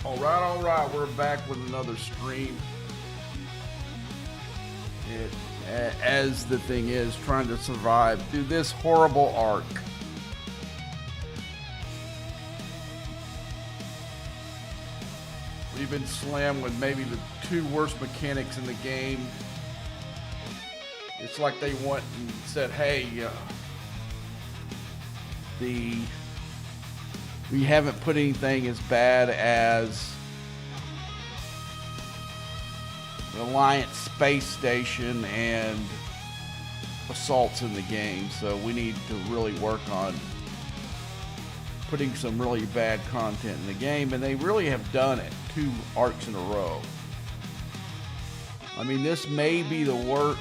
All right, we're back with another stream. As the thing is, trying to survive through this horrible arc. We've been slammed with maybe the two worst mechanics in the game. It's like they went and said, hey, we haven't put anything as bad as the Alliance space station and assaults in the game, so we need to really work on putting some really bad content in the game, and they really have done it 2 arcs in a row. I mean, this may be the worst.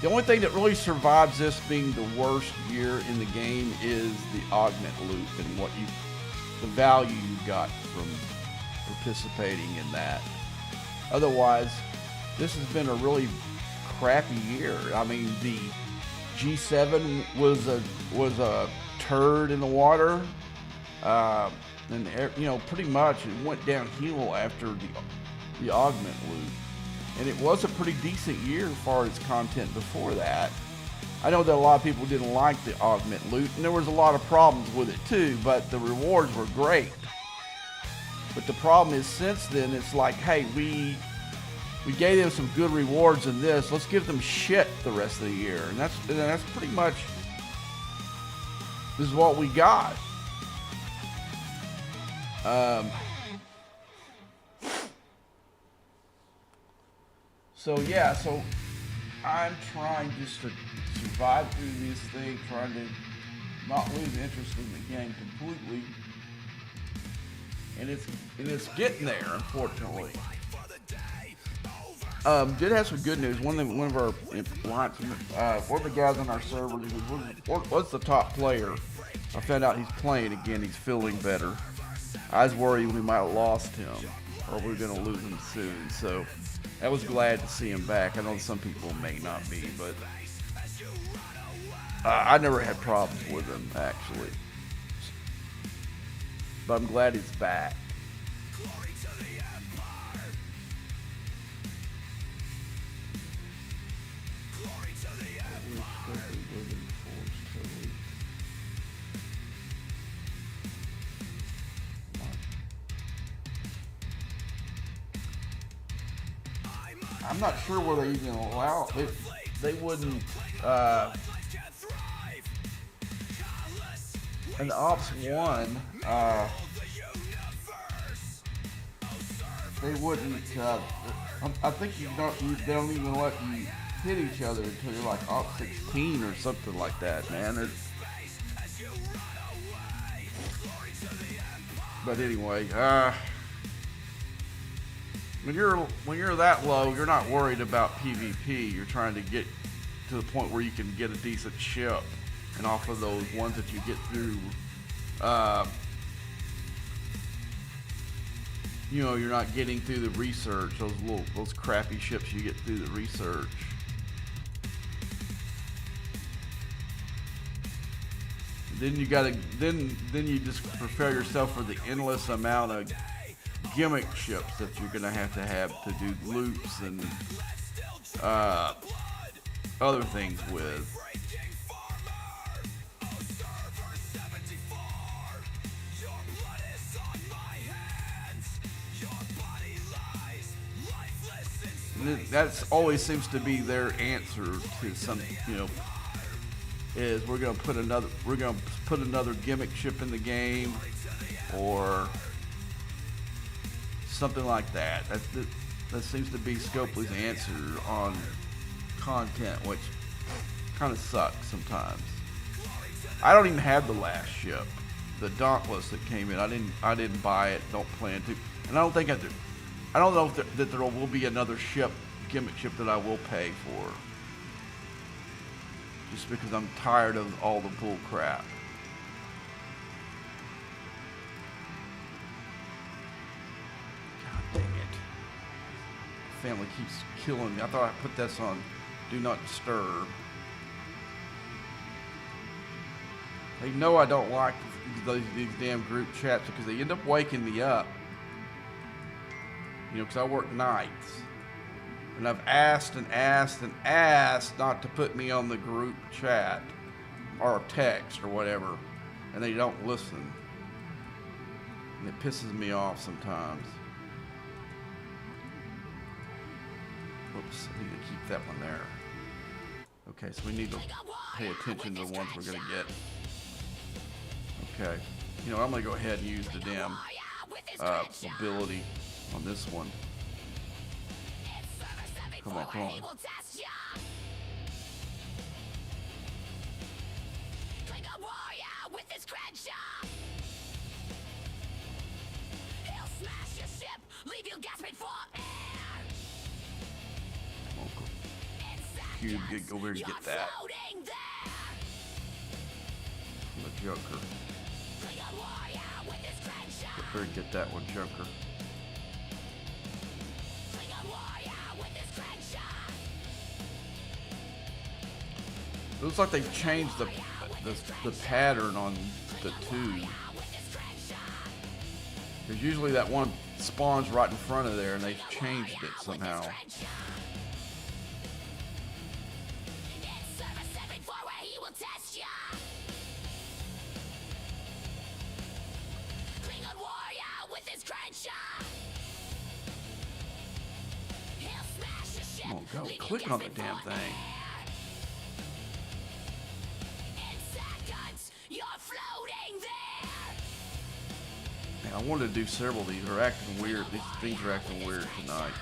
The only thing that really survives this being the worst year in the game is the augment loop and the value you got from participating in that. Otherwise, this has been a really crappy year. I mean, the G7 was a turd in the water, and pretty much it went downhill after the augment loop. And it was a pretty decent year as far as content before that. I know that a lot of people didn't like the augment loot, and there was a lot of problems with it too, but the rewards were great. But the problem is, since then, it's like, hey, we gave them some good rewards in this, let's give them shit the rest of the year. And that's pretty much, this is what we got. So I'm trying just to survive through this thing, trying to not lose interest in the game completely. And it's getting there, unfortunately. Did have some good news. One of our one of the guys on our server was the top player. I found out he's playing again. He's feeling better. I was worried we might have lost him, or we were going to lose him soon. So I was glad to see him back. I know some people may not be, but I never had problems with him, actually. But I'm glad he's back. I'm not sure where they even allow it. They wouldn't. In Ops 1, they wouldn't. I think they don't even let you hit each other until you're like Ops 16 or something like that, man. But anyway, when you're that low, you're not worried about PvP. You're trying to get to the point where you can get a decent ship, and off of those ones that you get through, you're not getting through the research. Those crappy ships you get through the research. Then you just prepare yourself for the endless amount of gimmick ships that you're gonna have to do loops and other things with. And that's always seems to be their answer to something, is we're gonna put another gimmick ship in the game, or something like that. That seems to be Scopely's answer on content, which kind of sucks sometimes. I don't even have the last ship, the Dauntless that came in. I didn't buy it. Don't plan to, and I don't think I do. I don't know that there will be another gimmick ship that I will pay for, just because I'm tired of all the bull crap. Dang it. Family keeps killing me. I thought I put this on Do Not Disturb. They know I don't like these damn group chats because they end up waking me up You know, because I work nights. And I've asked and asked and asked not to put me on the group chat or text or whatever. And they don't listen. And it pisses me off sometimes. Oops, I need to keep that one there. Okay, so we need to pay attention to the ones we're going to get. Okay. You know, I'm going to go ahead and use the damn ability on this one. Come on, come on. Leave you gasping for air. Come on, Cube, go over here and get that. From the Joker. Go over and get that one, Joker. It looks like they've changed the pattern on the two. Because usually that one spawns right in front of there, and they've changed it somehow. Come on, go. Click on the damn thing. Man, I wanted to do several of these. They're acting weird. These things are acting weird tonight.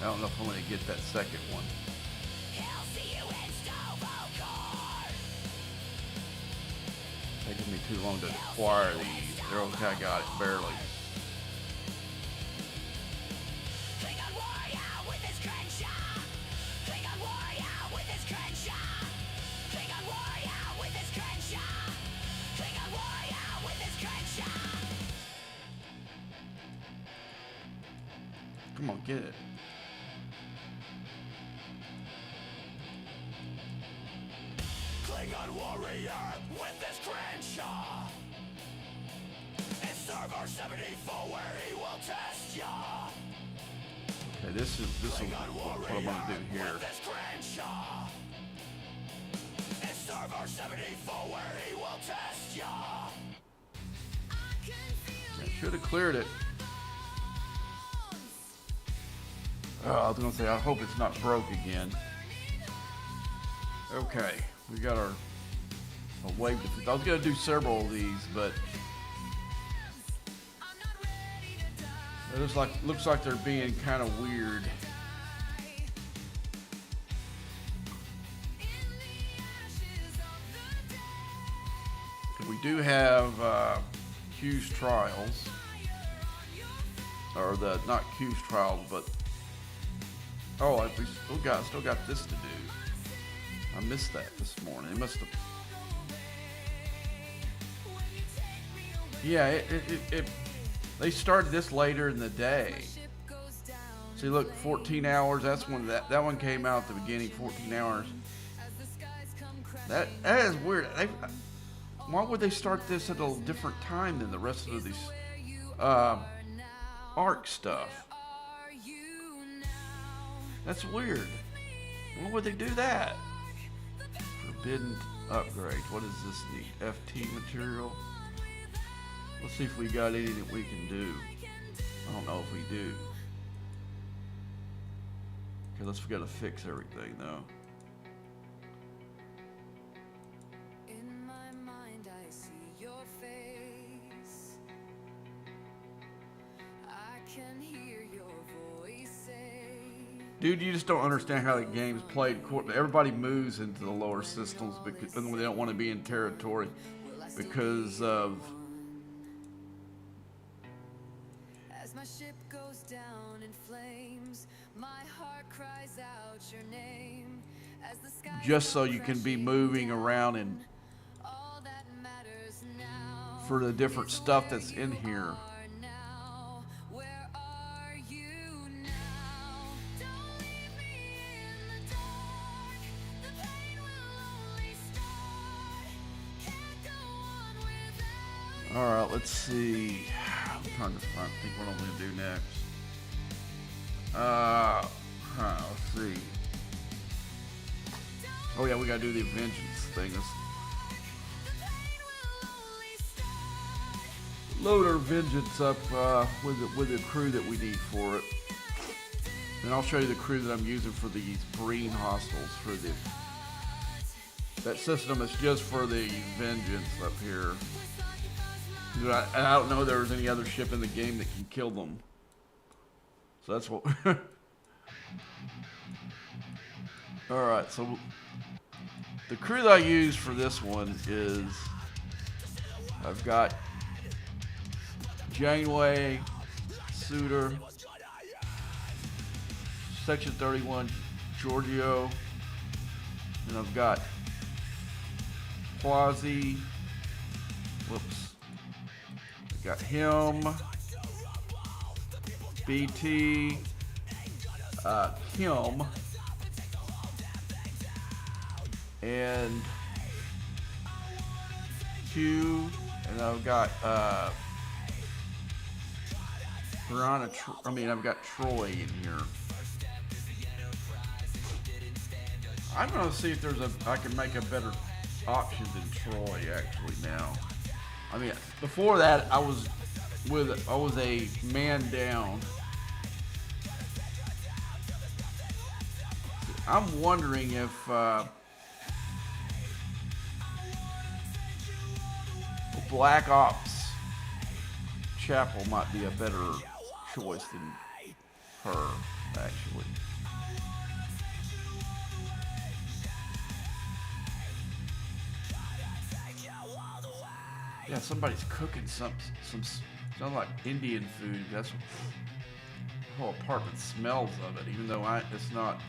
I don't know if I'm going to get that second one. Taking me too long to acquire these. They're okay, I got it, barely. Come on, get it. Klingon warrior with this Crenshaw. It's server 74 where he will test ya. Okay, this is what I'm gonna do here. It's server 74 where he will test ya. I should have cleared it. I was gonna say, I hope it's not broke again. Okay, we got our wave defense. I was gonna do several of these, but it looks like they're being kind of weird. We do have Q's trials, or the not Q's trials, but we still got this to do. I missed that this morning. It must have. Yeah, they started this later in the day. See, look, 14 hours. That's when that one came out at the beginning. 14 hours. That is weird. Why would they start this at a different time than the rest of these ARC stuff? That's weird. Why would they do that? Forbidden upgrade. What does this need? FT material. Let's see if we got any that we can do. I don't know if we do. Okay, let's gotta fix everything though. In my mind I see your face. I can hear your voice say, Dude, you just don't understand how the game's played. Everybody moves into the lower systems because they don't want to be in territory because of. as my ship goes down in flames, my heart cries out your name. As the sky Just so you can be moving around and all that matters now for the different stuff that's in here. are now. Where are you now? Don't leave me in the dark. The pain will only start. Can't go on without. All right, let's see. I'm trying to think what I'm gonna do next. Let's see. Oh yeah, we gotta do the vengeance thing. Let's load our vengeance up with the crew that we need for it. And I'll show you the crew that I'm using for these green hostiles for the. That system is just for the vengeance up here. I don't know there's any other ship in the game that can kill them. So that's what. Alright, so the crew that I use for this one is I've got Janeway, Suitor, Section 31, Giorgio, and I've got Quasi. Whoops. Got him, BT, Kim, and Q, and I've got I've got Troy in here. I'm gonna see if I can make a better option than Troy actually now. I mean, before that, I was a man down. I'm wondering if Black Ops Chapel might be a better choice than her, actually. Yeah, somebody's cooking some sounds like Indian food. That's what the whole apartment smells of it, even though it's not.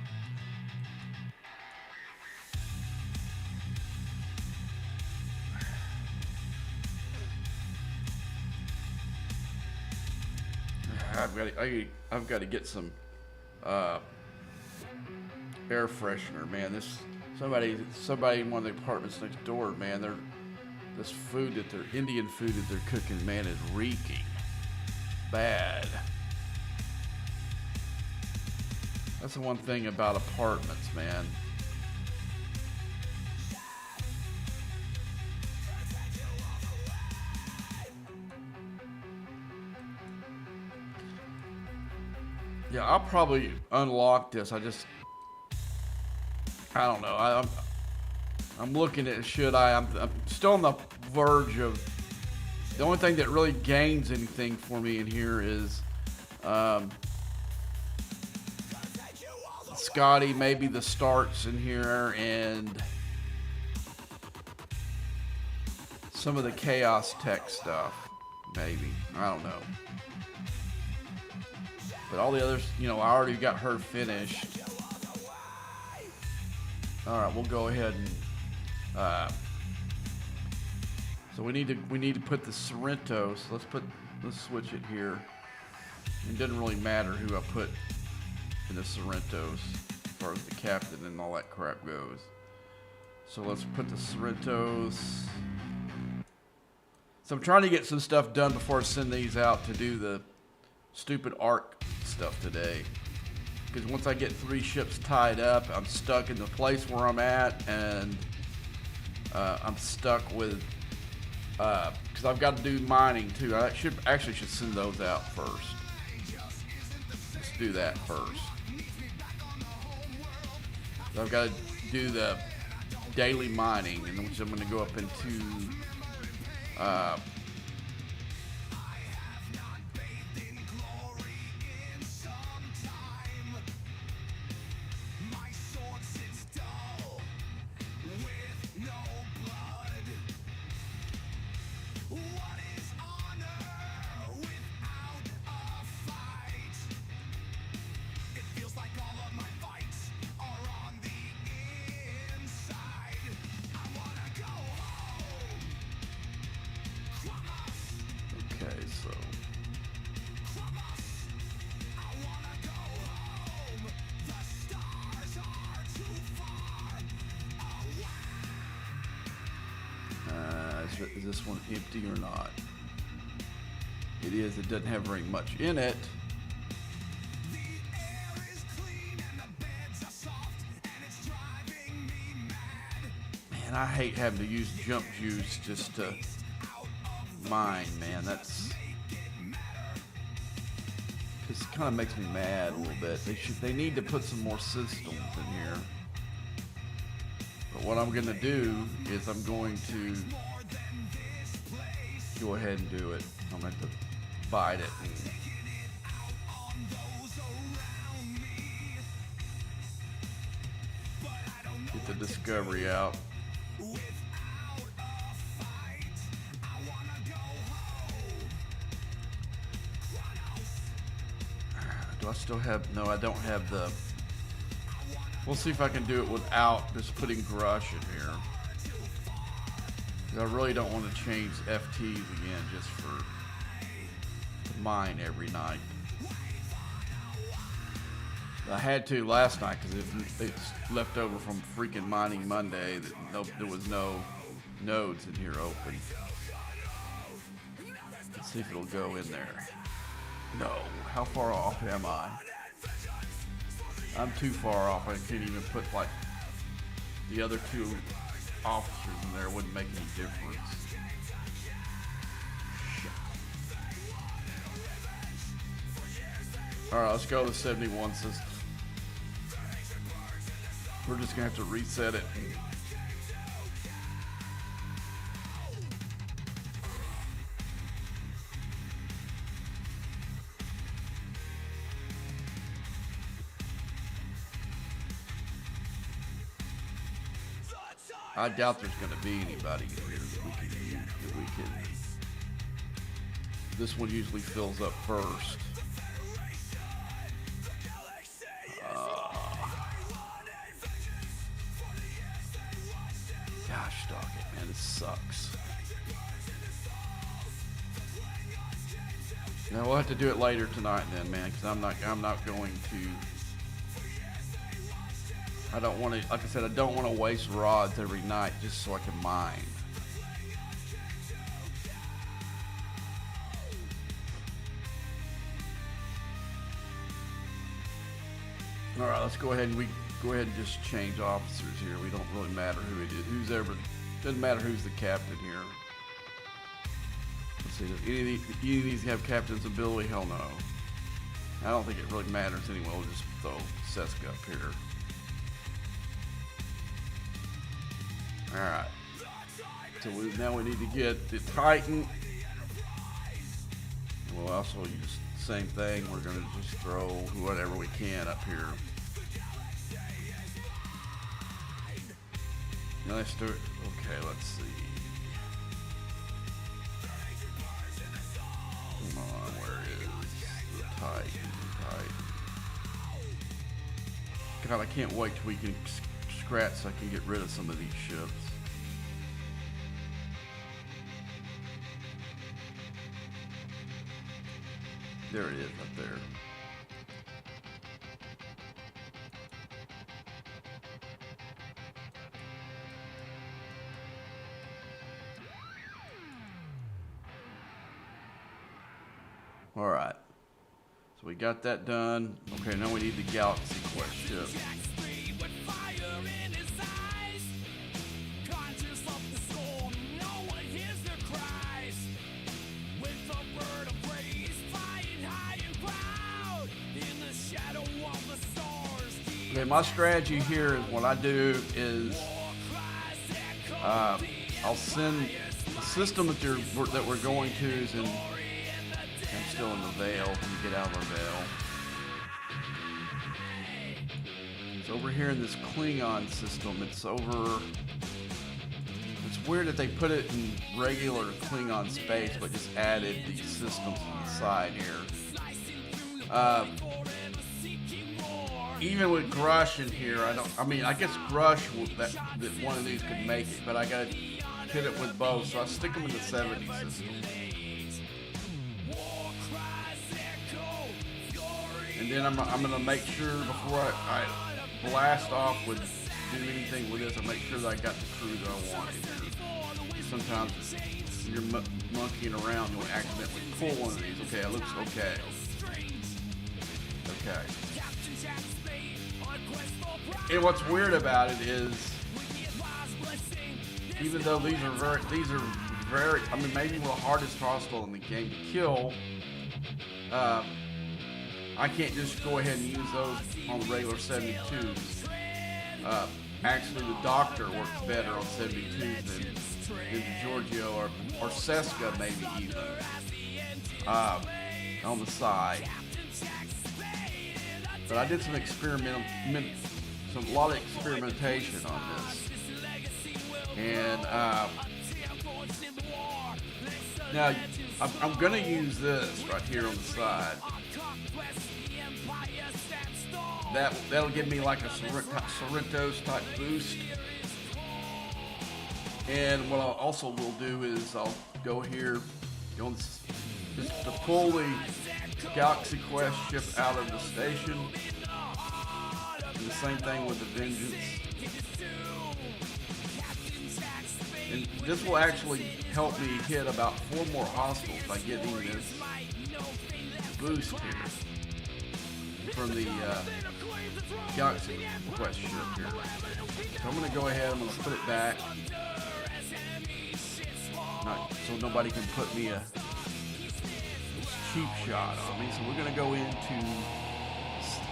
I've got to get some air freshener, man. Somebody in one of the apartments next door, man. This Indian food that they're cooking, man, is reeking bad. That's the one thing about apartments, man. Yeah, I'll probably unlock this. I don't know. I'm looking at should I. I'm still on the verge of. The only thing that really gains anything for me in here is Scotty, maybe the starts in here, and some of the chaos tech stuff. Maybe. I don't know. But all the others, I already got her finished. All right, we'll go ahead and. So we need to put the Sorrento. So let's switch it here. It doesn't really matter who I put in the Sorrentos as far as the captain and all that crap goes. So let's put the Sorrentos. So I'm trying to get some stuff done before I send these out to do the stupid ARC stuff today. Because once I get 3 ships tied up, I'm stuck in the place where I'm at, and I'm stuck with because I've got to do mining too. I should send those out first. Let's do that first. So I've got to do the daily mining, and which I'm going to go up into is this one empty or not? It is. It doesn't have very much in it. Man, I hate having to use jump juice just to mine, man. This kind of makes me mad a little bit. They need to put some more systems in here. But what I'm gonna do is I'm going to go ahead and do it. I'm going to bite it and get the discovery out. Do I still have, no, I don't have the, we'll see if I can do it without just putting Grush in here. I really don't want to change FTs again just for mine every night. I had to last night because it's left over from freaking mining Monday. There was no nodes in here open. Let's see if it'll go in there. No. How far off am I? I'm too far off. I can't even put like the other two officers in there. Wouldn't make any difference. Shit. Alright, let's go to the 71 system. We're just gonna have to reset it. I doubt there's going to be anybody in here that we can use. This one usually fills up first. Gosh dog it, man, it sucks. Now we'll have to do it later tonight then, man, because I'm not going to. I don't want to, like I said, I don't want to waste rods every night just so I can mine. All right, let's go ahead and just change officers here. We don't really matter who it is, doesn't matter who's the captain here. Let's see, does any of these have captain's ability? Hell no. I don't think it really matters anyway. We'll just throw Seska up here. Alright, so now we need to get the Titan. We'll also use the same thing. We're going to just throw whatever we can up here. Now let's do it. Okay, let's see. Come on, where is the Titan? God, I can't wait till we can scratch so I can get rid of some of these ships. There it is, up there. All right. So we got that done. Okay, now we need the Galaxy Quest ship. my strategy here is what I do is I'll send the system that we're going to is in. I'm still in the veil. Let me get out of the veil. It's over here in this Klingon system. It's weird that they put it in regular Klingon space, but just added these systems on the side here. Even with Grush in here, I guess Grush that one of these could make it, but I gotta hit it with both, so I stick them in the 70 system. And then I'm gonna make sure before I blast off with do anything with this, I make sure that I got the crew that I wanted. Sometimes when you're monkeying around, you'll accidentally pull one of these. Okay, it looks okay. Okay. And what's weird about it is, even though these are very, I mean, maybe the hardest hostile in the game to kill, I can't just go ahead and use those on the regular 72s. Actually, the Doctor works better on 72s than the Giorgio or Seska, maybe even, on the side. But I did some a lot of experimentation on this. And now I'm gonna use this right here on the side. That'll give me like a Sorrento's type boost. And what I also will do is I'll go here, just to pull the Galaxy Quest ship out of the station. And the same thing with the Vengeance. And this will actually help me hit about 4 more hostiles by getting this boost here from the Galaxy Quest ship here. So I'm going to go ahead, I'm going to put it back. So nobody can put me a cheap shot on me. So we're going to go into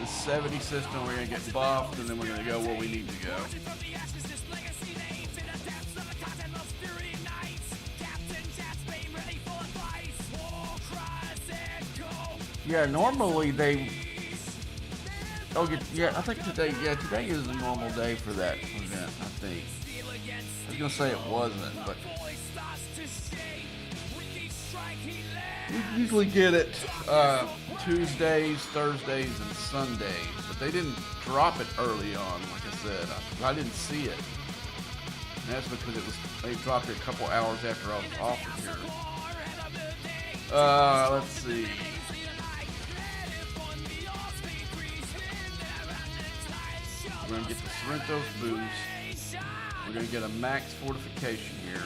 the 70 system, we're going to get buffed, and then we're going to go where we need to go. Yeah, normally they... Oh, yeah, I think today is a normal day for that event, I think. I was going to say it wasn't, but... We usually get it Tuesdays, Thursdays, and Sundays, but they didn't drop it early on, like I said. I didn't see it. And that's because they dropped it a couple hours after I was off of here. Let's see. We're going to get the Sorrento's boost. We're going to get a max fortification here.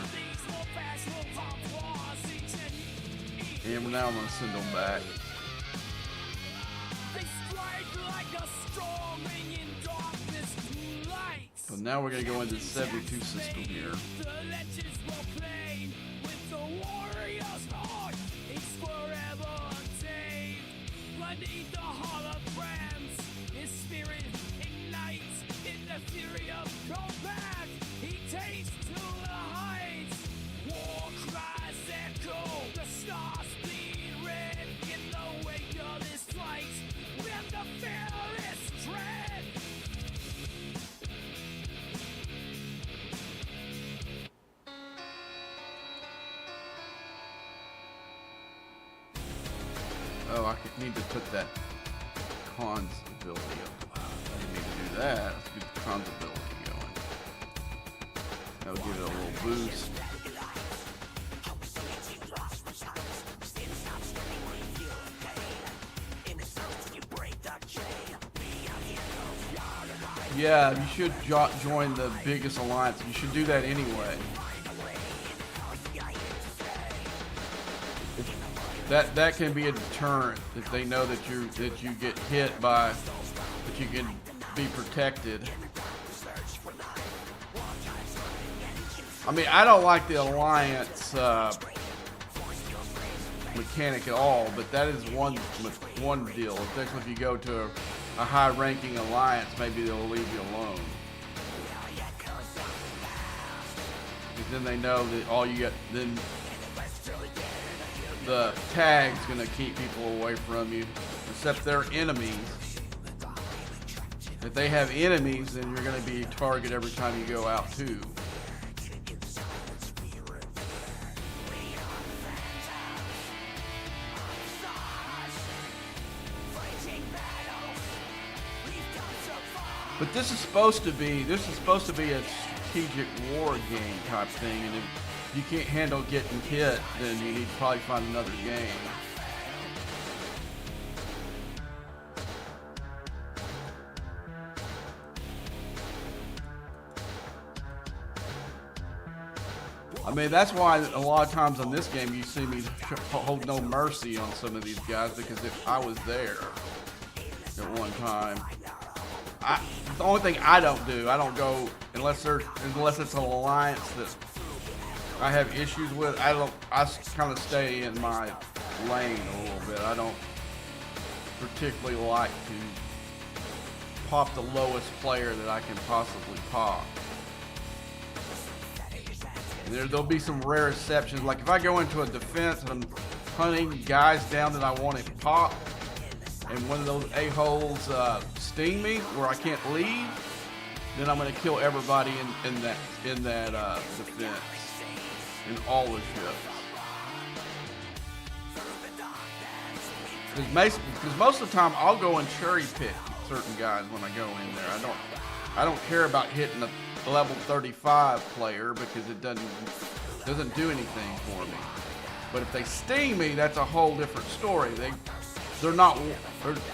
And now I'm going to send them back. So now we're going to go into the 72 system here. Oh, I need to put that cons ability up. I didn't need to do that. Let's get the cons ability going. That'll give it a little boost. Yeah, you should join the biggest alliance. You should do that anyway. That can be a deterrent if they know that you get hit by, that you can be protected. I mean, I don't like the alliance mechanic at all, but that is one deal. Especially if you go to a high-ranking alliance, maybe they'll leave you alone. Because then they know that all you get, then the tag's gonna keep people away from you, except they're enemies. If they have enemies, then you're gonna be a target every time you go out too. But this is supposed to be a strategic war game type thing, and if you can't handle getting hit, then you need to probably find another game. I mean, that's why a lot of times on this game you see me hold no mercy on some of these guys, because if I was there at one time, the only thing I don't go unless it's an alliance that I have issues with. I kind of stay in my lane a little bit. I don't particularly like to pop the lowest player that I can possibly pop. And there'll be some rare exceptions. Like if I go into a defense and I'm hunting guys down that I want to pop, and one of those a-holes sting me where I can't leave, then I'm going to kill everybody in that defense, in all the ships. Because most of the time I'll go and cherry pick certain guys when I go in there. I don't care about hitting a level 35 player because it doesn't do anything for me. But if they sting me, that's a whole different story. They're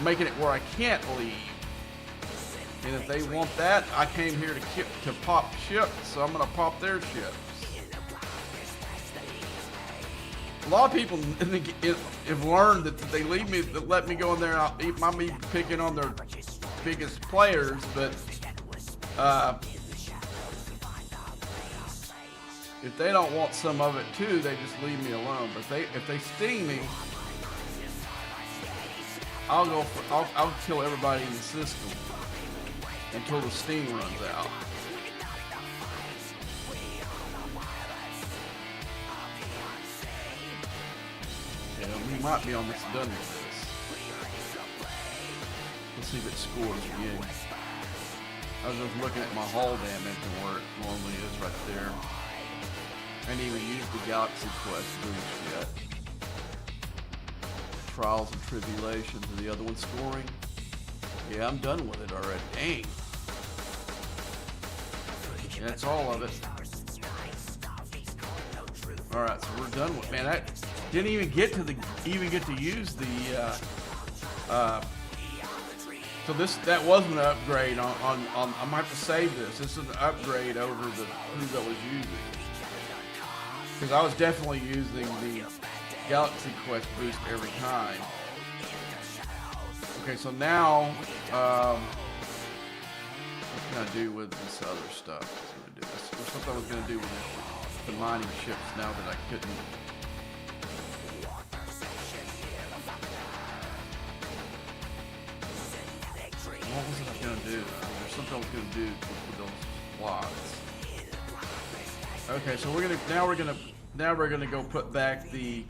making it where I can't leave. And if they want that, I came here to pop ships, so I'm gonna pop their ships. A lot of people have learned that they let me go in there and I'll be picking on their biggest players, but if they don't want some of it too, they just leave me alone. But if they sting me, I'll kill everybody in the system until the sting runs out. Yeah, we might be almost done with this. Let's see if it scores again. I was just looking at my hull damage and where it normally is right there. I didn't even use the Galaxy Quest boost yet. Trials and Tribulations are the other one scoring. Yeah, I'm done with it already. Dang. That's all of it. Alright, so we're done with, man, I didn't even get to use the so that wasn't an upgrade on I might have to save this. This is an upgrade over the who I was using. Because I was definitely using the Galaxy Quest boost every time. Okay, so now, what can I do with this other stuff? There's something I was going to do with the mining ships now that I couldn't. What was I going to do? There's something I was going to do with those slots. Okay, so now we're gonna go put back the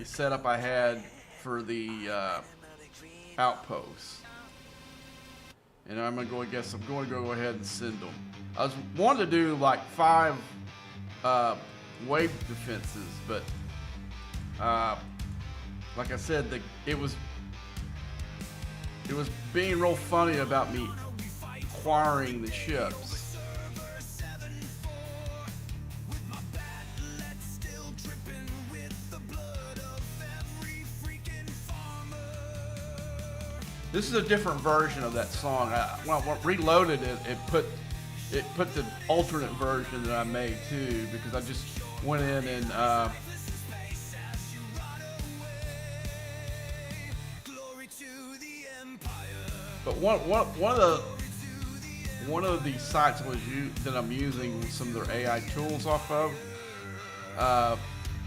setup I had for the outposts, and I'm gonna go ahead and send them. I was wanting to do like 5 wave defenses, but like I said, it was being real funny about me acquiring the ships. This is a different version of that song. When I reloaded it, it put the alternate version that I made too, because I just went in and but one of the sites that I'm using some of their AI tools off of,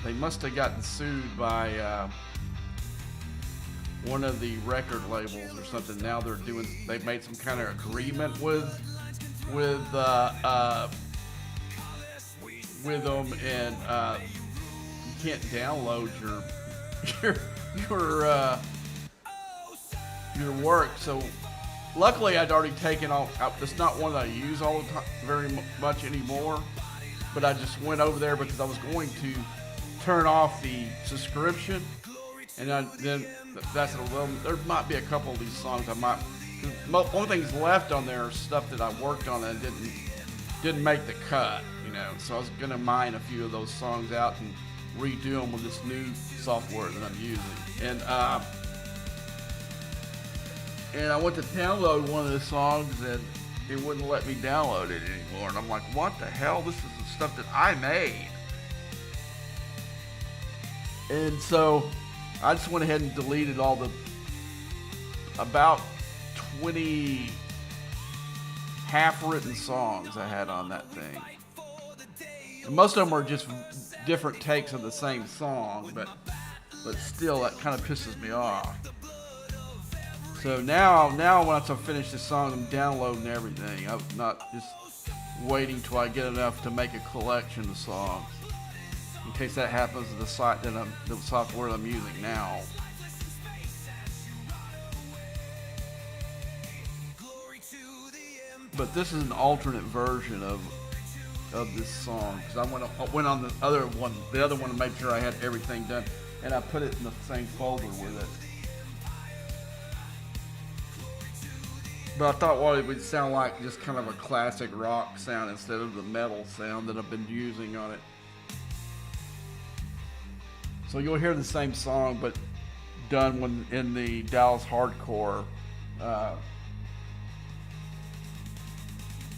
they must have gotten sued by one of the record labels or something. Now they've made some kind of agreement with them, and you can't download your your your work. So luckily, I'd already taken off. It's not one that I use all the time, very much anymore. But I just went over there because I was going to turn off the subscription, and then that's well. There might be a couple of these songs I might. One thing's left on there are stuff that I worked on and didn't make the cut. You know, so I was gonna mine a few of those songs out and redo them with this new software that I'm using. And I went to download one of the songs and it wouldn't let me download it anymore. And I'm like, what the hell? This is the stuff that I made. And so I just went ahead and deleted all the about 20 half-written songs I had on that thing. And most of them are just different takes of the same song, but still, that kind of pisses me off. So now once I finish this song, I'm downloading everything. I'm not just waiting till I get enough to make a collection of songs. In case that happens to the software I'm using now. But this is an alternate version of this song, because I went on the other one to make sure I had everything done, and I put it in the same folder with it. But I thought, well, it would sound like just kind of a classic rock sound instead of the metal sound that I've been using on it. So you'll hear the same song, but done when in the Dallas hardcore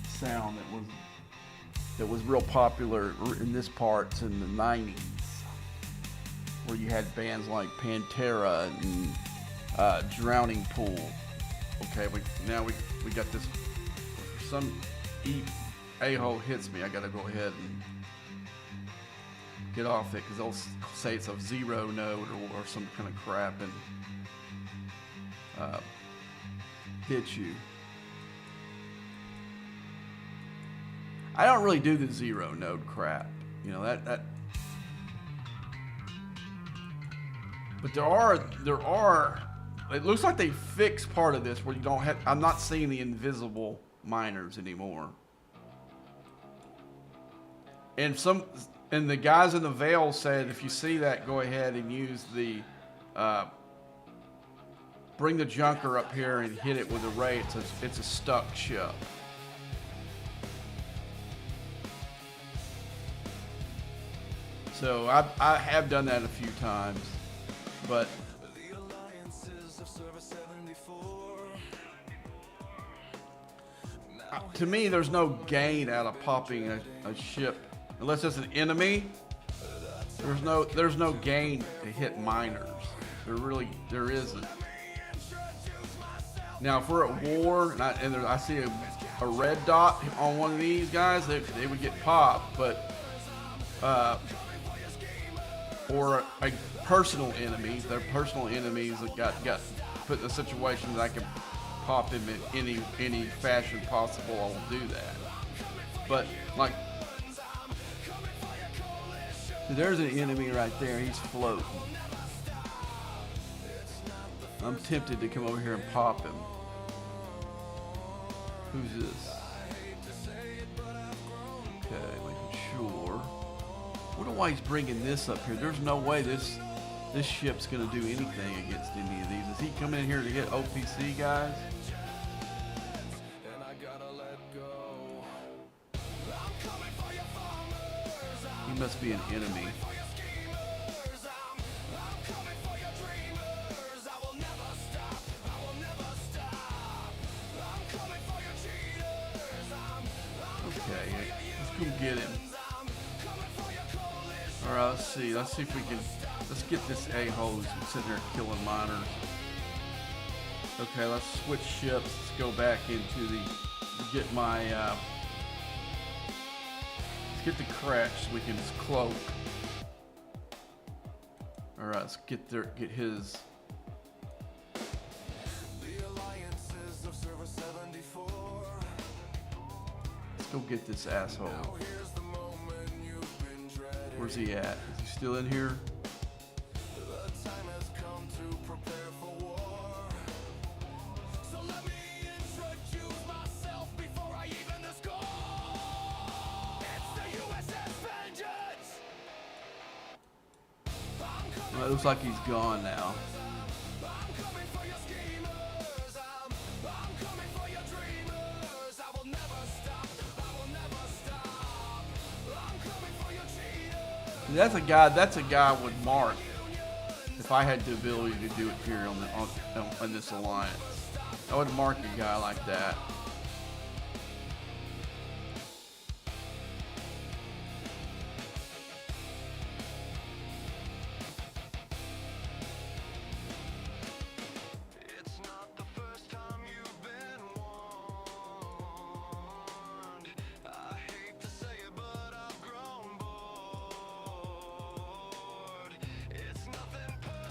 sound that was real popular in this parts in the 90s, where you had bands like Pantera and Drowning Pool. Okay, we got this. For some a-hole hits me, I gotta go ahead and get off it, because they'll say it's a zero node or some kind of crap and hit you. I don't really do the zero node crap, you know that. But there are. It looks like they fixed part of this where you don't have. I'm not seeing the invisible minors anymore. And the guys in the Veil said, if you see that, go ahead and use the bring the junker up here and hit it with a ray. It's a stuck ship. So I have done that a few times, but to me, there's no gain out of popping a ship unless it's an enemy. There's no gain to hit miners. There isn't. Now, if we're at war and I see a red dot on one of these guys, they would get popped, but or a personal enemy. They're personal enemies that got put in a situation that I can pop him in any fashion possible. I will do that. But like, there's an enemy right there. He's floating. I'm tempted to come over here and pop him. Who's this? Okay, making sure. I wonder why he's bringing this up here. There's no way this ship's gonna do anything against any of these. Is he coming in here to get OPC guys? He must be an enemy. Okay, let's go get him. Alright, let's see if we can, let's get this a-hole who's sitting there killing miners. Okay, let's switch ships. Let's go back into get my, let's get the crash so we can just cloak. Alright, let's get his Let's go get this asshole. Where's he at? Is he still in here? Well, it looks like he's gone now. That's a guy with Mark. If I had the ability to do it here on this alliance, I would mark a guy like that.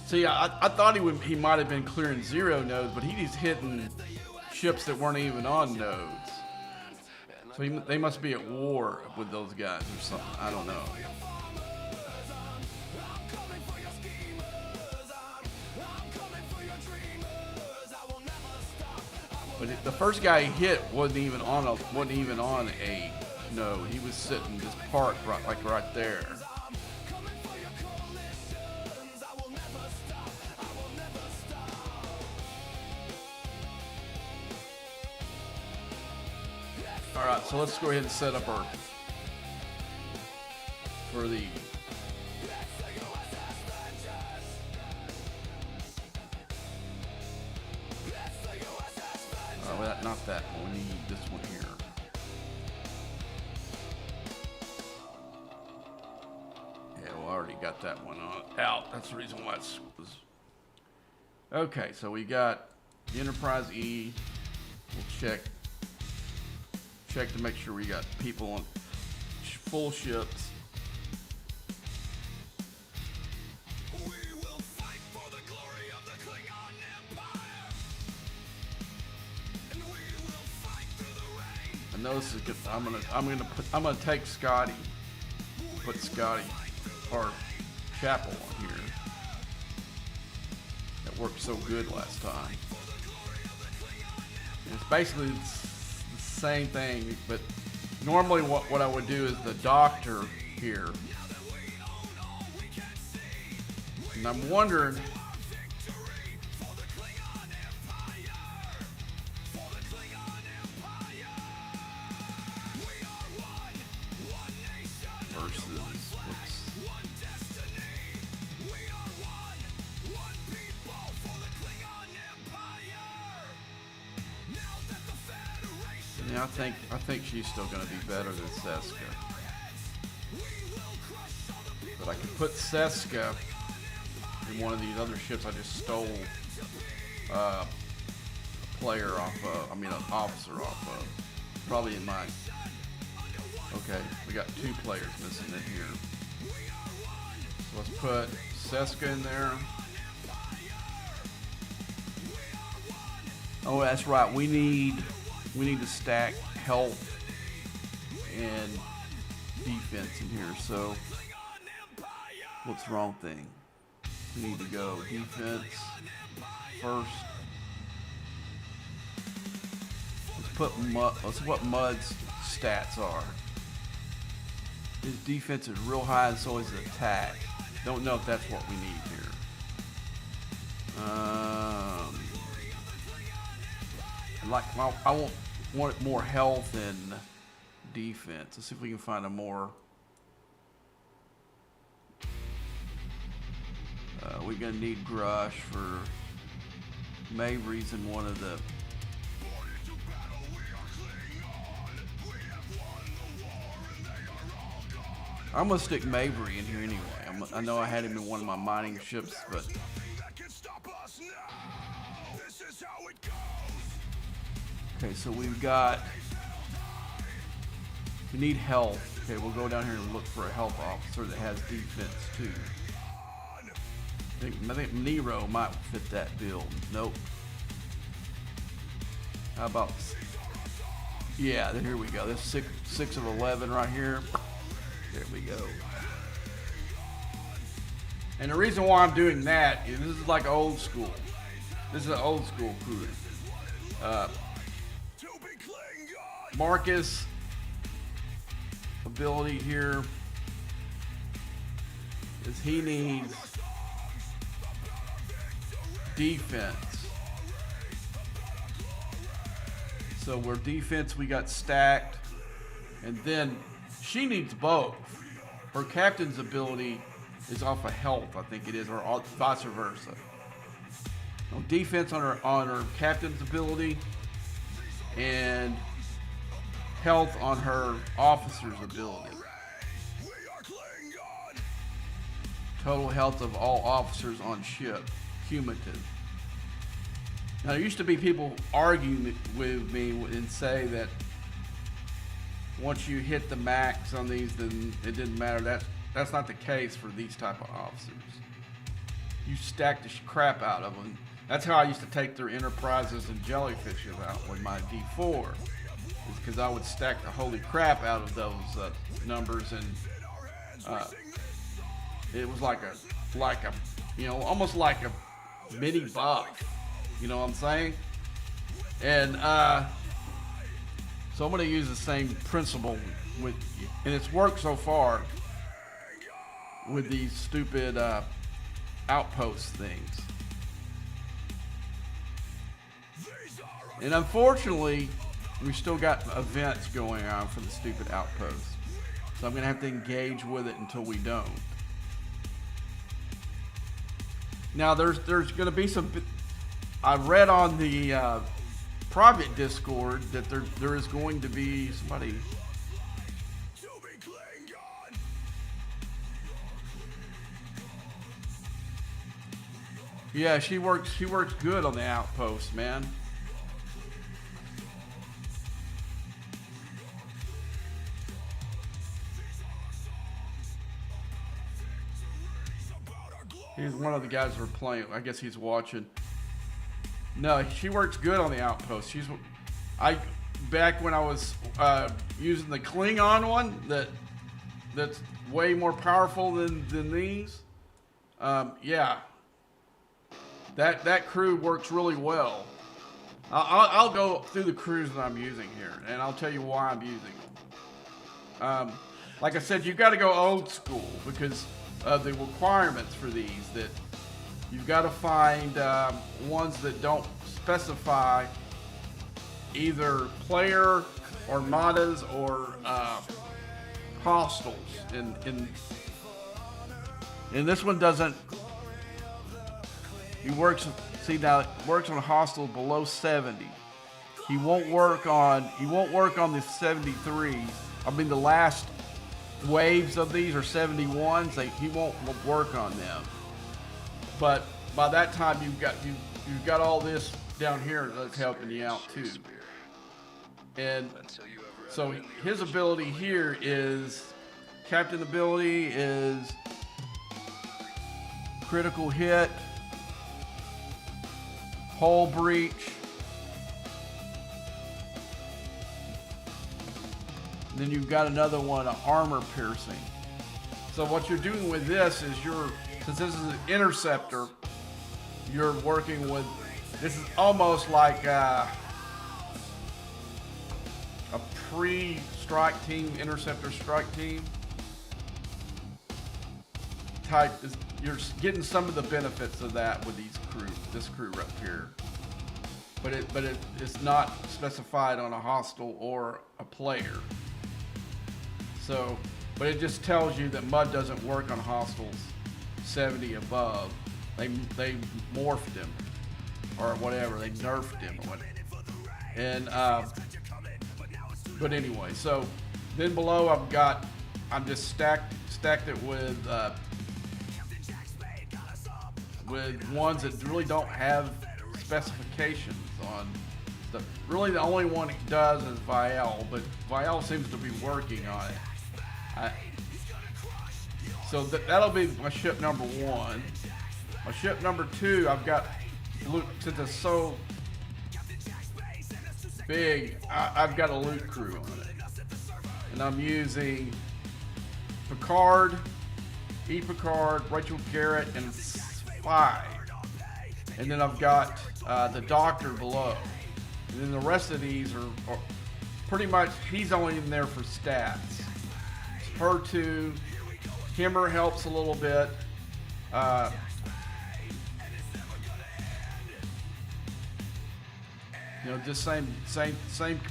See, I thought he might have been clearing 0 nodes, but he's hitting ships that weren't even on nodes. So they must be at war with those guys or something. I don't know. But the first guy he hit wasn't even on a node. He was sitting just parked right there. Alright, so let's go ahead and set up for the not that one, we need this one here. Yeah, well, I already got that one out. That's the reason why it's okay. So we got the Enterprise E. We'll check to make sure we got people on full ships. We will fight for the glory of the Klingon Empire, and we will fight through the rain. I know this is good. I'm gonna take Scotty, put Scotty or Chapel on here. That worked so good last time. It's basically the same thing, but normally what I would do is the Doctor here. And I'm wondering I think she's still going to be better than Seska. But I could put Seska in one of these other ships I just stole a player off of, an officer off of. Probably in my... Okay, we got 2 players missing in here. So let's put Seska in there. Oh, that's right. We need to stack health and defense in here. So what's the wrong thing? We need to go defense first. Let's see what Mud's stats are. His defense is real high, and so is his attack. Don't know if that's what we need here. I want more health and defense. Let's see if we can find a more. We're gonna need Grush for Mabry's in one of the. I'm gonna stick Mabry in here anyway. I know I had him in one of my mining ships, but. Okay, so we need health. Okay, we'll go down here and look for a health officer that has defense too. I think Nero might fit that build. Nope. How about Yeah, here we go. This 6 of 11 right here. There we go. And the reason why I'm doing that is this is like old school. This is an old school crew. Marcus ability here is he needs defense. So we're defense, we got stacked. And then she needs both. Her captain's ability is off of health, I think it is, or vice versa. No defense on her captain's ability, and health on her officer's ability. Total health of all officers on ship, cumulative. Now, there used to be people arguing with me and say that once you hit the max on these, then it didn't matter. That's not the case for these type of officers. You stack the crap out of them. That's how I used to take their enterprises and jellyfishes out with my D4. Is because I would stack the holy crap out of those numbers, and it was like a, you know, almost like a mini buff. You know what I'm saying? And so I'm going to use the same principle with, and it's worked so far with these stupid outpost things. And unfortunately, we still got events going on for the stupid outposts. So I'm going to have to engage with it until we don't. Now there's going to be some, I read on the private Discord that there is going to be somebody. Yeah, she works good on the outpost, man. He's one of the guys that are playing. I guess he's watching. No, she works good on the outpost. Back when I was using the Klingon one, that's way more powerful than these. Yeah, that crew works really well. I'll go through the crews that I'm using here, and I'll tell you why I'm using them. Like I said, you've got to go old school because of the requirements for these. That you've got to find ones that don't specify either player or modders or hostiles. And this one doesn't. He works. See now, it works on hostile below 70. He won't work on the 73s. I mean, the last waves of these are 71s. He won't work on them. But by that time, you've got all this down here that's helping you out too. And so his ability here is, captain ability is critical hit, hull breach, then you've got another one, armor piercing. So what you're doing with this is since this is an interceptor, you're working with, this is almost like a pre-strike team, interceptor strike team type. You're getting some of the benefits of that with this crew right here. But it's not specified on a hostile or a player. So, but it just tells you that mud doesn't work on hostiles 70 above. They morphed him or whatever. They nerfed him or whatever. And but anyway, so then below I'm just stacked it with ones that really don't have specifications on stuff. Really, the only one it does is Vial, but Vial seems to be working on it. So that'll be my ship number 1. My ship number 2, I've got, since it's so big, I've got a loot crew on it. And I'm using Picard, E. Picard, Rachel Garrett, and Spy. And then I've got the Doctor below. And then the rest of these are pretty much, he's only in there for stats. It's her two. Himmer helps a little bit. You know, just same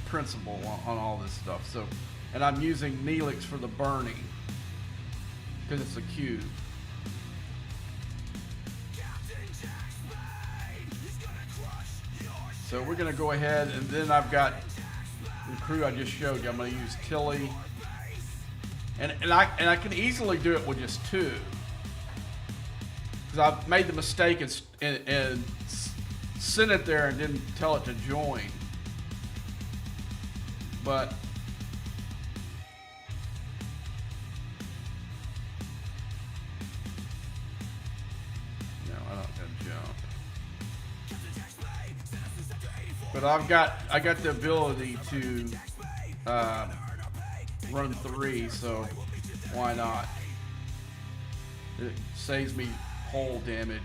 principle on all this stuff. So, and I'm using Neelix for the burning because it's a cube. So we're gonna go ahead, and then I've got the crew I just showed you. I'm gonna use Tilly, and I can easily do it with just two, because I made the mistake and sent it there and didn't tell it to join. But no, I don't gotta jump. But I got the ability to run 3, so why not? It saves me hull damage.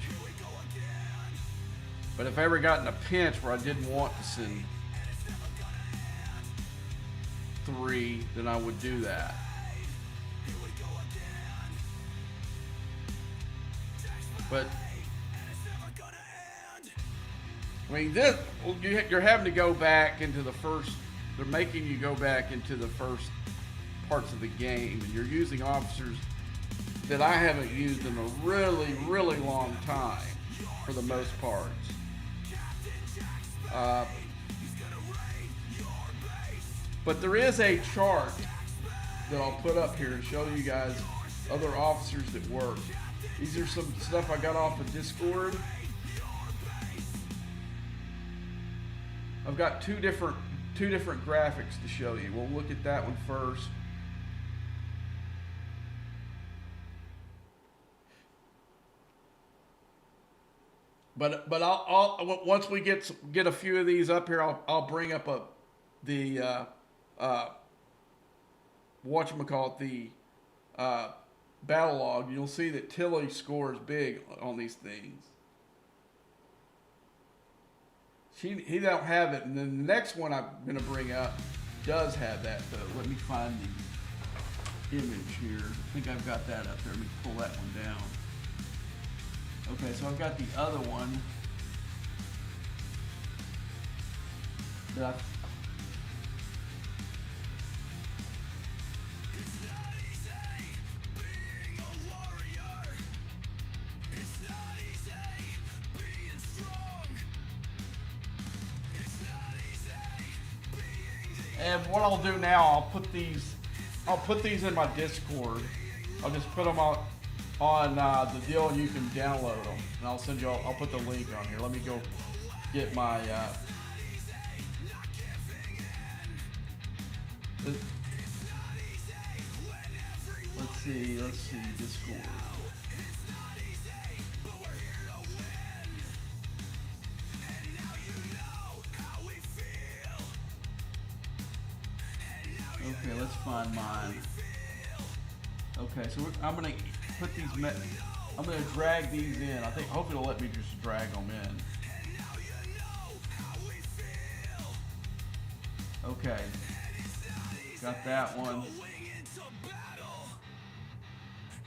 But if I ever got in a pinch where I didn't want to send 3, then I would do that. But I mean, this, you're having to go back into the first, they're making you go back into the first parts of the game, and you're using officers that I haven't used in a really, really long time, for the most part. But there is a chart that I'll put up here and show you guys other officers that work. These are some stuff I got off of Discord. I've got two different graphics to show you. We'll look at that one first. But I'll once we get a few of these up here, I'll bring up the whatchamacallit, the battle log. You'll see that Tilly scores big on these things. He don't have it, and then the next one I'm going to bring up does have that, though. Let me find the image here. I think I've got that up there. Let me pull that one down. Okay, so I've got the other one that and what I'll do now, I'll put these in my Discord. I'll just put them on the deal, and you can download them. And I'll send you. I'll put the link on here. Let me go get my. Let's see, Discord. Okay, let's find mine. Okay, so I'm gonna put these. I'm gonna drag these in. I think hopefully it'll let me just drag them in. Okay, got that one.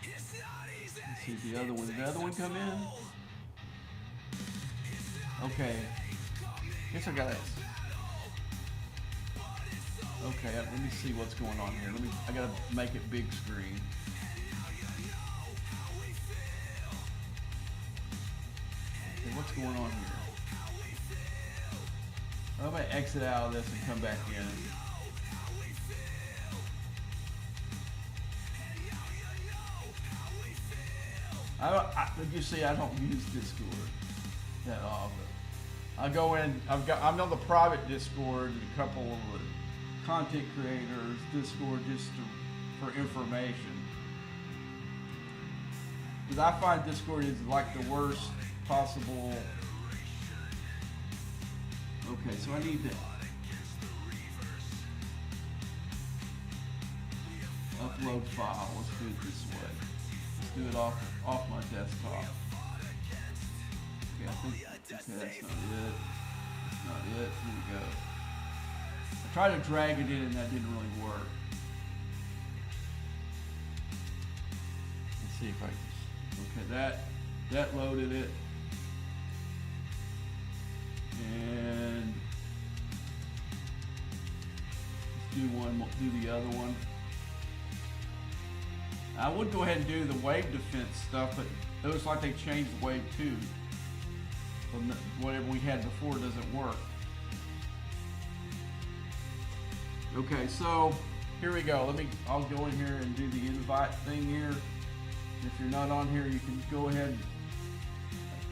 Let's see the other one. Did the other one come in? Okay. Guess I got it. Okay, let me see what's going on here. I gotta make it big screen. Okay, what's going on here? I'm gonna exit out of this and come back in. You see, I don't use Discord that often. I go in. I'm on the private Discord and a couple of the content creators Discord just for information. Because I find Discord is like the worst possible. Okay, so I need to upload file. Let's do it this way. Let's do it off my desktop. Okay, I think that's not it. That's not it. Here we go. I tried to drag it in and that didn't really work. Let's see if I can. Okay, that loaded it. And let's do the other one. I would go ahead and do the wave defense stuff, but it looks like they changed the wave 2. From whatever we had before doesn't work. Okay, so here we go. I'll go in here and do the invite thing here. If you're not on here, you can go ahead.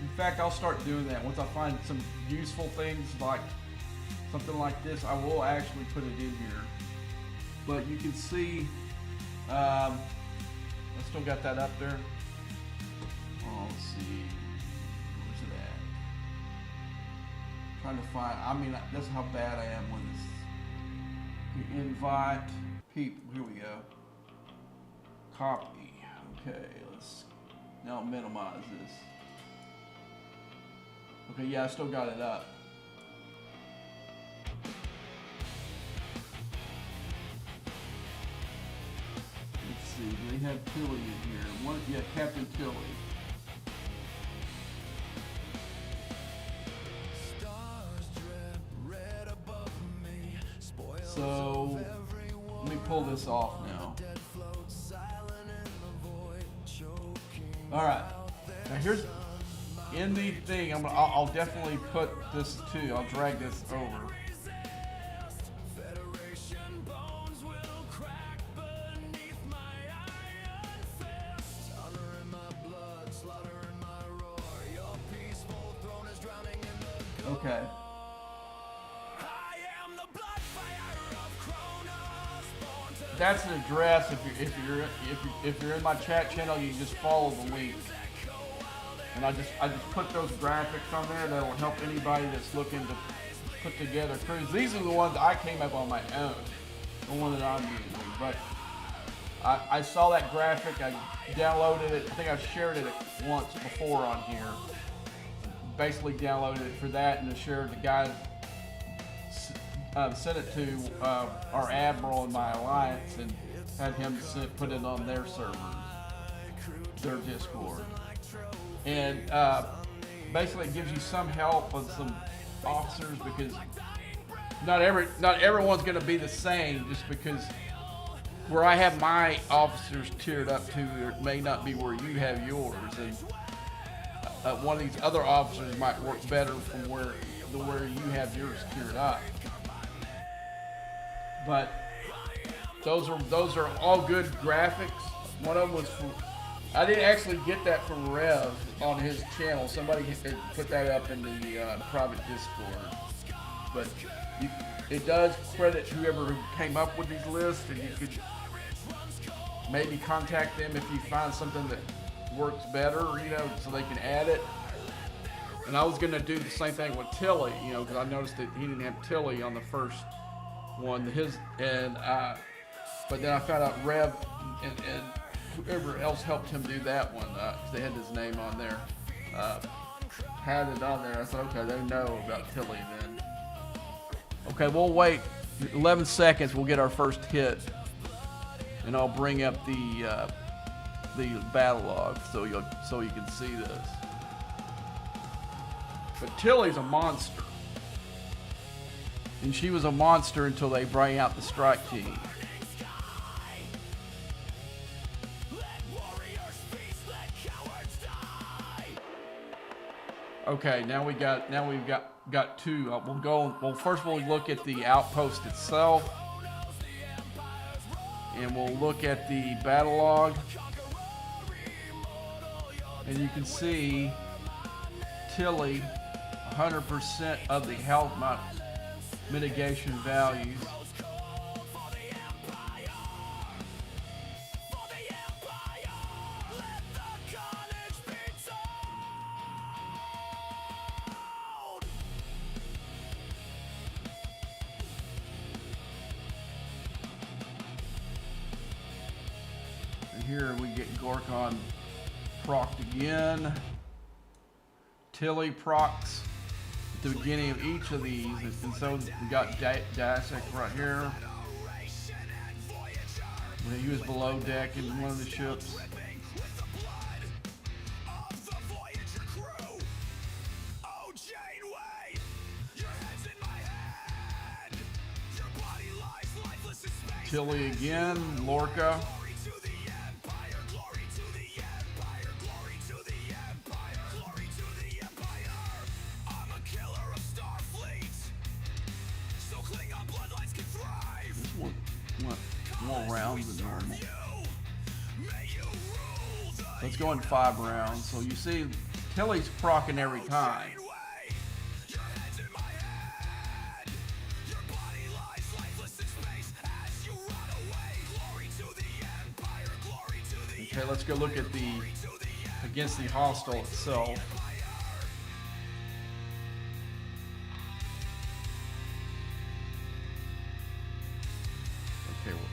In fact, I'll start doing that. Once I find some useful things like something like this, I will actually put it in here. But you can see, I still got that up there. Oh, let's see, where's it at? Trying to find, I mean, that's how bad I am with this. The invite people, here we go. Copy, okay, let's now minimize this. Okay, yeah, I still got it up. Let's see, they have Tilly in here. Yeah, Captain Tilly. So, let me pull this off now. All right, now here's, in the thing, I'll definitely put this too. I'll drag this over. Okay. That's an address. If you're in my chat channel, you just follow the link. And I just put those graphics on there that will help anybody that's looking to put together crews. These are the ones I came up on my own, the one that I'm using. But I saw that graphic, I downloaded it. I think I shared it once before on here. Basically downloaded it for that and shared the guys. Sent it to our admiral in my alliance and had him put it on their server, their Discord. And basically it gives you some help with some officers, because not everyone's going to be the same, just because where I have my officers tiered up to, it may not be where you have yours, and one of these other officers might work better from where you have yours tiered up. But those are all good graphics. One of them was from, I didn't actually get that from Rev on his channel. Somebody had put that up in the private Discord. But it does credit whoever came up with these lists, and you could maybe contact them if you find something that works better, so they can add it. And I was gonna do the same thing with Tilly, because I noticed that he didn't have Tilly on the first one, but then I found out Rev and whoever else helped him do that one, because they had his name on there, had it on there. I said, okay, they know about Tilly then. Okay, we'll wait 11 seconds. We'll get our first hit, and I'll bring up the battle log so you can see this. But Tilly's a monster. And she was a monster until they bring out the strike team. Okay, now we've got two. Well, first we'll look at the outpost itself, and we'll look at the battle log, and you can see Tilly 100% of the health mitigation values. here we get Gorkon procced again. Tilly procs at the beginning of each of these, and so we got Dasek right here. When he was below deck in one of the ships. Tilly again, Lorca. More rounds than normal. Let's go in 5 rounds. So you see, Tilly's proccing every time. Okay, let's go look at against the hostile itself. Okay, well,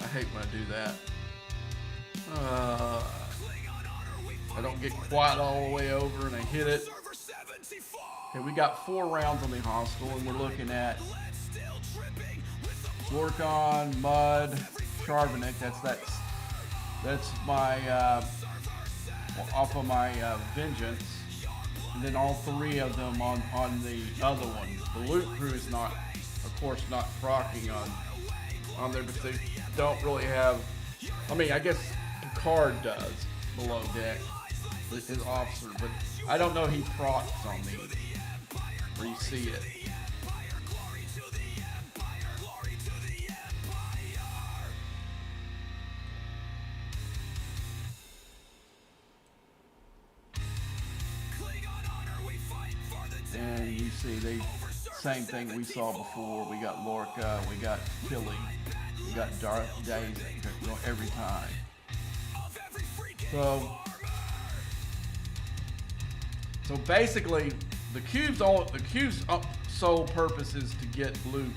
I hate when I do that. I don't get quite all the way over and I hit it. Okay, we got 4 rounds on the hostile, and we're looking at Gorkon, Mud, Charvanek. That's my off of my Vengeance, and then all 3 of them on the other one. The loot crew is not, of course, not proccing on there, because they don't really have. I mean, I guess Picard does below deck with his officer, but I don't know he procs on these, where you see it. And you see, same thing we saw before. We got Lorca, we got Tilly, we got Darth Daisy every time. So basically, the cube's sole purpose is to get loot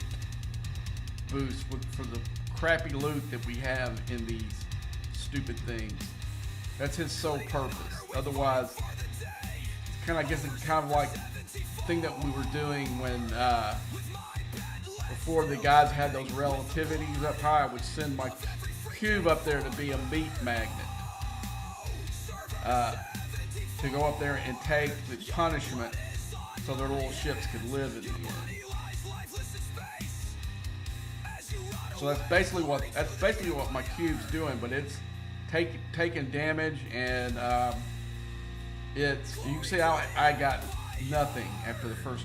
boost for the crappy loot that we have in these stupid things. That's his sole purpose. Otherwise, I guess it's kind of like thing that we were doing when before the guys had those relativities up high. I would send my cube up there to be a meat magnet, to go up there and take the punishment so their little ships could live in the end. So that's basically what my cube's doing, but it's taking damage, and you can see how I got nothing after the first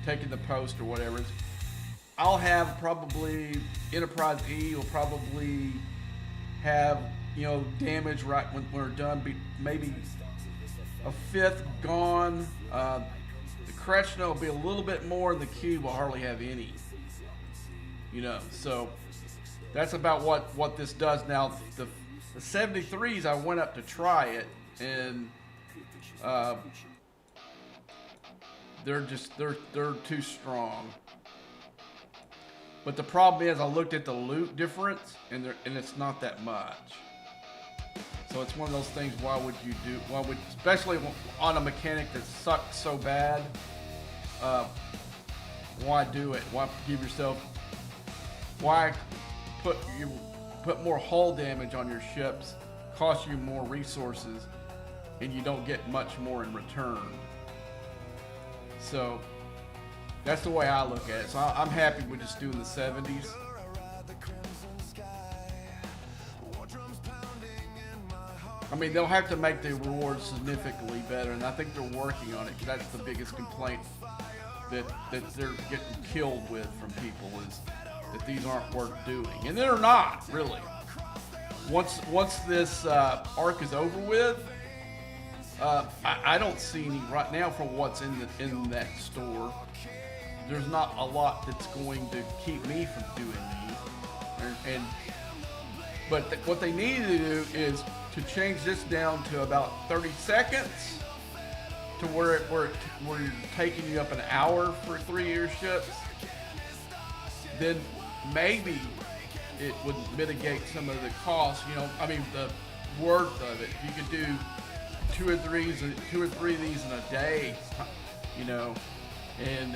taking the post or whatever. I'll have probably Enterprise E will probably have, damage right when we're done, maybe a 5th gone. The Krechna will be a little bit more, and the cube will hardly have any. So that's about what this does now. The 73s, I went up to try it, and they're too strong. But the problem is, I looked at the loot difference, and it's not that much. So it's one of those things. Especially on a mechanic that sucks so bad? Why do it? Why give yourself? Why put more hull damage on your ships? Cost you more resources, and you don't get much more in return. So that's the way I look at it. So I'm happy with just doing the 70s. I mean, they'll have to make the rewards significantly better, and I think they're working on it. That's the biggest complaint that they're getting killed with from people, is that these aren't worth doing, and they're not really. Once this arc is over with, I don't see any right now for what's in that store. There's not a lot that's going to keep me from doing these. But what they need to do is to change this down to about 30 seconds, to where you're taking you up an hour for 3-year ships. Then maybe it would mitigate some of the costs. You know, I mean the worth of it. If you could do two or three of these in a day, you know, and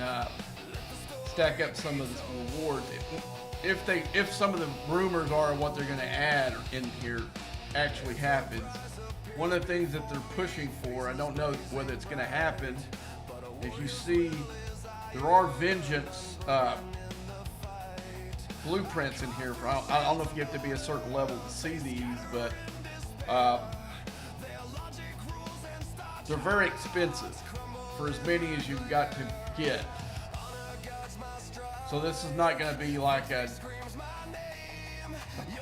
stack up some of the rewards. If some of the rumors are what they're going to add in here actually happens, one of the things that they're pushing for, I don't know whether it's going to happen. If you see, there are vengeance blueprints in here. I don't know if you have to be a certain level to see these, but they're very expensive for as many as you've got to get. So this is not going to be like a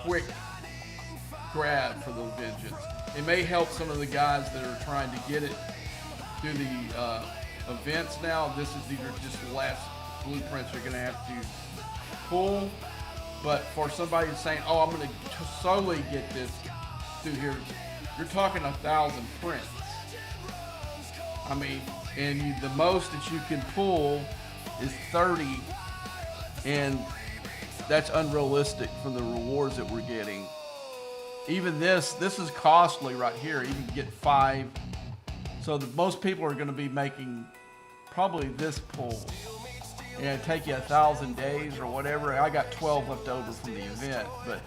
quick grab for the vengeance. It may help some of the guys that are trying to get it through the events now. These are just the last blueprints you're going to have to pull. But for somebody saying, oh, I'm going to solely get this through here, you're talking 1,000 prints. I mean, and the most that you can pull is 30, and that's unrealistic from the rewards that we're getting. Even this is costly right here. You can get 5. So most people are going to be making probably this pull. And it'd take you 1,000 days or whatever. I got 12 left over from the event, but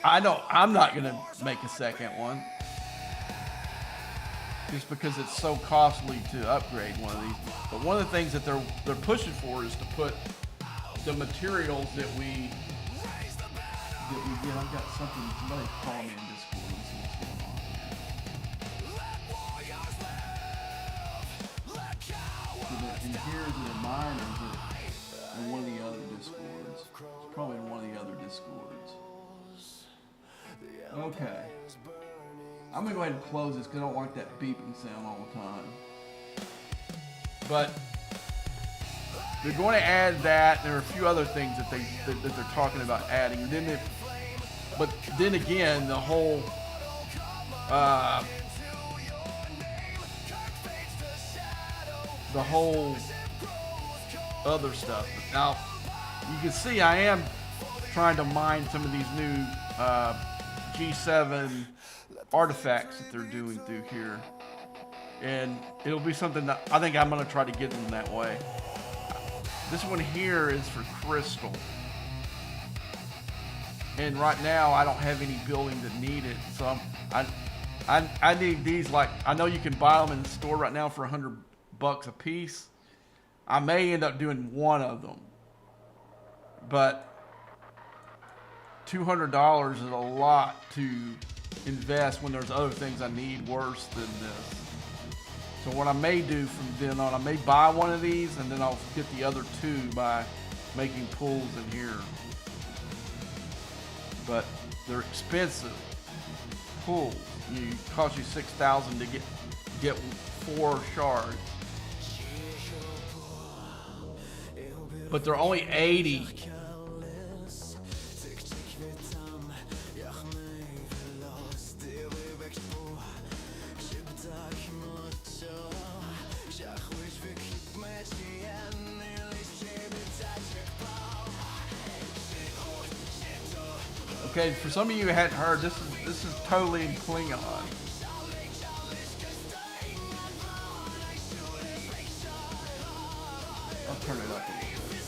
I know I'm not going to make a second one. Just because it's so costly to upgrade one of these. But one of the things that they're pushing for is to put the materials that we get. I've got something. Somebody call me in Discord and see what's going on. In here, is it mine or is it in one of the other Discords? It's probably in one of the other Discords. Okay. I'm going to go ahead and close this because I don't like that beeping sound all the time. But they're going to add that. There are a few other things that they're talking about adding. But then again, the whole other stuff. Now, you can see I am trying to mine some of these new G7 artifacts that they're doing through here, and it'll be something that I think I'm going to try to get them that way. This one here is for crystal, and right now I don't have any buildings that need it, so I need these. Like, I know you can buy them in the store right now for $100 a piece. I may end up doing one of them, but $200 is a lot to invest when there's other things I need worse than this. So what I may do from then on, I may buy one of these and then I'll get the other 2 by making pulls in here. But they're expensive pulls. It cost you 6,000 to get 4 shards. But they're only 80. Okay, for some of you who hadn't heard, this is totally in Klingon. I'll turn it up a little bit.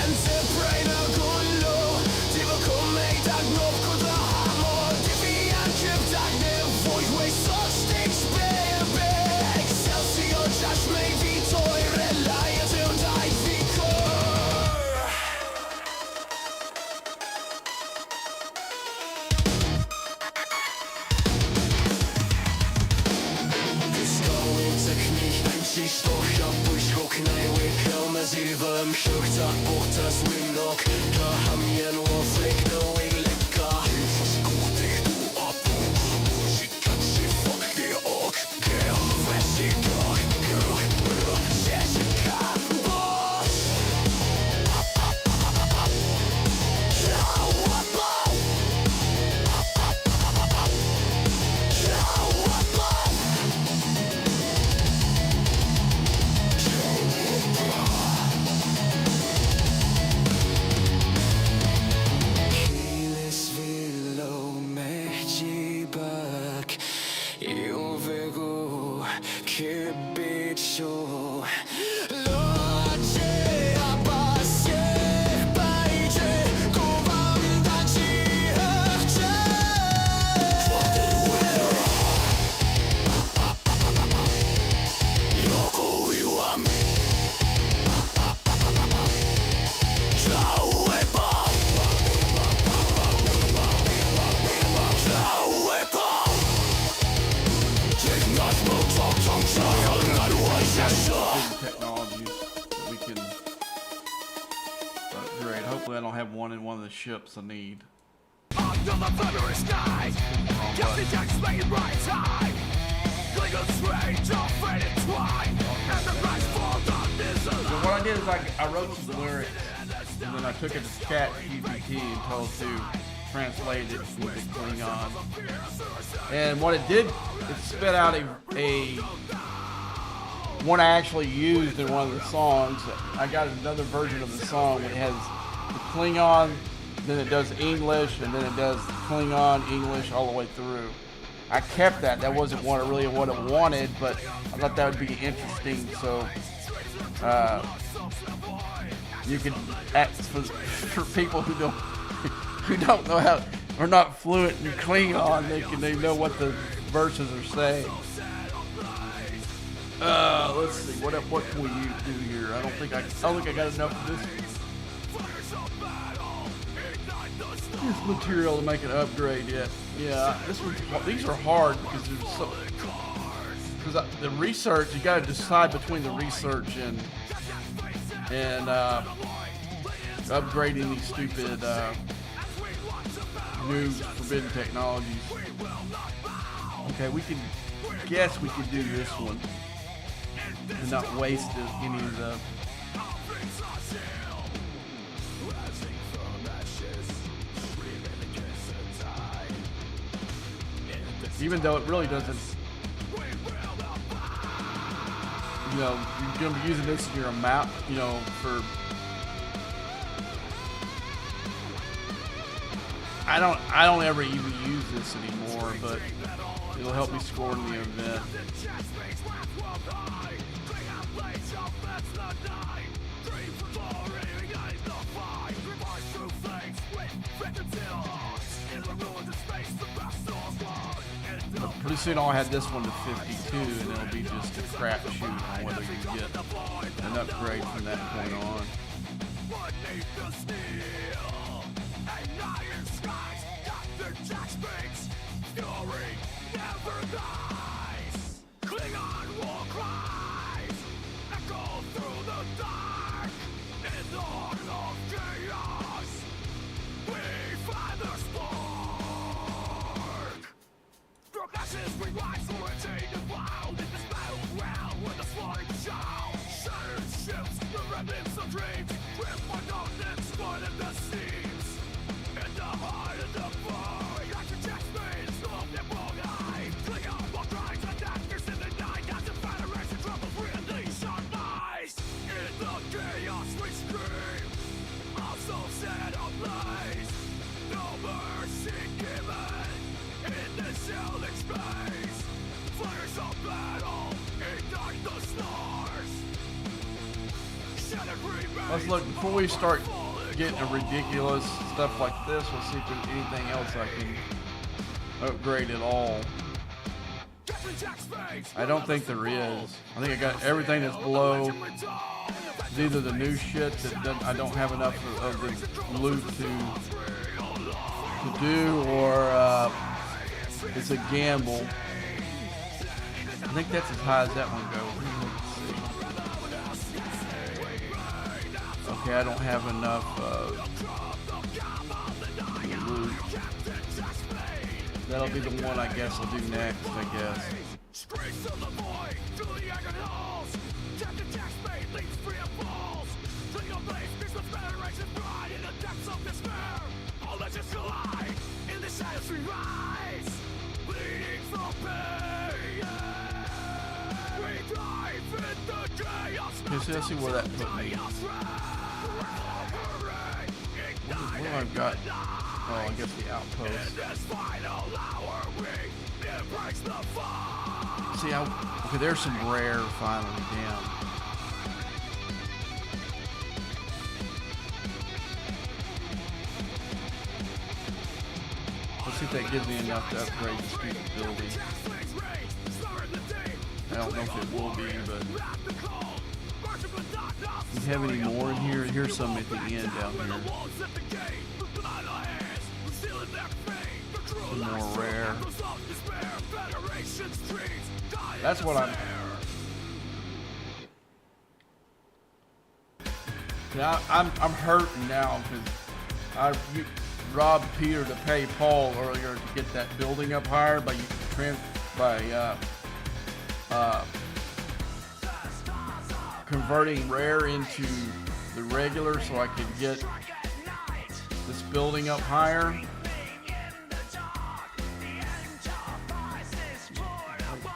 Inside upgrade. Hopefully I don't have one in one of the ships I need. Under the February skies, Captain Jack's making bright time. Legal strange, all faded twine, and the price falls on this So what I did is I wrote some lyrics, and then I took it to ChatGPT and told it to translate it into Klingon. And what it did, it spit out a one I actually used in one of the songs. I got another version of the song. It has the Klingon, then it does English, and then it does Klingon, English, all the way through. I kept that. That wasn't really what it wanted, but I thought that would be interesting. So you can act for people who don't know how, or not fluent in Klingon. They know what the verses are saying. Let's see. What can we do here? I don't think I got enough of this material to make an upgrade yet. Yeah, these are hard because the research, you got to decide between the research and upgrading these stupid new forbidden technologies. Okay, we can guess we could do this one and not waste any of the. Even though it really doesn't, you know, you're going to be using this in your map, you know, for. I don't ever even use this anymore, but it'll help me score in the event. Pretty soon I'll have this one to 52, and it'll be just a crapshoot on whether you get an upgrade from that point on. Let's look, before we start getting a ridiculous stuff like this, we'll see if there's anything else I can upgrade at all. I don't think there is. I think I got everything that's below. It's either the new shit that I don't have enough of the loot to do, or it's a gamble. I think that's as high as that one goes. Okay, I don't have enough loot. That'll be the one I guess I'll do next, I guess. Okay, so let's see where that put me. What have I got? Oh, I guess the outpost. See, okay, there's some rare finally, damn. Let's see if that gives me enough to upgrade the stupid building. I don't know if it will be, but. Do you have any more in here? Here's some at the end down here. Some more rare. That's what I'm. Now I'm hurting now because I robbed Peter to pay Paul earlier to get that building up higher by converting rare into the regular so I could get this building up higher.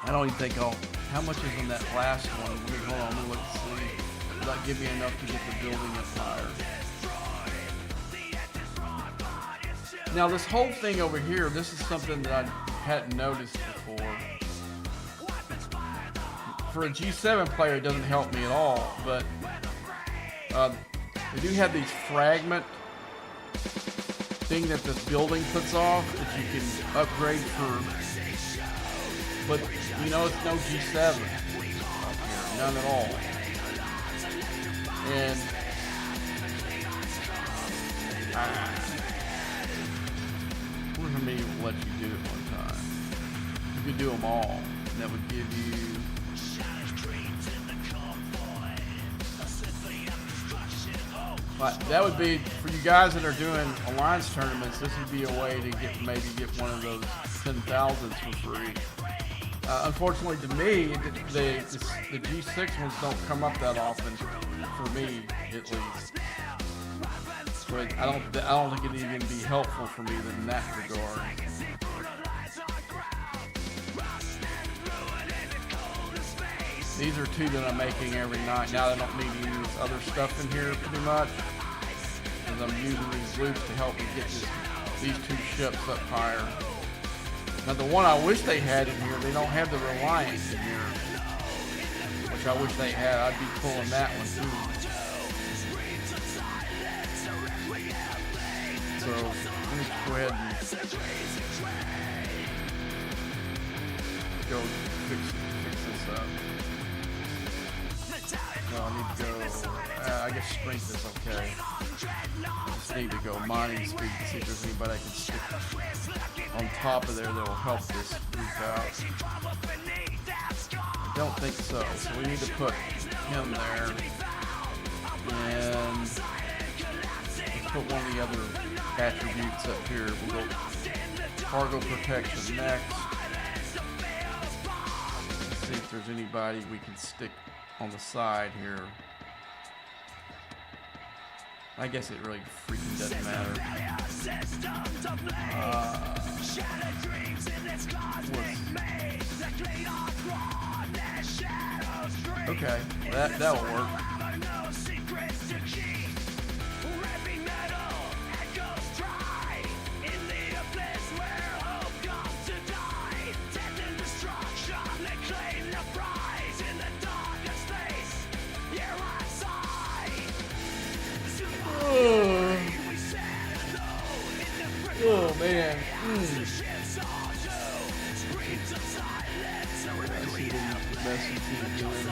I don't even think how much is in that last one? Hold on, let me look and see. Will that give me enough to get the building up higher? Now this whole thing over here, this is something that I hadn't noticed before. For a G7 player, it doesn't help me at all, but they do have these fragment thing that this building puts off that you can upgrade for, but you know it's no G7 up here, none at all. And I wonder how many will let you do it one time. You could do them all, and that would give you. But that would be for you guys that are doing alliance tournaments. This would be a way to get one of those 10,000s for free. Unfortunately, to me, the G6 ones don't come up that often. For me, at least. But I don't think it'd even be helpful for me in that regard. These are two that I'm making every night. Now I don't need any of this other stuff in here pretty much. Because I'm using these loops to help me get these two ships up higher. Now the one I wish they had in here, they don't have the Reliance in here. Which I wish they had. I'd be pulling that one too. So let me go ahead and go fix this up. No, I need to go. I guess strength is okay. I just need to go mining speed to see if there's anybody I can stick on top of there that will help this group out. I don't think so. So we need to put him there. And let's put one of the other attributes up here. We'll go cargo protection next. Let's see if there's anybody we can stick on the side here. I guess it really freaking doesn't matter. Okay, that'll work. Oh man. I see the message he's doing.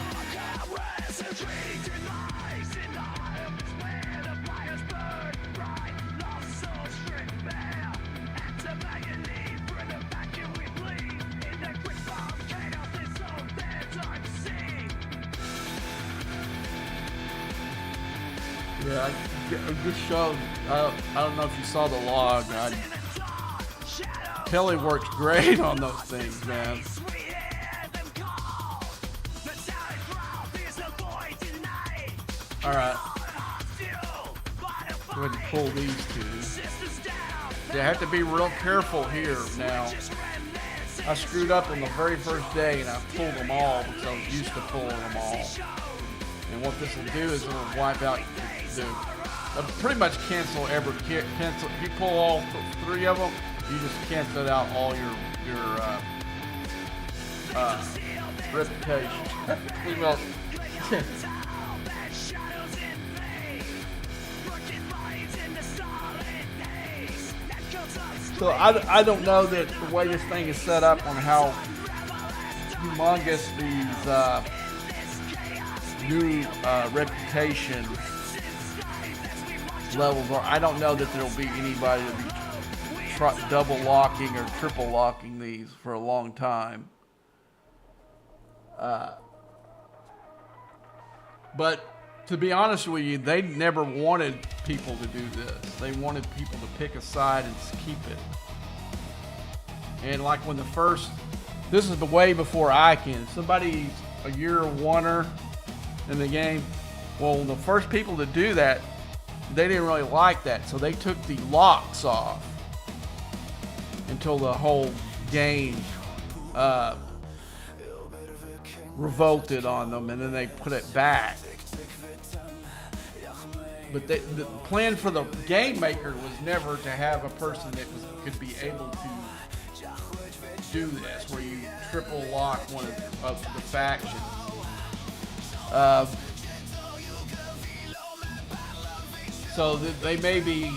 Yeah, I just showed. I don't know if you saw the log. Kelly works great on those things, man. All right. Go ahead and pull these two. You have to be real careful here now. I screwed up on the very first day and I pulled them all because I was used to pulling them all. And what this will do is it will wipe out pretty much cancel every cancel. If you pull all three of them, you just cancel out all your reputation. Well, so I don't know that the way this thing is set up on how humongous these new reputation levels are. I don't know that there'll be anybody that'll be double locking or triple locking these for a long time. But to be honest with you, they never wanted people to do this. They wanted people to pick a side and keep it. And like when the first, this is the way before ICANN. Somebody's a year oneer in the game. Well, the first people to do that, they didn't really like that, so they took the locks off until the whole game revolted on them, and then they put it back. But the plan for the game maker was never to have a person that could be able to do this, where you triple lock one of the factions. So that they may be,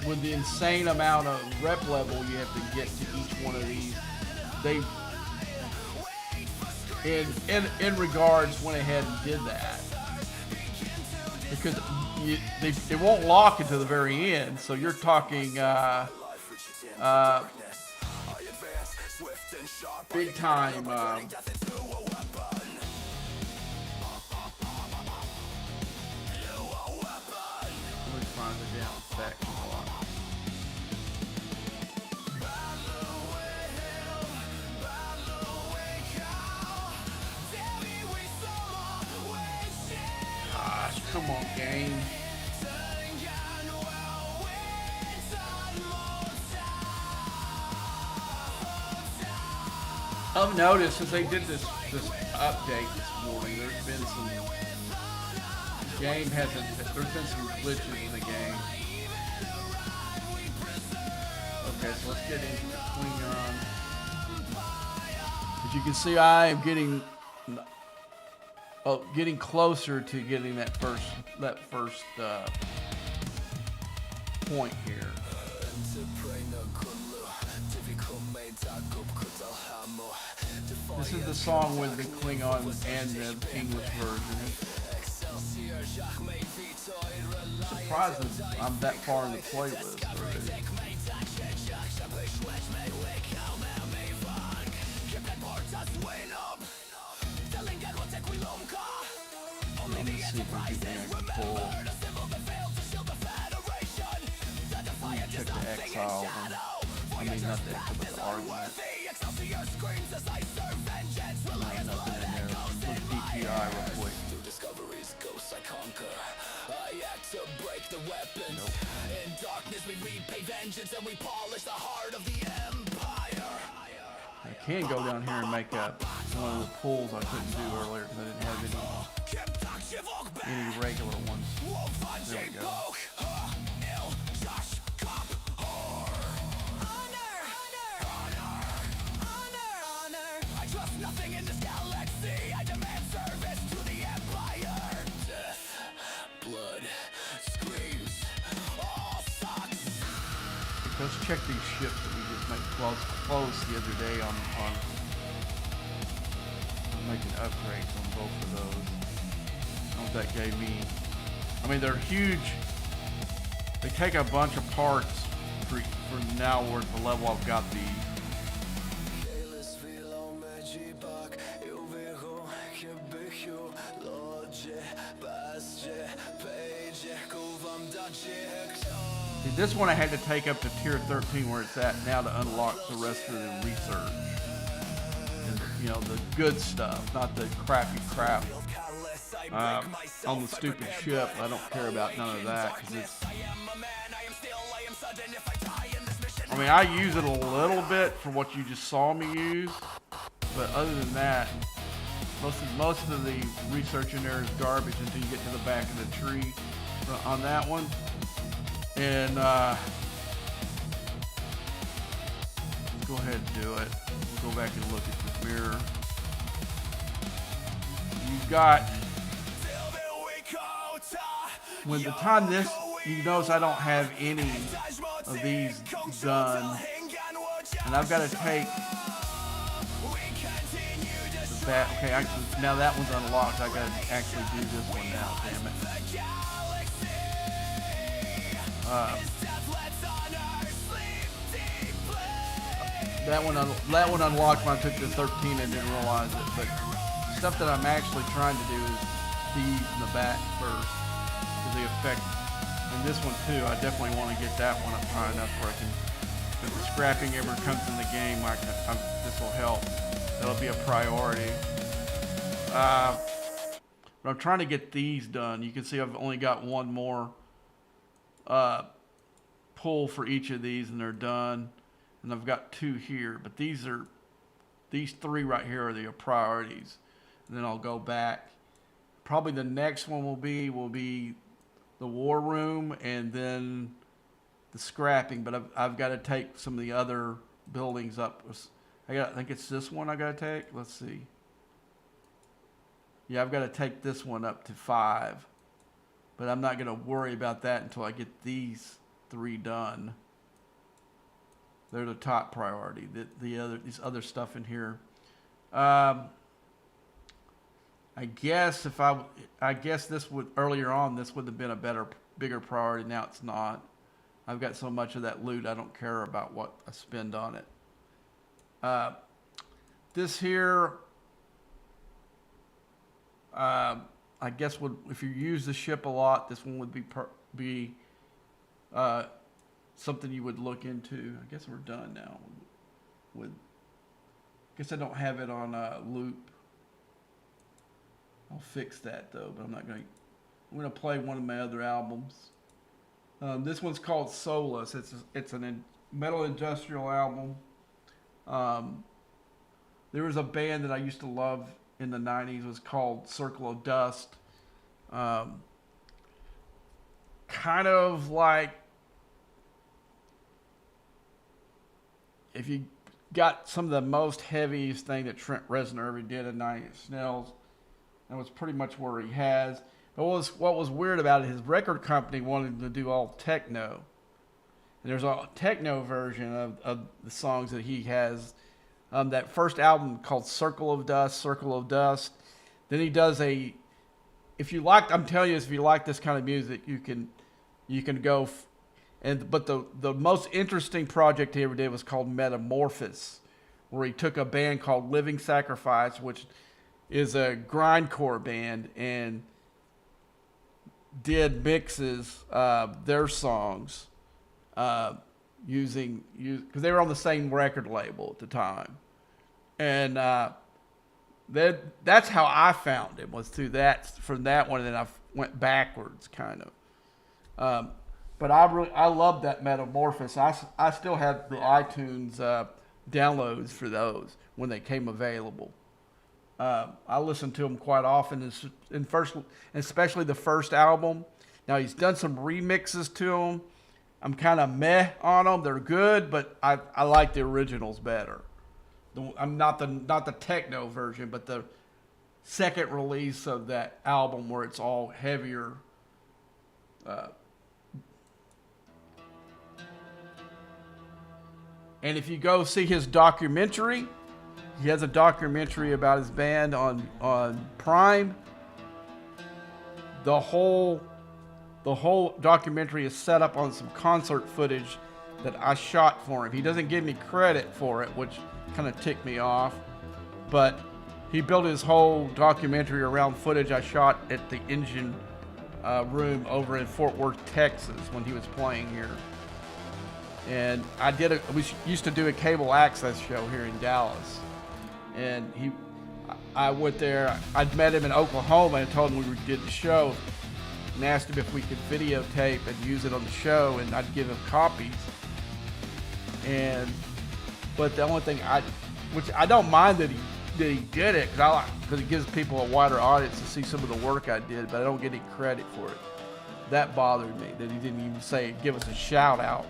with the insane amount of rep level you have to get to each one of these, they in regards went ahead and did that, because they won't lock until the very end. So you're talking big time. Let me find the damn faction lock. Gosh, come on, game. I've noticed since they did this update this morning, there's been some there's been some glitches in the game. Okay, so let's get into the Klingon. As you can see, I am getting closer to getting that first point here. This is the song with the Klingon and the English version. I'm surprised that I'm that far in the playlist already. Let me see if we can pull. Let me check the exile. I mean, not the exile, but the argument. Nothing in there. Let's DPI real quick. Nope. In darkness we repay vengeance and we polish the heart of the empire. I can go down here and make up one of the pulls I couldn't do earlier because I didn't have any regular ones. There we go. Let's check these ships that we just made close the other day on I'm making upgrades on both of those. I don't know what that gave me. I mean, they're huge. They take a bunch of parts for now we're at the level I've got the See, this one I had to take up to tier 13 where it's at now to unlock the rest of the research. And, you know, the good stuff, not the crappy crap. On the stupid ship, I don't care about none of that because it's. I mean, I use it a little bit for what you just saw me use, but other than that, most of the research in there is garbage until you get to the back of the tree on that one. And let's go ahead and do it. We'll go back and look at the mirror. You've got, when the time this, you notice I don't have any of these done. And I've got to take that. Okay, actually, now that one's unlocked. I've got to actually do this one now, damn it. That one unlocked when I took the 13 and didn't realize it. But stuff that I'm actually trying to do is these in the back first because they affect. And this one too, I definitely want to get that one up high enough where I can, if the scrapping ever comes in the game, this will help. That'll be a priority. But I'm trying to get these done. You can see I've only got one more pull for each of these and they're done. And I've got 2 here, but these 3 right here are the priorities. And then I'll go back. Probably the next one will be the war room and then the scrapping, but I've got to take some of the other buildings up. I think it's this one I got to take. Let's see. Yeah, I've got to take this one up to 5, but I'm not going to worry about that until I get these 3 done. They're the top priority. These other stuff in here. I guess this would earlier on this would have been a bigger priority. Now it's not. I've got so much of that loot I don't care about what I spend on it. This here, I guess if you use the ship a lot, this one would be something you would look into. I guess we're done now. I guess I don't have it on loop. I'll fix that though, but I'm going to play one of my other albums. This one's called Solace. It's a metal industrial album. There was a band that I used to love in the 90s. It was called Circle of Dust. Kind of like if you got some of the most heaviest thing that Trent Reznor ever did in 9 Inch Nails. That was pretty much where he has. But what was weird about it, his record company wanted him to do all techno. And there's a techno version of the songs that he has. That first album called Circle of Dust. Then he does I'm telling you, if you like this kind of music, you can go. But the most interesting project he ever did was called Metamorphosis, where he took a band called Living Sacrifice, which is a grindcore band, and did mixes their songs because they were on the same record label at the time, and that's how I found him, was through from that one, and then I went backwards kind of. But I love that Metamorphosis. I still have the iTunes downloads for those when they came available. I listen to him quite often, especially the first album. Now he's done some remixes to them. I'm kind of meh on them. They're good, but I like the originals better. I'm not the techno version, but the second release of that album where it's all heavier. And if you go see his documentary, he has a documentary about his band on Prime. The whole documentary is set up on some concert footage that I shot for him. He doesn't give me credit for it, which kind of ticked me off. But he built his whole documentary around footage I shot at the Engine Room over in Fort Worth, Texas, when he was playing here. And we used to do a cable access show here in Dallas. And I went there. I'd met him in Oklahoma and told him we did the show, and asked him if we could videotape and use it on the show, and I'd give him copies. But the only thing which I don't mind that he did it, because it gives people a wider audience to see some of the work I did, but I don't get any credit for it. That bothered me, that he didn't even give us a shout out.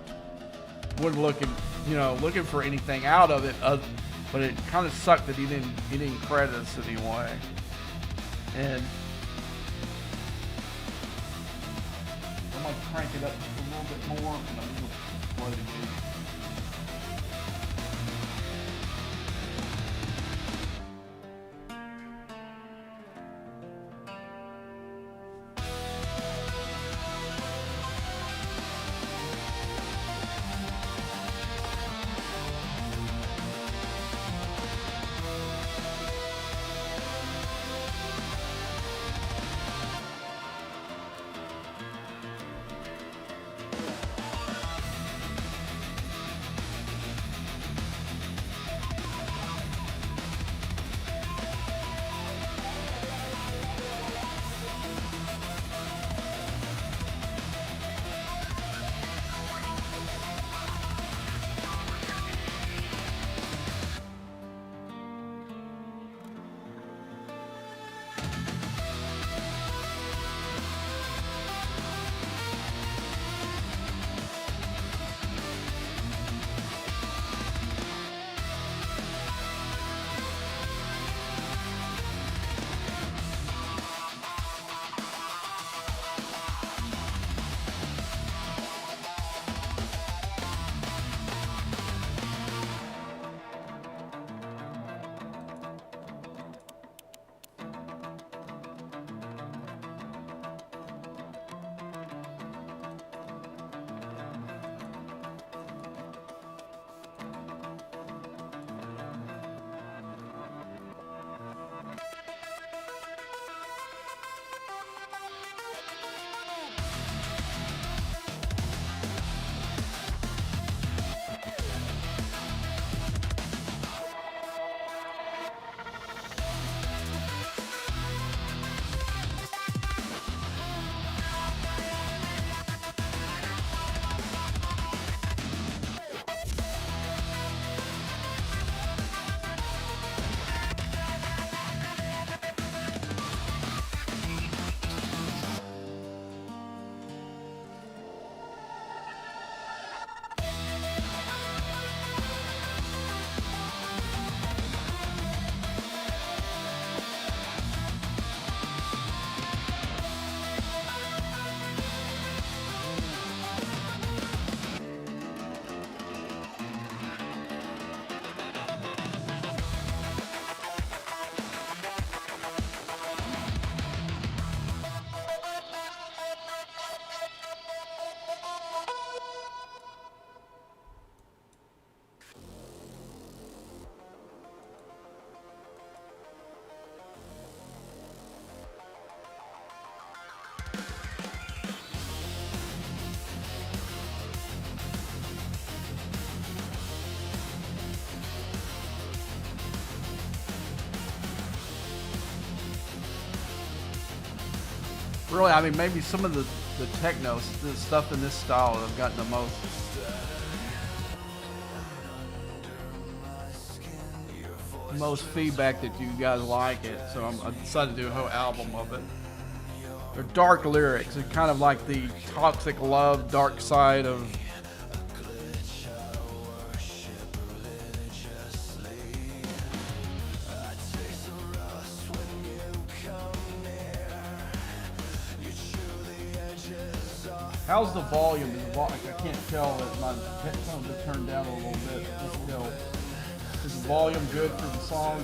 Wasn't looking for anything out of it. But it kind of sucked that he didn't credit us anyway. And I'm gonna crank it up just a little bit more, and I'm gonna play it again. Really, I mean, maybe some of the techno, the stuff in this style have gotten the most feedback that you guys like it. So I decided to do a whole album of it. They're dark lyrics. They're kind of like the toxic love, dark side of How's the volume? I can't tell that my headphones are turned down a little bit. Let's go. Is the volume good for the songs?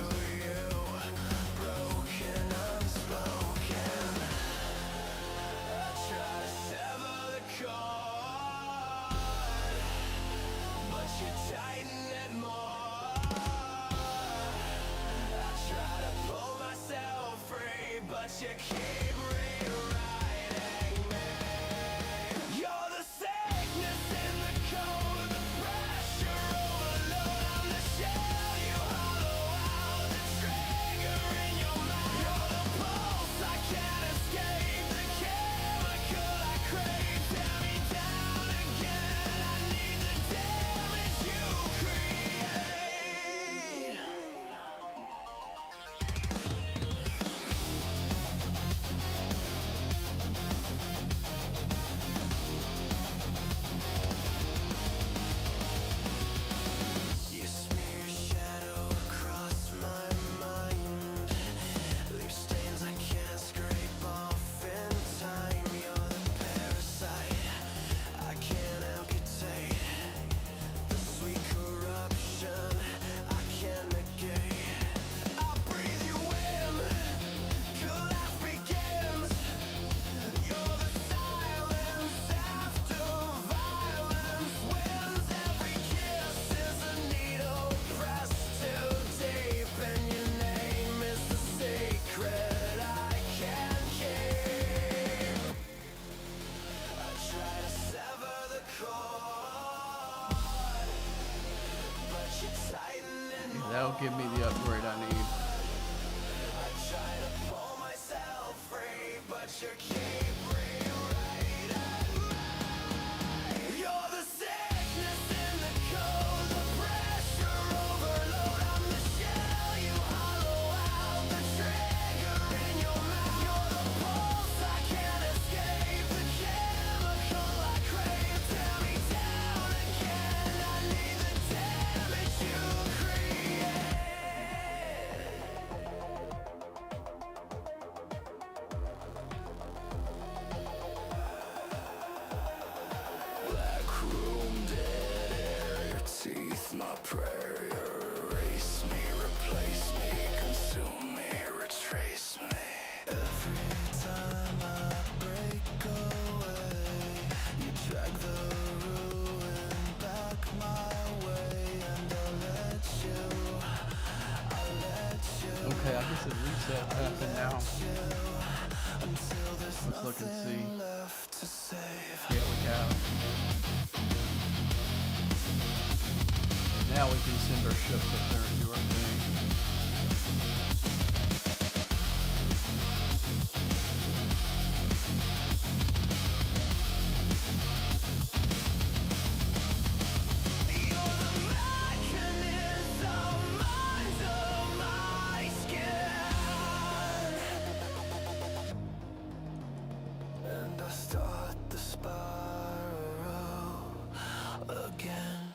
That'll give me the upgrade I need. My prayer, erase me, replace me, consume me, retrace me. Every time I break away, you drag the ruin back my way, and I'll let you. Okay, I guess the reset happened now. Let's look and see. Yeah, we have. Now we can send our ships up there and do our thing. And I start the spiral again.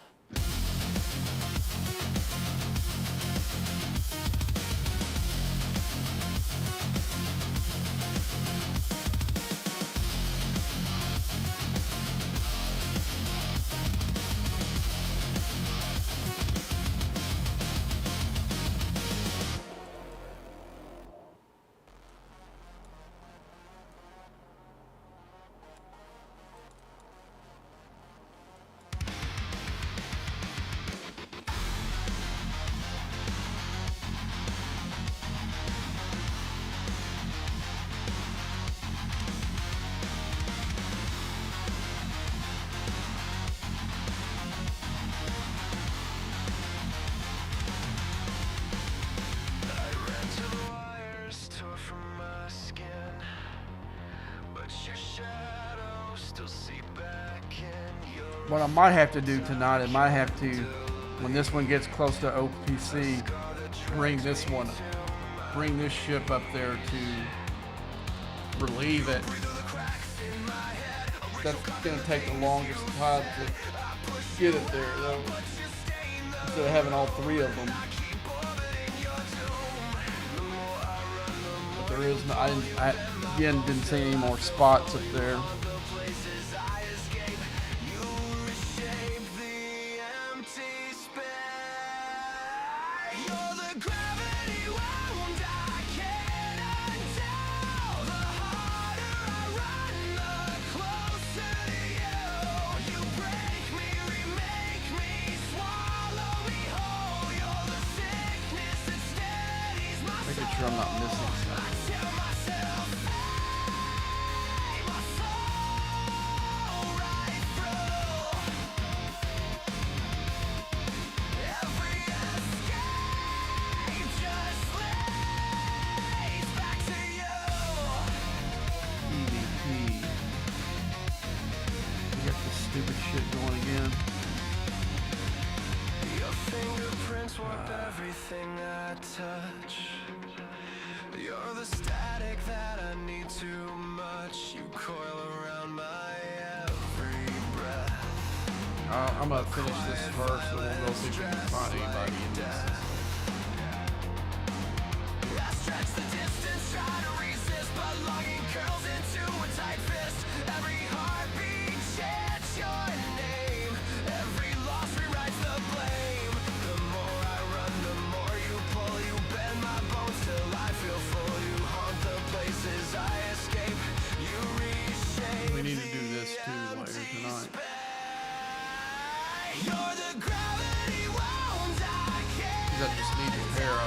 What I might have to do tonight, I might have to, when this one gets close to OPC, bring this ship up there to relieve it. That's going to take the longest time to get it there, though, instead of having all three of them. But there is no, I again didn't see any more spots up there. Making sure I'm not missing stuff. EVP. We got this stupid shit going again. Your fingerprints warp everything I touch. You're the static that I need too much. You coil around my every breath. I'm gonna finish this first, and we'll go see if we can find anybody in this. I stretch the distance, try to resist, but longing curls into a tight fist. Every heartbeat chants your name. Every loss rewrites the blame. The more I run, the more you pull. You bend my bones till I feel full. You haunt the places I escape. You reshape. We need to do this too later tonight. You're the gravity wound I can't. That just needs repair.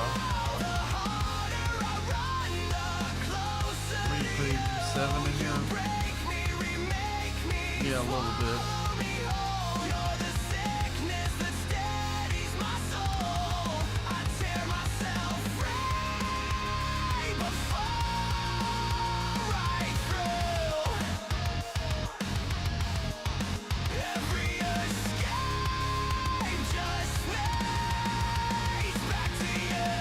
We need to put 7 in here. Yeah, a little bit. You're the sickness that steadies my soul. I tear myself free, but fall right through. Every escape just leads back to you.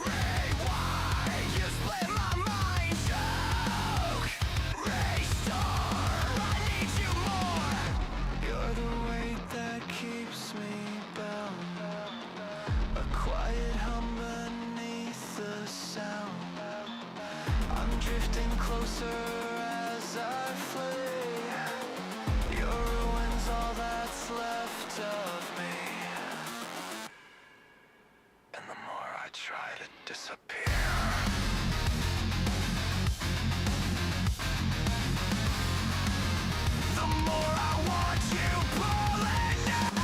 Rewind, you split my mind, choke. Restore, I need you more. You're the weight that keeps me bound. A quiet hum beneath the sound. I'm drifting closer as I flee. Your ruin's all that's left of me. And the more I try to disappear, the more I want you pulling out.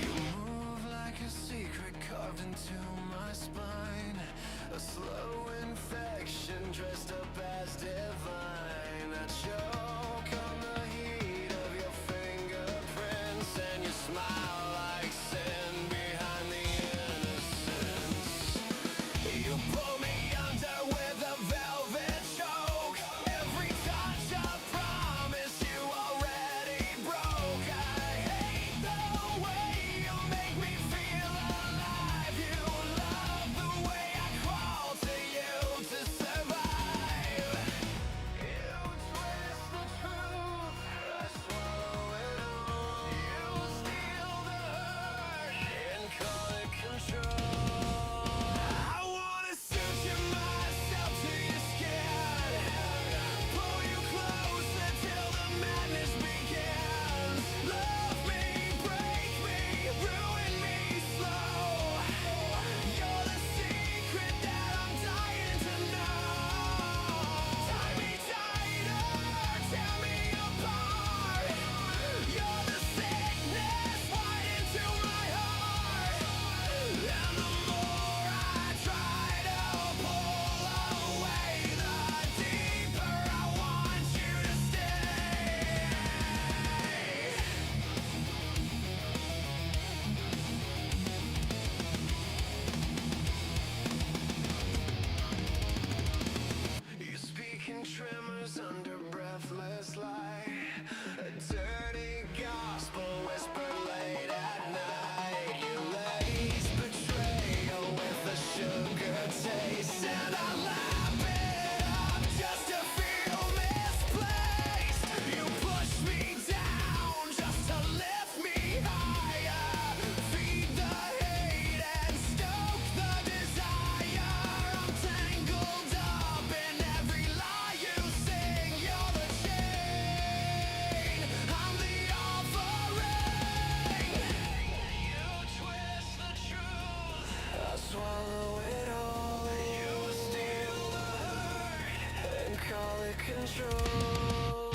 You move like a secret carved into my spine. A slow infection dressed up as divine. I choke on the heat of your fingerprints, and you smile like sin behind the innocence. You pull me under with a velvet choke. Every touch a promise you already broke. I hate the way you make me feel alive. You love the way I crawl to you to survive. You twist the truth, I swallow it all. You steal the hurt and call it control. I wanna suture myself to your skin, pull you closer till the madness begins. Love me, break me, ruin me slow. You're the secret that I'm dying to know. Tie me tighter, tear me apart. You're the sickness right into my heart. And the more I try to pull away, the deeper I want you to stay. You speak in tremors under breathless light. A dirty gospel whispered late at night. You lace betrayal with a sugar taste, and I lap it up just to feel misplaced. You push me down just to lift me higher. Feed the hate and stoke the desire. I'm tangled up in every lie you sing. You're the chain, I'm the offering. You twist the truth, I swallow it all. You steal the hurt and call it control.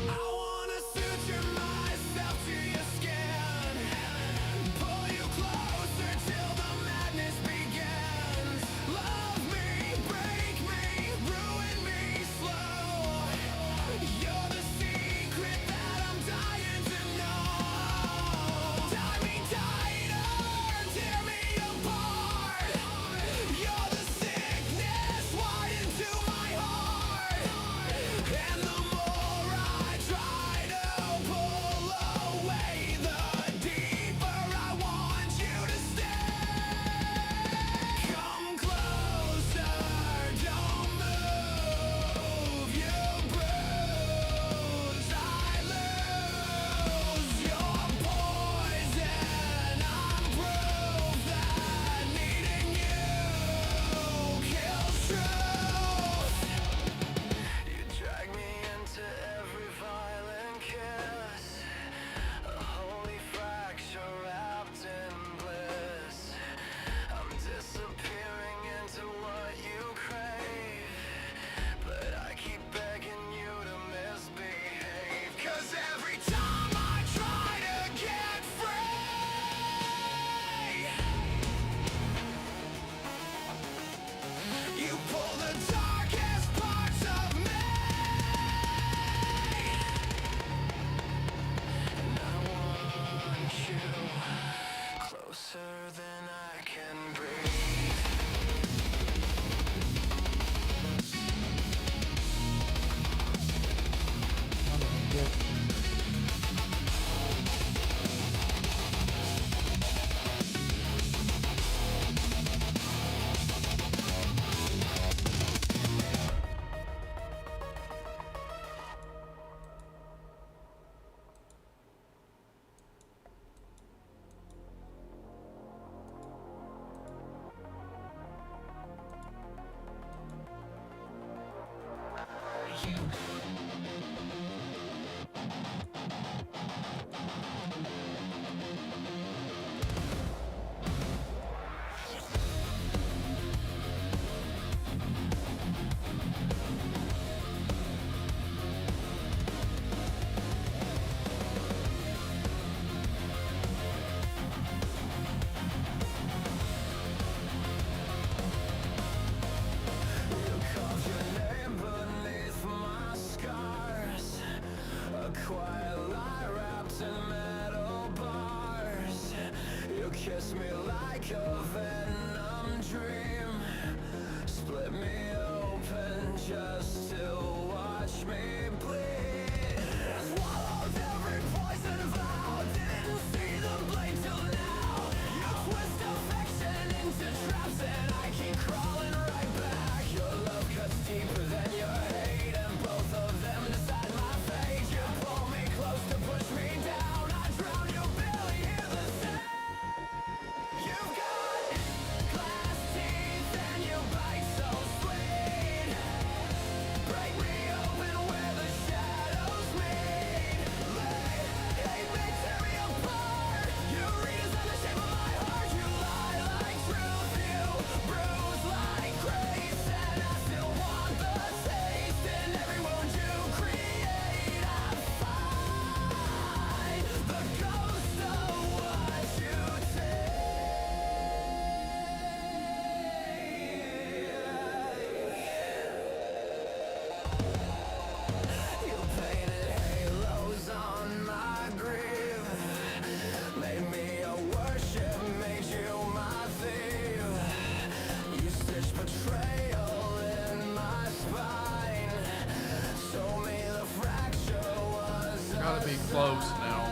I wanna suture myself to your skin, pull you closer till the madness begins. Love me, break me, ruin me slow. You're the secret that I'm dying to know. Tie me tighter, tear me apart. You're the sickness right into my heart. And the more I try to pull away, the deeper I want you to stay. Come closer, don't move. You bruise, I lose. You're poison, I'm proof that needing you kills truth. You drag me into every violent kiss, a holy fracture wrapped in bliss. I'm disappearing into what you crave, but I keep begging you to misbehave. 'Cause every time I try to get free, you pull the darkest parts of me. And I want you closer than I can breathe. kiss me like a venom dream. Split me open just to watch me bleed. Swallowed every poison vow, didn't see the blade till now. You twist affection into traps and I keep crawling right back. Your love cuts deeper than your hate, and both of them decide my fate. You pull me close to push me down, I drown you, barely hear the sound. You've got glass teeth and you bite so sweet. Break me open where the shadows meet. Hate me, tear me apart. You redesign the shape of my heart. You lie like truth, you bruise like grace, and I still want the taste. In every wound you create, I find the ghost of what you take. You painted halos on my grave, made me a worship, made you my thief. You stitched betrayal in my spine, told me the fracture was Gotta be close now.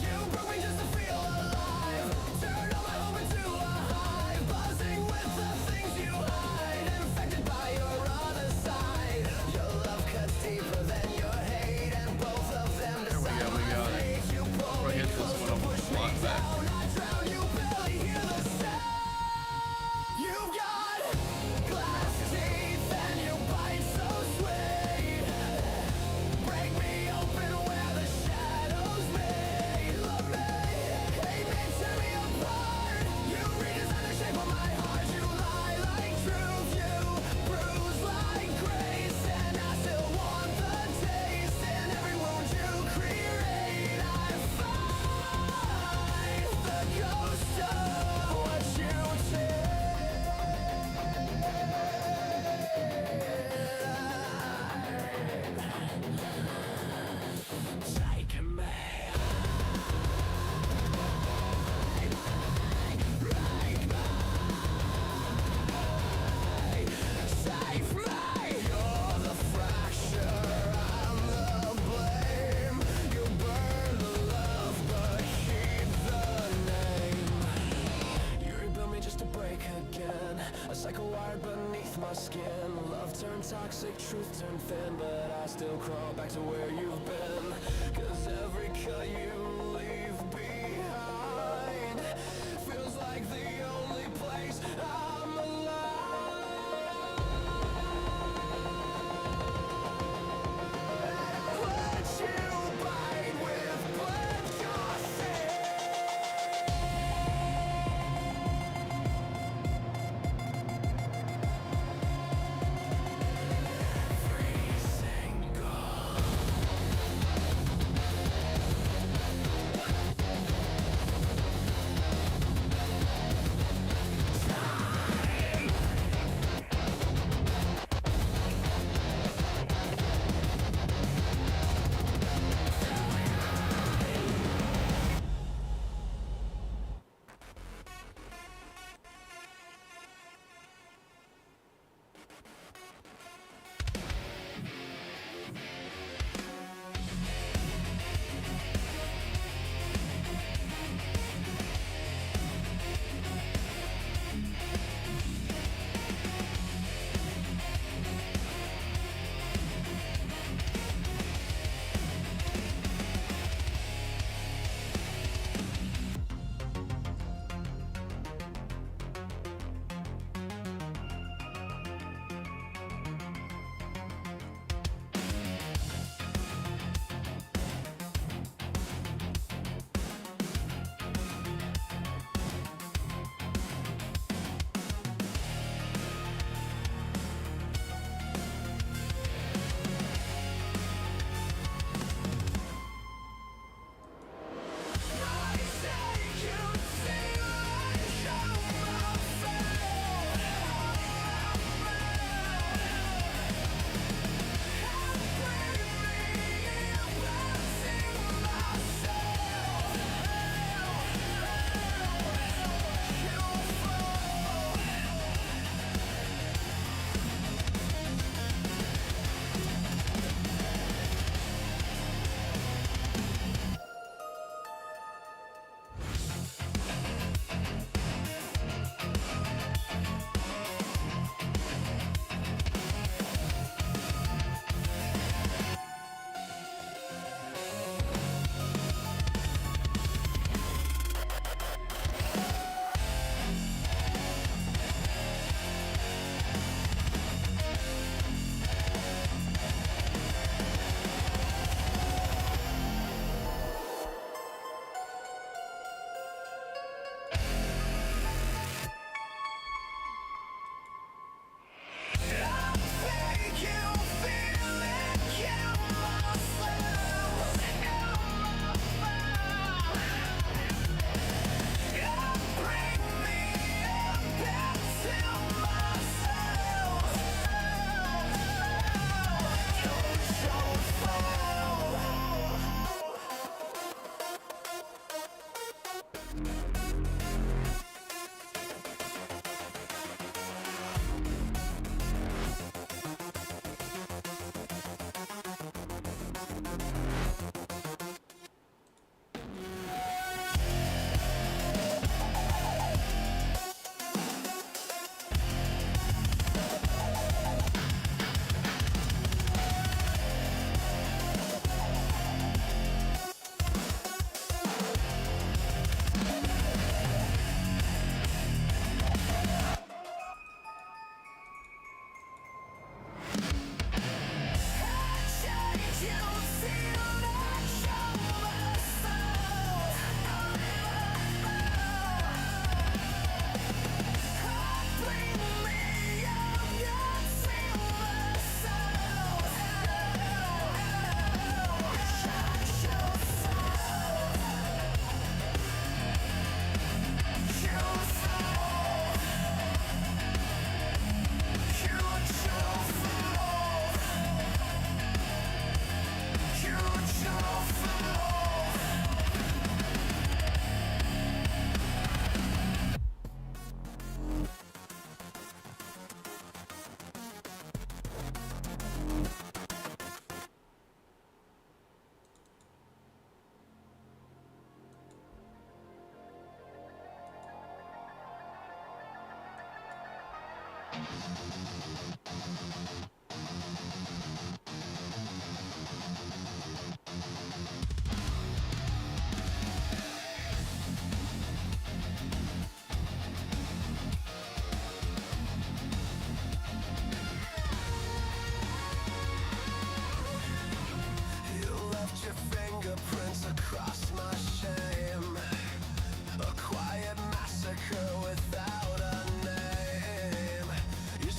you broke me just to feel alive. Turned all my hope into a hive, buzzing with the things you hide, infected by your other side. Your love cuts deeper than your hate, and both of them There we decide go, we my got it. fate. You pull We'll me hit this close one to up push a me lot back. down. I drown you, barely hear the sound. You've got glass teeth and you bite so sweet. Break me open where the shadows meet. Love me, hate me, tear me apart. You redesign the shape of my heart. You lie like truth, you bruise like grace, and I still want the taste. In every wound you create, I find the ghost of what you take. Take me. Save me! You're the fracture, I'm the blame. You burn the love, but keep the name. You rebuild me just to break again. A cycle wired beneath my skin. Love turned toxic, truth turned thin, but I still crawl back to where you've been. 'Cause every cut you leave behind feels like the only place I'm alive. Let you bite with blood coursing. Freezing cold. You left your fingerprints across my shame. A quiet massacre without a name. You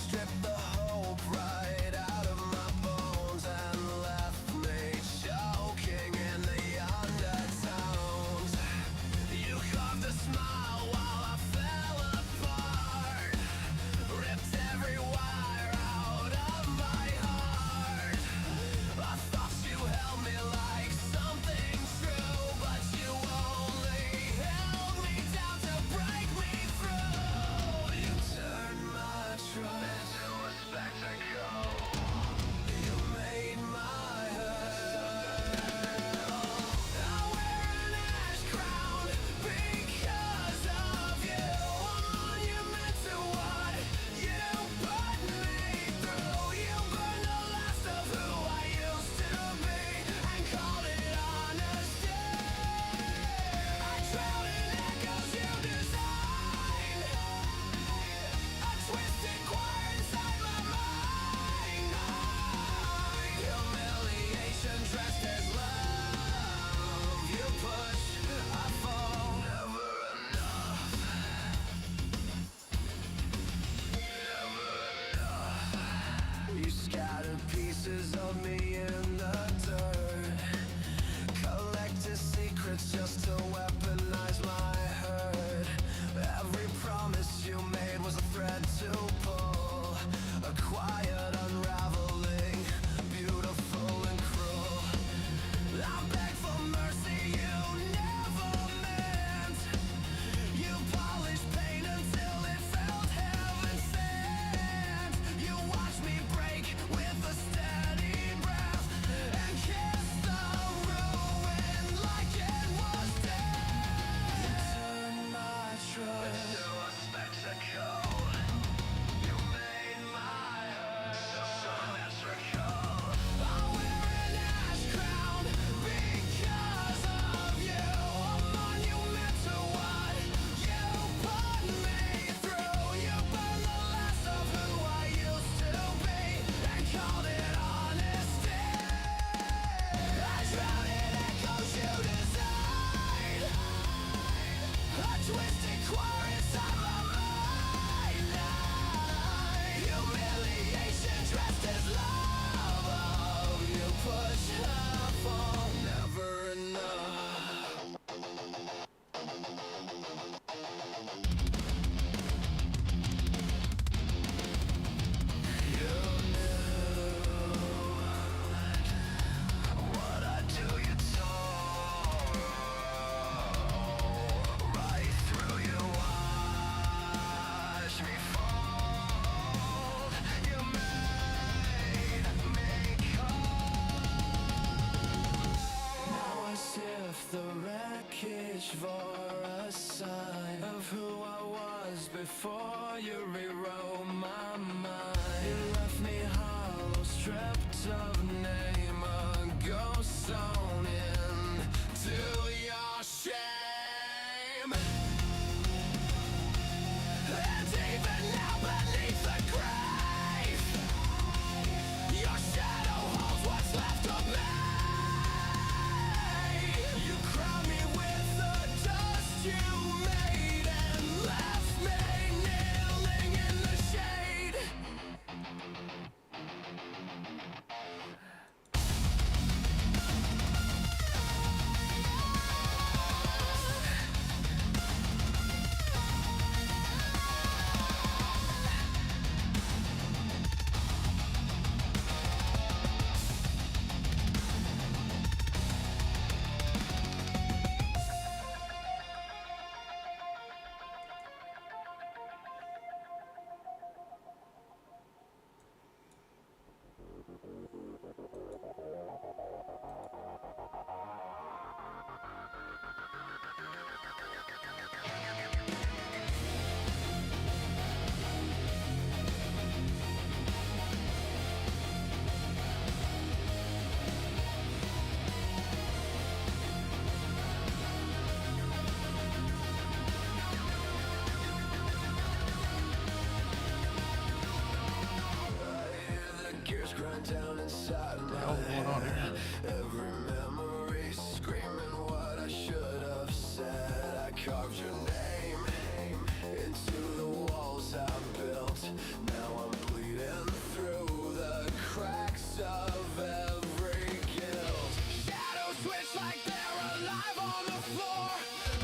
down inside my hell's going on here? head. Every memory screaming what I should have said. I carved your name into the walls I built. Now I'm bleeding through the cracks of every guilt. Shadows switch like they're alive on the floor.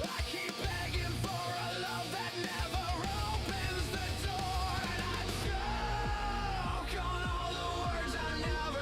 I keep begging for a love that never opens the door. And I choke on all the words I never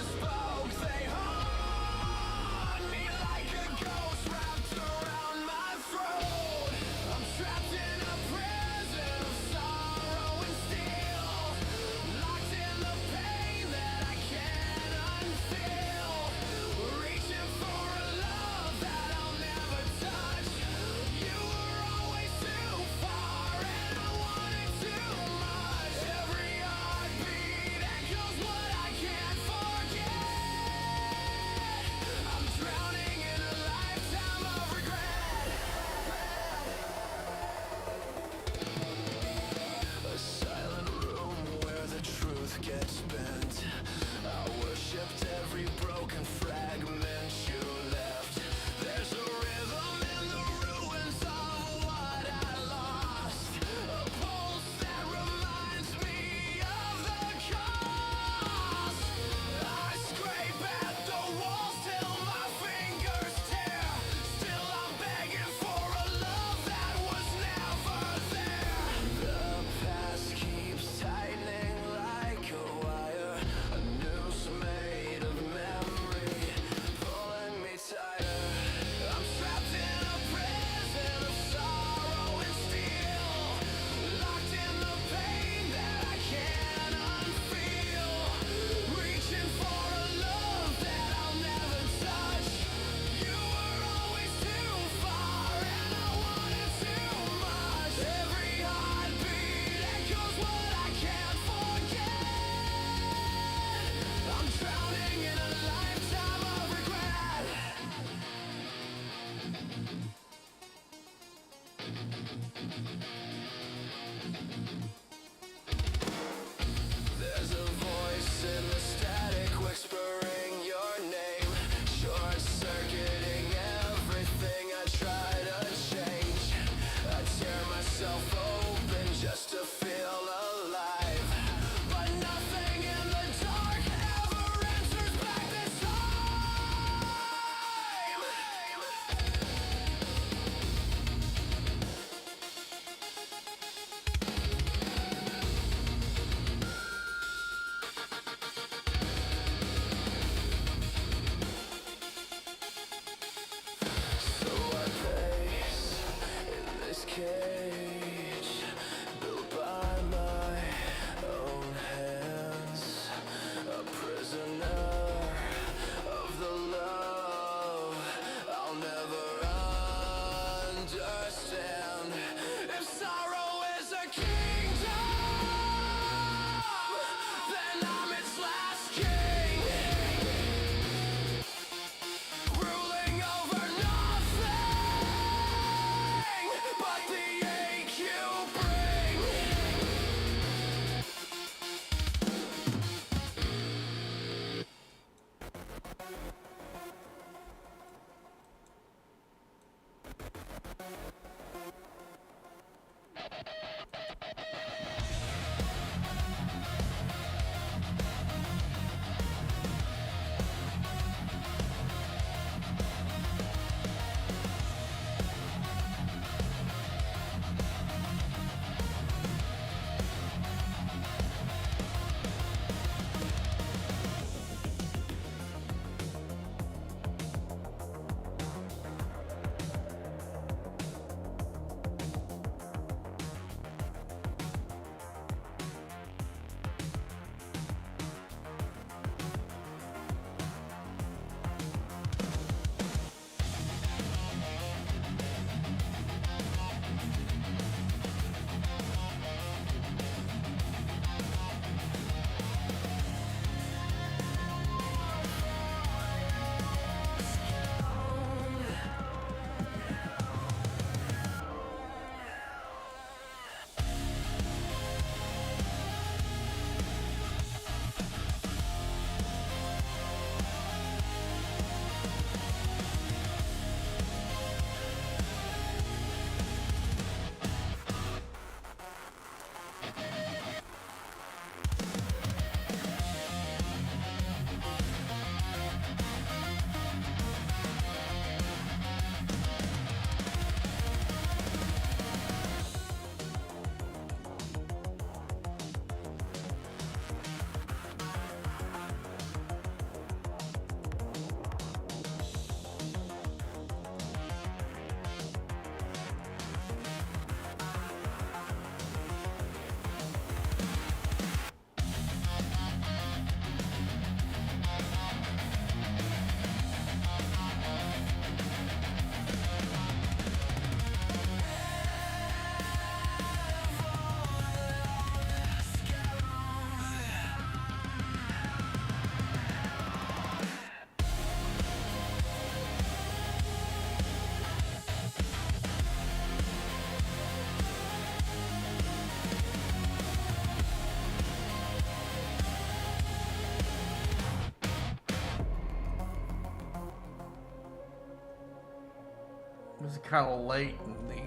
It was kind of late in the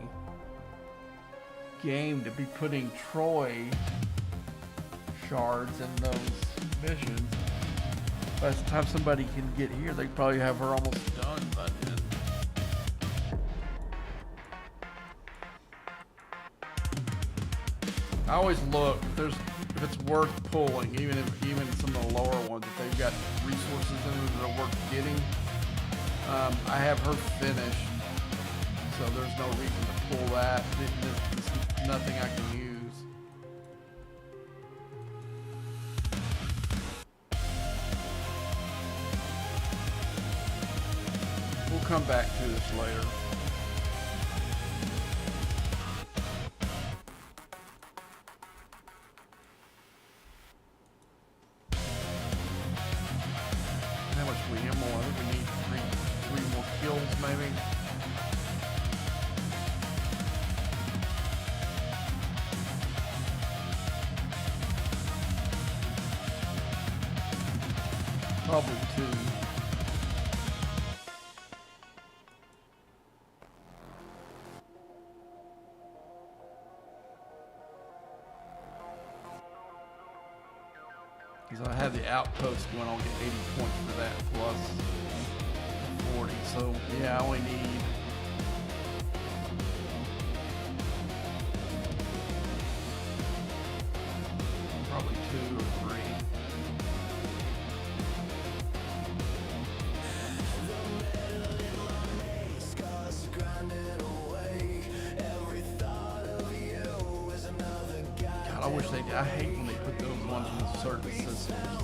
game to be putting Troy shards in those missions. By the time somebody can get here, they probably have her almost done by then. I always look if it's worth pulling, even some of the lower ones, if they've got resources in them that are worth getting. I have her finished, so there's no reason to pull that. There's nothing I can use. We'll come back to this later. How much we have more? I think we need three more kills, maybe. Probably 2. Because I had the outpost going on, get 80 points for that plus 40. So yeah, I only need probably 2 or 3. God, I wish I hate when they put those ones in certain systems.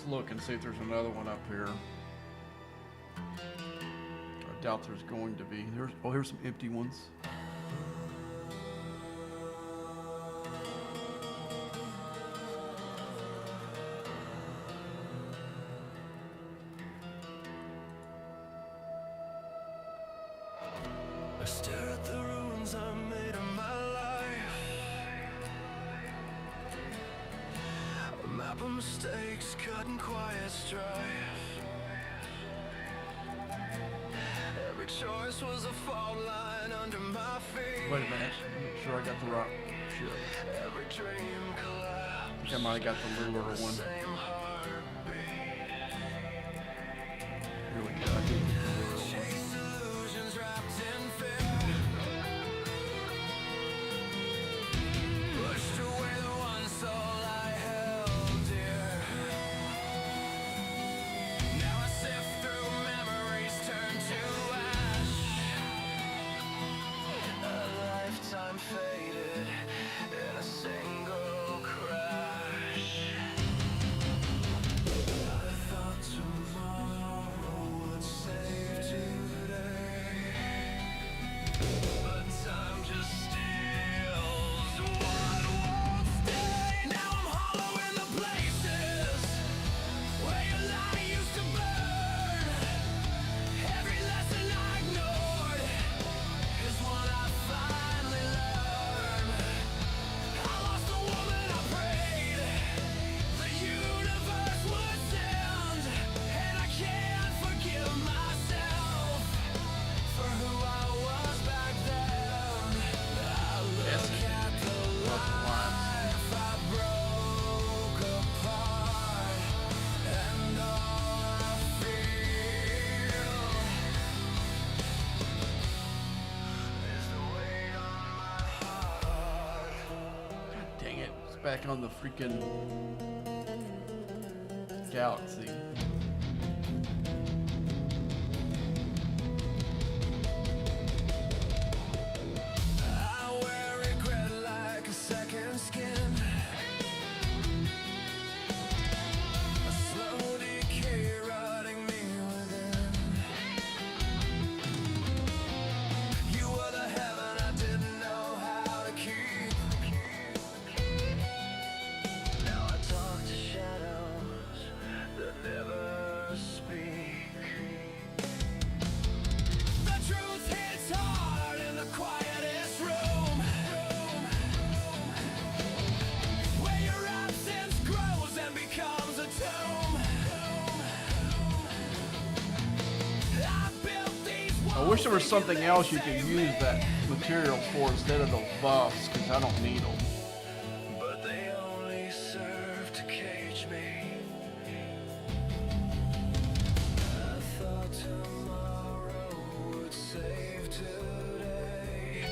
Let's look and see if there's another one up here. I doubt there's going to be. Here's some empty ones. I stare at the ruins I made of my life. A map of mistakes cut in quiet strife. Every choice was a fault line under my feet. Wait a minute. Make sure I got the right shit. Every dream I collapsed. think I might have got the littler one. Same heartbeat. Here we go. I think it's the littler one. Chase illusions wrapped in fear. Pushed away the one soul I held dear. Now I sift through memories turned to ash. A lifetime faded in a single crash. I thought tomorrow would save today, but time just steals what won't stay. Now I'm hollow in the places where your light used to burn. Every lesson I ignored is one I finally learned. I lost the woman I prayed the universe would send, and I can't forgive myself for who I was back then. I look at the life I broke apart, and all I feel is the weight on my heart. Dang it. It's back on the freaking galaxy. I wear regret like a second skin. A slow decay rotting me within. You were the heaven I didn't know how to keep. Now I talk to shadows that never speak. The truth hits hard in the quietest room, where your absence grows and becomes a tomb. I built these I wish there was something else you could use that material for instead of those buffs, because I don't need them. but they only serve to cage me. I thought tomorrow would save today,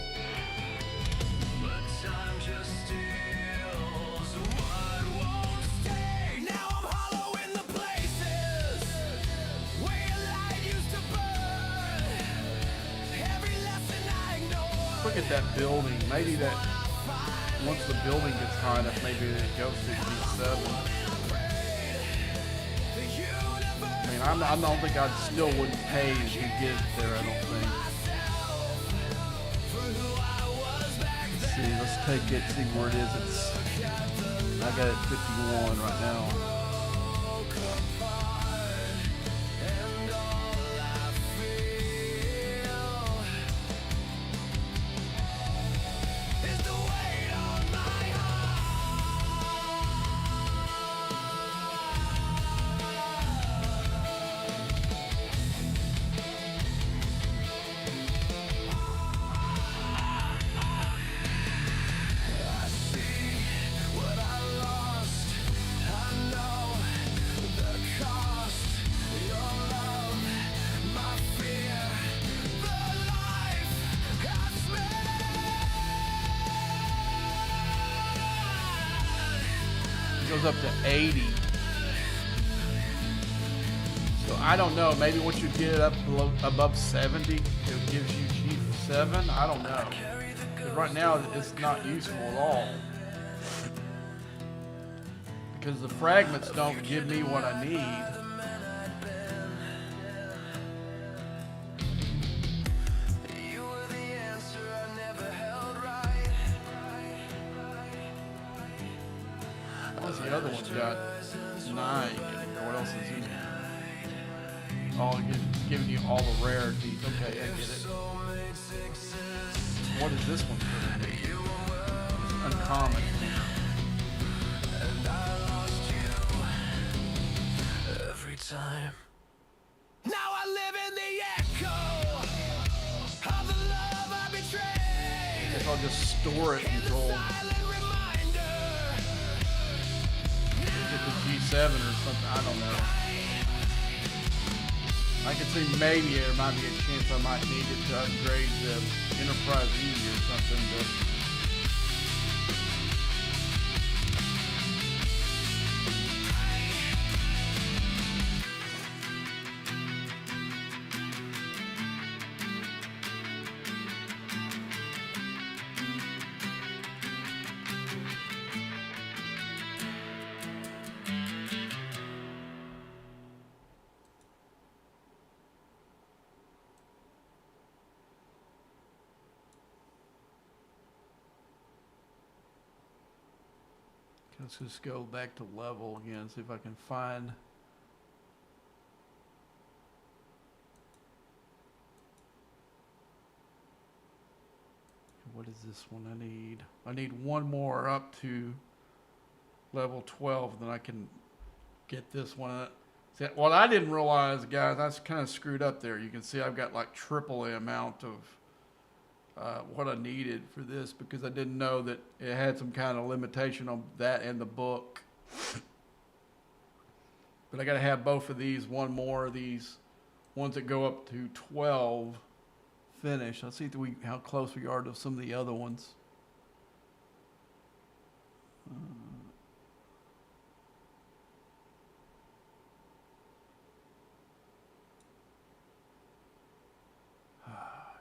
but time just steals what won't stay. Now I'm hollow in the places where your light used to burn. Every lesson I ignored. Look at that building. Maybe that once the building gets high enough, maybe it goes to G7. I mean, I don't think I still wouldn't pay to get it there. I don't think. Let's see. Let's take it. See where it is. I got it at 51 right now. Goes up to 80. So I don't know. Maybe once you get it up above 70, it gives you G7. I don't know. 'Cause right now, it's not useful at all. because the fragments don't give me what I need. You were the answer I never held right. What's the other one's got 9 in it, or what else is in there? Oh, it's giving you all the rarities. Okay, I get it. What is this one for me? It's uncommon. Every time. Now I live in the echo of the love I betrayed. I guess I'll just store it until Silent reminder. we get to G7 or something. I don't know. I could see maybe there might be a chance I might need it to upgrade the Enterprise E or something, but let's just go back to level again, see if I can find. What is this one I need? I need one more up to level 12, then I can get this one. See, what I didn't realize, guys, that's kind of screwed up there. You can see I've got like triple the amount of what I needed for this because I didn't know that it had some kind of limitation on that in the book. But I got to have both of these, one more of these ones that go up to 12 finished. Let's see if how close we are to some of the other ones.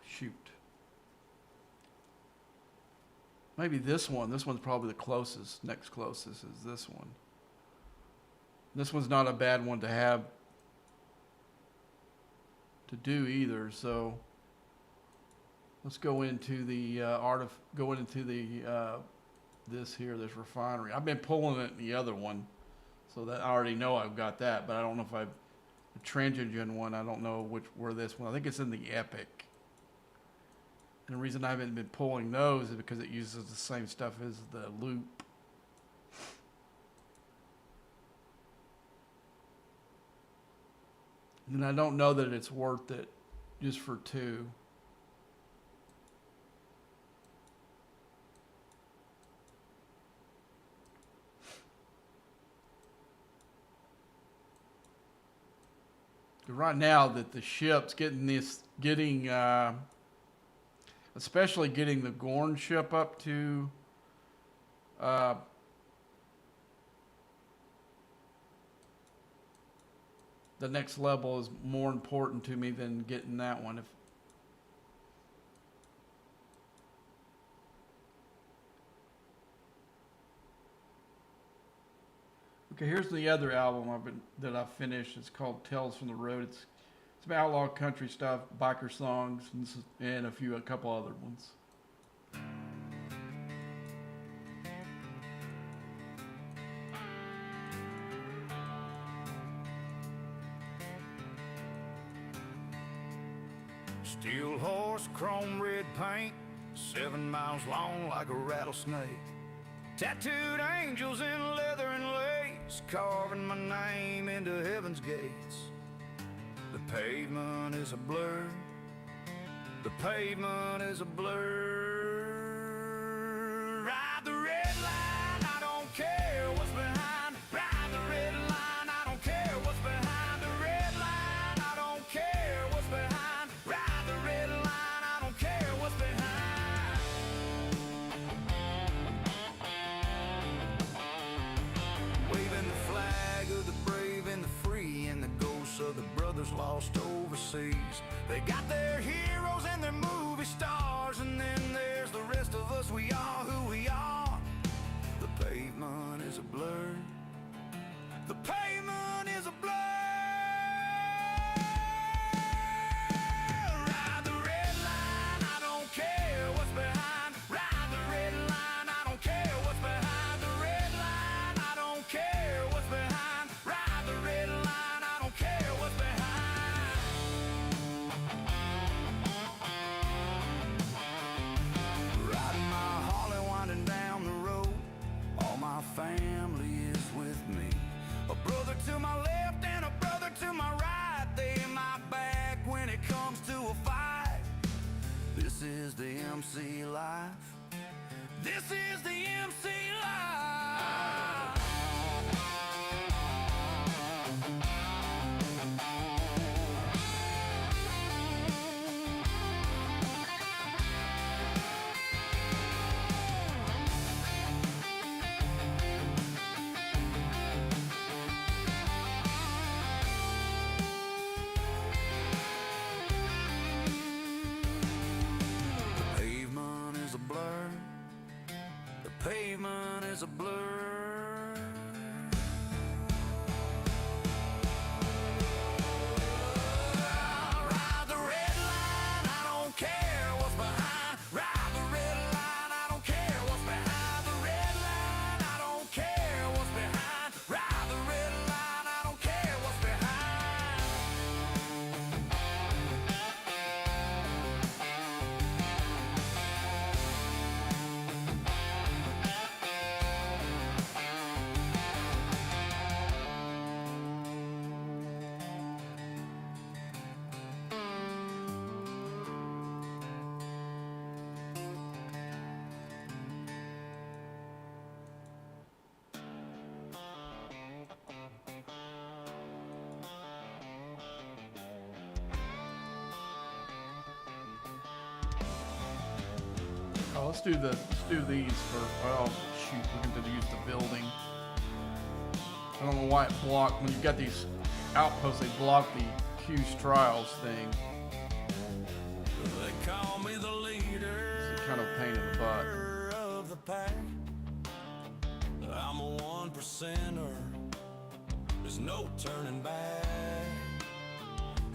Shoot. Maybe this one. This one's probably the closest. Next closest is this one. This one's not a bad one to have to do either. So let's go into the this here, this refinery. I've been pulling it in the other one, so that I already know I've got that. But I don't know if I've the Transigen one. I don't know where this one. I think it's in the Epic. And the reason I haven't been pulling those is because it uses the same stuff as the loop. And I don't know that it's worth it just for 2. Right now that the ship's especially getting the Gorn ship up to the next level is more important to me than getting that one. Okay, here's the other album that I finished. It's called Tales from the Road. It's some outlaw country stuff, biker songs, and a couple other ones. Steel horse, chrome red paint, 7 miles long like a rattlesnake. Tattooed angels in leather and lace, carving my name into heaven's gates. The pavement is a blur. The pavement is a blur. Ride the red line, I don't care what's behind. Ride the red line, I don't care what's behind. The red line, I don't care what's behind. Ride the red line, I don't care what's behind. Waving the flag of the brave and the free, and the ghosts of the brothers lost overseas. They got their heroes and their movie stars, and then there's the rest of us, we are who we are. The pavement is a blur. The pavement is a blur. Ride the red line, I don't care what's behind. Ride the red line, I don't care what's behind. The red line, I don't care what's behind. Ride the red line, I don't care what's behind. Riding my Harley, winding down the road. All my family is with me. A brother to my left and a brother to my right. They in my back when it comes to a fight. This is the MC life. This is the MC life. The pavement is a blur. The pavement is a blur. Ride the red line, I don't care what's behind. Ride the red line, I don't care what's behind. The red line, I don't care what's behind. Ride the red line, I don't care what's behind. Oh, let's do these for. Oh shoot, we're going to use the building. I don't know why it blocked when you've got these outposts. They block the Q's trials thing. They call me the leader. It's kind of a pain in the butt. Of the pack. I'm a 1%er. There's no turning back.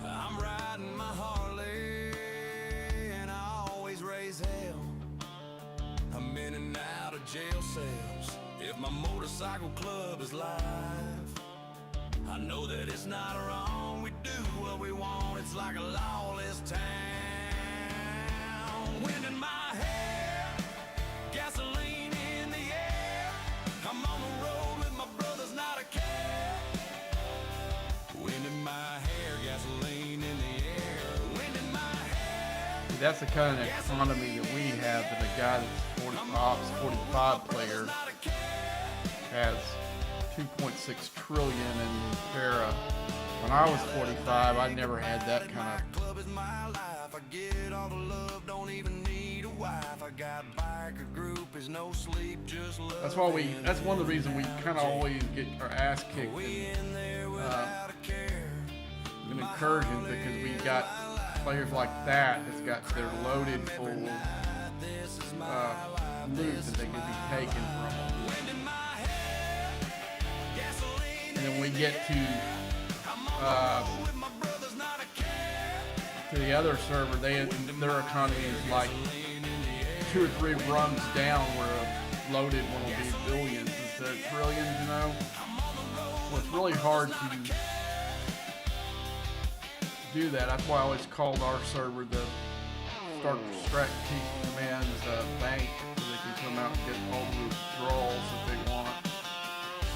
I'm riding my Harley, and I always raise hell. I'm in and out of jail cells. If my motorcycle club is live, I know that it's not wrong. We do what we want. It's like a lawless town. Wind in my hair, gasoline in the air. I'm on the road with my brothers, not a care. Wind in my hair, gasoline in the air. Wind in my hair. See, that's the kind of economy that we have. That a guy that's 45 player has 2.6 trillion in Terra. When I was 45, I never had that kind of. Club is my life. I get all the love, don't even need a wife. I got biker group, is no sleep, just love. That's why we. That's one of the reasons we kind of always get our ass kicked We in there without a care. in incursions because we got players like that that's got their loaded full of This is my loot that they could be taken from them. wind in my hair, gasoline And then we get to with my brothers, not a care. the other server, their economy is like 2 or 3 runs down where a loaded one will be billions instead of trillions, you know? Well, it's really hard to do that. That's why I always called our server the Start Keep Commands Bank, so they can come out and get all the withdrawals that they want.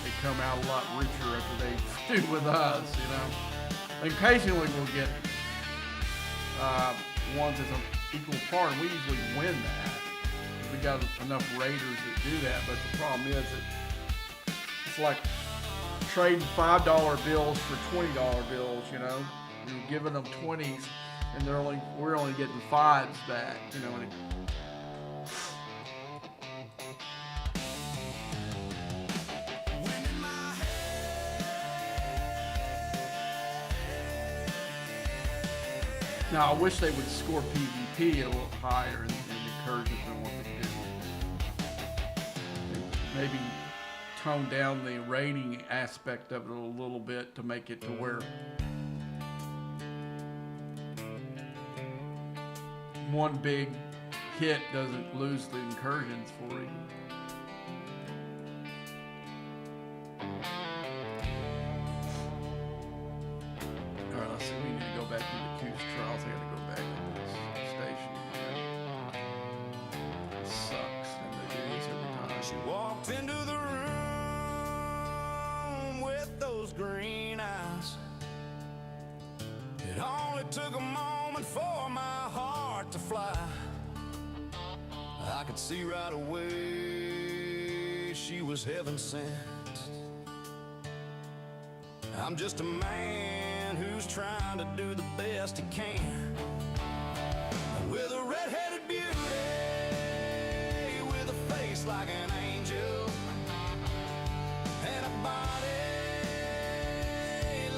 They come out a lot richer after they do with us, you know? Occasionally we'll get ones that's an equal part, and we usually win that. We got enough raiders that do that, but the problem is that it's like trading $5 bills for $20 bills, you know? You're giving them 20s, and we're only getting 5s back, you know? And now, I wish they would score PvP a little higher and encourage it than what they do. Maybe tone down the rating aspect of it a little bit to make it to where one big hit doesn't lose the incursions for you. All right, let's see. We need to go back to the Q's trials. I got to go back to this station again. It sucks, and they do this every time. She walked into the room with those green eyes. It only took a moment for my heart to fly. I could see right away she was heaven sent. I'm just a man who's trying to do the best he can. With a red-headed beauty, with a face like an angel, and a body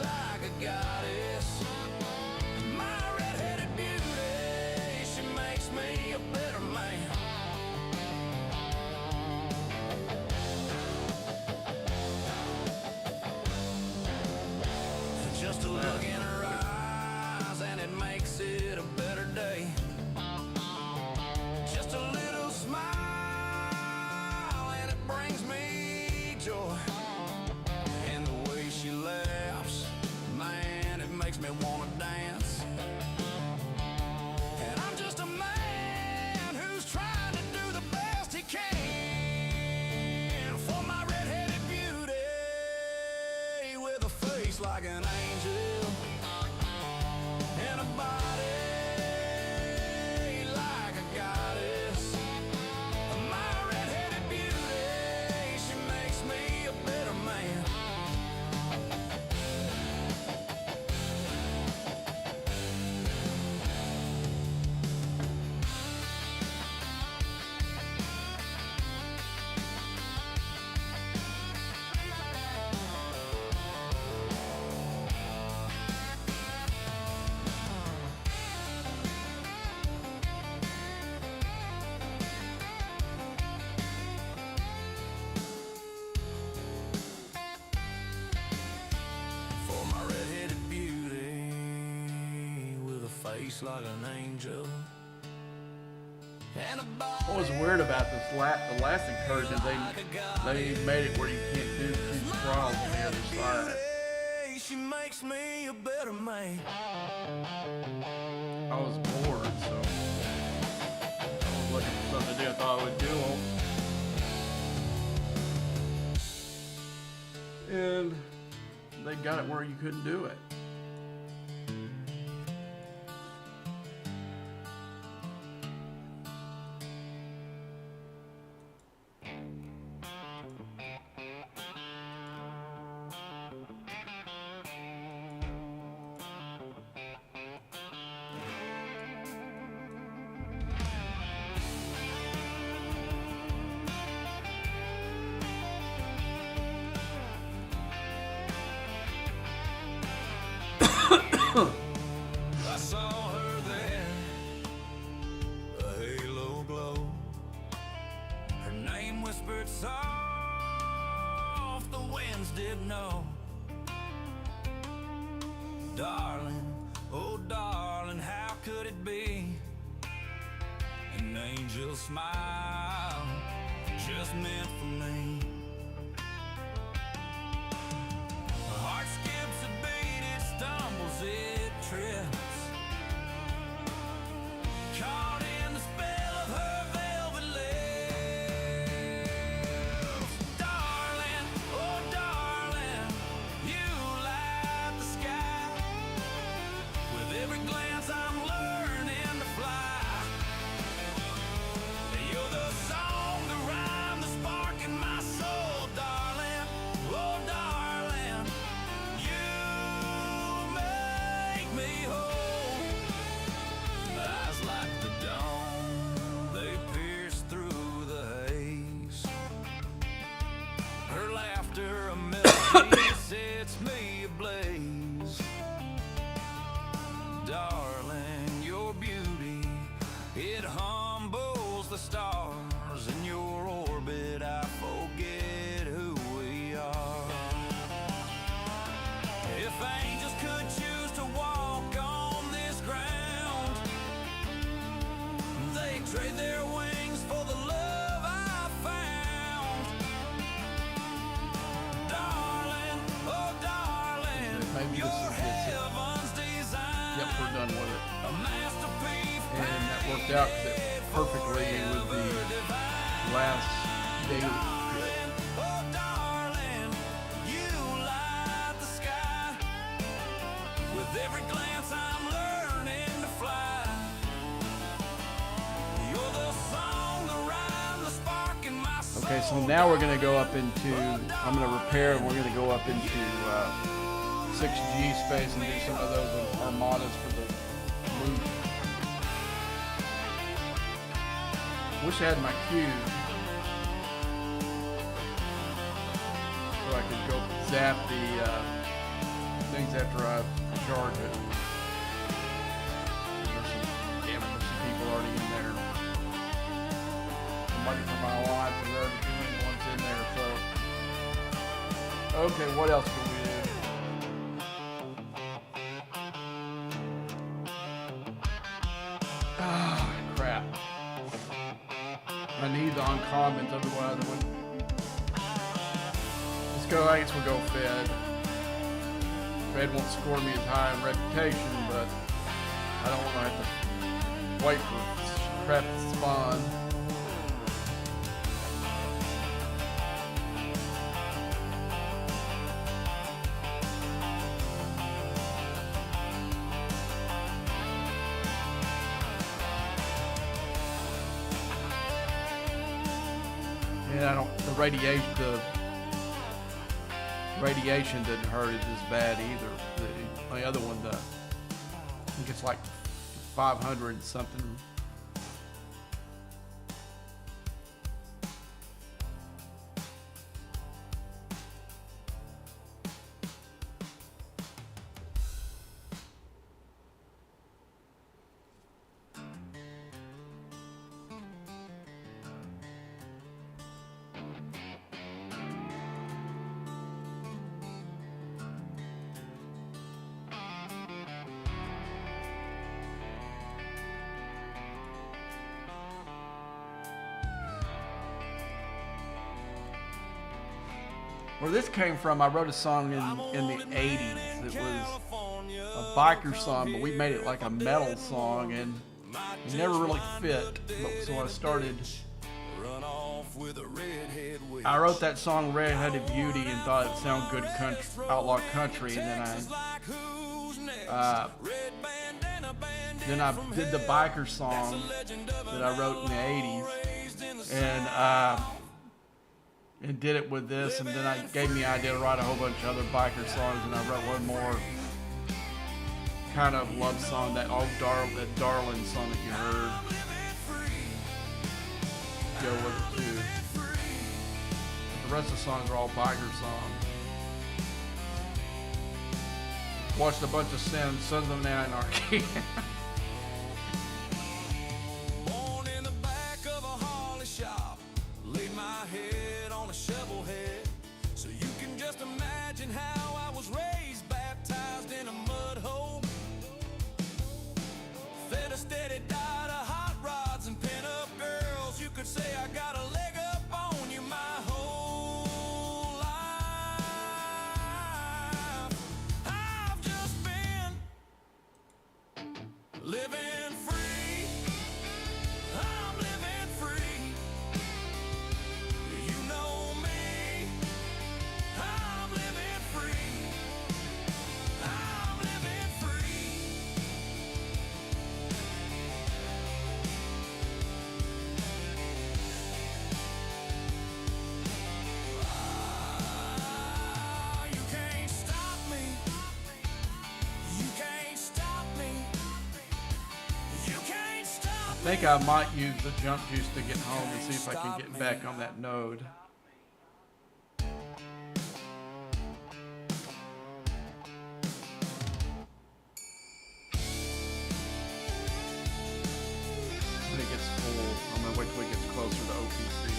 like a goddess. My red-headed beauty, she makes me a better man. Just a look in her eyes and it makes it a better day. Just a little smile and it brings me joy. And the way she laughs, man, it makes me wanna dance. And I'm just a man who's trying to do the best he can for my red-headed beauty with a face like an angel and a body like a goddess. My red-headed beauty, she makes me a better man. For my red-headed beauty with a face like an angel and a body What was weird about this the last incursion, they made it where you can't do two trials on the other side. she makes me a better man. I was bored, so I was looking for something to do. I thought I would do them. And they got it where you couldn't do it. I saw her there, a halo glow. Her name whispered soft, the winds did know. Darling, oh darling, how could it be? An angel smile, just meant for me. Her heart skips a beat, it stumbles, it trips. Caught in the spell of her velvet lips. Darling, oh darling, you light the sky. With every glance I'm learning to fly. You're the song, the rhyme, the spark in my soul, darling. Oh darling, you make me whole. Eyes like the dawn, they pierce through the haze. Her laughter a melody sets me ablaze. Darling, your beauty, it humbles the stars. In your orbit I forget who done with it. And that worked out perfectly with the last daily hit. Oh, darling, you light the sky. With every glance, I'm learning to fly. You're the song, the rhyme, the spark in my soul. Okay, so now we're going to go up into, I'm going to repair, and we're going to go up into 6G space and do some of those armadas for the loop. Wish I had my cue so I could go zap the things after I charge it. Damn it, there's some people already in there. Somebody from my life is already doing one's in there, so. Okay, what else can we do? Ah, crap. I need the uncommons, otherwise I wouldn't. Let's go, I guess we'll go Fed. Fed won't score me as high in reputation, but I don't want to have to wait for crap to spawn. And I don't, the radiation didn't hurt it as bad either. The other one, I think it's like 500 something. Where this came from, I wrote a song in the 80s. It was a biker song, but we made it like a metal song, and it never really fit. So I started. I wrote that song "Red-Headed Beauty" and thought it sounded good country, outlaw country, and then I did the biker song that I wrote in the 80s, and did it with this, and then I gave me the idea to write a whole bunch of other biker songs, and I wrote one more kind of love song, that darling song that you heard. Go with it too. But the rest of the songs are all biker songs. Watched a bunch of Sons of Anarchy. Born in the back of a Harley shop, laid my head on a shovel head, so you can just imagine how I was raised, baptized in a mud hole, fed a steady diet of hot rods and pin-up girls. You could say I got a leg up on you my whole life. I've just been living free. I'm living free. You know me. I'm living free. I'm living free. You can't stop me. You can't stop me. You can't stop I think I might use the jump juice to get home and see if I can get back on that node. When it gets full, I'm gonna wait till it gets closer to OPC.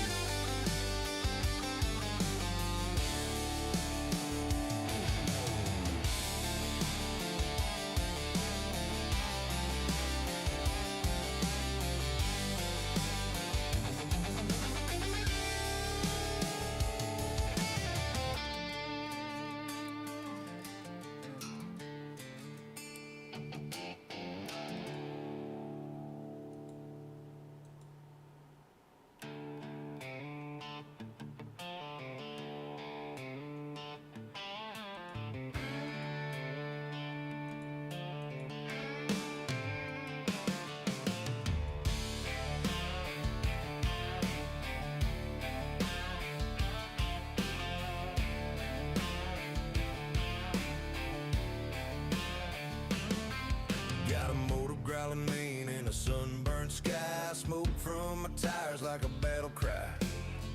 like a battle cry.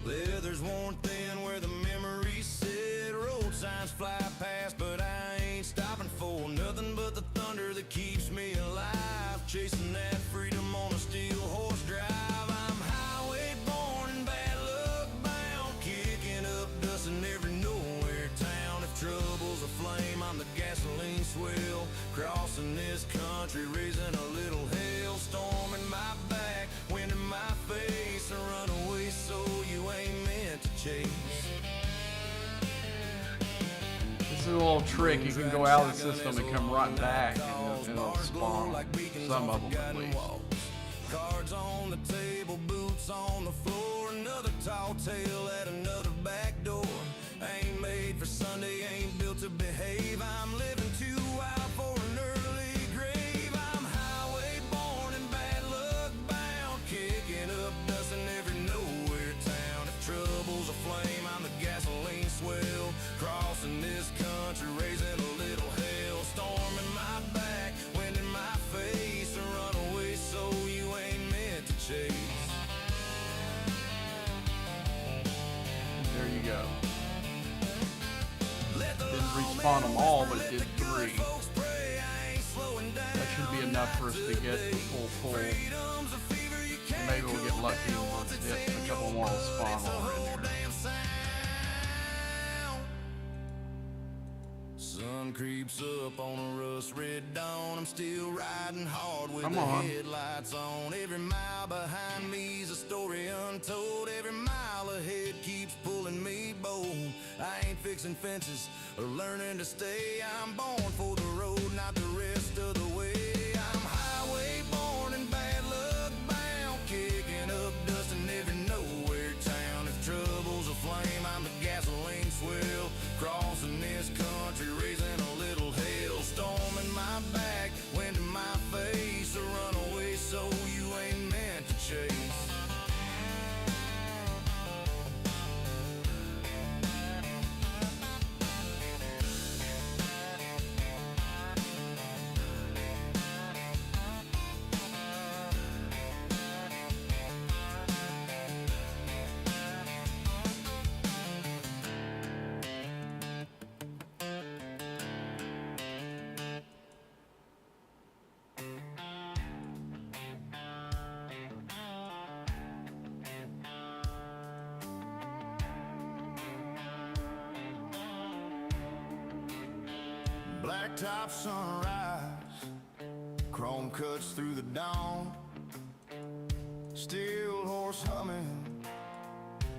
Leather's worn thin where the memories sit. Road signs fly past, but I ain't stopping for nothing but the thunder that keeps me alive. Chasing that freedom on a steel horse drive. I'm highway born and bad luck bound, kicking up dust in every nowhere town. If trouble's aflame, I'm the gasoline swell, crossing this country, raising a little hailstorm in my back, wind in my face, a runaway soul you ain't meant to chase. This is a little trick. You can go out of the system and come right back, and it'll spawn some of them at least. Cards on the table, boots on the floor, another tall tale at another back door. Ain't made for Sunday, ain't built to behave. I'm living too wild for an early grave. I'm highway born and bad luck bound, kicking up dust in every nowhere town. If trouble's aflame, I'm the gasoline swell, crossing this country, raising a little hailstorm in my back, wind in my face, a runaway soul you ain't meant to chase. There you go. Didn't respawn them all, but it did 3. That should be enough for us to get the full pull. Maybe we'll get lucky and get a couple more will spawn while we're in here. Sun creeps up on a rust red dawn. I'm still riding hard with Come the on. headlights on. Every mile behind me's a story untold. Every mile ahead keeps pulling me bold. I ain't fixing fences or learning to stay. I'm born for the road, not the rest of the way. I'm highway born and bad luck bound, kicking up dust in every nowhere town. If trouble's aflame, I'm the gasoline swell, crossing this country, raising a little hailstorm in my back, wind in my face, a runaway soul you ain't meant to chase. Blacktop sunrise, chrome cuts through the dawn, steel horse humming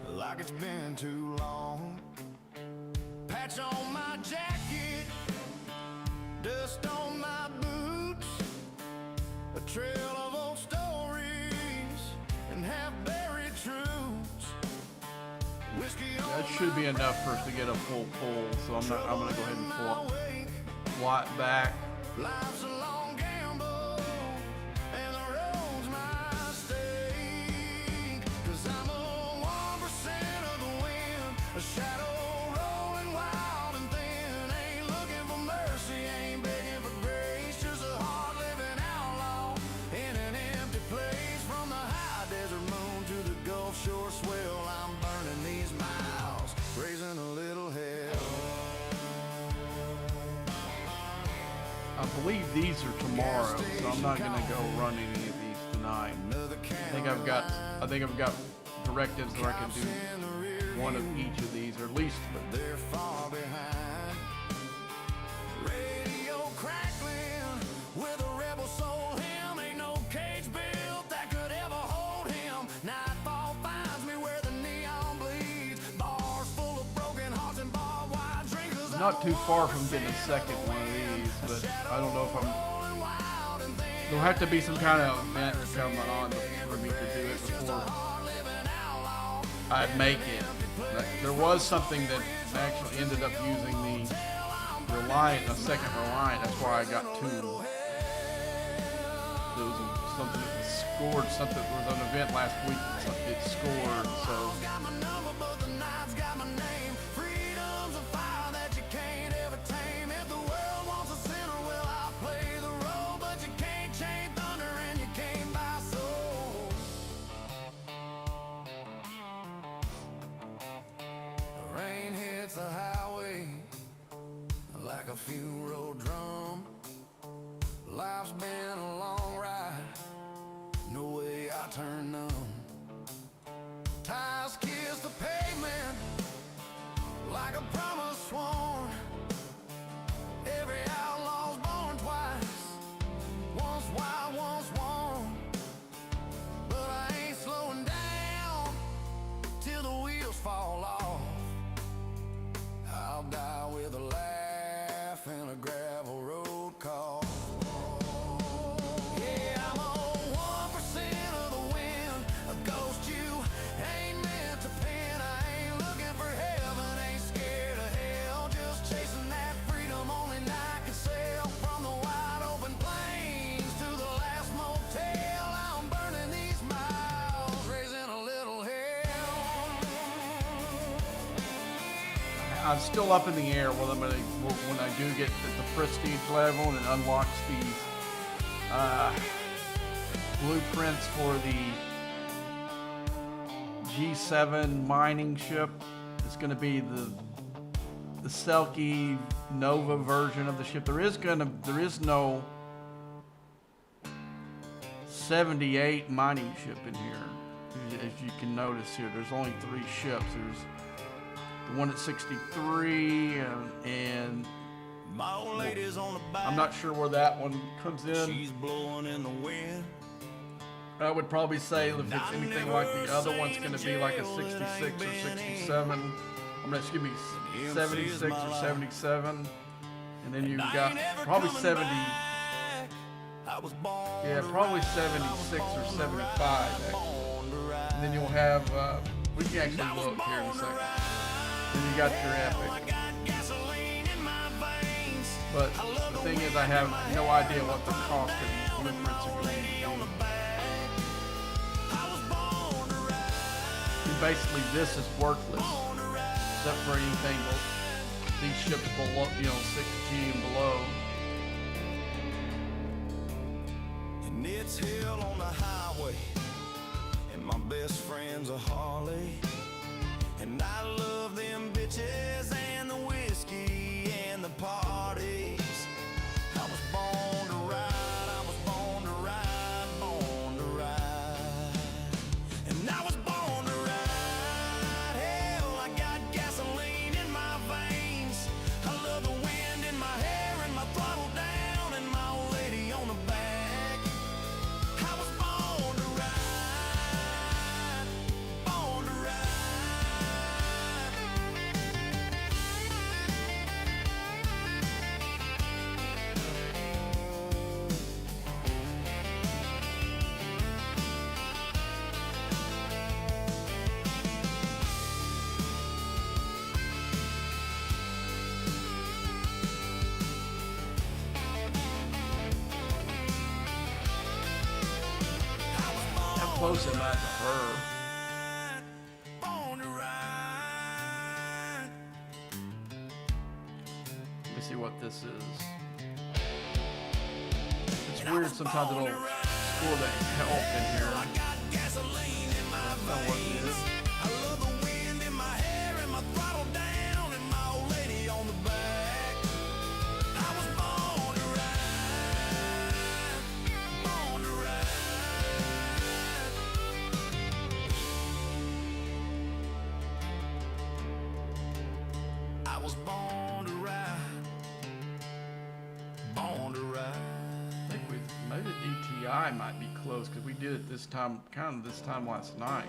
like it's been too long. Patch on my jacket, dust on my boots, a trail of old stories and half-buried truths. Whiskey on That should be enough for us to get a full pull. So I'm gonna go ahead and fly it back. Life's a long gamble, and the road's my stake. 'Cause I'm a 1% of the wind, a shadow rolling wild and thin. Ain't looking for mercy, ain't begging for grace. Just a hard-living outlaw in an empty place. From the high desert moon to the Gulf Shore swell, I'm burning these miles, raising a little hell. I believe these are tomorrow, so I'm not gonna go run any of these tonight. I think I've got directives that I can do one of each of these, or at least. They're far behind. Radio crackling with a rebel soul hymn. Ain't no cage built that could ever hold him. Nightfall finds me where the neon bleeds. Bars full of broken hearts and barbed wire drinkers. Not too far from getting a second one of these, but I don't know if I'm. There'll have to be some kind of event coming on for me to do it before I'd make it. There was something that actually ended up using the Reliant, a second Reliant. That's why I got 2. There was something that scored something. There was an event last week that it scored, so. Got my number, but the night's got my name. Freedom's a fire that you can't ever tame. If the world wants a sinner, well, I'll play the role. But you can't chain thunder and you can't buy soul. turn numb. Tires kiss the pavement like a promise sworn. Every outlaw's born twice, once wild, once warm. But I ain't slowing down till the wheels fall off. I'll die with a laugh and a gravel road call. Yeah, I'm on 1% of the wind, a ghost you ain't meant to pin. I ain't looking for heaven, ain't scared of hell, just chasing that freedom only night can sail. From the wide open plains to the last motel, I'm burning these miles, raising a little hell. I'm still up in the air whether I'm gonna, when I do get to the prestige level and it unlocks these blueprints for the G7 mining ship. It's going to be the Selkie Nova version of the ship. There is no 78 mining ship in here, as you can notice here. There's only 3 ships. There's the one at 63 and My old lady's on the back. I'm not sure where that one comes in. She's blowing in the wind. I would probably say if it's anything like the other one's going to be like a 66 or 67. I'm going to excuse me, 76 or 77. And then you've got probably 70. I was born. Yeah, probably 76 or 75 actually. And then you'll have, we can actually look here in a second. Then you got your Epic. But the thing is, I have no idea what the cost of these blueprints are going to be. And basically, this is worthless, except for anything these ships below, 6G and below. And it's hell on the highway, and my best friend's a Harley. And I love them bitches and the whiskey and the parties. I was born to ride, I was born to ride, born to ride. And I was born to ride, hell, I got gasoline in my veins. I love the wind in my hair and my throttle down and my old lady on the back. I was born to ride, born to ride. How close am I to her? Born to ride. Let me see what this is. It's weird sometimes it'll score the help in here. I got gasoline in my That's not what it is. I love the wind in my hair and my throttle down and my old lady on the back. I was born to ride, born to ride. I was born to ride, born to ride. I think maybe the DTI might be close because we did it this time, kind of this time last night.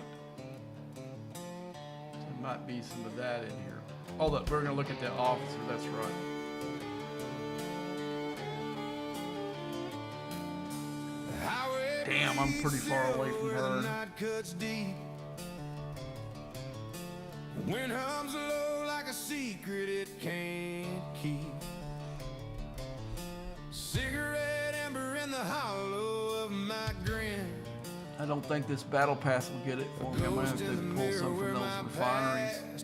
So there might be some of that in here. Hold up, we're gonna look at the officer. That's right. Damn, I'm pretty far away from her. Wind hums low like a secret it can't keep. Cigarette ember in the hollow of my grin. I don't think this battle pass will get it for me. I'm gonna have to pull some from those refineries. Let's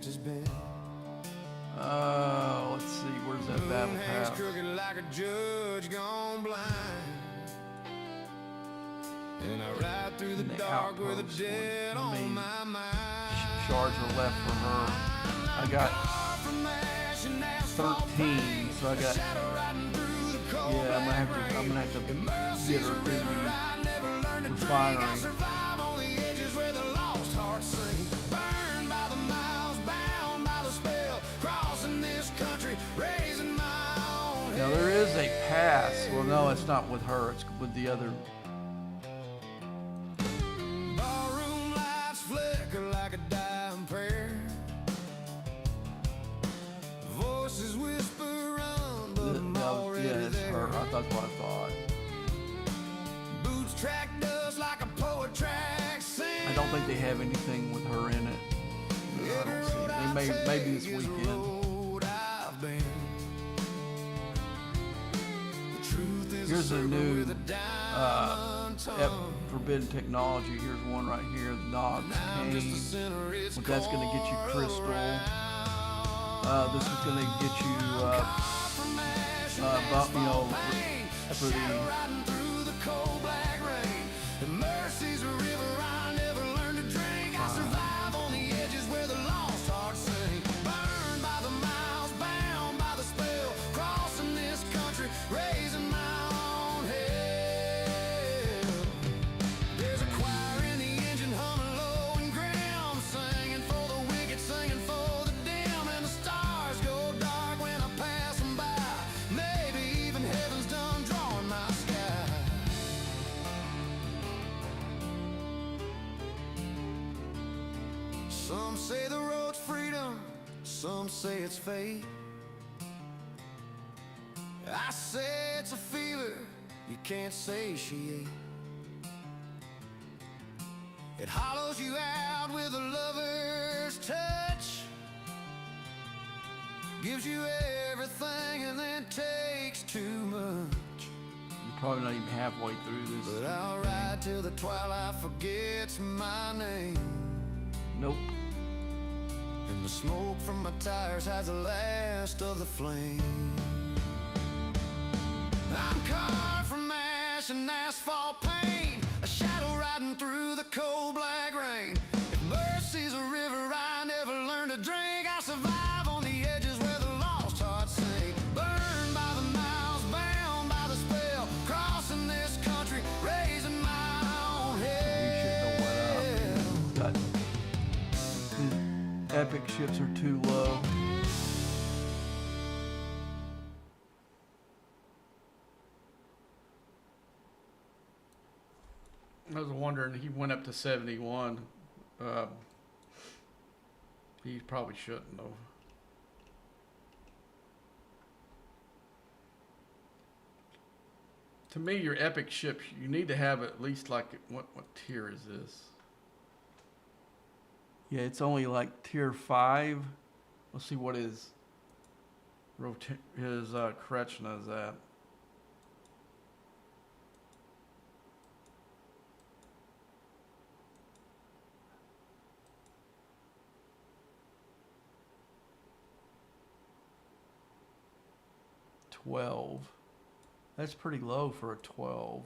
see, where's that battle Hands pass? crooked like a judge gone blind. And I ride through the And the dark with a outpost dead one. on I mean, my mind. Shards are left for her. I got 13, so I got. Yeah, I'm gonna have to get her through the refinery. pass. Well, no, it's not with her. It's with the other. Barroom lights flicker like a dying prayer. Voices whisper on, but I'm already Yeah, it's there. her. I thought that's what I thought. Boots track dust like a poet track sing. I don't think they have anything with her in it. No, I don't see it. They may, maybe this weekend. Road I've been. The truth is Here's a circle new with a diamond tongue. Forbidden Technology. Here's one right here. Knox I'm just a Kane. sinner, it's Well, that's gonna get you core Crystal. around. This is gonna get you, From ash and you know, asphalt pain, for shadow the. riding through the cold black rain. The mercy's a river I never learned to drink. I survive on the edges where the lost hearts sing. Burned by the miles, bound by the spell. Crossing this country, raising my own hell. There's a choir in the engine humming low and grim, singing for the wicked, singing for the dim. And the stars go dark when I pass them by. Maybe even heaven's done drawing my sky. Some say the road's freedom, some say it's fate. I say it's a feeler, you can't satiate. It hollows you out with a lover's touch, gives you everything and then takes too much. You're probably not even halfway through this. But I'll ride till the twilight forgets my name, Nope. and the smoke from my tires has the last of the flame. I'm carved from ash and asphalt pain, a shadow riding through the cold black rain. If mercy's a river I never learned to drink, I survive on the edges where the lost hearts sing. Burned by the miles, bound by the spell, crossing this country, raising my own hell. Got the epic ships are too low. I was wondering, he went up to 71. He probably shouldn't though. To me, your epic ships, you need to have at least like, what tier is this? Yeah, it's only like tier 5. Let's see what his Krechna is at. $12. That's pretty low for a 12.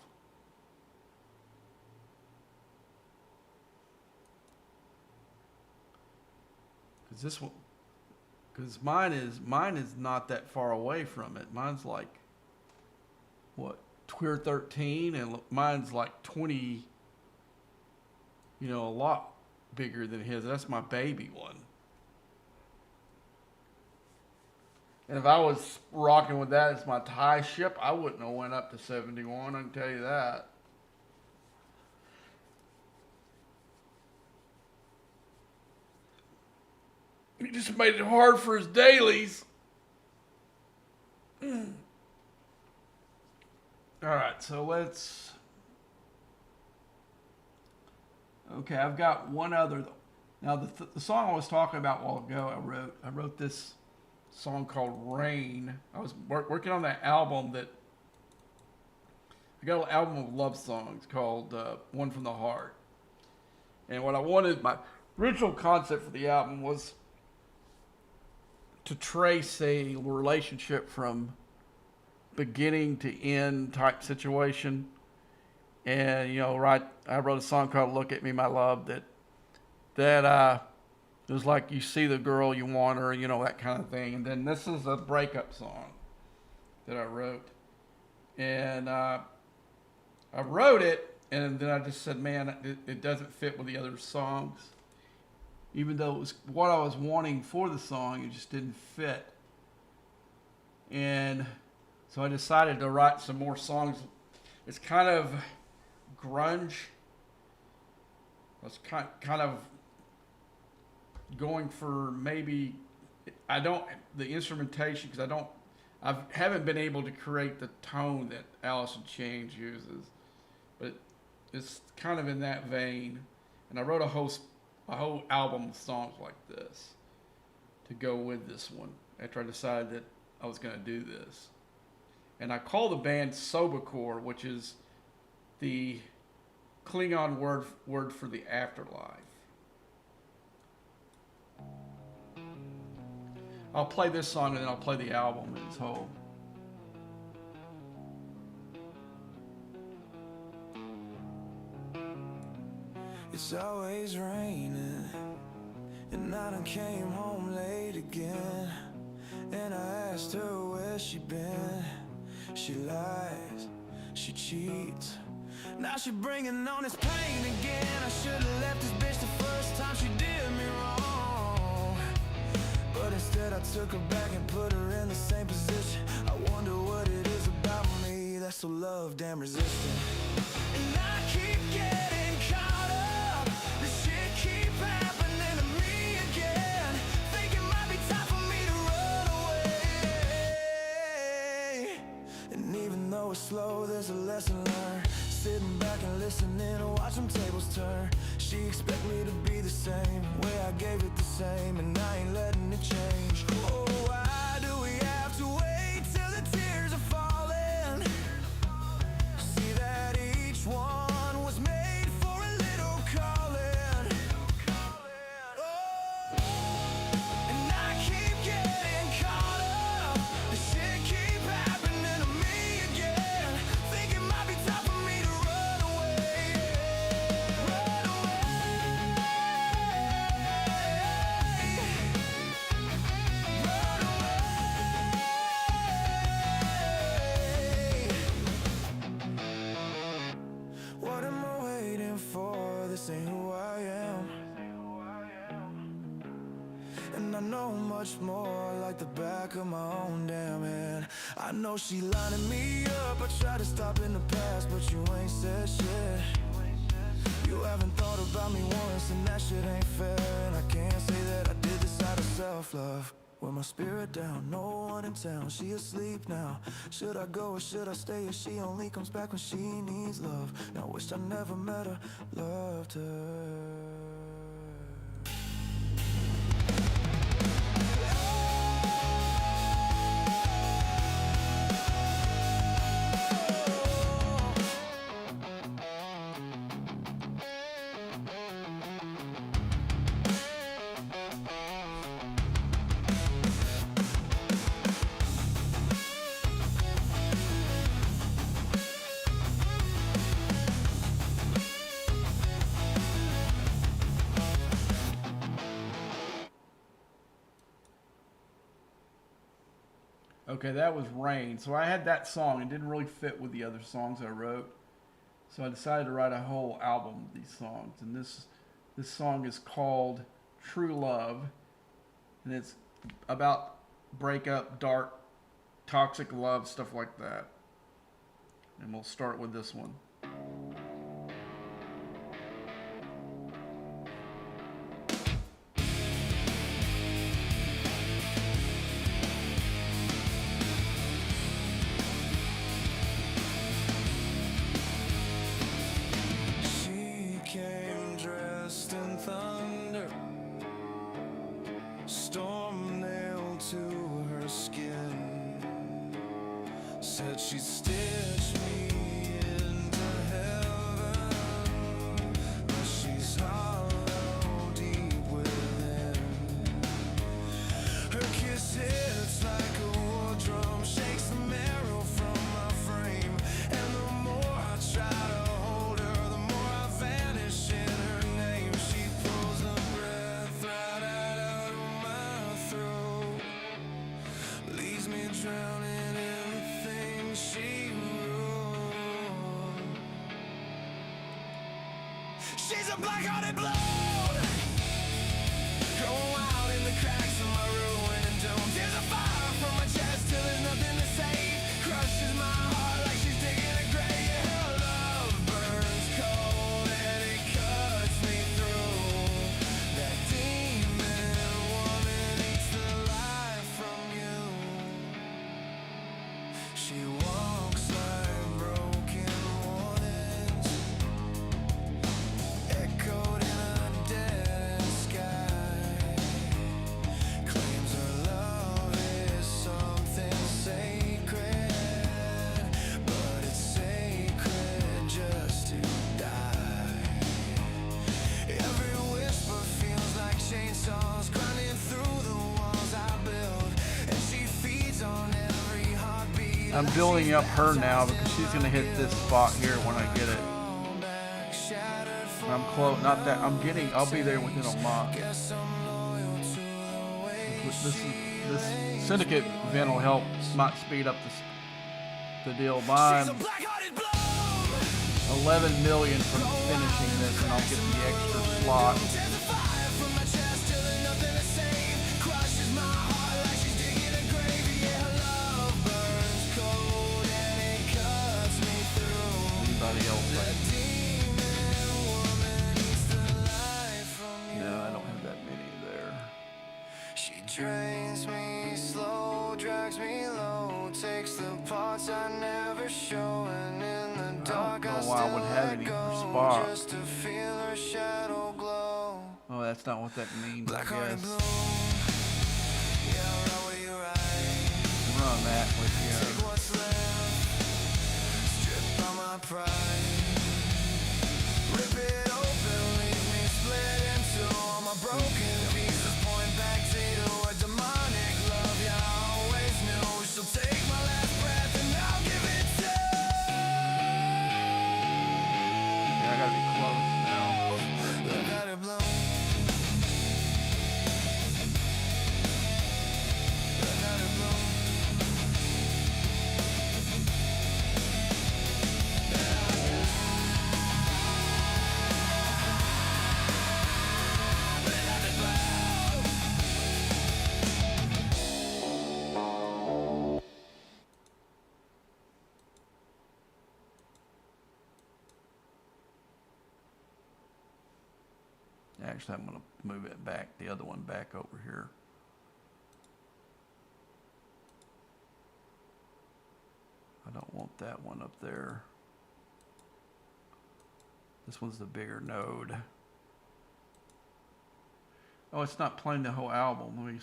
Cause this one, cause mine is not that far away from it. Mine's like, what, tier 13, and mine's like 20. You know, a lot bigger than his. That's my baby one. And if I was rocking with that as my tie ship, I wouldn't have went up to 71, I can tell you that. He just made it hard for his dailies. Alright, so let's... Okay, I've got one other. Now, the song I was talking about a while ago, I wrote this song called Rain. I was working on that album that I got an album of love songs called One from the Heart. And what I wanted, my original concept for the album was to trace a relationship from beginning to end type situation. And, you know, I wrote a song called Look at Me, My Love, that it was like you see the girl, you want her, you know, that kind of thing. And then this is a breakup song that I wrote. And I wrote it, and then I just said, man, it doesn't fit with the other songs. Even though it was what I was wanting for the song, it just didn't fit. And So I decided to write some more songs. It's kind of grunge. It's kind of going for maybe, the instrumentation, because I haven't been able to create the tone that Alice in Chains uses, but it's kind of in that vein. And I wrote a whole album of songs like this to go with this one after I decided that I was going to do this. And I call the band Sobakor, which is the Klingon word for the afterlife. I'll play this song and then I'll play the album in its whole. It's always raining, and I done came home late again. And I asked her where she been. She lies, she cheats. Now she bringing on this pain again. I should've left this bitch the first time she did me wrong, but instead I took her back and put her in the same position. I wonder what it is about me that's so love damn resistant. And I keep getting caught up, this shit keep happening to me again. Think it might be time for me to run away. And even though it's slow, there's a lesson learned. Sitting back and listening and watch them tables turn. She expect me to be the same way I gave it the same, and I ain't letting it change. Oh, why do we have to wait till the tears are falling? See that each one was made for a little calling. Oh, and I keep getting caught up, this shit keep happening to me again. Think it might be time for me to run away. Run away. Run away. What am I waiting for? This ain't who I am. And I know much more like the back of my own damn hand. I know she lining me up. I try to stop in the past, but you ain't said shit. You haven't thought about me once, and that shit ain't fair. And I can't say that I did this out of self-love. With my spirit down, no one in town, she asleep now. Should I go or should I stay? Or she only comes back when she needs love. Now wish I never met her, loved her. Okay, that was Rain. So I had that song. It didn't really fit with the other songs I wrote. So I decided to write a whole album of these songs. And this song is called True Love. And it's about breakup, dark, toxic love, stuff like that. And we'll start with this one. She came dressed in thunder, storm nailed to her skin. Said she'd stitch me into heaven, but she's hollow deep within. Her kiss hits like a war drum, shakes the marrow from my frame. And the more I try to hold her, the more I vanish in her name. She pulls the breath right out of my throat, leaves me drowning in the things she wrote. She's a black-hearted blood, growing wild in the cracks of my ruin and dome. Tears of fire from my chest till there's nothing to say. Crush I'm building up her now because she's gonna hit this spot here when I get it. I'm close. Not that I'm getting. I'll be there within a month. This syndicate event will help. Might speed up the deal. Mine 11 million from finishing this, and I'll get the extra slot. Anybody else? No, I don't have that many there. She drains me slow, drags me low, takes the parts I never show, and in the dark I don't know why I would have any per spot. just to feel her shadow glow. Oh, that's not what that means, I guess. Yeah, right where you're right. Run that with you. Take what's left, strip all my pride. Rip it open, leave me split into all my broken pieces. Point back to a demonic love. Yeah, I always knew she'll take my last breath and I'll give it to. Yeah, I gotta be close now. Let it blow. Let it blow. Actually, I'm gonna move it back, the other one back over here. I don't want that one up there. This one's the bigger node. Oh, it's not playing the whole album. Let me.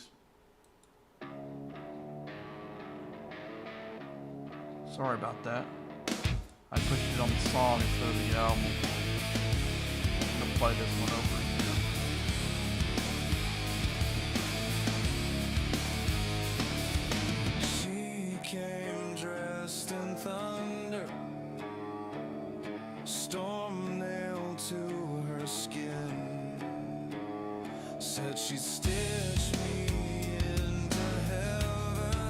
Sorry about that. I pushed it on the song instead of the album. I'm gonna play this one over again. She came dressed in thunder, storm nailed to her skin. Said she'd stitch me into heaven,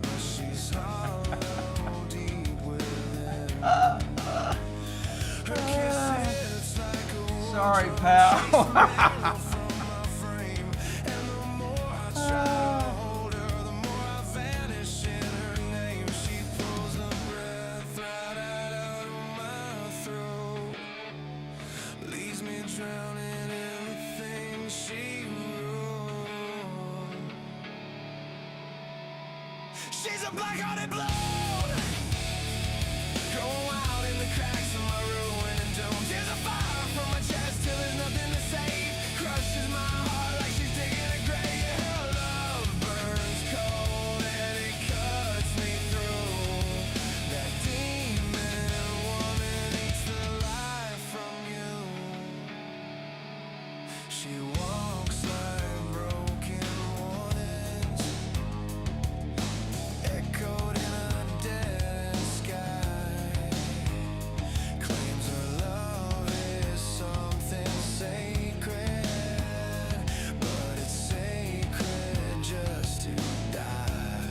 but she's hollow deep within. Her kiss hits like a Sorry, pal. from my frame, and the more I try to hold her, the more I vanish in her name. She pulls the breath right out of my throat, leaves me drowning in the things she wrote. She's a black-hearted blood, growing wild in the cracks of my ruin and doom. Tears of fire from my chest till there's nothing to save. Crushes my heart like she's digging a grave. Yeah, her love burns cold and it cuts me through. That demon woman eats the life from you. She walks like broken warnings, echoed in a dead sky. Claims her love is something sacred, but it's sacred just to die.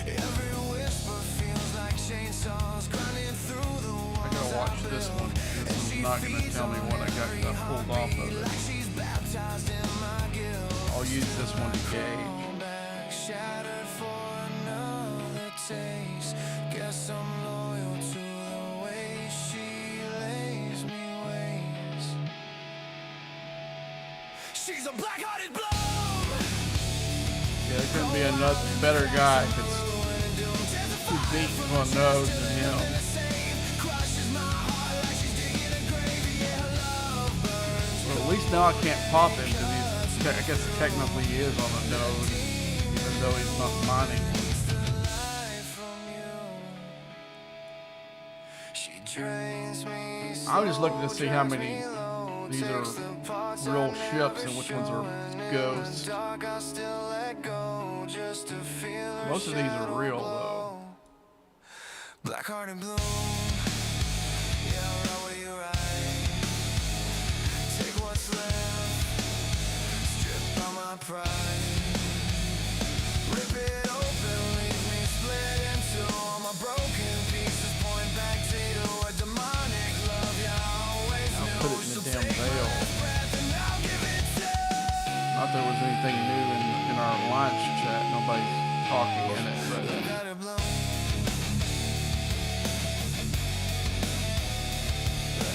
Every whisper feels like chainsaws grinding through the walls. I gotta watch this one. This is not gonna tell me what I got pulled off of it. Like she's baptized in my guilt. I'll use this one to gauge. Back shattered for another taste. Guess I'm loyal to the way she lays me waste. She's a black-hearted blood. Yeah, there couldn't be another better guy if it's too deep on nose than him. Well, at least now I can't pop him because I guess technically he is on a node, even though he's not mining. I'm just looking to see how many these are real ships and which ones are ghosts. Most of these are real though. Black heart and bloom. Yeah, I'll roll with you right. Take what's left. Strip all my pride. Rip it open, leave me split in two. All my broken pieces point back to you. A demonic love, yeah, I always I'll knew. put it in So the damn take veil. my breath and I'll give it to. Not there was anything new in our alliance chat. Nobody's talking in it, but Let it bloom.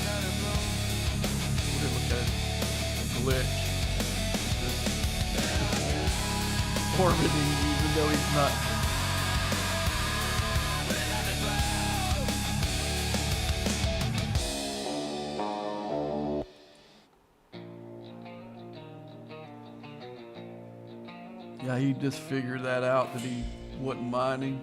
Let it bloom. we did look at a glitch. Just orbiting, even though he's not. Yeah, he just figured that out, that he wasn't mining.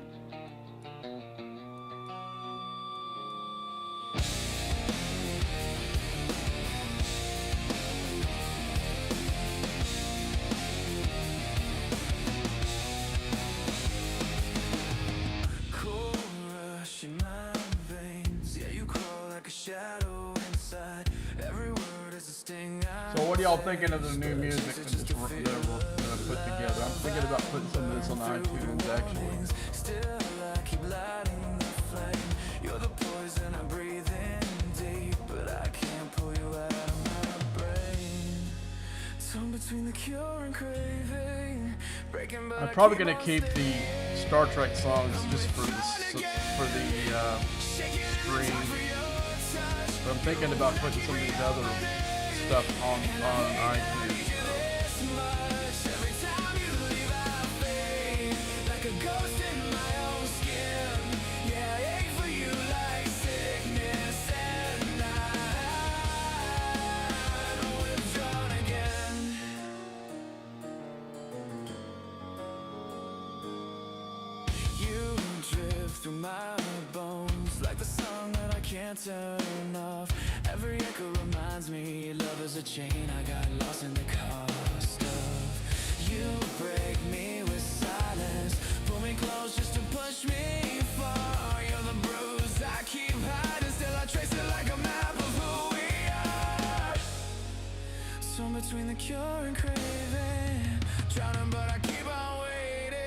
Cold rush in my veins. Yeah, you crawl like a shadow inside. Every word is a sting. So what are y'all thinking of the new music that we're gonna put together? I'm thinking about putting some of this on iTunes actually. Still, I keep lighting the flame. You're the poison I breathe in deep, but I can't pull you out of my brain. Torn between the cure and craving. Breaking, but I'm probably gonna keep the Star Trek songs just for the stream. But I'm thinking about putting some of these other stuff on iTunes. Every time you leave, I fade like a ghost in my own skin. Yeah, I ache for you like sickness at night. Withdrawn again. You drift through my bones like the song that I can't turn off. Every echo reminds me love is a chain I got lost in the cost of. You break me with silence, pull me close just to push me far. You're the bruise I keep hiding, still I trace it like a map of who we are. Torn between the cure and craving, drowning but I keep on waiting.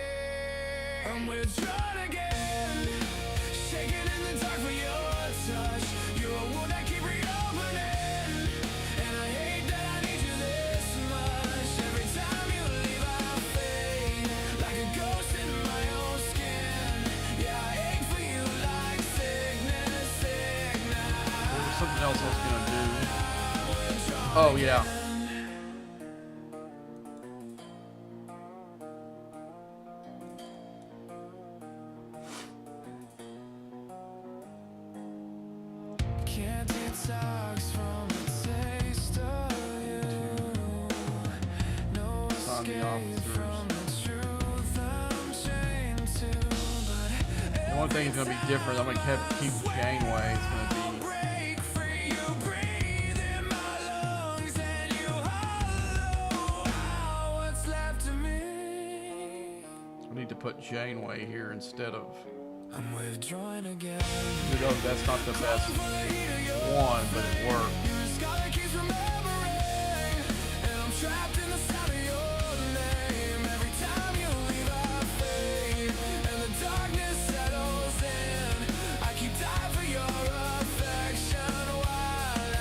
I'm withdrawn again, shaking in the dark for your touch. You're a wound I keep reopening, and I hate that I need you this much. Every time you leave I fade like a ghost in my own skin. Yeah, I ache for you like sickness, There was sickness. something else I was gonna do. Oh yeah. Can't detox from the taste of you. No On the escape officers. from the truth I'm chained to. But The one thing that's gonna be different, I'm gonna keep Janeway. It's gonna be break free, you breathe in my lungs and you hollow out what's left of me. I need to put Janeway here instead of. I'm withdrawing again. You know, that's not the best one, but it worked. You're a scar that keeps remembering, and I'm trapped in the sound of your name. Every time you leave, I fade, and the darkness settles in. I keep dying for your affection while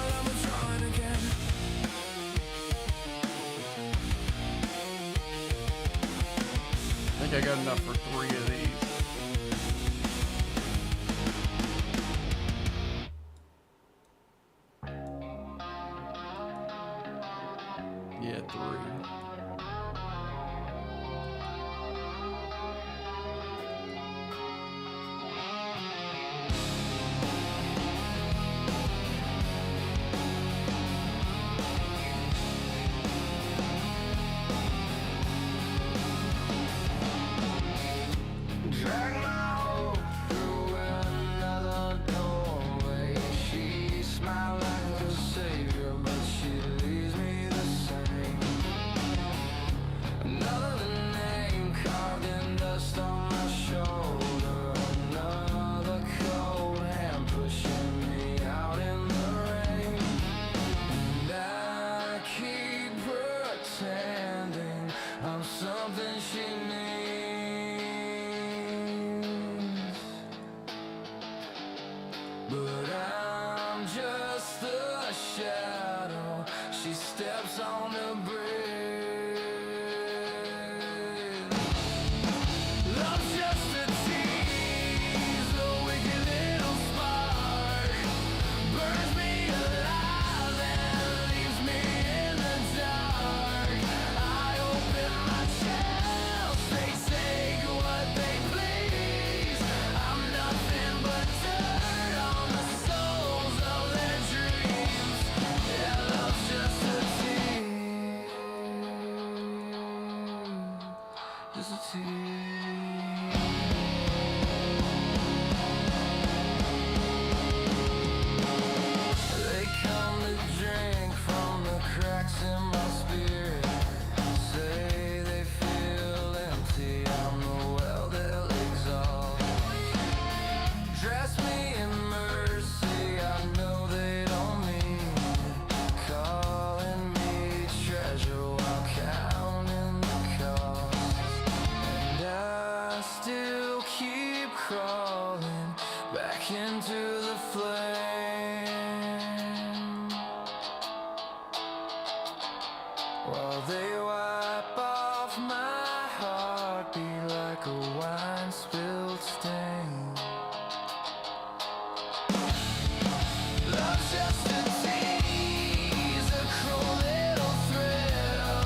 I'm withdrawing again. I think I got enough for 3 of these. Yeah, 3. Drag my hope through another doorway. She smiled like a savior, but she leaves me the same. but I'm just the shadow. She steps on the bridge. Love's just a tease, a wicked little spark, burns me alive and leaves me in the dark. I open my chest, they take what they please. I'm nothing but dirt on the souls of their dreams. Yeah, love's just a tease, just a tease. They come to drink from the cracks in my spirit. Say they feel empty, I'm the well they'll exalt. Dress me in mercy, I know they don't mean it. Calling me treasure while counting the cost. And I still keep crawling back into the flame. While they wipe off my heartbeat like a wine spilled stain. Love's just a tease, a cruel little thrill.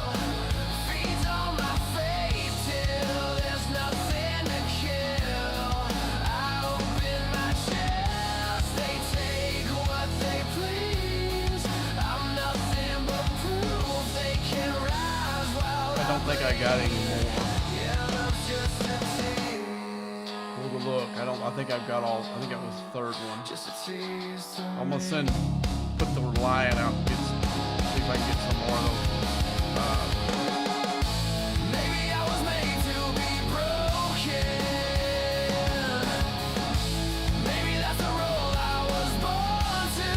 Feeds on my faith till there's nothing to kill. I open my chest, they take what they please. I'm nothing but proof they can rise while I don't think I got any more. yeah, love's just a tease. Look, I think I've got all. I think that was the third one. Just a tease to I'm gonna put the lion out and see if I can get some more of those. maybe I was made to be broken. Maybe that's the role I was born to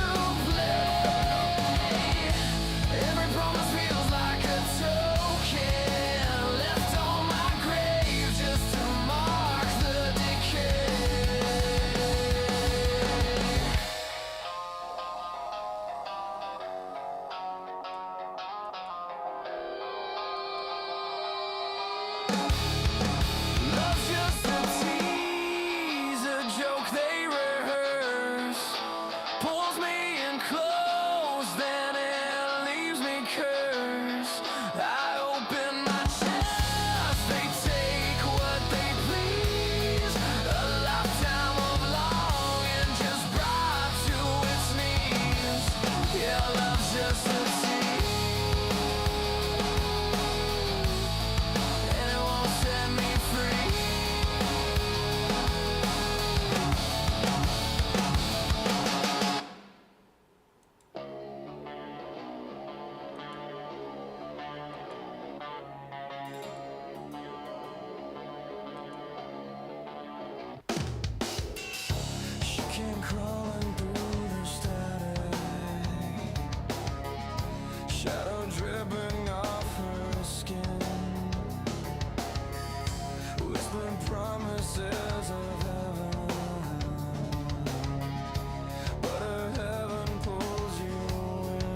play. Every promise feels like a token left on my grave just to mark the decay. Love's just a tease, a joke they rehearse. Pulls me in close, then it leaves me cursed. I open my chest, they take what they please. A lifetime of longing just brought to its knees. Yeah, love's just a tease, and it won't set me free. She came crawling through the static, shadow dripping off her skin, whispering promises of heaven, but her heaven pulls you in.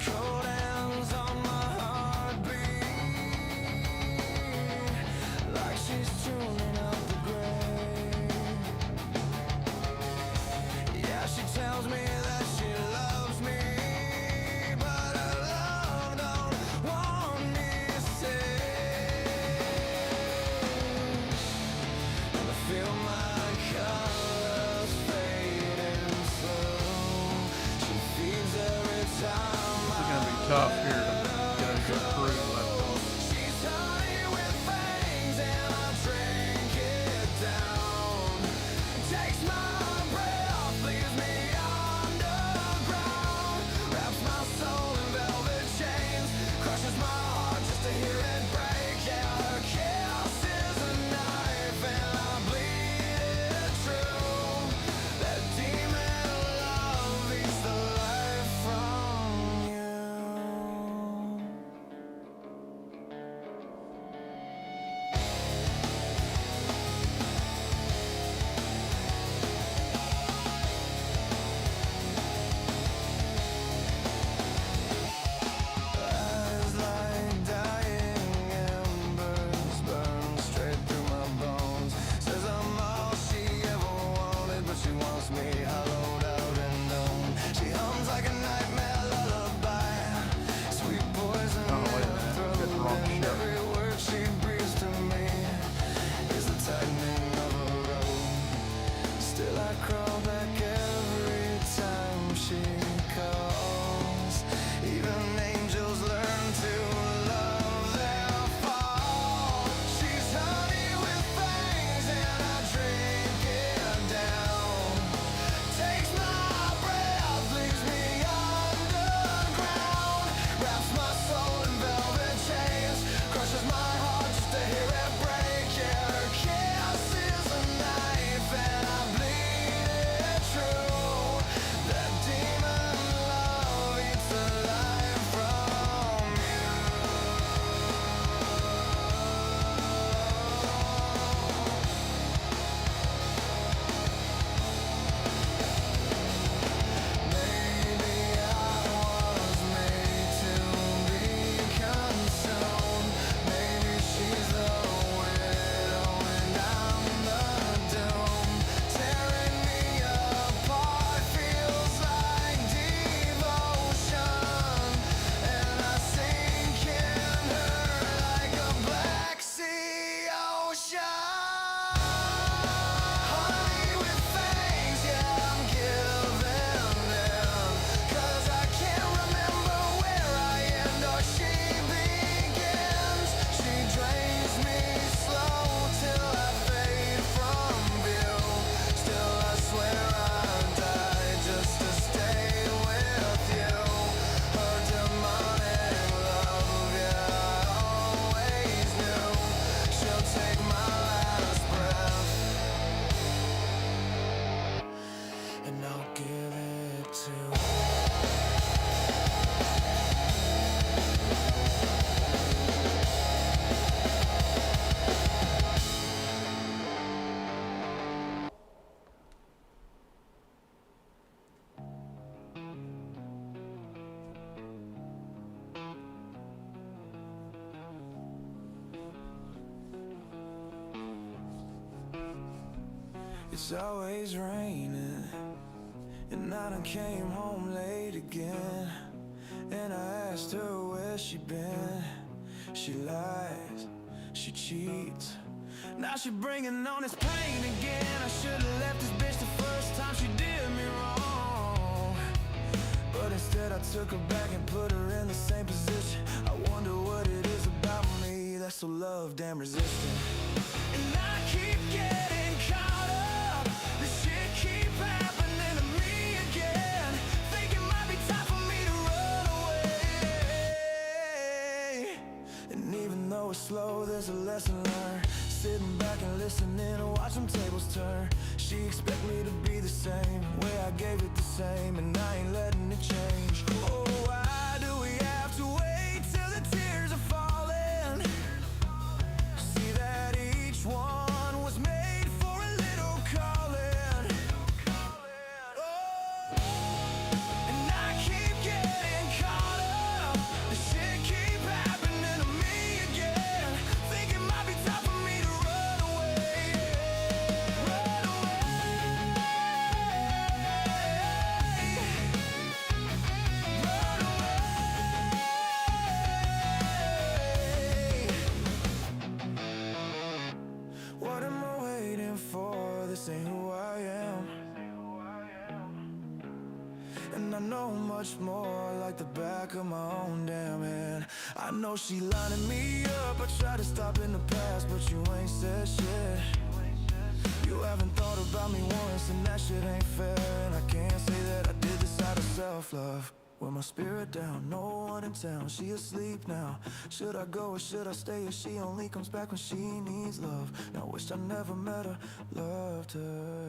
Cold hands on my heartbeat, like she's tuning out the grave. Yeah, she tells me that she loves me, but her love don't want me safe. And I feel my colors fading slow. She feeds every time It's gonna be tough here to get a good crew left. she's honey with fangs, and I drink it down. Takes my breath, leaves me underground. Wraps my soul in velvet chains, crushes my heart just to hear it break. Yeah, her kiss is a knife, and I bleed it true. That demon love eats the life from you. I crawl back every time she calls. Even angels learn to love their fall. She's honey with fangs and I drink it down. Takes my breath, leaves me underground. Wraps my soul in velvet chains, crushes my heart just to hear it break. Yeah, her kiss is a knife and I bleed it true. That demon love eats the life from you. Maybe I was made to be consumed. Maybe she's the widow and I'm the doom. Tearing me apart feels like devotion, and I sink in her like a Black Sea ocean. Honey with fangs, yeah, I'm giving in. 'Cause I can't remember where I end or she begins. She drains me slow till I fade from view. Still I swear I'd die just to stay with you. Her demonic love, yeah, I always knew. She'll take my last breath and I'll give it to her. It's always raining, and I done came home late again. And I asked her where she been. She lies, she cheats. Now she bringing on this pain again. I should've left this bitch the first time she did me wrong, but instead I took her back and put her in the same position. I wonder what it is about me that's so love damn resistant. And I keep getting caught up, this shit keep happening to me again. Think it might be time for me to run away. And even though it's slow, there's a lesson learned. Sitting back and listening and watch them tables turn. She expect me to be the same way I gave it the same, and I ain't letting it change. Oh, why do we have to wait till the tears are falling? See that each one was made for a little calling. Oh, and I keep getting caught up, the shit keep happening to me again. Think it might be time for me to run away. Run away. Run away. What am I waiting for? This ain't who I am. And I know much more like the back of my own damn hand. I know she lining me up. I try to stop in the past, but you ain't said shit. You haven't thought about me once, and that shit ain't fair. And I can't say that I did this out of self-love. With my spirit down, no one in town, she asleep now. Should I go or should I stay? Or she only comes back when she needs love. Now wish I never met her, loved her.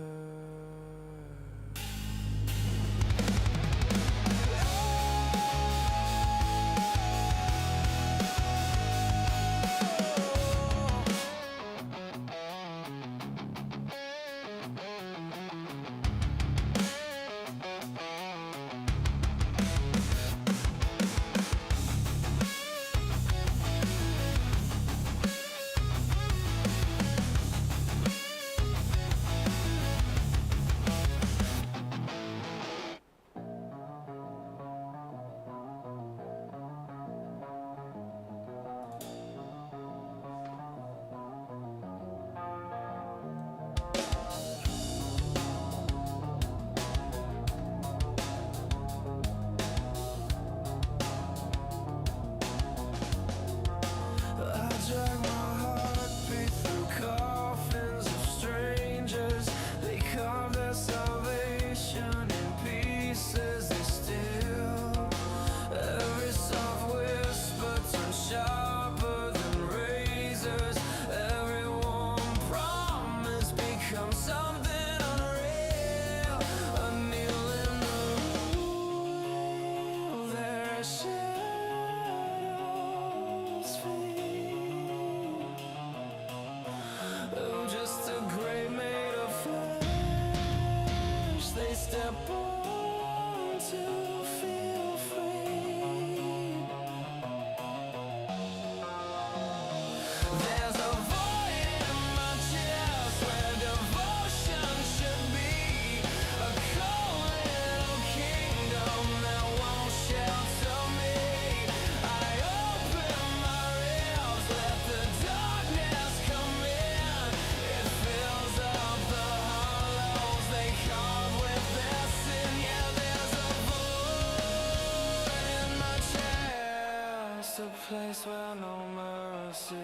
place where no mercy.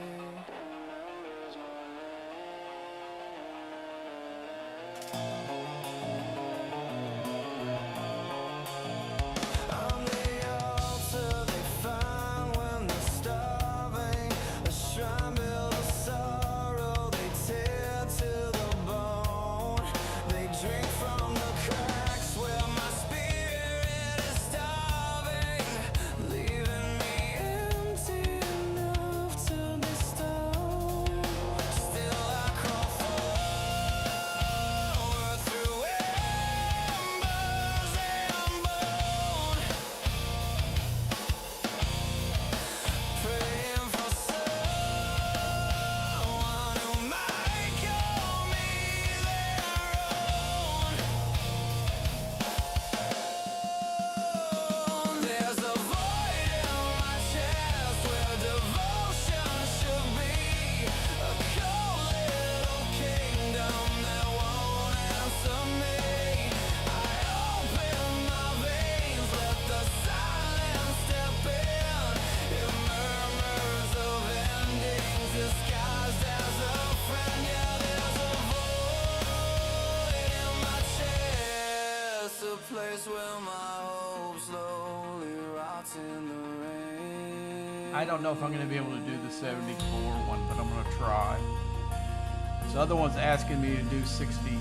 I'm the altar they find when they're starving, a shrine built of sorrow they tear to the bone. They drink from the cracks where my spirit is starving, leaving me empty enough to be stoned. Still I crawl forward through embers and bone, praying for someone who might call me their own. There's a void in my chest where devotion should be, a cold little kingdom that won't answer me. I open my veins, let the silence step in. It murmurs of endings disguised as a friend. Yeah, there's a void in my chest, a place where my hope slowly rots in the rain. I don't know if I'm going to be able to do the 74 one, but I'm going to try. So other one's asking me to do 60.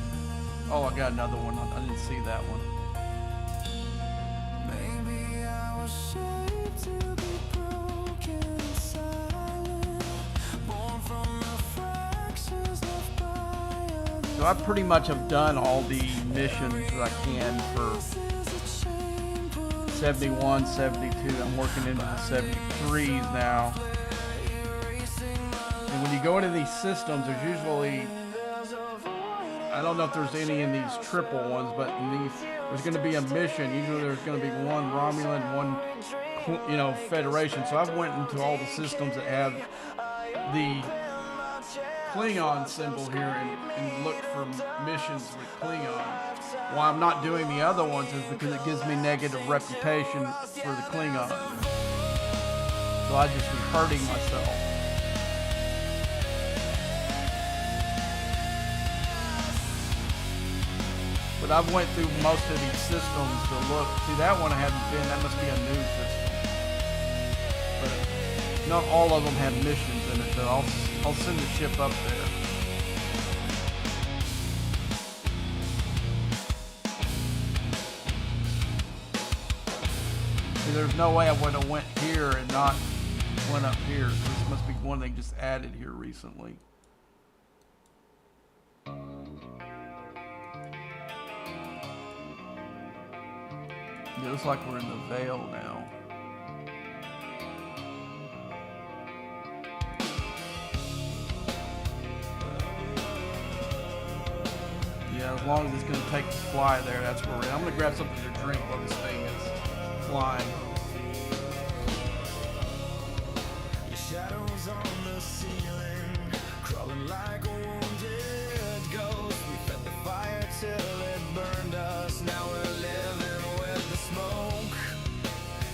Oh, I got another one. I didn't see that one. Maybe I was shaped to be broken and silent, born from the fractures left by others. So I pretty much have done all the missions that I can for This is a chain pull 71, 72. I'm working into the 73s now. And when you go into these systems, there's usually, I don't know if there's any in these triple ones, but in these, there's going to be a mission. Usually there's going to be one Romulan, one, Federation. So I've went into all the systems that have the Klingon symbol here and looked for missions with Klingon. Why I'm not doing the other ones is because it gives me negative reputation for the Klingon. So I just be hurting myself. But I've went through most of these systems to look. See, that one I haven't been. That must be a new system. But not all of them have missions in it. So I'll send the ship up there. See, there's no way I would have went here and not went up here. So this must be one they just added here recently. It looks like we're in the Veil now. Yeah, as long as it's going to take us fly there, that's where we're at. I'm going to grab something to drink while this thing is flying. Your shadows on the ceiling, crawling like a wounded ghost. We fed the fire till it burned us. Now we're living with the smoke.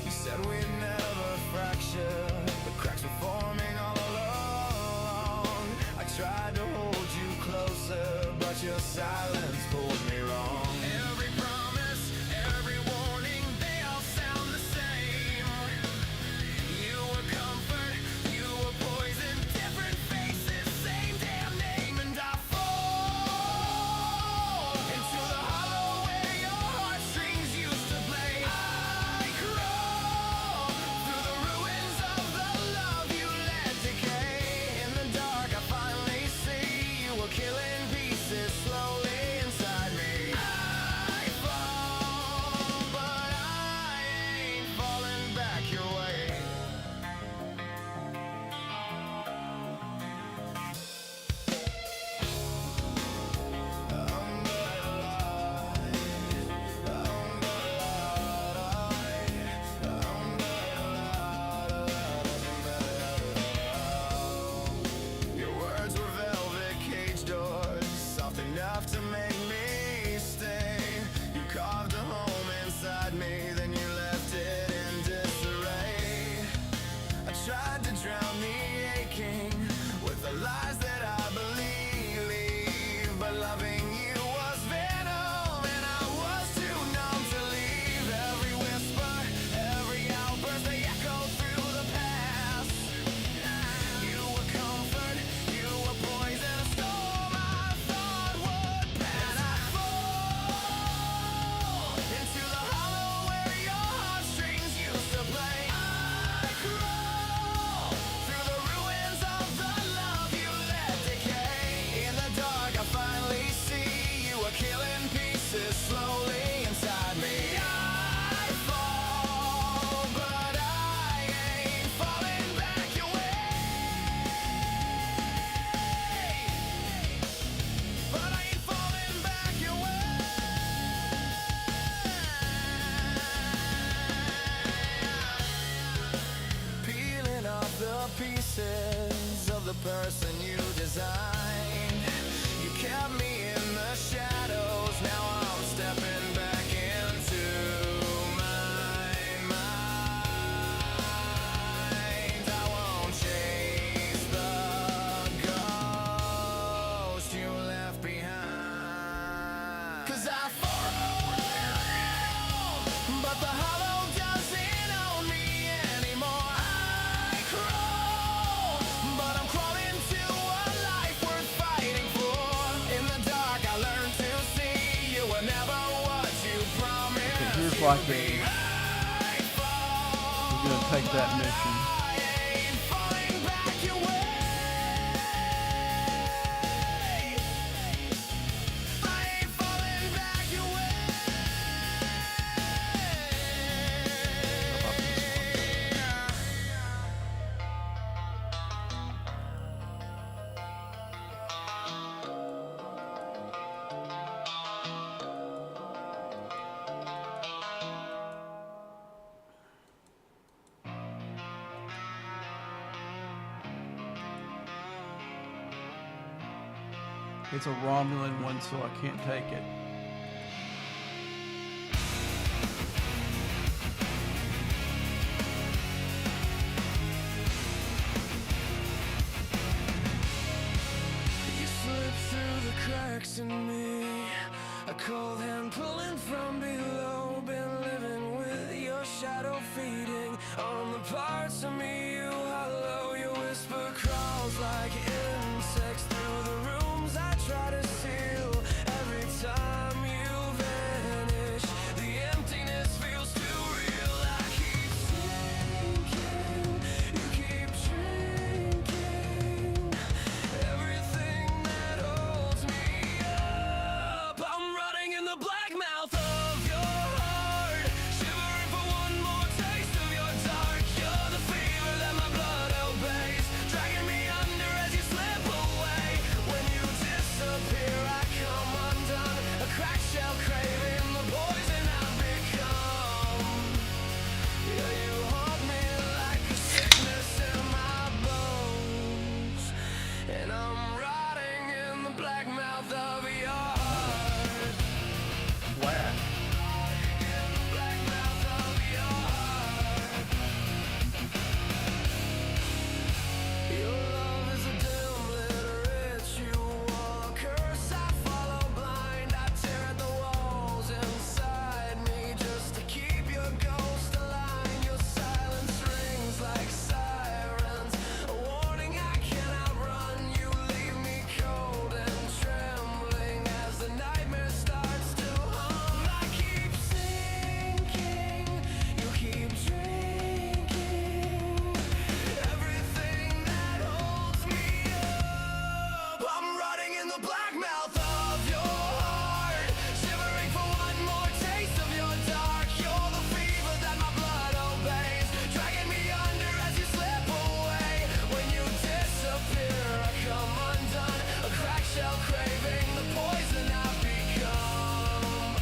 You said we'd never fracture. The cracks were forming all along. I tried to hold you closer, but your silence pulled me wrong. Every promise, every warning, they all sound the same. You were comfort, you were poison, different faces, same damn name. 'Cause I fall, but the hollow doesn't own me anymore. I crawl, but I'm crawling to a life worth fighting for. In the dark, I learned to see you were never what you promised. Here's like a, I fall, we're gonna take that mission. I ain't falling back your way. I ain't falling back your way. It's a Romulan one, so I can't take it. You slip through the cracks in me, a cold hand pulling from below. Been living with your shadow feeding on the parts of me you hollow. Your whisper crawls like insects through the rooms I try to seal. Every time you vanish, the emptiness feels too real. I keep sinking, you keep drinking everything that holds me up. I'm rotting in the black mouth of your heart, shivering for one more taste of your dark. You're the fever that my blood obeys, dragging me under as you slip away. When you disappear, I come undone, a cracked shell craving the poison I've become. Yeah, you haunt me like a sickness in my bones, and I'm rotting in the black mouth of your heart. Black. In the black mouth of your heart. Your love is a dim lit ritual, a curse I follow blind. I tear at the walls inside me just to keep your ghost aligned. Your silence rings like sirens, a warning I cannot run. You leave me cold and trembling as the nightmare starts to hum. I keep sinking, you keep drinking everything that holds me up. I'm rotting in the black mouth of your heart, shivering for one more taste of your dark. You're the fever that my blood obeys, dragging me under as you slip away. When you disappear, I come undone, a cracked shell craving the poison I've become.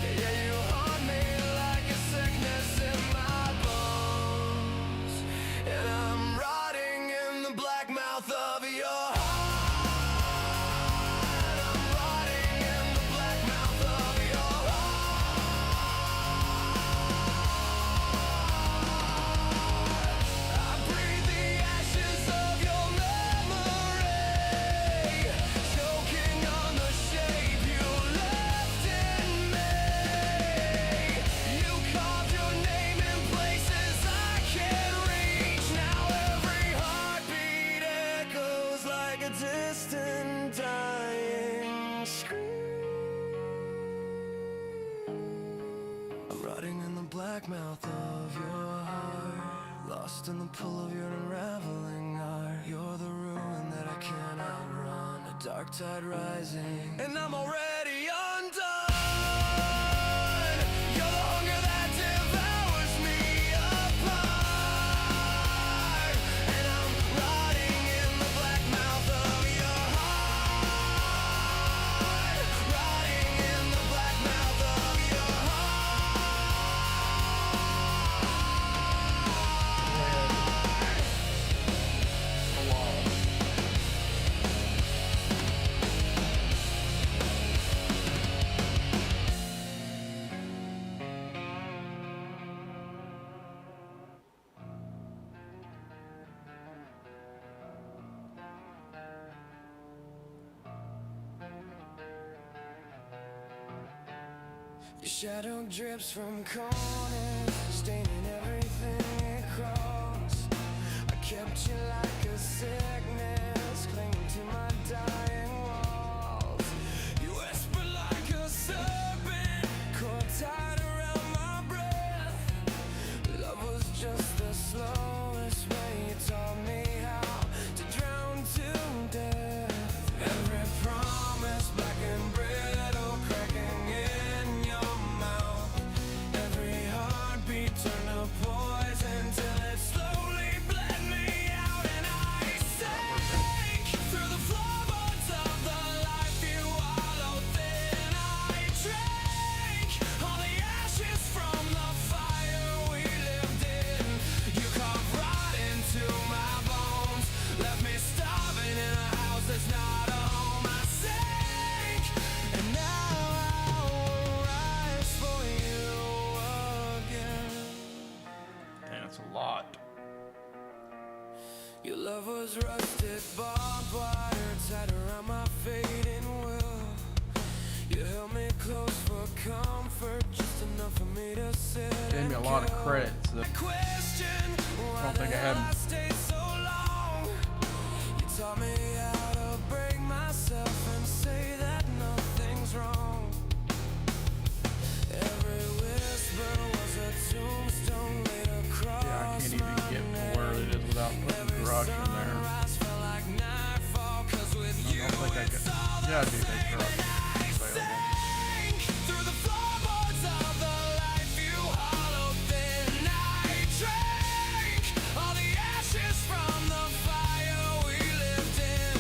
Yeah, you haunt me like a sickness in my bones, and I'm rotting in the black mouth of your heart. I'm rotting in the black mouth of your heart. I breathe the ashes of your memory, choking on the shape you left in me. You carved your name in places I can't reach. Now every heartbeat echoes like a distant dying scream. I'm rotting in the black mouth of your heart, lost in the pull of your unraveling art. You're the ruin that I cannot run, a dark tide rising, and I'm already undone. You're the hunger that devours me apart, and I'm rotting in the black mouth of your heart, rotting in the black mouth of your heart. Your shadow drips from corners, staining everything across. I kept you like a sickness, clinging to my dying walls. You whisper like a serpent, caught tight around my breath. Love was just the slowest way you taught me how to drown to death. Every promise black and brittle, cracking in your mouth. Every heartbeat turned to poison till it slowly bled me out. And I sank through the floorboards of the life you hollowed thin. I drank all the ashes from the fire we lived in. You carved right into my bones, left me starving in a house that's not a home. I sank, and now I will rise for you again. And it's a lot. Your love was rusted barbed wire tied around my fading will. You held me close for comfort, just enough for me to sit. Gave me a and lot of kill. credits that Question why don't think the I had hell 'em. I stayed so long. You taught me how to break myself and say that nothing's wrong. Every whisper was a tombstone laid across yeah, I can't even my get neck. to where it is without putting Garage in there. Sunrise felt like nightfall, 'cause with you I don't think I it's could. all Yeah, I the do think same. Garage And I is available. sank through the floorboards of the life you hollowed thin. I drank all the ashes from the fire we lived in.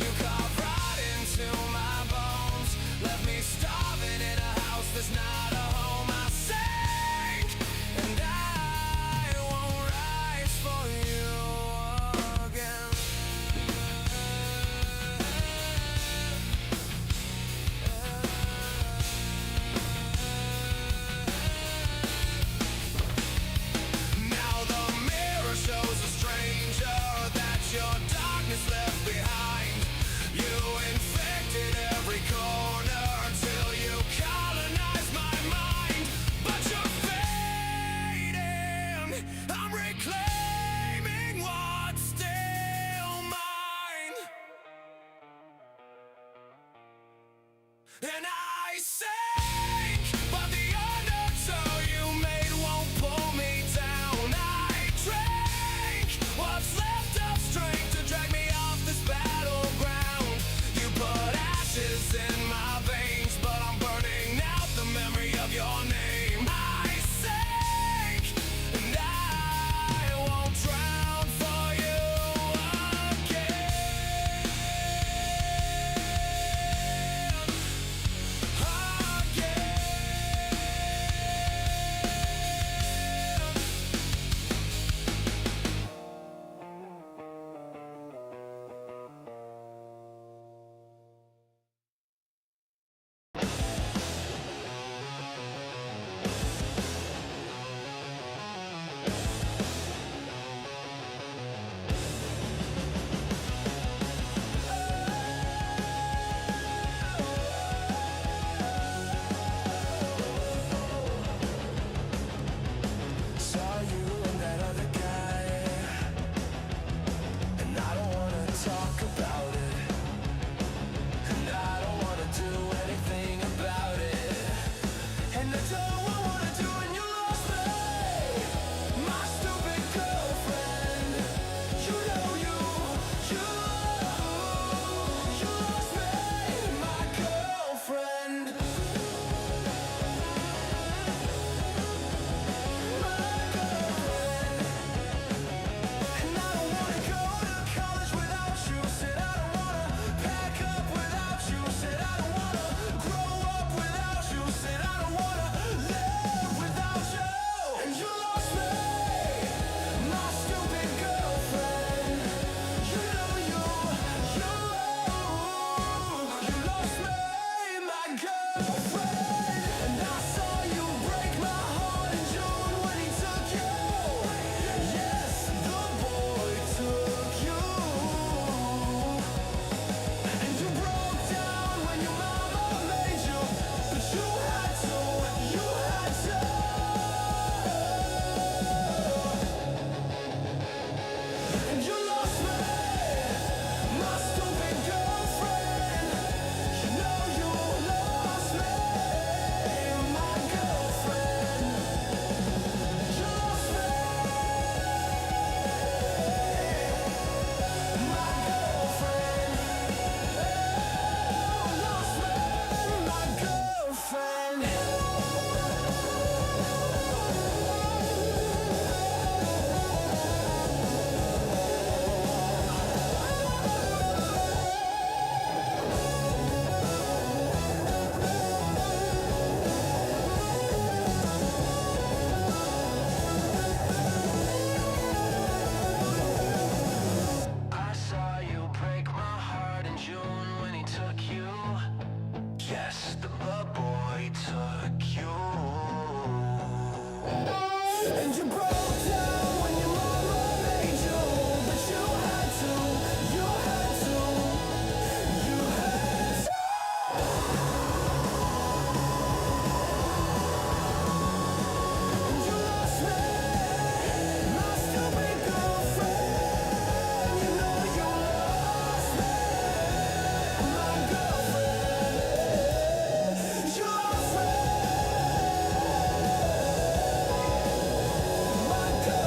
You carved right into my bones, left me starving in a house that's not a home. I sank, and I won't rise for you again. Now the mirror shows a stranger that your darkness left behind. You infected every corner till you colonized my mind. But you're fading, I'm reclaiming what's still mine. And I sank, but the undertow you made won't pull me down. I drank what's left of strength to drag me off this battleground. You put ashes in my veins, but I'm burning out the memory of your name. I sank, and I won't drown for you again. a boy took you. And you broke down when your mama made you, but you had to, you had to, you had to. And you lost me, my stupid girlfriend. You know you lost me, my girlfriend. You lost me, my girlfriend.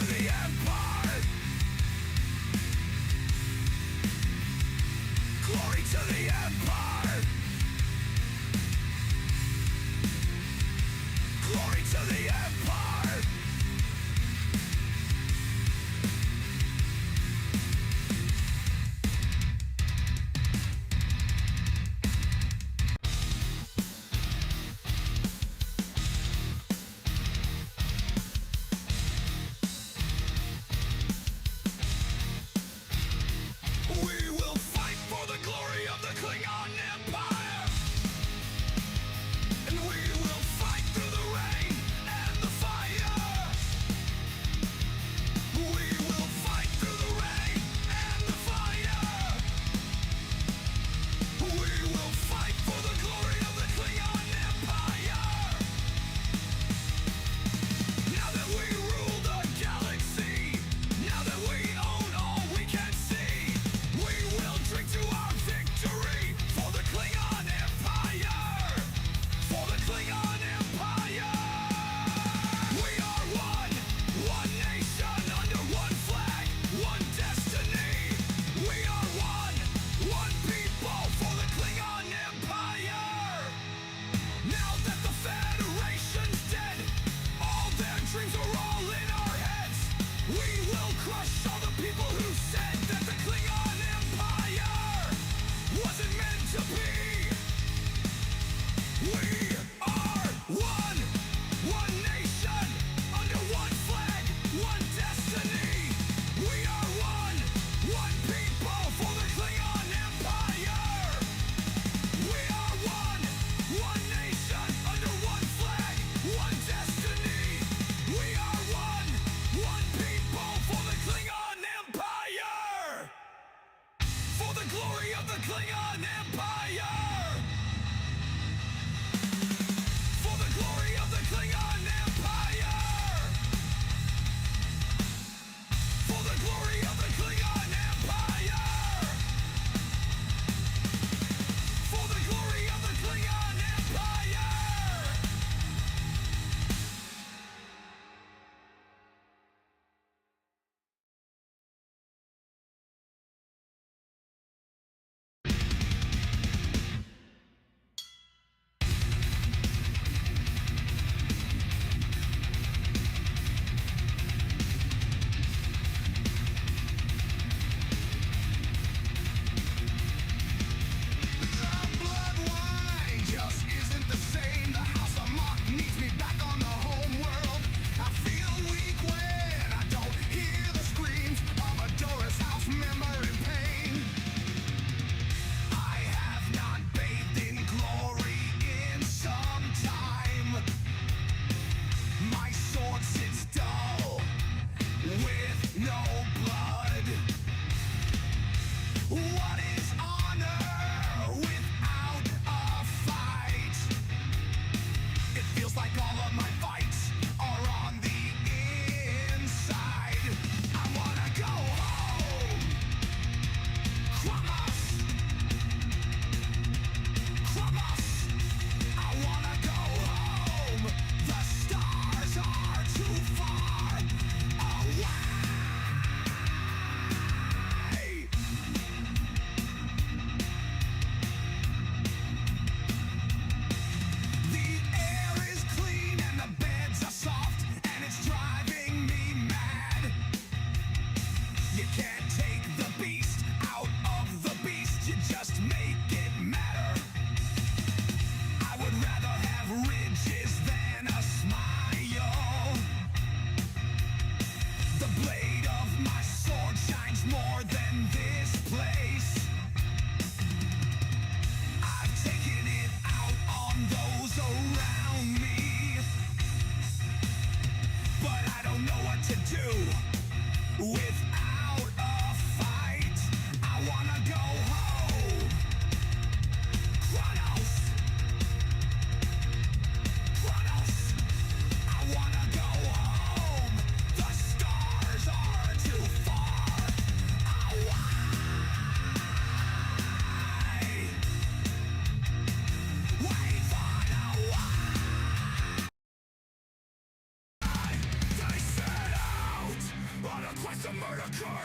the Empire. Glory to the Empire. Glory to the Empire.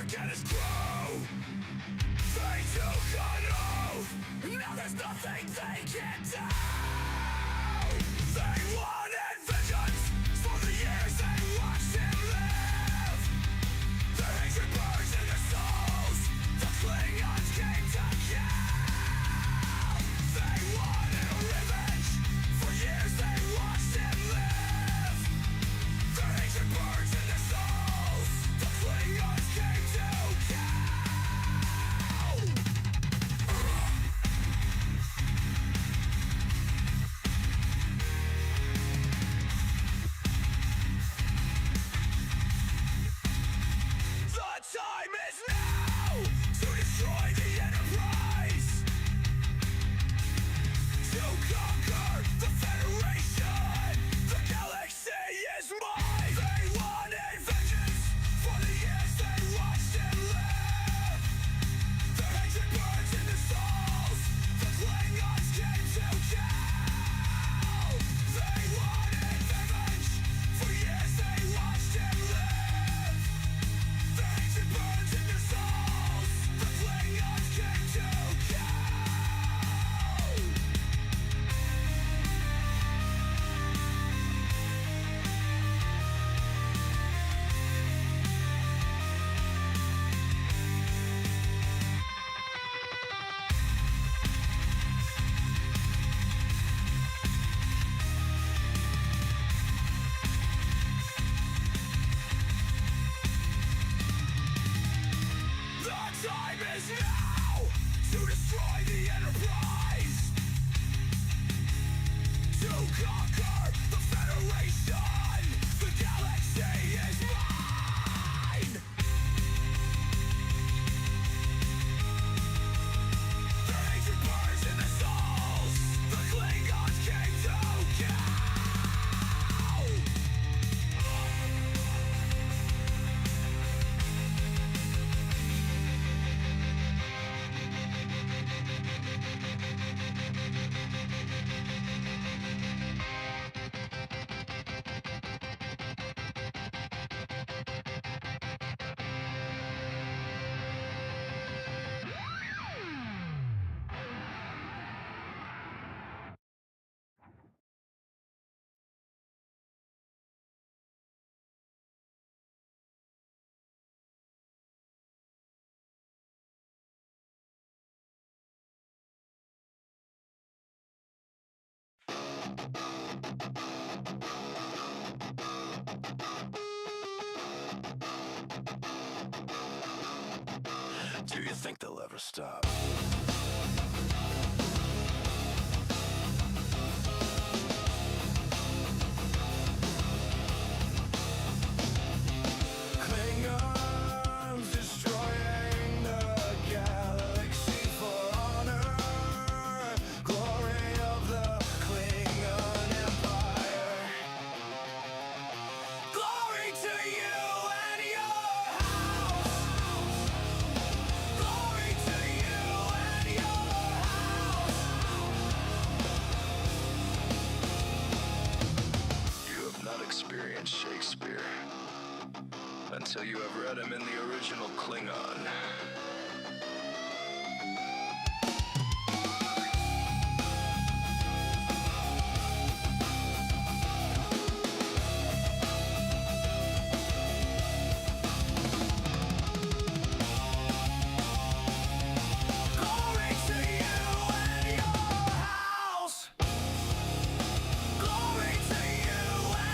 Look at his crew. They took an oath. Now there's nothing they can do. They wanted vengeance for the years they watched him live. Their hatred burns in their souls. The Klingons came to kill. They wanted revenge for years they watched him live. Their hatred burns in their souls. The Klingons came to kill. The time is now to destroy the Enterprise, to conquer the Federation. The galaxy is mine. They wanted vengeance for the years they watched him live. Their hatred burns in their souls. The Klingons came to kill. They wanted revenge for years they watched him live. Their hatred burns in their souls. The Klingons came to kill. The time is now to destroy the Enterprise, to conquer the Federation. The galaxy is mine. Their hatred burns in their souls. The Klingons came to kill. Do you think they'll ever stop? Klingons destroying the galaxy for honor, glory of the Klingon Empire. Glory to you and your house. Glory to you and your house. You have not experienced Shakespeare until you have read him in the original Klingon. Glory to you and your house. Glory to you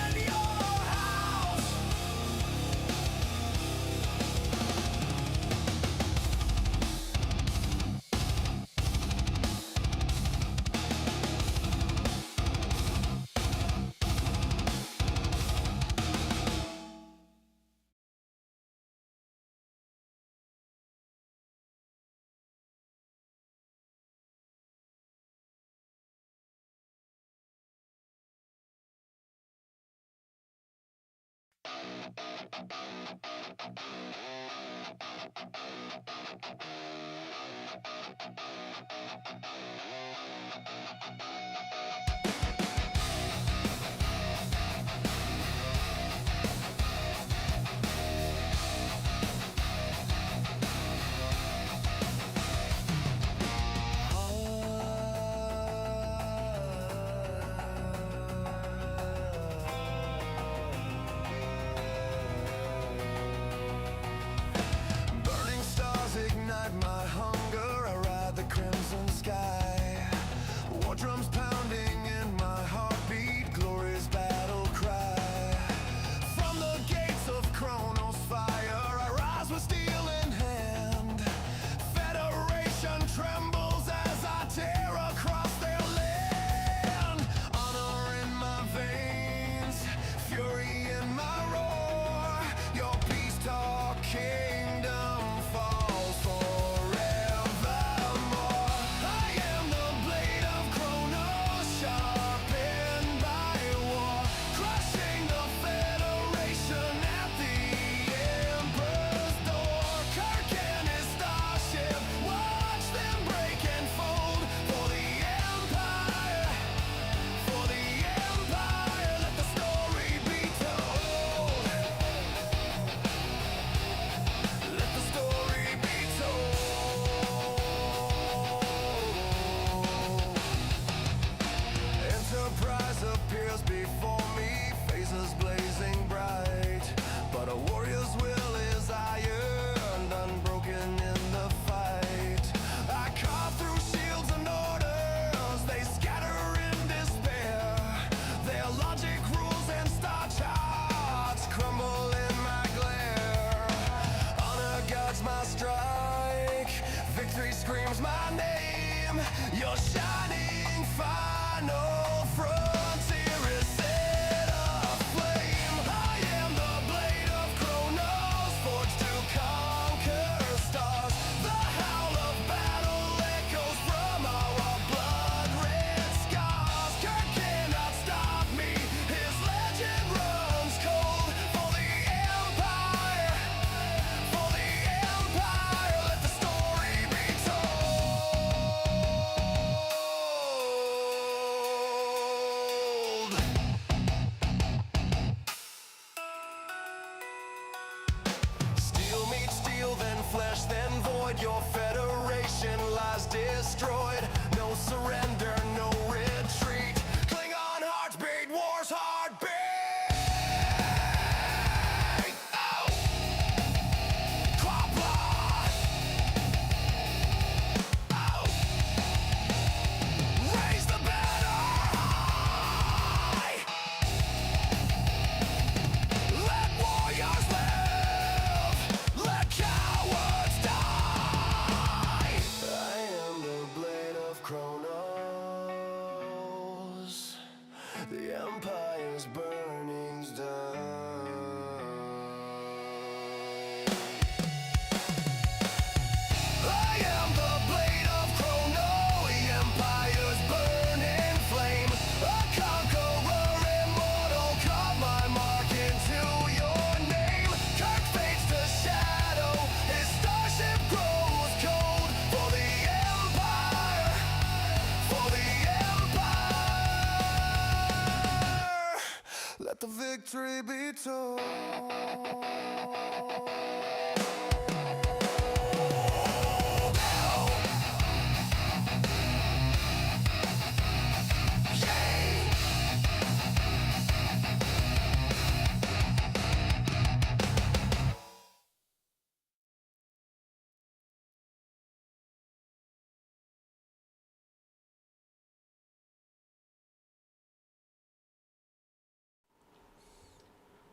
and your house. drums pounding in my heartbeat, glorious battle cry. From the gates of Chronos fire, I rise with steel in hand. Federation trembles as I tear across their land. Honor in my veins, fury in my roar. Your peace talk kingdom falls forevermore. I am the blade of Chronos, sharpened by war, crushing the Federation at the Emperor's door. Kirk and his starship, watch them break and fold for the Empire, for the Empire. Let the story be told. Let the story be told. Enterprise appears before me, faces blazing bright. But a warrior's will is iron, unbroken in the fight. I carve through shields and orders, they scatter in despair. Their logic rules and star charts crumble in my glare. Honor guards my strike, victory screams my name. Your shining final frontier is set aflame. I am the blade of Chronos, forged to conquer stars. The howl of battle echoes from our blood-red scars. Kirk cannot stop me, his legend runs cold. For the Empire, for the Empire, let the story be told. Steel meets steel, then flesh, then void. Your Federation lies destroyed. No surrender, no retreat. Klingon hearts beat, war's heartbeat. Oh! Quapla! Oh! Raise the banner high! Let warriors live! Let cowards die! I am the blade of Chronos. The Empire's burning's done. I am the blade of Chronos, the Empire's burning flame. A conqueror immortal, carve my mark into your name. Kirk fades to shadow, his starship grows cold. For the Empire, for the Empire, let the victory be told.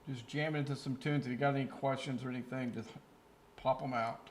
Just jamming into some tunes. If you got any questions or anything, just pop them out.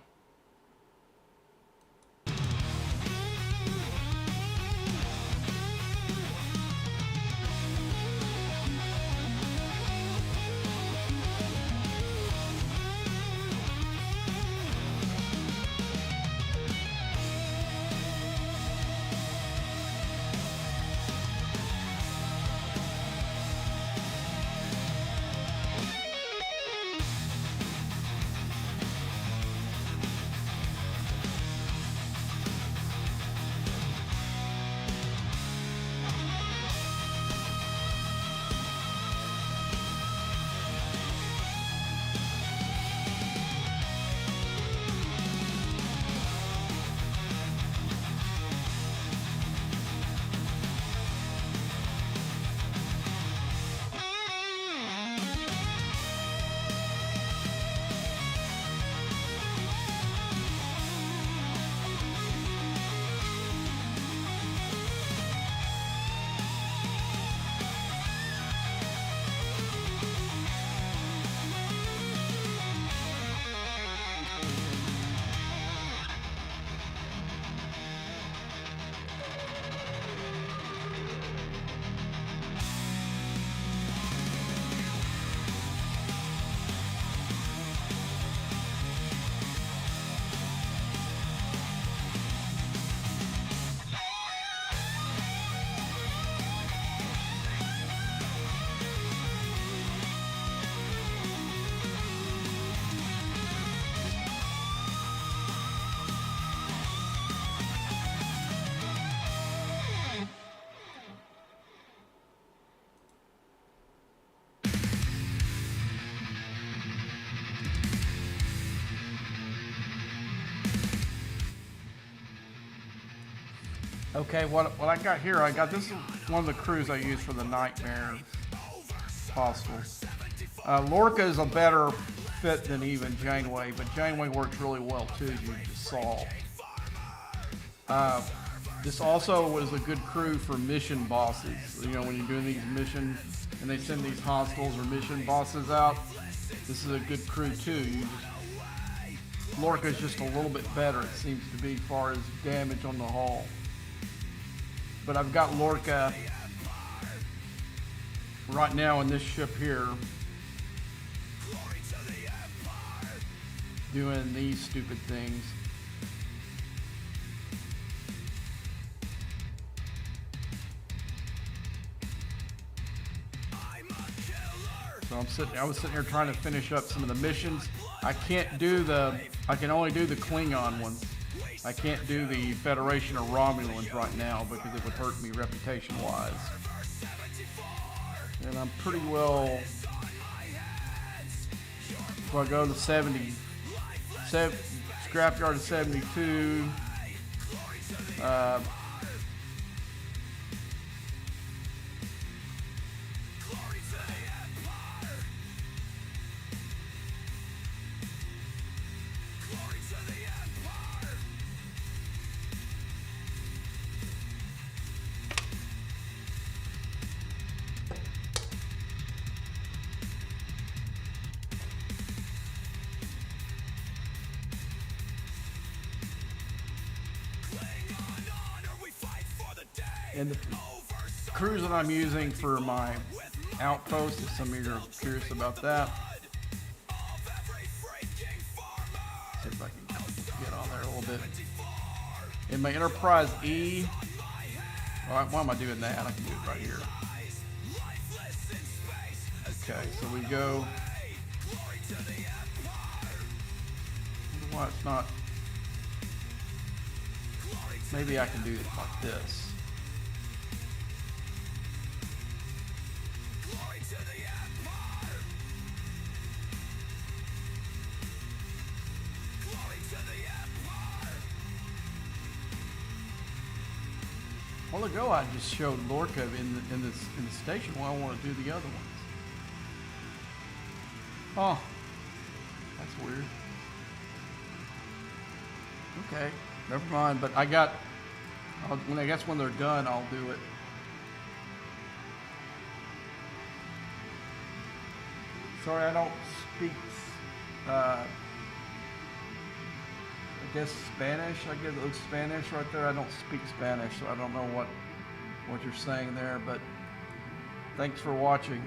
Okay, what I got here, this is one of the crews I use for the Nightmare Hostiles. Lorca is a better fit than even Janeway, but Janeway works really well too, you just saw. This also was a good crew for mission bosses. You know, when you're doing these missions and they send these hostiles or mission bosses out, this is a good crew too. Lorca's just a little bit better, it seems to be, as far as damage on the hull. But I've got Lorca right now in this ship here doing these stupid things. So I was sitting here trying to finish up some of the missions. I can only do the Klingon ones. I can't do the Federation or Romulans right now because it would hurt me reputation-wise. And I'm pretty well. So I go to 70. Scrapyard of 72. And the crews that I'm using for my outpost, if some of you are curious about that. See if I can get on there a little bit. In my Enterprise E, why am I doing that? I can do it right here. Okay, so we go. Why it's not? Maybe I can do it like this. A while ago, I just showed Lorca in the station. Well, I want to do the other ones. Oh, that's weird. Okay, never mind. But I guess when they're done, I'll do it. Sorry, I don't speak. I guess Spanish. I guess it looks Spanish right there. I don't speak Spanish, so I don't know what you're saying there. But thanks for watching.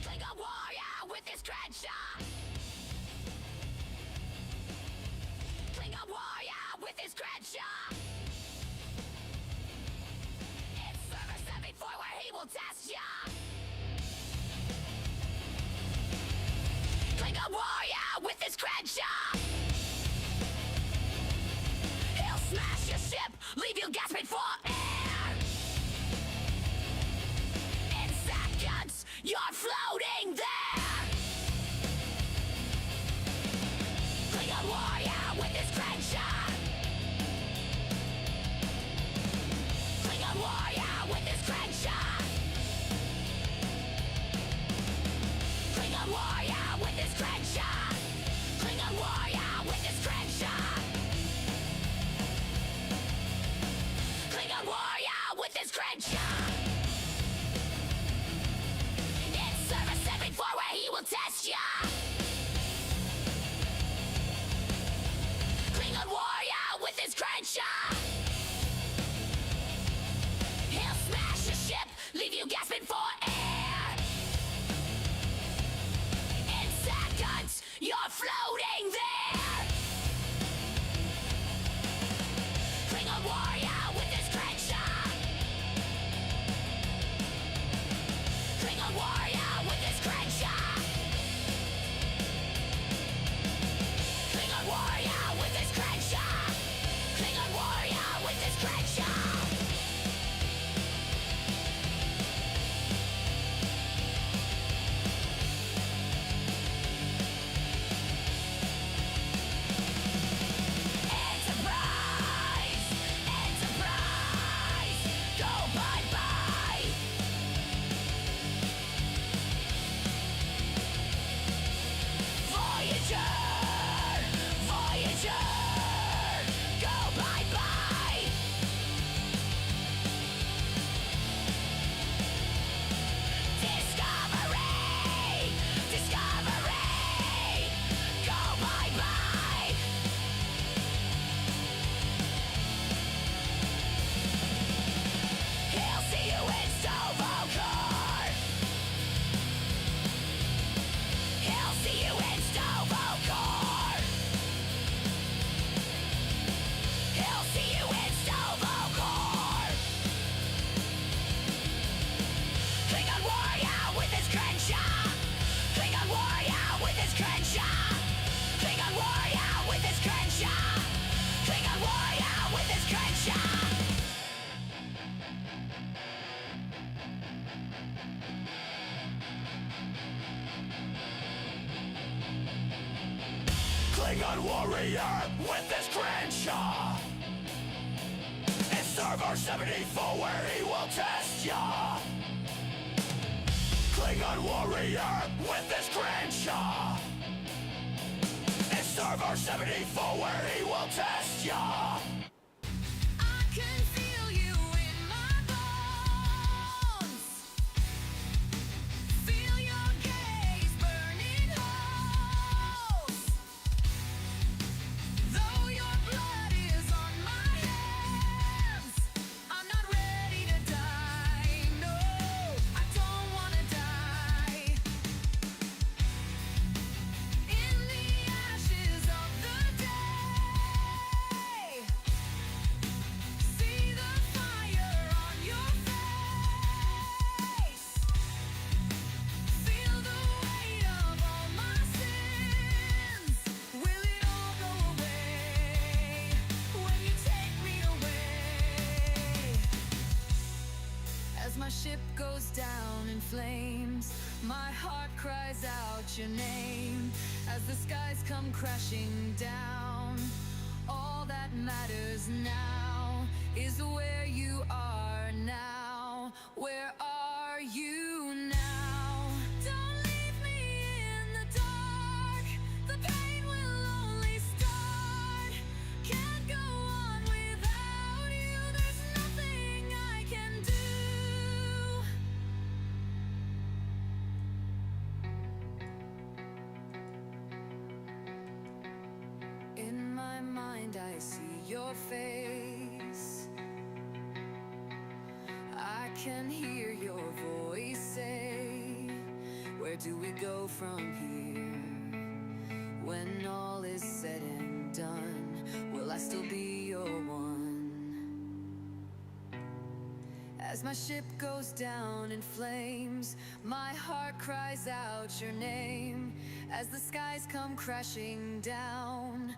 Klingon warrior with his dreadshot. Klingon warrior with his dreadshot. It's service 74 where he will test ya. Klingon warrior with his dreadshot. He'll smash your ship, leave you gasping for air. In seconds, you're floating there. Klingon warrior with his dreadshot. Klingon warrior with his dreadshot. Klingon warrior with his dreadshot. Klingon warrior with his dreadshot. Klingon warrior with his dreadshot. It's service 74 where he will test ya. Klingon warrior with his dreadshot. He'll smash your ship, leave you gasping for air. In seconds, you're floating there. Klingon warrior with his dreadshot. Klingon warrior with his dreadshot. Klingon warrior with his dreadshot. Klingon warrior with his Crenshaw. And server 74 where he will test ya. Klingon warrior with his Crenshaw. And server 74 where he will test ya. I can feel you in my bones. Feel your gaze burning holes. Though your blood is on my hands, I'm not ready to die. No, I don't wanna die. In the ashes of the day, see the fire on your face. Feel the weight of all my sins. Will it all go away when you take me away? As my ship goes down in flames, my heart cries out your name. As the skies come crashing down, all that matters now is where you are now. Where are you now? Don't leave me in the dark. The pain will only start. Can't go on without you. There's nothing I can do. In my mind I see your face. I can hear your voice say, where do we go from here? When all is said and done, will I still be your one? As my ship goes down in flames, my heart cries out your name. As the skies come crashing down,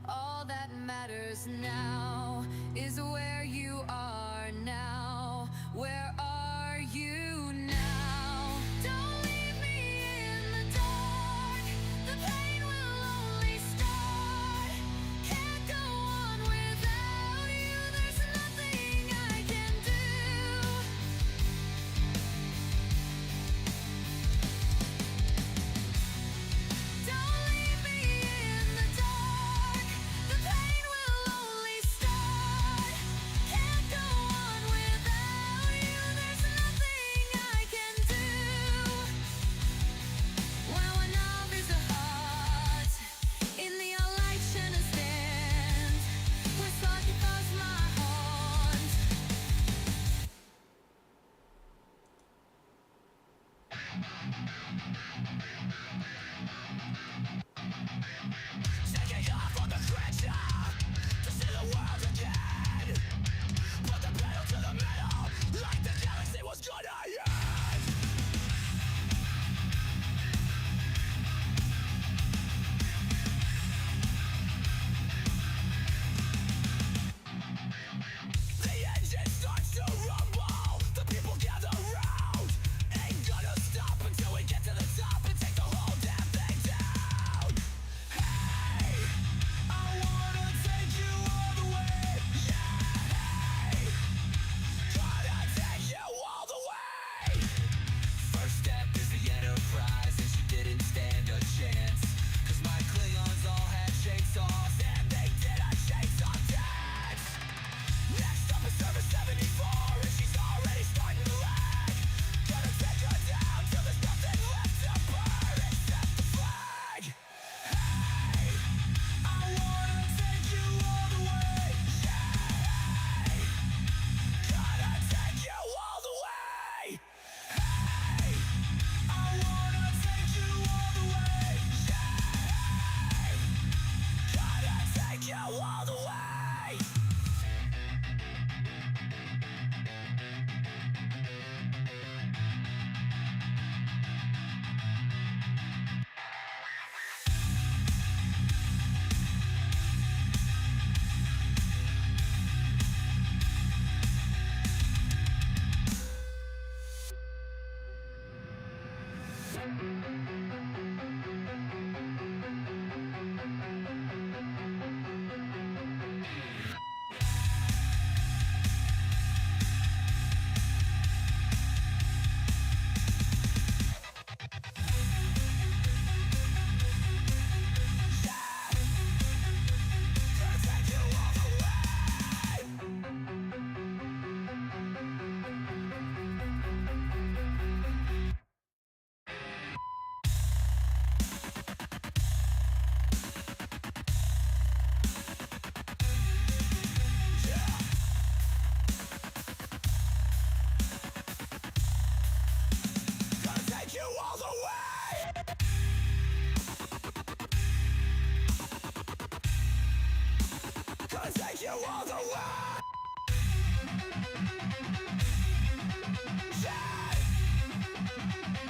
all that matters now is where you are now. Where are you now? Don't leave me in the dark. The pain will only start. Can't go on without you. There's nothing I can do. Don't leave me in the dark. The pain will only start. Can't go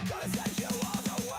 Gonna take you all the way.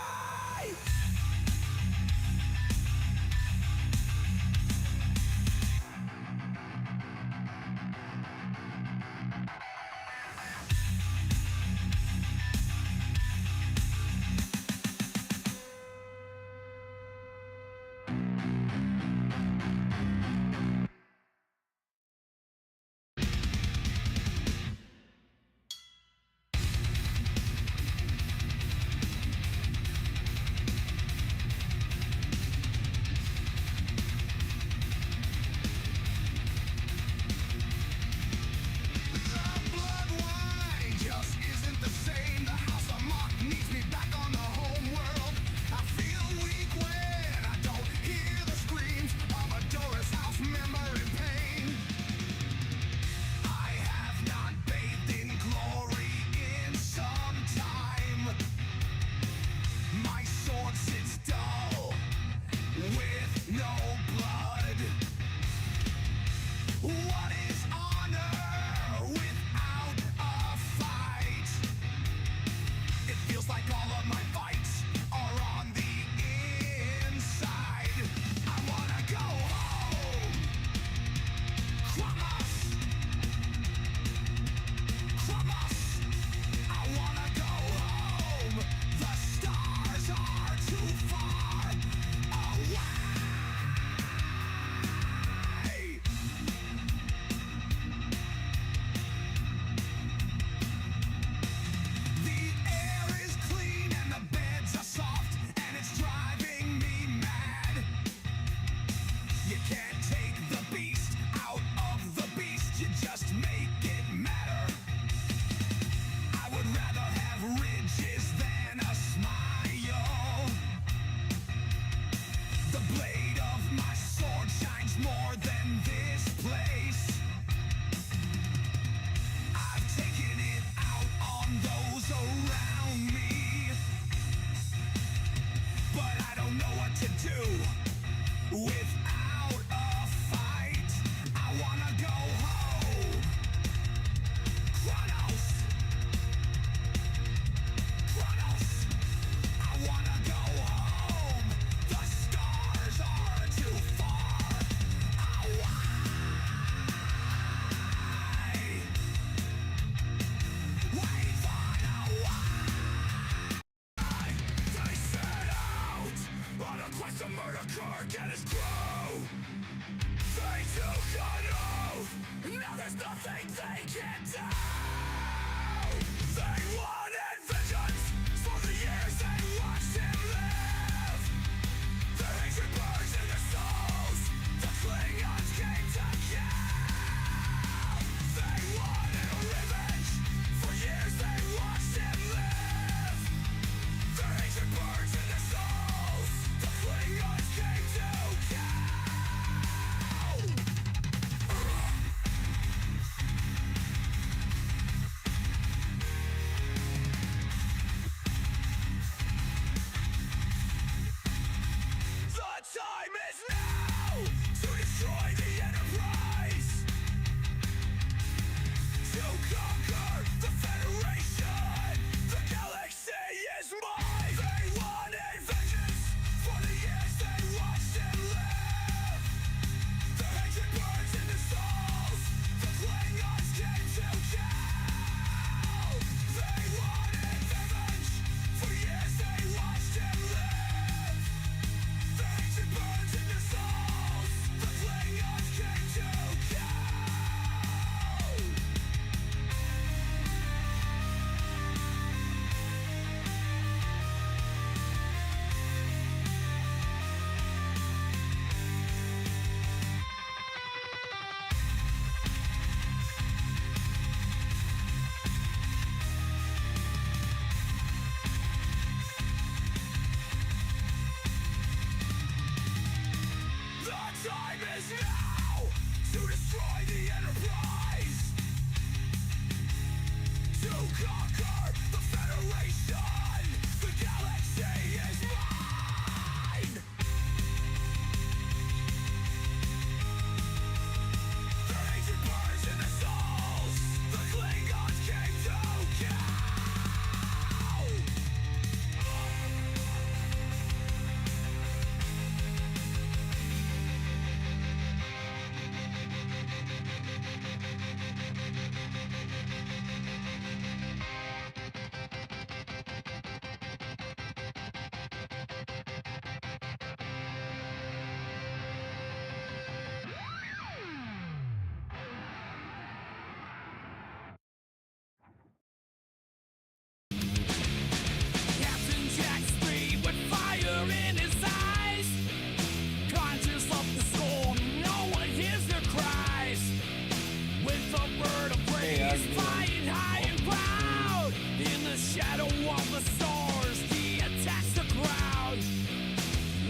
a bird of praise, flying high and proud. In the shadow of the stars, he attacks the crowd.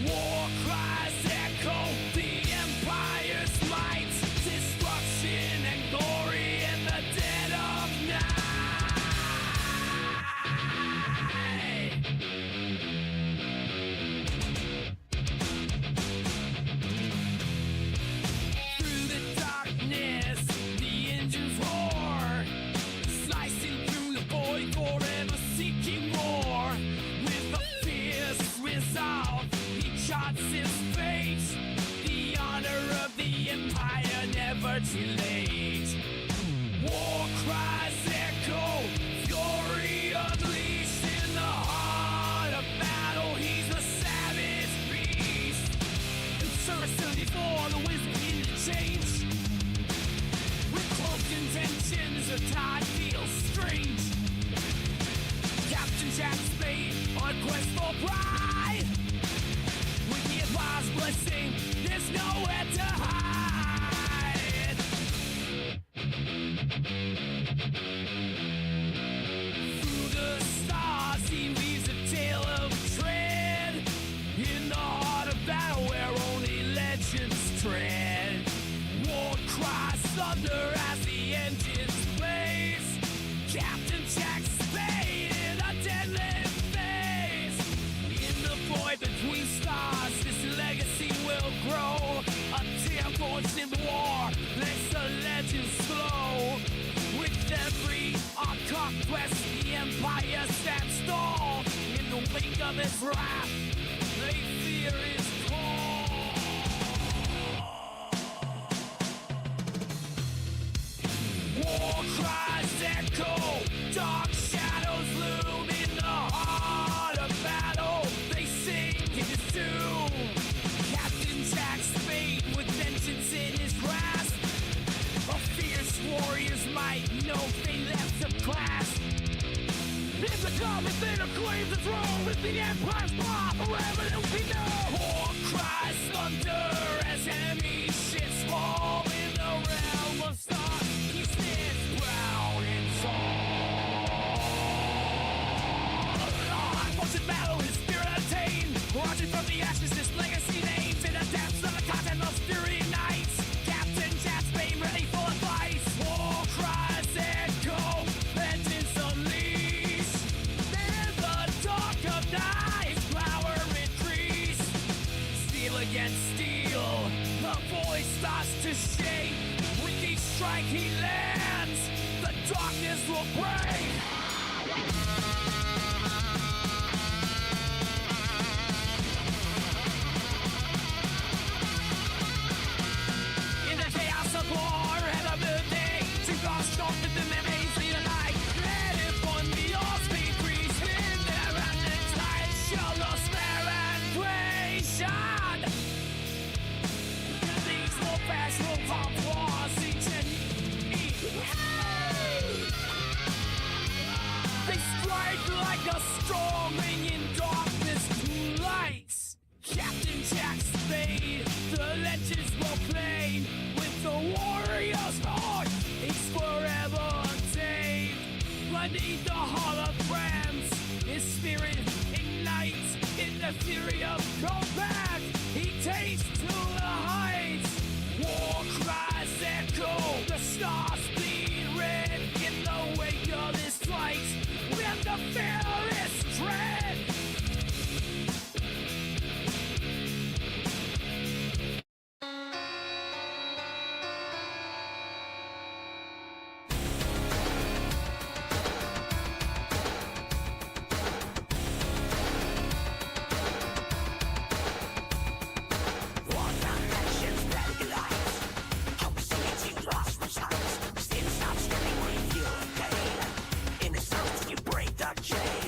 War cries echo the empire's might, destruction and glory in the dead of night. Through the darkness, the engines roar, slicing through the void, forever seeking more. With a fierce resolve, he charts his fate, the honor of the empire never too late. War cries echo, fury unleashed in the heart of battle. He's a savage beast. And Service 74, the wisdom in the change. With cloaked intentions, the tide feels strange. Captain Jack Spade on a quest for pride. With the advised blessing, there's nowhere to hide. Through the stars, he weaves a tale of dread. In the heart of battle where only legends tread. War cries thunder as the engines blaze. Captain Jack Spade in a deadly phase. In the void between stars, this legacy will grow. A tear-born civil war lets the legends flow. With every conquest, the empire stands tall. In the wake of his wrath, they fear his call. War cries echo, dark shadows loom in the heart of battle. They sing his doom. Captain Jack Spade with vengeance in his grasp. A fierce warrior's might, no thing left to clasp. In the common theater claims the throne with the empire's power forever to be known. War cries thunder as enemy ships fall in the realm of stars. He stands proud and tall. Unfortunate battle, his spirit attained. Rising from the ashes, his legacy names in the depths of the content of fury nights. Captain Jack Spade ready for advice. War cries echo, vengeance unleashed. In the dark of night, his power increase. Steel against steel, the voice starts to shake. With each strike he lands, the darkness will break. In the chaos of war and of the day, to God stop with the memories lead a night. Let it fun the all speed breeze in there and the tide shall not spare and creation. These will pass, will pop wars each and they strike like a storm, bringing darkness to lights. Captain Jack Spade, the legends will play with the warrior's heart. It's forever untamed. Beneath the holograms, his spirit ignites in the fury of combat. He takes to the heights. War cries echo, the stars bleed red in the wake of his flight. With the fear is dread. Chain.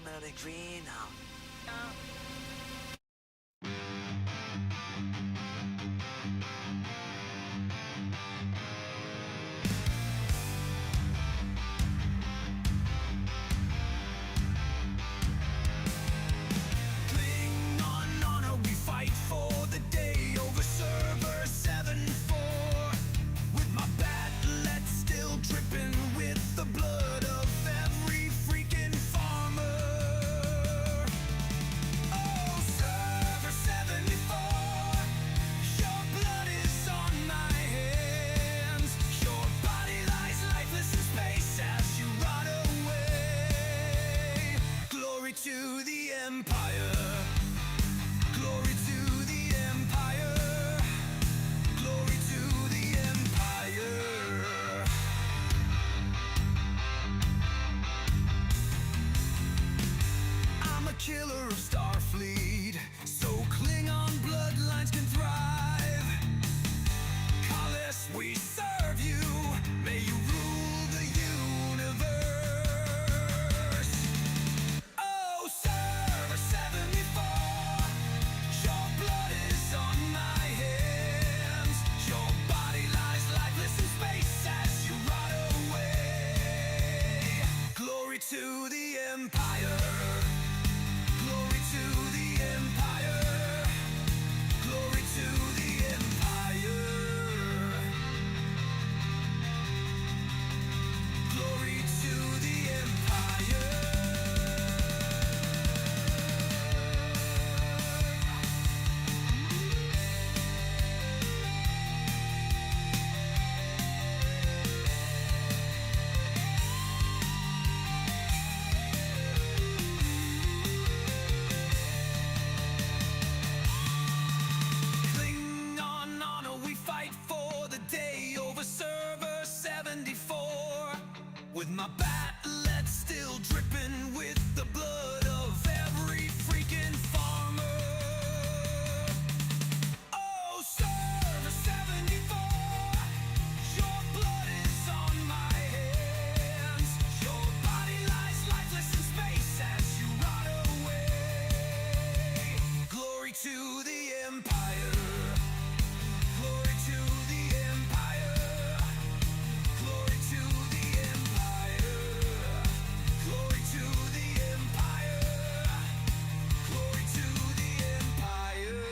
primary greenhouse. Cling on honor, we fight for the day over server 7-4. With my bat'let still dripping with the blood of every freaking farmer. Oh, server 74, your blood is on my hands. Your body lies lifeless in space as you rot away. Glory to the Empire. Glory to the Empire. Glory to the Empire. I'm a killer of Starfleet, so Klingon bloodlines can thrive. Callis, we serve you. May you rule the universe. Oh, server 74, your blood is on my hands. Your body lies lifeless in space as you rot away. Glory to the Empire. Glory to the Empire. Glory to the Empire. Glory to the Empire. Cling on honor, we fight for the day over server 74. With my bat'let still dripping with the blood of every freaking farmer. Oh, server 74, your blood is on my hands. Your body lies lifeless in space as you rot away. Glory to the Empire. Glory to the Empire. Glory to the Empire. Glory to the Empire. Glory to the Empire.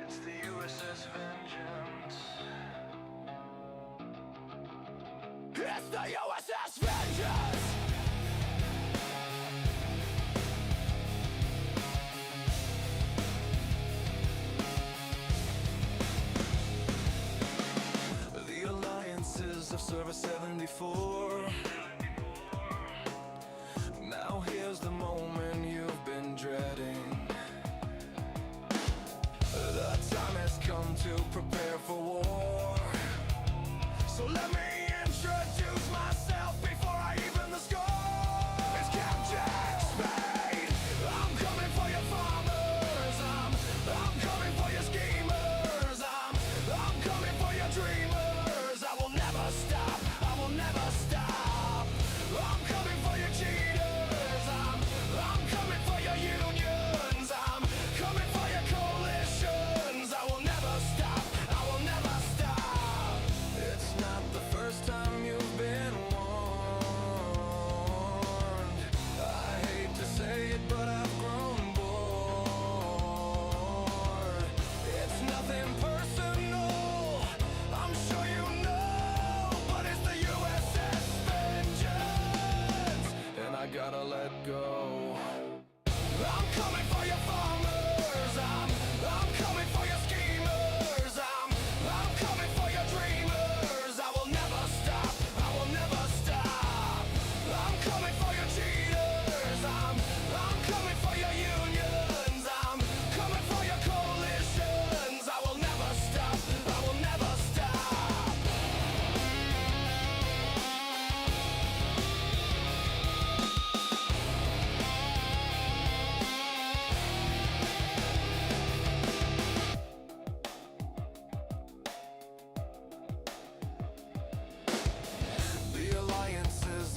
It's the USS Vengeance. It's the USS Vengeance! The alliances of Server 74. Now here's the moment you've been dreading. The time has come to prepare for war. So let me introduce myself before I even the score. It's Captain Spade. I'm coming for your farmers. I'm coming for your schemers. I'm coming for your dreamers. I will never stop. I will never stop. I'm coming for your cheaters. I'm coming for your unions. I'm coming for your coalitions. I will never stop. I will never stop. It's not the first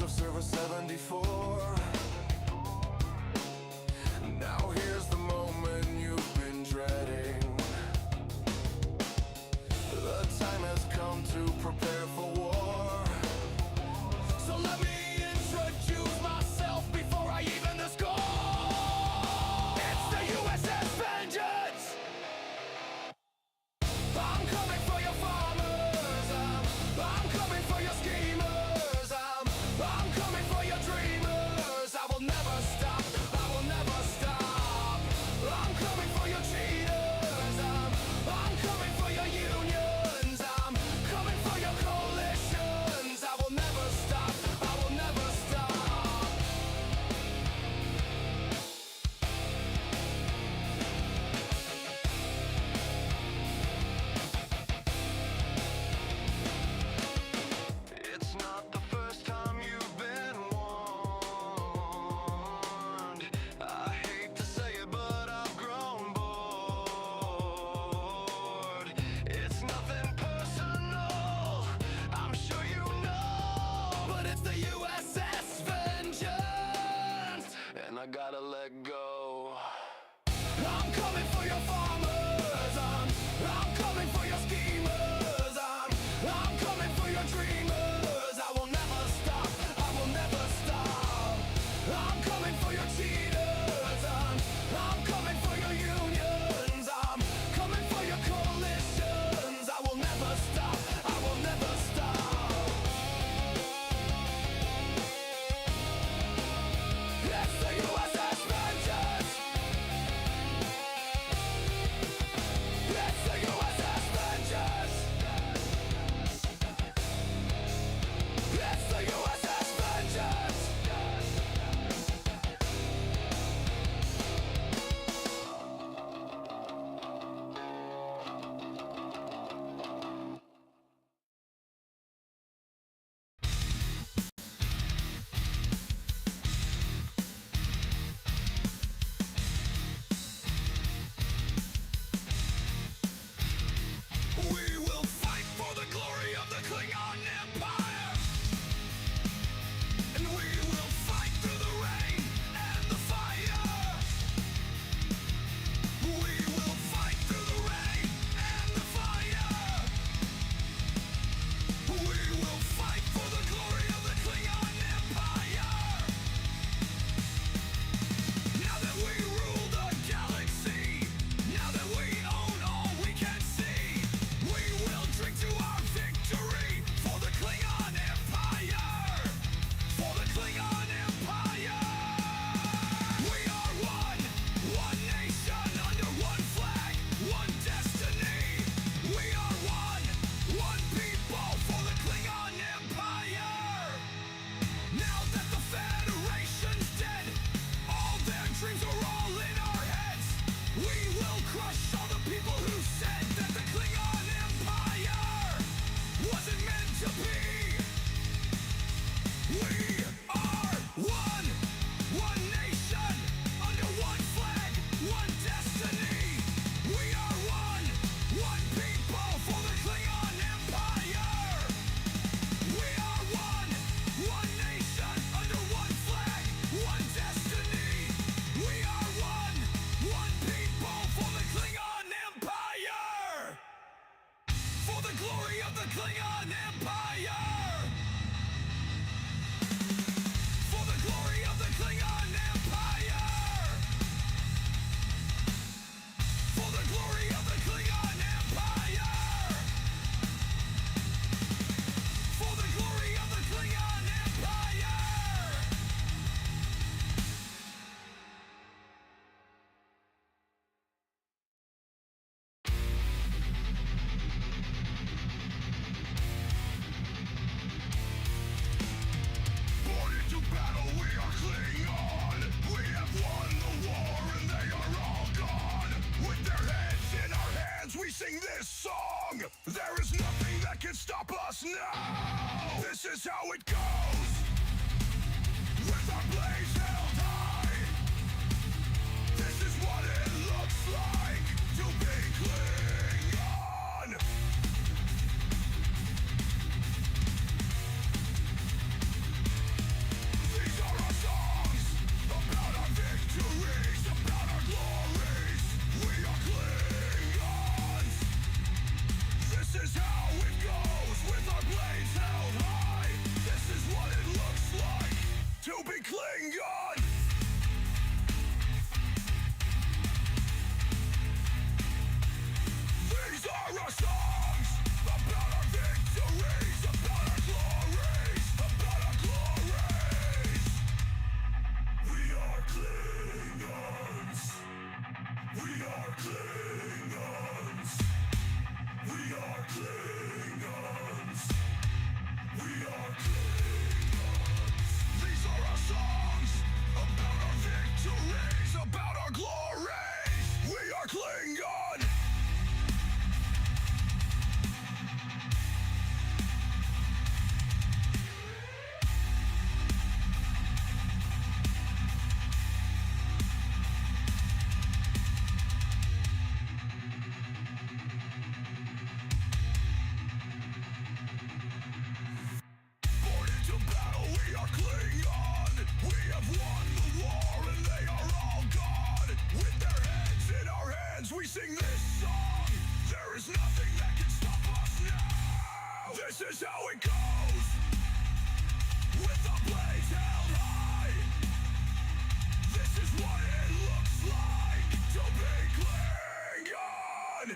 of service 74. Now here's the moment you've been dreading. The time has come to prepare for war. So let me introduce myself before I even the score. It's the USS Vengeance. I'm coming for your farmers. I'm coming for your schemers. I'm coming for your dreamers. I will never stop. I will never stop. I'm coming for your cheaters. I'm coming for your unions. I'm coming for your coalitions. I will never stop. I will never stop. It's not the first time you've been warned. I hate to say it, but I've grown bored. It's nothing personal, I'm sure you know, but it's the USS Vengeance, and I gotta let go. I'm coming for your farmers. I'm coming for your schemers. I'm coming for your dreamers. I will never stop. I will never stop. I'm coming for your cheaters. I'm coming for your unions. I'm coming for your coalitions. I will never stop. I will never stop. It's the USS Vengeance. It's the USS Vengeance. It's the USS Vengeance. We will fight for the glory of the Klingon Empire, and we will fight through the rain and the fire. We will fight through the rain and the fire. We will fight for the glory of the Klingon Empire. Now that we rule the galaxy, now that we own all we can see, we will drink to our victory for the Klingon Empire. For the Klingon Empire. We are one nation under one flag, one destiny. We are one people for the Klingon Empire. Now that the Federation's dead, all their dreams are all in our heads. We will crush all the people who said that the Klingon Empire wasn't meant to be. We are one nation under one flag, one destiny. We are one people for the Klingon Empire. We are one nation under one flag, one destiny. We are one people for the Klingon Empire. For the glory of the Klingon Empire. For the glory of the Klingon Empire. For the glory of the Klingon Empire. For the glory of the Klingon Empire. Born into battle, we are Klingon. We have won the war and they are all gone. With their heads in our hands, we sing this song. There is nothing that can stop us now. This is how it goes. With our blades held high. This is what it looks like to be Klingon. how it goes. With the blades held high, this is what it looks like to be Klingon.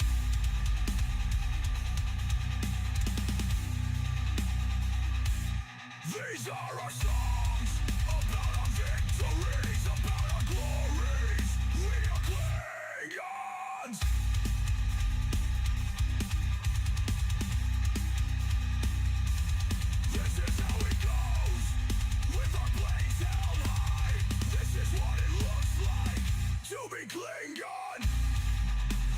These are our songs, about our victories, about our glories. We are Klingons. This is how it goes, with our blades held high. This is what it looks like to be Klingon.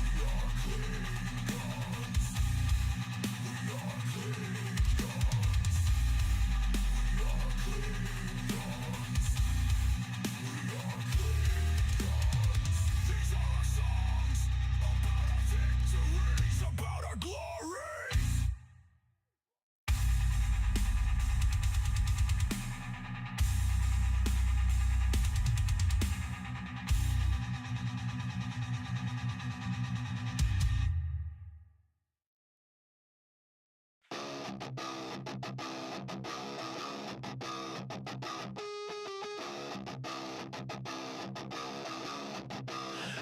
We are Klingons. We are Klingons. We are Klingons. We are Klingons. These are our songs, about our victories, about our glories.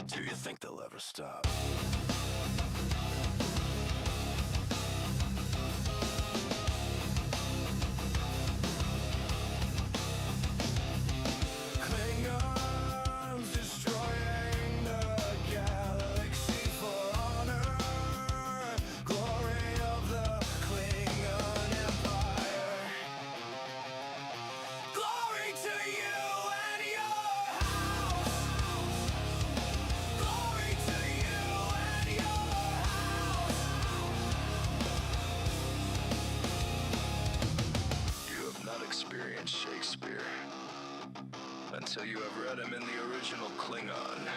Do you think they'll ever stop? Klingons destroying the galaxy for honor, glory of the Klingon Empire. Glory to you and your house. Glory to you and your house. You have not experienced Shakespeare until you have read him in the original Klingon.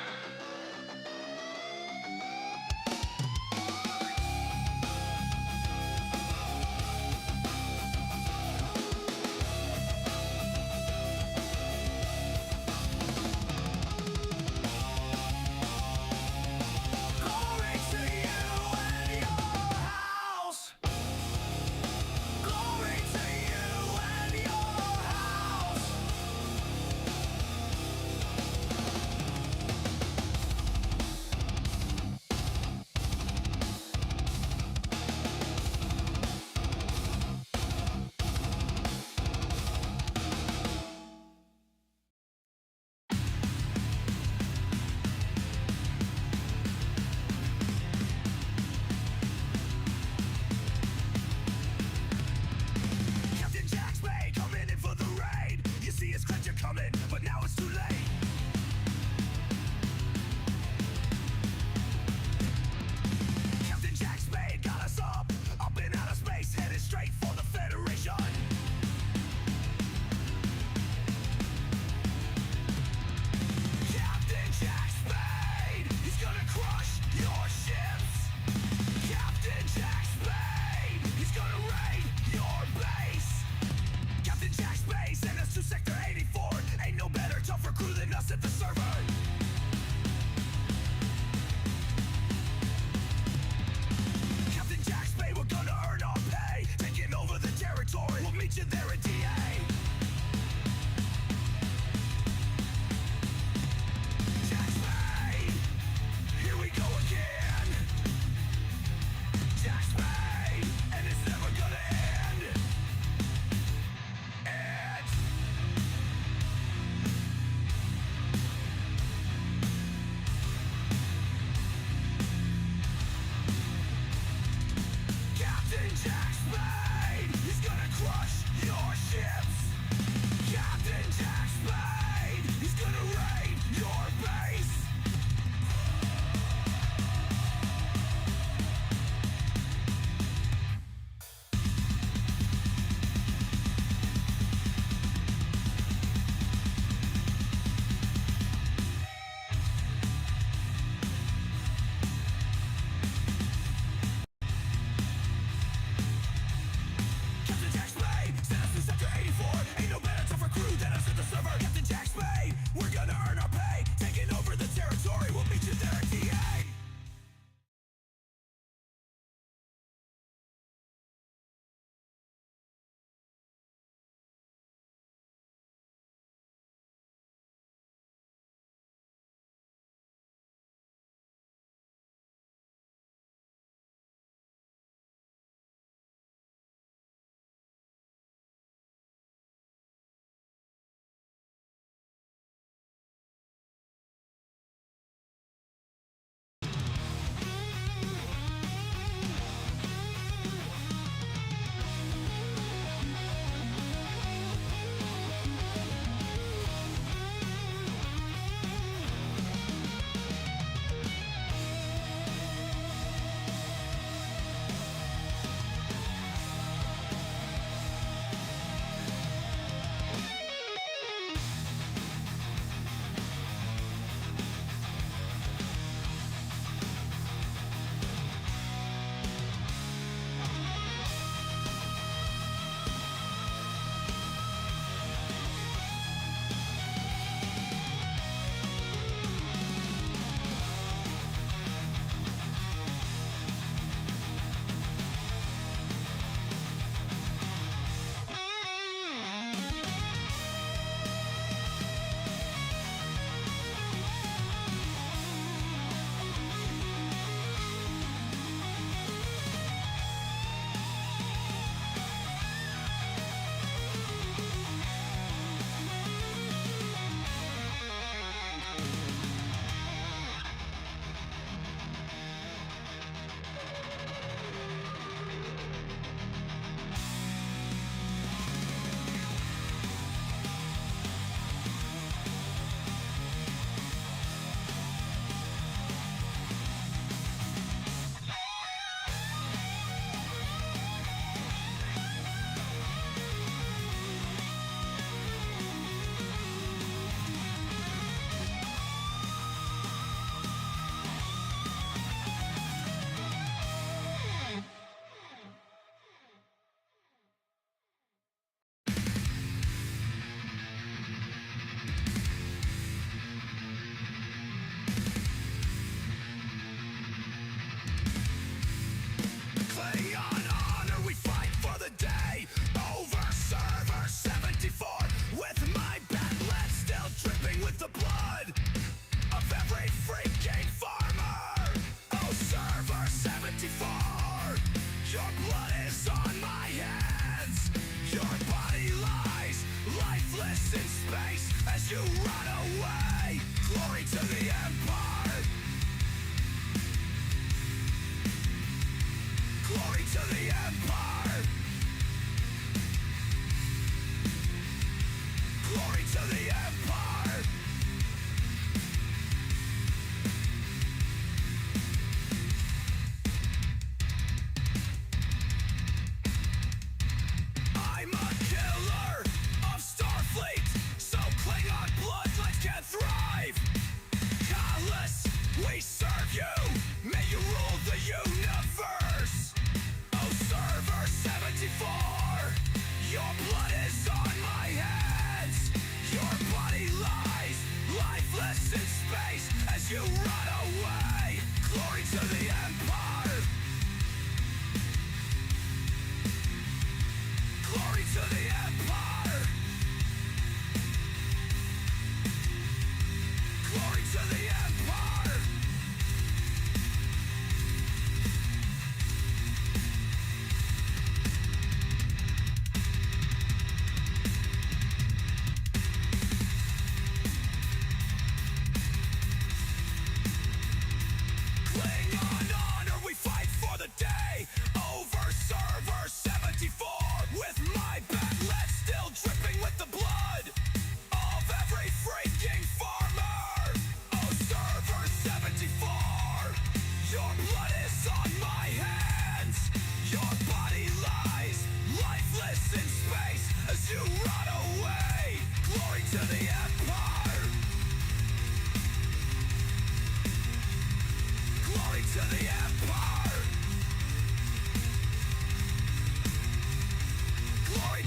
Glory to you and your house. Glory to you and your house.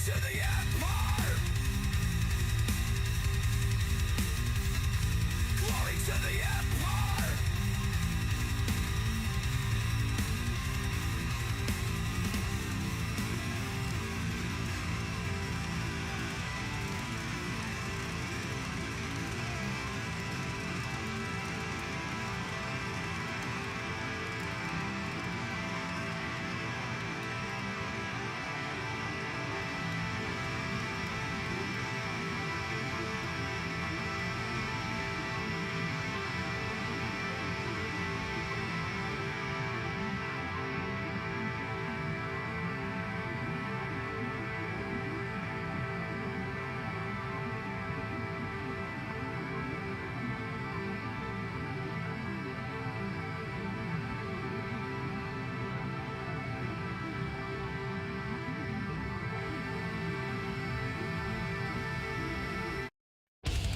to the empire. Glory to the empire.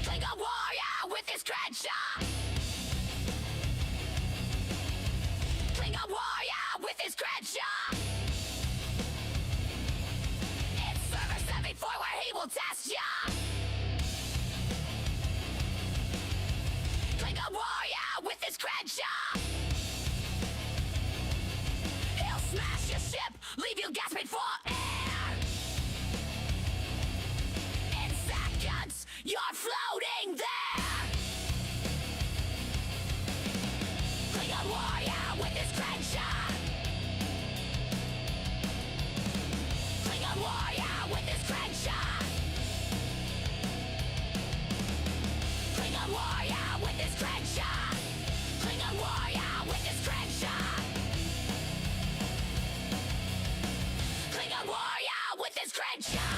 Klingon warrior with his Crenshaw. Klingon warrior with his Crenshaw. It's server 74 where he will test ya. Klingon warrior with his Crenshaw. He'll smash your ship, leave you gasping for air. In seconds, you're floating there. Klingon warrior with his Crenshaw. Klingon warrior with his Crenshaw. Klingon warrior with his Crenshaw. Klingon warrior with his Crenshaw. Klingon warrior with his Crenshaw.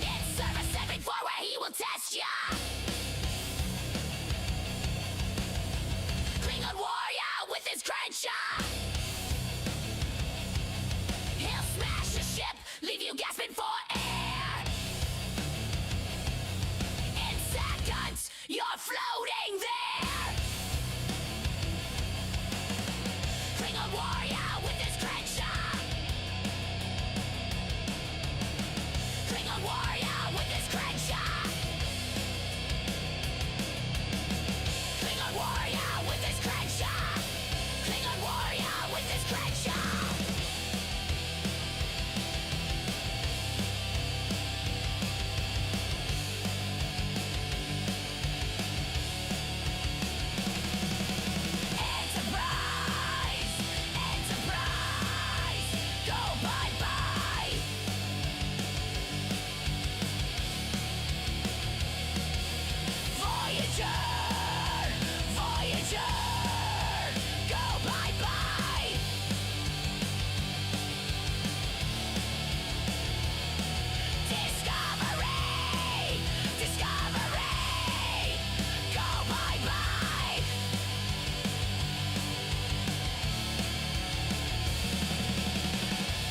It's service 74 where he will test ya. Klingon warrior with his Crenshaw. He'll smash your ship, leave you gasping for air. In seconds, you're floating there. Klingon warrior with his Crenshaw. Klingon warrior with his Crenshaw. Klingon warrior with his Crenshaw. Klingon warrior with his Crenshaw. Enterprise, Enterprise, go bye-bye. Voyager, Voyager, go bye-bye. Discovery, Discovery, go bye-bye.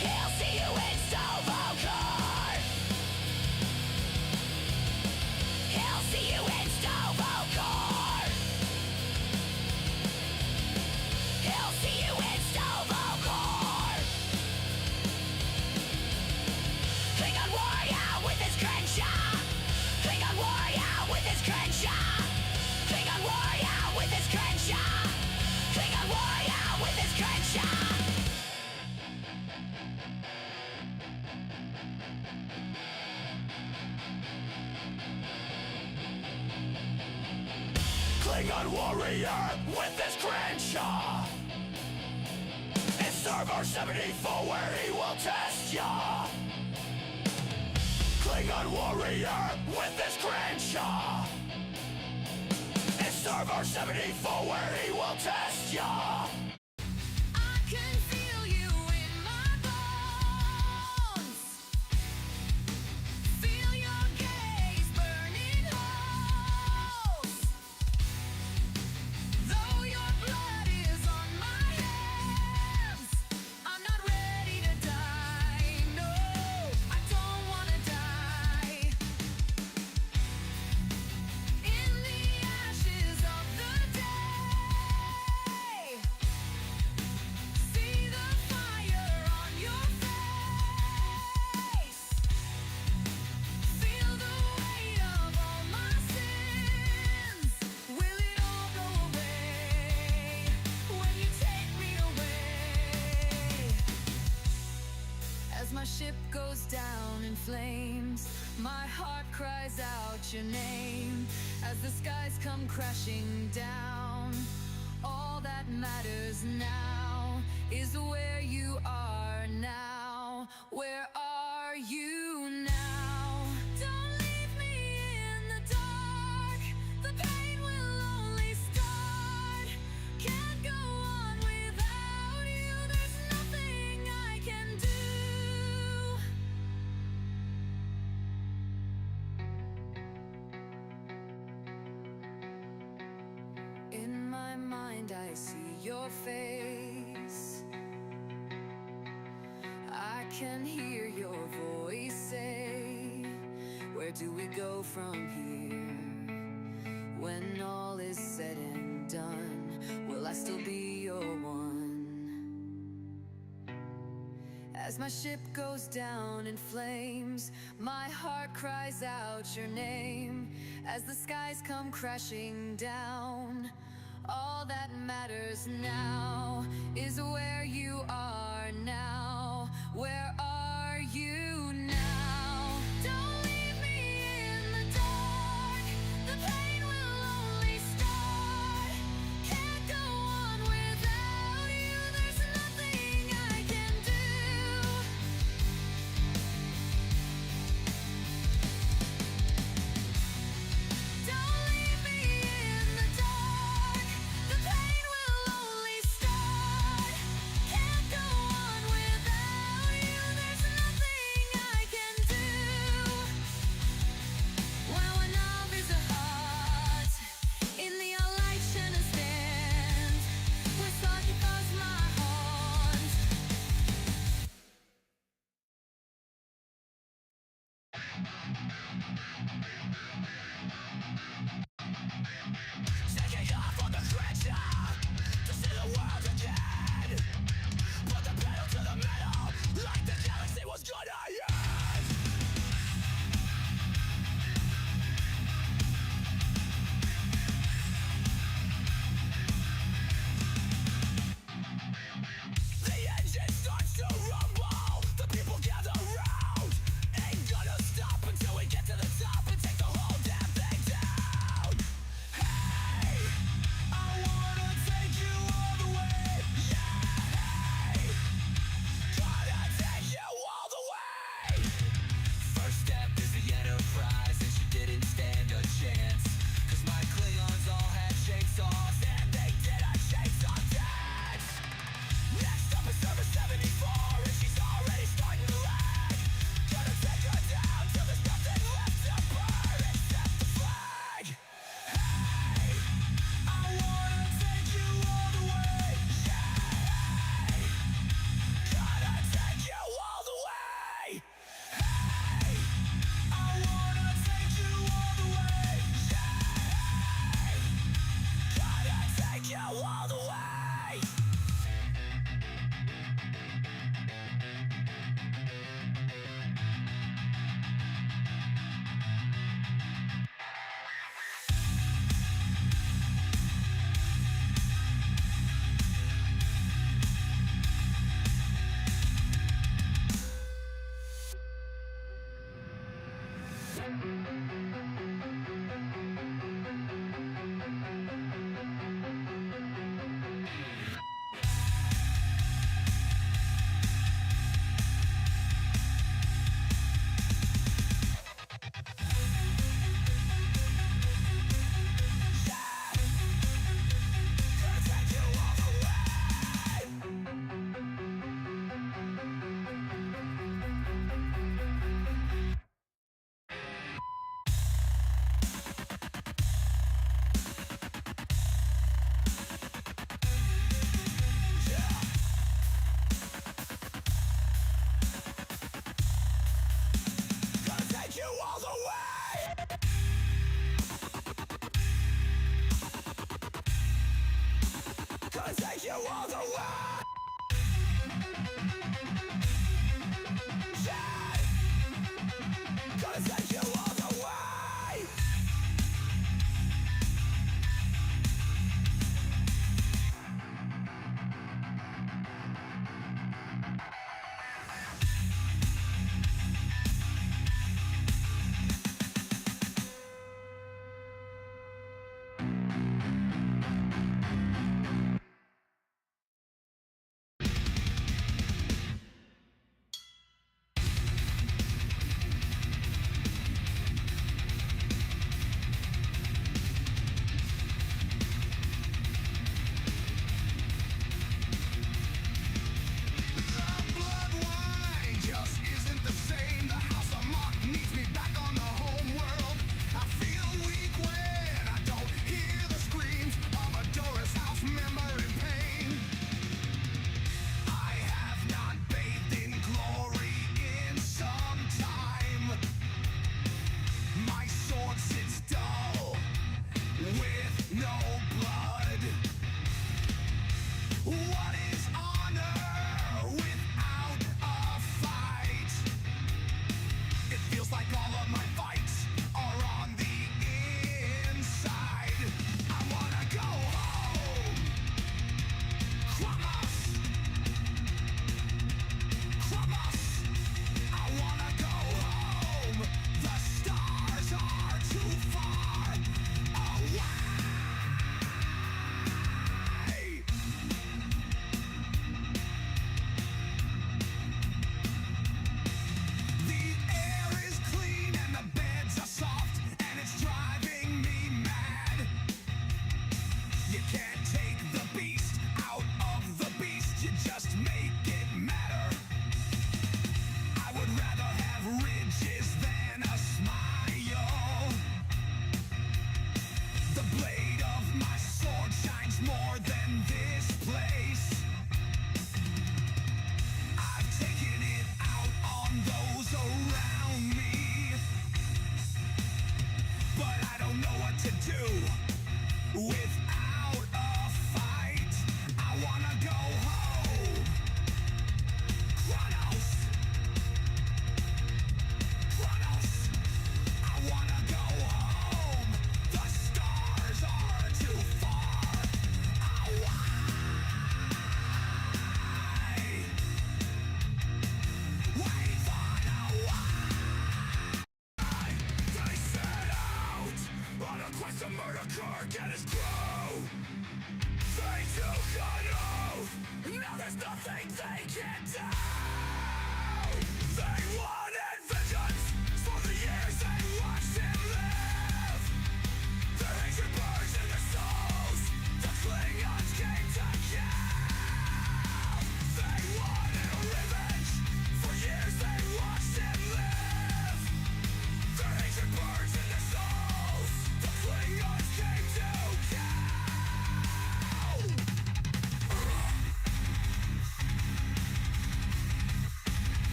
He'll see you in Stovokar. He'll see you in Stovokar. He'll see you in Stovokar. Klingon warrior with his Crenshaw. Klingon warrior with his Crenshaw. Klingon warrior with his Crenshaw. Klingon warrior with his Crenshaw. Klingon warrior with his Crenshaw. It's server 74 where he will test ya. Klingon warrior with his Crenshaw. It's server 74 where he will test ya. I can feel you in my bones. Feel your gaze burning holes. Though your blood is on my hands, I'm not ready to die. No, I don't wanna die. In the ashes of the day, As my ship goes down in flames, my heart cries out your name. As the skies come crashing down, all that matters now is where you are now. Where are you now? Don't leave me in the dark. The pain will only start. Can't go on without you. There's nothing I can do. In my mind I see your face. I can hear your voice say, where do we go from here? When all is said and done, will I still be your one? As my ship goes down in flames, my heart cries out your name. As the skies come crashing down, all that matters now is where you are now. Where are you now? Don't leave me in the dark. The pain will only start. Can't go on without you. There's nothing I can do. Don't leave me in the dark. The pain will only start. Can't go on without you. There's nothing I can do. When all is a heart in the light shine stand. Where thought you was my heart. Taking off on the stretcher to see the world again. Put the pedal to the metal, like the galaxy was gonna end. The engine starts to rumble. The people gather round. Ain't gonna stop until we get to the top and take the whole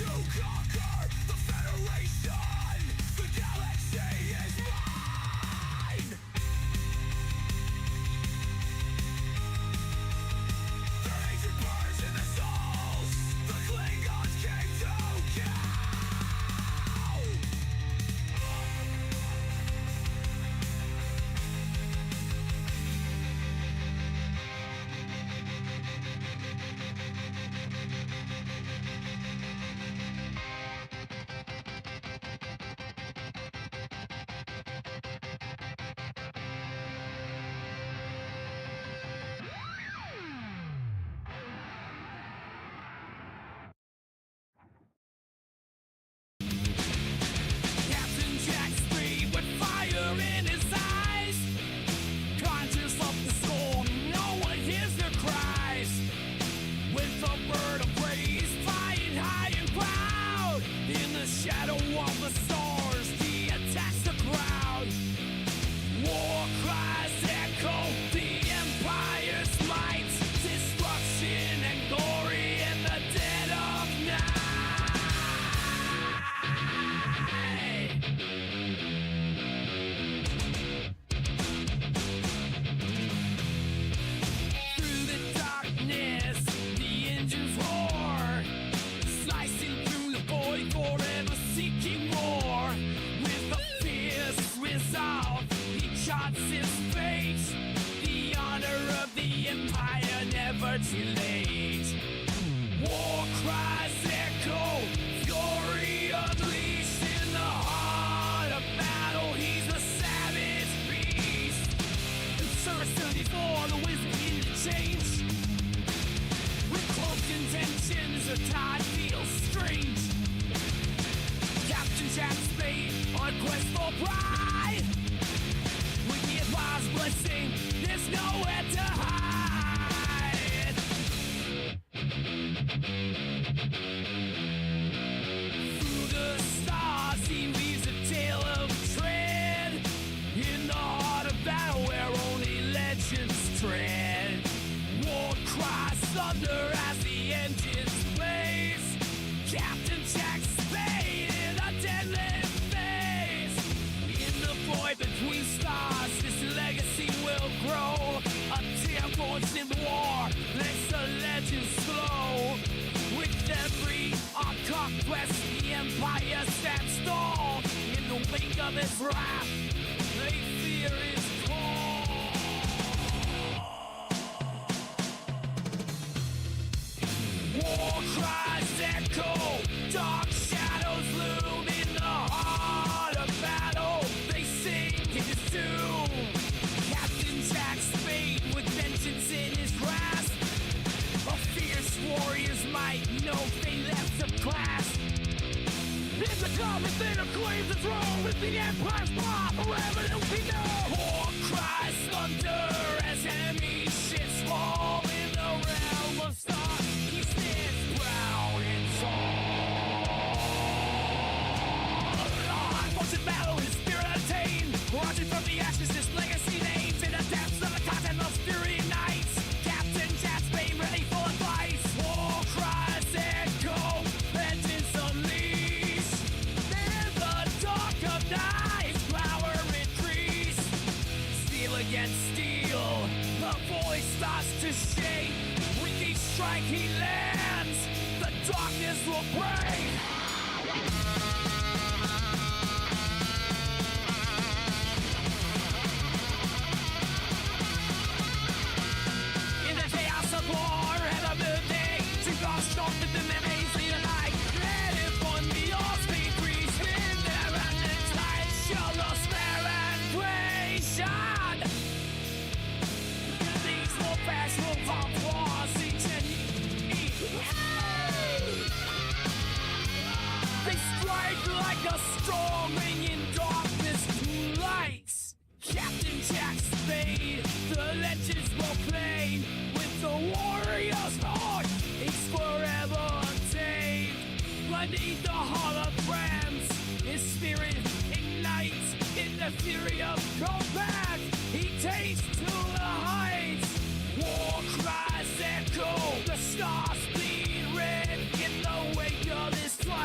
to conquer the Federation. The galaxy is mine. Their hatred burns in their souls. The Klingons came to kill. Captain Jack Speed with fire in his eyes, conscious of the storm, no one hears their cries. With a bird of praise flying high and proud, in the shadow of the stars, he attacks the crowd. War cries echo the Empire's might, destruction and glory in the dead of night. Through the darkness, the engines roar, slicing through the void, forever seeking more. With a fierce resolve, he charts his fate, the honor of the Empire never too late. War cries echo, fury unleashed in the heart of battle. He's a savage beast. Service 34, the wisdom in the change. With cloaked intentions, the tide feels strange. Captain Jack Spade on quest for pride. With the advised blessing, there's nowhere to hide. Through the stars, he weaves a tale of dread. In the heart of battle where only legends tread. War cries thunder as the engines blaze. Captain Jack Spade in a deadly phase. In the void between stars, this legacy will grow. A tear forged in the war makes the legends slow. With every conquest, the Empire stands tall. In the wake of his wrath, they fear his call. War cries echo, dark shadows loom in the heart of battle. They sing his doom. Captain Jack Spade with vengeance in his grasp, a fierce warrior's might, no thing left to clasp. It's the common thing to claim the throne with the Empire's power forever to be known. War cries thunder as enemy ships fall in the realm of stars. He stands proud and tall. Unfortunate battle, his spirit attained. Rising from the ashes, his legacy names in the depths of the content of fury nights. Captain Jack Spade ready for a fight. War cries echo, vengeance unleashed. In the dark of night, power increase. Steel against steel, the voice starts to shake. With each strike he lands, the darkness will break. In the chaos of war and of the day, two gods strong with the memories lead alike. Ready for the all-speed breeze, in their endless light, show no spare and creation. These will pass, will fall, wars, each and they strike like a storm, bringing darkness to lights. Captain Jack Spade, the legends will play. With the warrior's heart, he's forever untamed. Beneath the holograms, his spirit ignites. In the fury of combat, he takes to the heights. War cries echo, the stars bleed red. In the wake of this fight,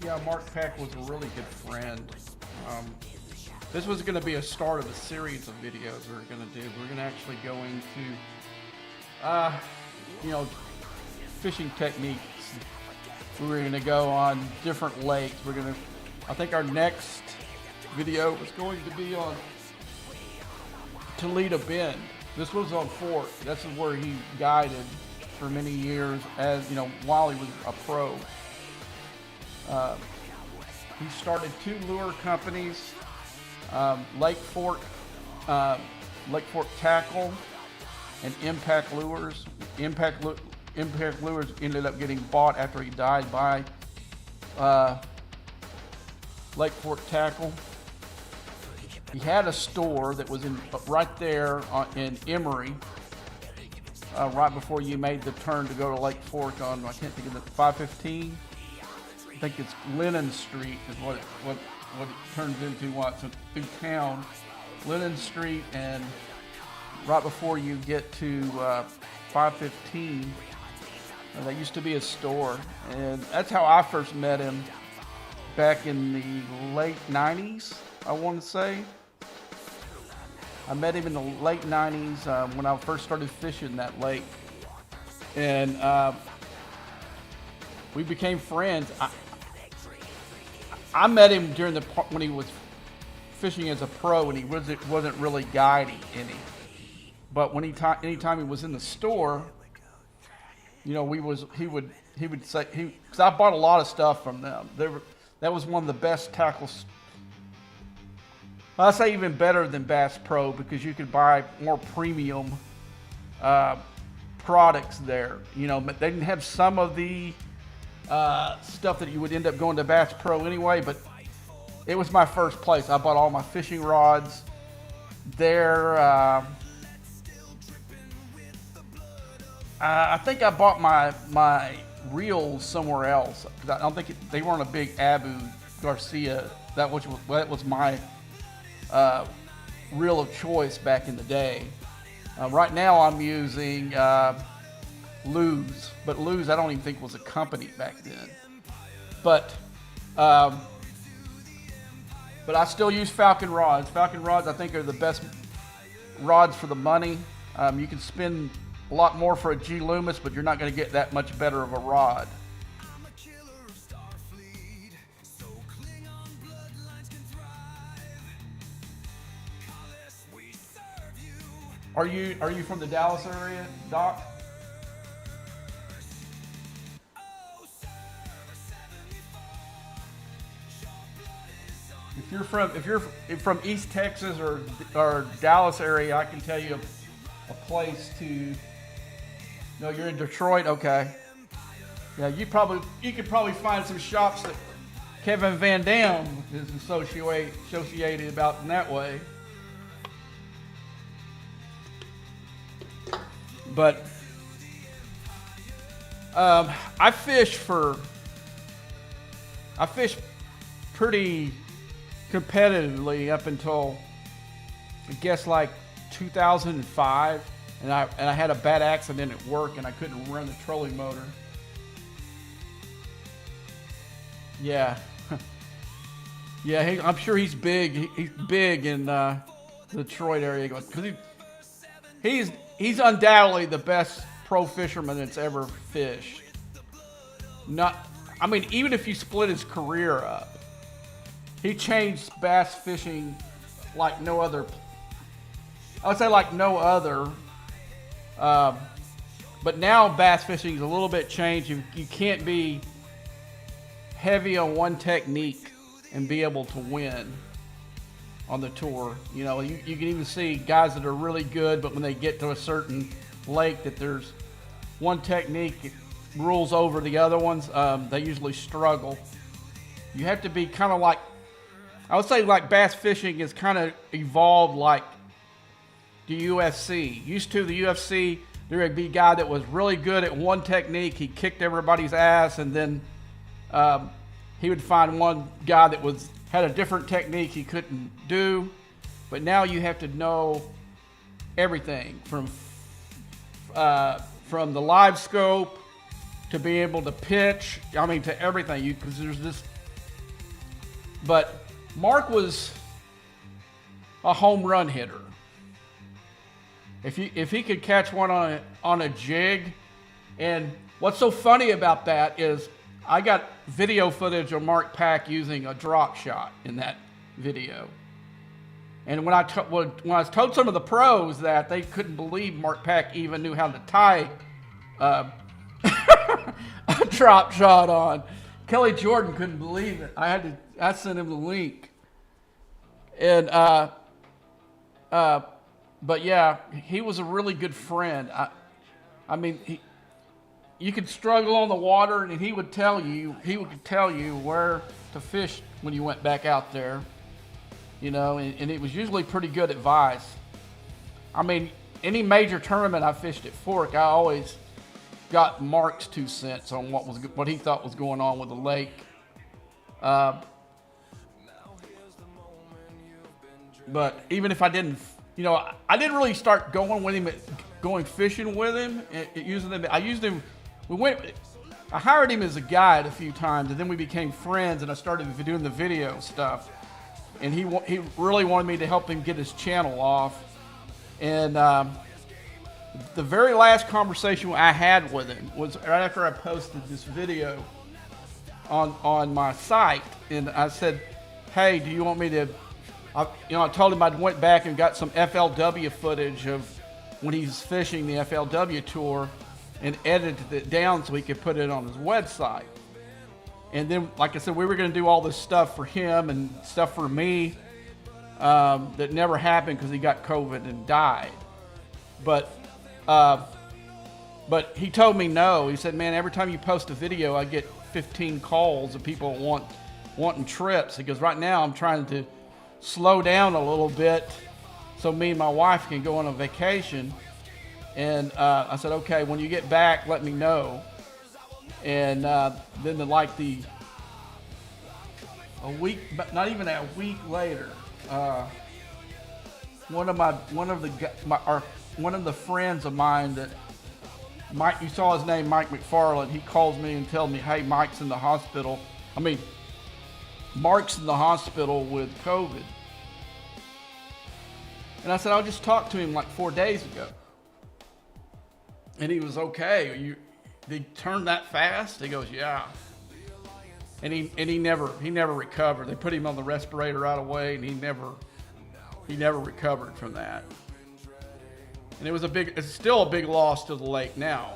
Yeah, Mark Peck was a really good friend. This was going to be a start of a series of videos we were going to do. We're going to actually go into, fishing techniques. We were going to go on different lakes. I think our next video was going to be on Toledo Bend. This was on Fort. This is where he guided for many years as, while he was a pro. He started 2 lure companies, Lake Fort Tackle and Impact Lures. Impact Lures ended up getting bought after he died by Lake Fort Tackle. He had a store that was right there in Emory, right before you made the turn to go to Lake Fork on, I can't think of it, 515. I think it's Lennon Street is what it turns into. What's through town, Lennon Street, and right before you get to 515, there used to be a store, and that's how I first met him back in the late 90s. I want to say I met him in the late 90s when I first started fishing that lake, and we became friends. I met him when he was fishing as a pro, and he wasn't really guiding any. But anytime he was in the store, he would say, because I bought a lot of stuff from them. That was one of the best tackles. I say even better than Bass Pro, because you could buy more premium products there. But they didn't have some of the stuff that you would end up going to Bass Pro anyway, but it was my first place. I bought all my fishing rods there. I think I bought my reels somewhere else, because I don't think they weren't a big Abu Garcia. That was my reel of choice back in the day. Right now I'm using Luz, but Luz I don't even think was a company back then. But I still use Falcon rods. Falcon rods I think are the best rods for the money. You can spend a lot more for a G Loomis, but you're not going to get that much better of a rod. Are you from the Dallas area, Doc? If you're from East Texas or Dallas area, I can tell you a place to. No, you're in Detroit. Okay. Yeah, you could probably find some shops that Kevin Van Dam is associated about in that way. But I fish pretty competitively up until I guess like 2005, and I had a bad accident at work and I couldn't run the trolling motor. Yeah, yeah, I'm sure he's big. He's big in the Detroit area because he's undoubtedly the best pro fisherman that's ever fished. Even if you split his career up, he changed bass fishing like no other. I would say like no other. But now bass fishing is a little bit changed. You can't be heavy on one technique and be able to win on the tour. You can even see guys that are really good, but when they get to a certain lake that there's one technique rules over the other ones, they usually struggle. You have to be kind of like, I would say like bass fishing is kind of evolved like the UFC. Used to the UFC, there would be a guy that was really good at one technique. He kicked everybody's ass, and then he would find one guy that had a different technique he couldn't do. But now you have to know everything from the live scope to be able to pitch. To everything. Because there's But Mark was a home run hitter. If he could catch one on a jig, and what's so funny about that is I got video footage of Mark Pack using a drop shot in that video. And when I was told some of the pros that they couldn't believe Mark Pack even knew how to tie a drop shot on, Kelly Jordan couldn't believe it. I sent him the link. And but yeah, he was a really good friend. I mean, you could struggle on the water, and he would tell you where to fish when you went back out there. You know, and it was usually pretty good advice. I mean, any major tournament I fished at Fork, I always got Mark's 2 cents on what he thought was going on with the lake. But even if I didn't, you know, I didn't really start going fishing with him, using them. I used him. I hired him as a guide a few times, and then we became friends, and I started doing the video stuff. And he really wanted me to help him get his channel off. And the very last conversation I had with him was right after I posted this video on my site. And I said, hey, do you want me to, I told him I went back and got some FLW footage of when he's fishing the FLW tour and edited it down so he could put it on his website. And then, like I said, we were going to do all this stuff for him and stuff for me that never happened because he got COVID and died. But he told me no. He said, man, every time you post a video, I get 15 calls of people wanting trips. He goes, right now I'm trying to slow down a little bit so me and my wife can go on a vacation. And I said, okay, when you get back, let me know. And then a week, but not even a week later, one of the friends of mine that Mike, you saw his name, Mike McFarland. He calls me and tells me, hey, Mark's in the hospital with COVID. And I said, I just talked to him like 4 days ago. And he was okay. They turned that fast? He goes, yeah. And he never recovered. They put him on the respirator right away, and he never recovered from that. And it's still a big loss to the lake now,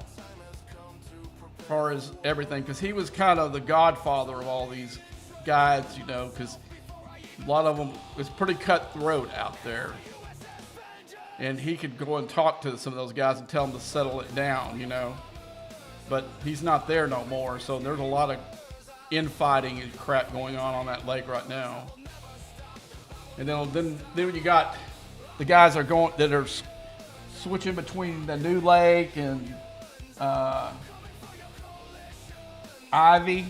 as far as everything, because he was kind of the godfather of all these guides, you know, because a lot of them, it's pretty cutthroat out there. And he could go and talk to some of those guys and tell them to settle it down, you know. But he's not there no more, so there's a lot of infighting and crap going on that lake right now. And then you got the guys that are switching between the new lake and Ivy.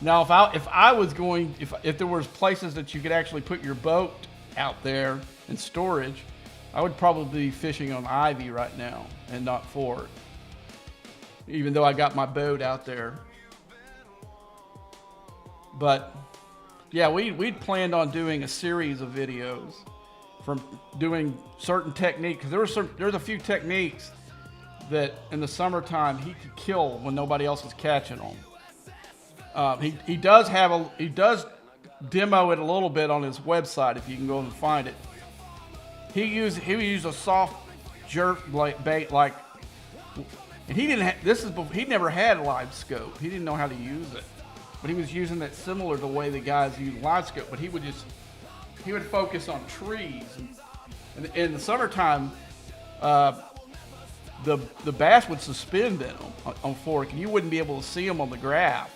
Now, if there was places that you could actually put your boat out there in storage, I would probably be fishing on Ivy right now and not Fork, even though I got my boat out there. But yeah, we'd planned on doing a series of videos from doing certain techniques. There's a few techniques that in the summertime he could kill when nobody else is catching them. He does demo it a little bit on his website if you can go and find it. He used a soft jerk bait like, and he never had a live scope. He didn't know how to use it, but he was using it similar to the way the guys use live scope. But he would focus on trees, and in the summertime, the bass would suspend in them on Fork, and you wouldn't be able to see them on the graph.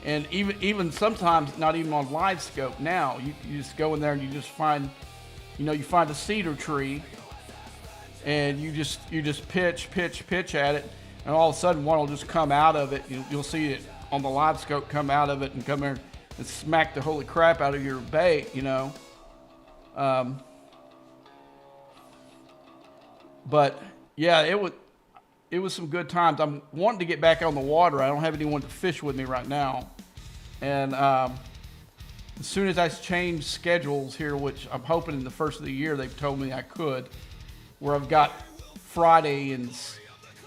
And even sometimes not even on live scope now, you just go in there and you just find, you find a cedar tree, and you just pitch at it, and all of a sudden one will just come out of it. You'll see it on the live scope come out of it and come there and smack the holy crap out of your bait, But yeah, it was some good times. I'm wanting to get back on the water. I don't have anyone to fish with me right now. And as soon as I change schedules here, which I'm hoping in the first of the year, they've told me I could, where I've got Friday and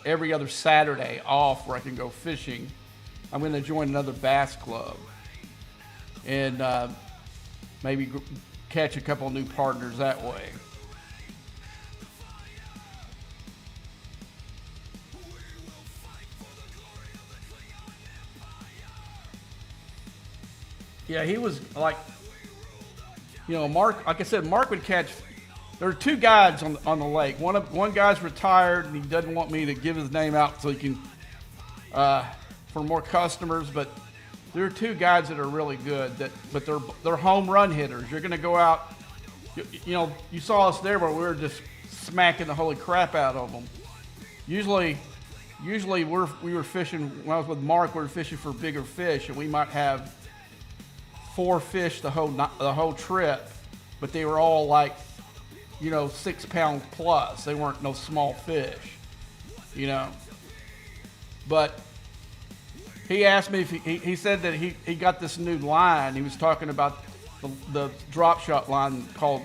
every other Saturday off where I can go fishing, I'm going to join another bass club and maybe catch a couple new partners that way. Yeah, he was like, Mark, like I said, Mark would catch. There are two guides on the lake. One guy's retired and he doesn't want me to give his name out so he can, for more customers, but there are two guides that are really good but they're home run hitters. You're going to go out, you saw us there where we were just smacking the holy crap out of them. Usually we were fishing, when I was with Mark, we were fishing for bigger fish and we might have 4 fish the whole trip, but they were all like, 6 pounds plus. They weren't no small fish, But he asked me if he said that he got this new line. He was talking about the drop shot line called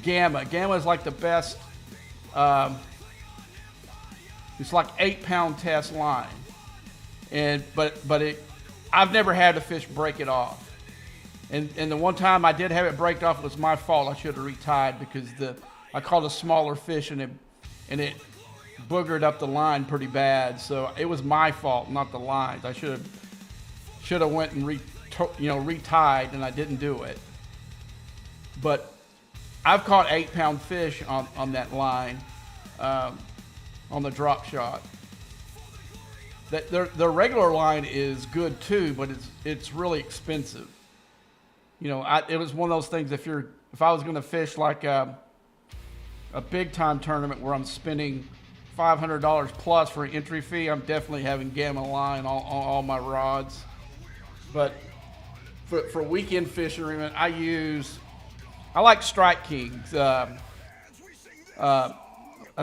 Gamma. Gamma is like the best. It's like 8-pound test line, but I've never had a fish break it off. And the one time I did have it break off, it was my fault. I should have retied because I caught a smaller fish and it boogered up the line pretty bad. So it was my fault, not the lines. I should have went and retied, and I didn't do it. But I've caught 8-pound fish on that line, on the drop shot. The regular line is good too, but it's really expensive. It was one of those things. If I was going to fish like a big time tournament where I'm spending $500 plus for an entry fee, I'm definitely having Gamma line on all my rods. But for weekend fishermen, I like Strike Kings. I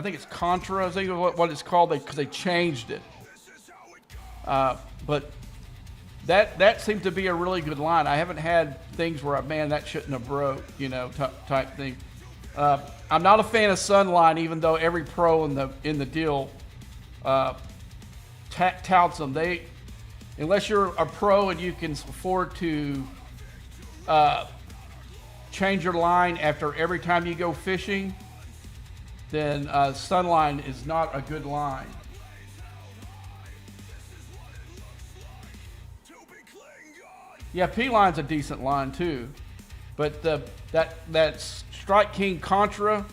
think it's Contra. I think what it's called because they changed it. But that seems to be a really good line. I haven't had things where, that shouldn't have broke, type thing. I'm not a fan of Sunline, even though every pro in the deal touts them. Unless you're a pro and you can afford to change your line after every time you go fishing, then Sunline is not a good line. Yeah, P-line's a decent line too, but that Strike King Contra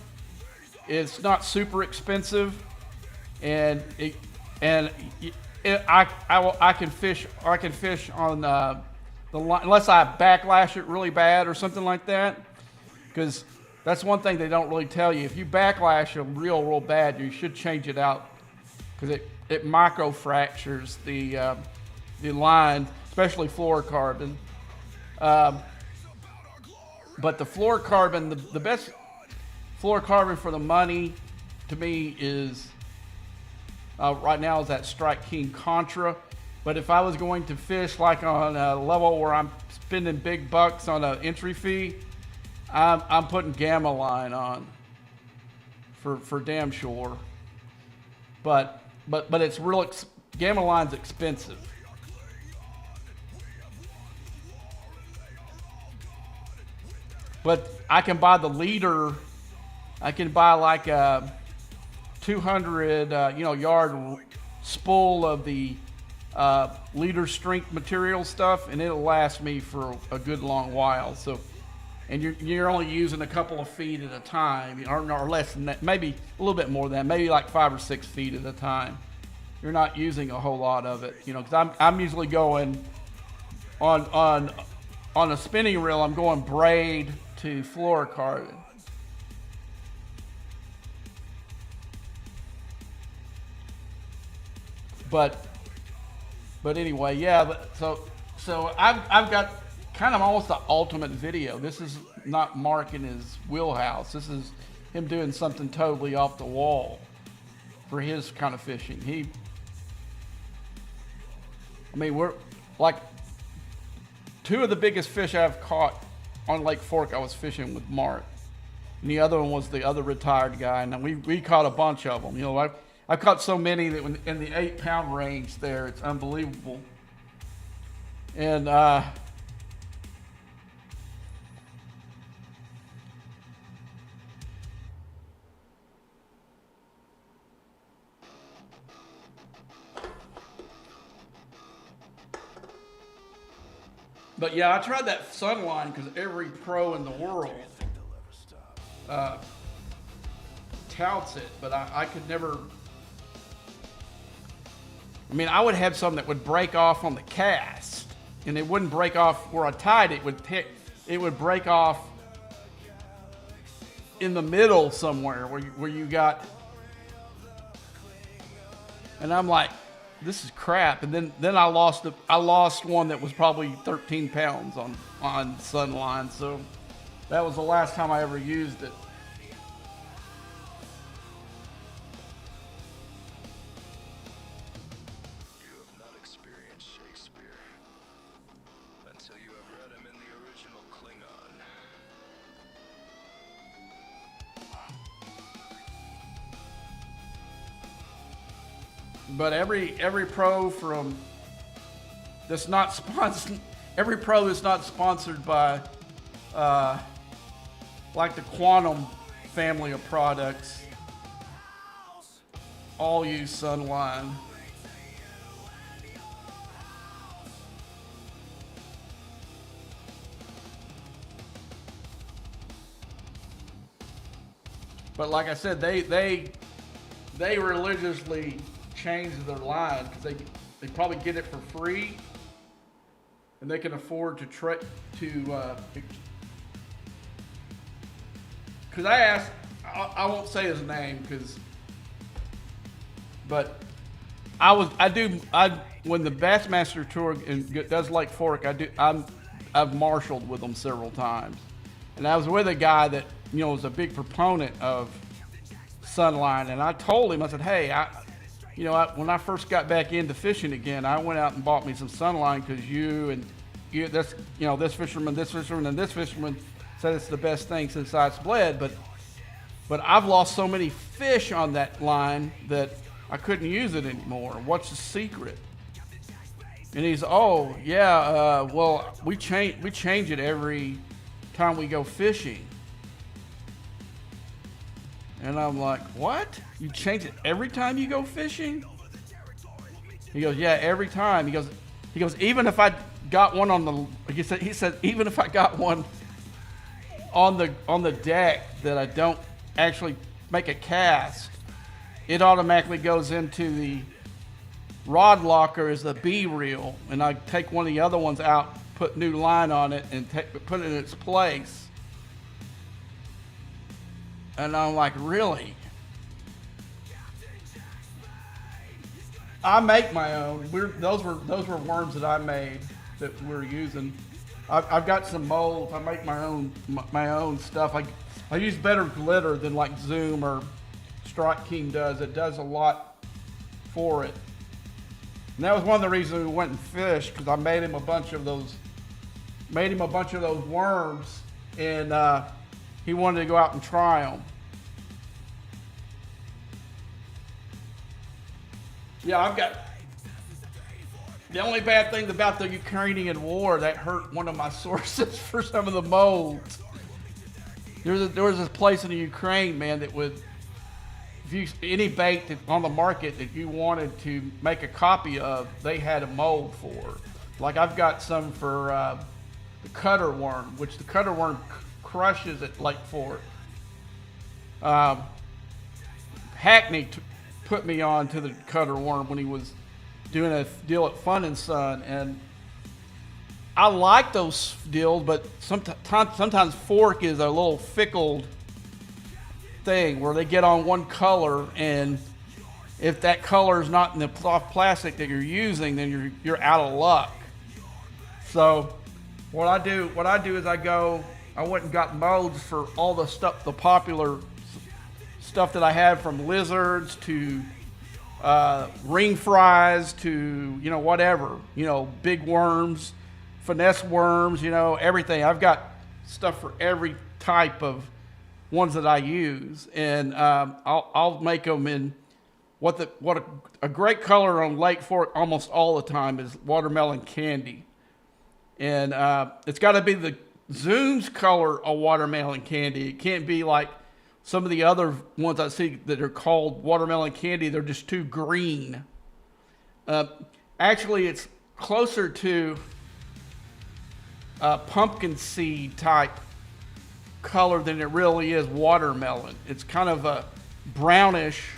is not super expensive, and I can fish on the line unless I backlash it really bad or something like that, because that's one thing they don't really tell you. If you backlash them real bad, you should change it out because it micro fractures the line. Especially fluorocarbon. But the fluorocarbon, the best fluorocarbon for the money to me is right now is that Strike King Contra. But if I was going to fish like on a level where I'm spending big bucks on an entry fee, I'm putting Gamma line on for damn sure. But it's real. Gamma line's expensive. But I can buy the leader. I can buy like a 200 yard spool of the leader strength material stuff, and it'll last me for a good long while. So, and you're only using a couple of feet at a time, or less than that, maybe a little bit more than that, maybe like 5 or 6 feet at a time. You're not using a whole lot of it, because I'm usually going on a spinning reel. I'm going braid to fluorocarbon. But anyway, yeah. But so I've got kind of almost the ultimate video. This is not Mark in his wheelhouse. This is him doing something totally off the wall for his kind of fishing. We're like two of the biggest fish I've caught on Lake Fork, I was fishing with Mark. And the other one was the other retired guy. And we caught a bunch of them. You know, I've caught so many that in the 8-pound range there, it's unbelievable. And but yeah, I tried that Sunline because every pro in the world touts it, but I could never. I mean, I would have some that would break off on the cast, and it wouldn't break off where I tied it. It would break off in the middle somewhere where you got. And I'm like, this is crap. And then I lost one that was probably 13 pounds on Sunline. So that was the last time I ever used it. You have not experienced Shakespeare until you have read him in the original Klingon. But every pro that's not sponsored, every pro that's not sponsored by, like the Quantum family of products, all use Sunline. But like I said, they religiously change their line because they probably get it for free, and they can afford to because I asked, I won't say his name but when the Bassmaster Tour does Lake Fork, I've marshaled with them several times, and I was with a guy that was a big proponent of Sunline, and I told him, I said, hey, when I first got back into fishing again, I went out and bought me some Sunline because this fisherman, and this fisherman said it's the best thing since sliced bled. But I've lost so many fish on that line that I couldn't use it anymore. What's the secret? And he's, well, we change it every time we go fishing. And I'm like, what? You change it every time you go fishing? He goes, yeah, every time. He goes, even if I got one he said, even if I got one on the deck that I don't actually make a cast, it automatically goes into the rod locker as the B reel, and I take one of the other ones out, put new line on it, and put it in its place. And I'm like, really? I make my own. Those were worms that I made that we're using. I've got some molds. I make my own stuff. I use better glitter than like Zoom or Strike King does. It does a lot for it. And that was one of the reasons we went and fished, because I made him a bunch of those worms, and he wanted to go out and try them. Yeah, I've got. The only bad thing about the Ukrainian war, that hurt one of my sources for some of the molds. There was this place in the Ukraine, man, that would, any bait on the market that you wanted to make a copy of, they had a mold for. Like I've got some for the cutter worm, which the cutter worm crushes at Lake Fork. Hackney put me on to the cutter worm when he was doing a deal at Fun and Son, and I like those deals, but sometimes Fork is a little fickle thing where they get on one color, and if that color is not in the soft plastic that you're using, then you're out of luck. So what I do is I went and got molds for all the stuff, the popular stuff that I had, from lizards to ring fries to whatever, big worms. finesse worms, you know, everything. I've got stuff for every type of ones that I use, and I'll make them in a great color on Lake Fork almost all the time is watermelon candy, and it's got to be the Zoom's color of watermelon candy. It can't be like some of the other ones I see that are called watermelon candy. They're just too green. Actually, it's closer to pumpkin seed type color than it really is watermelon. It's kind of a brownish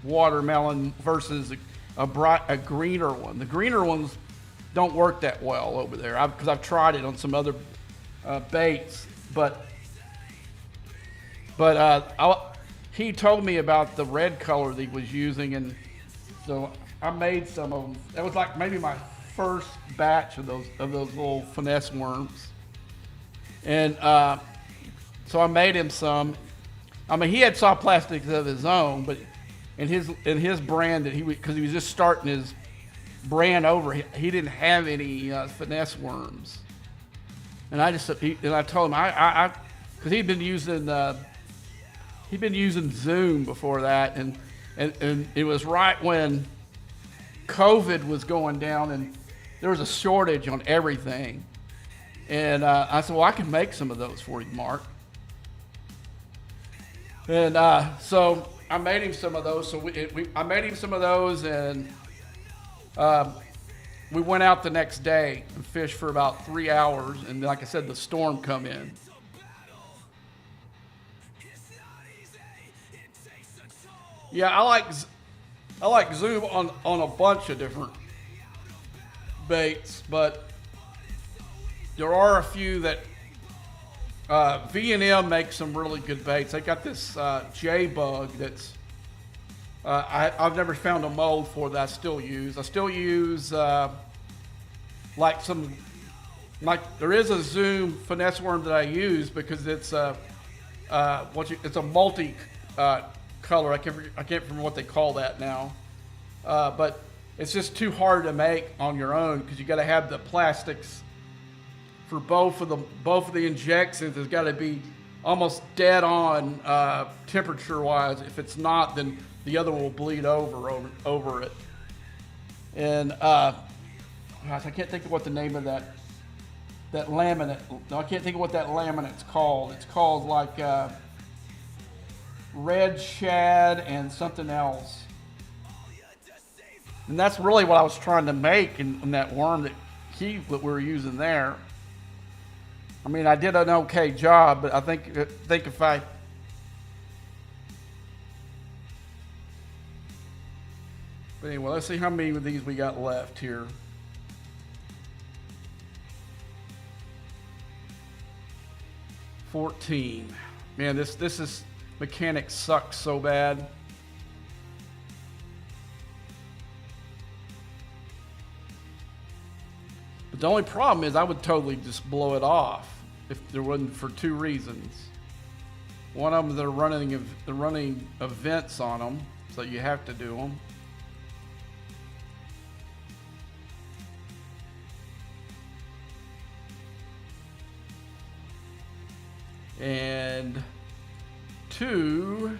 watermelon versus a greener one. The greener ones don't work that well over there because I've tried it on some other baits, but he told me about the red color that he was using, and so I made some of them. That was like maybe my first batch of those little finesse worms, and so I made him some. I mean, he had soft plastics of his own, but in his brand that because he was just starting his brand over, he didn't have any finesse worms. And I told him because he'd been using Zoom before that, and it was right when COVID was going down and there was a shortage on everything. And I said, well, I can make some of those for you, Mark. And so I made him some of those. I made him some of those, and we went out the next day and fished for about 3 hours. And like I said, the storm come in. Yeah, I like Zoom on a bunch of different baits, but there are a few that V&M makes some really good baits. They got this J-Bug that's I've never found a mold for that I still use. I still use there is a Zoom finesse worm that I use because it's it's a multi color. I can't remember what they call that now, but it's just too hard to make on your own because you got to have the plastics for both of the injections. It's got to be almost dead on temperature wise. If it's not, then the other one will bleed over it. And gosh, I can't think of what the name of that laminate. No, I can't think of what that laminate's called. It's called like red shad and something else. And that's really what I was trying to make in that worm that we were using there. I mean, I did an okay job, but I think if I but anyway, let's see how many of these we got left here. $14. Man, this mechanics sucks so bad. But the only problem is I would totally just blow it off if there wasn't for two reasons. One of them, they're running events on them, so you have to do them. And two,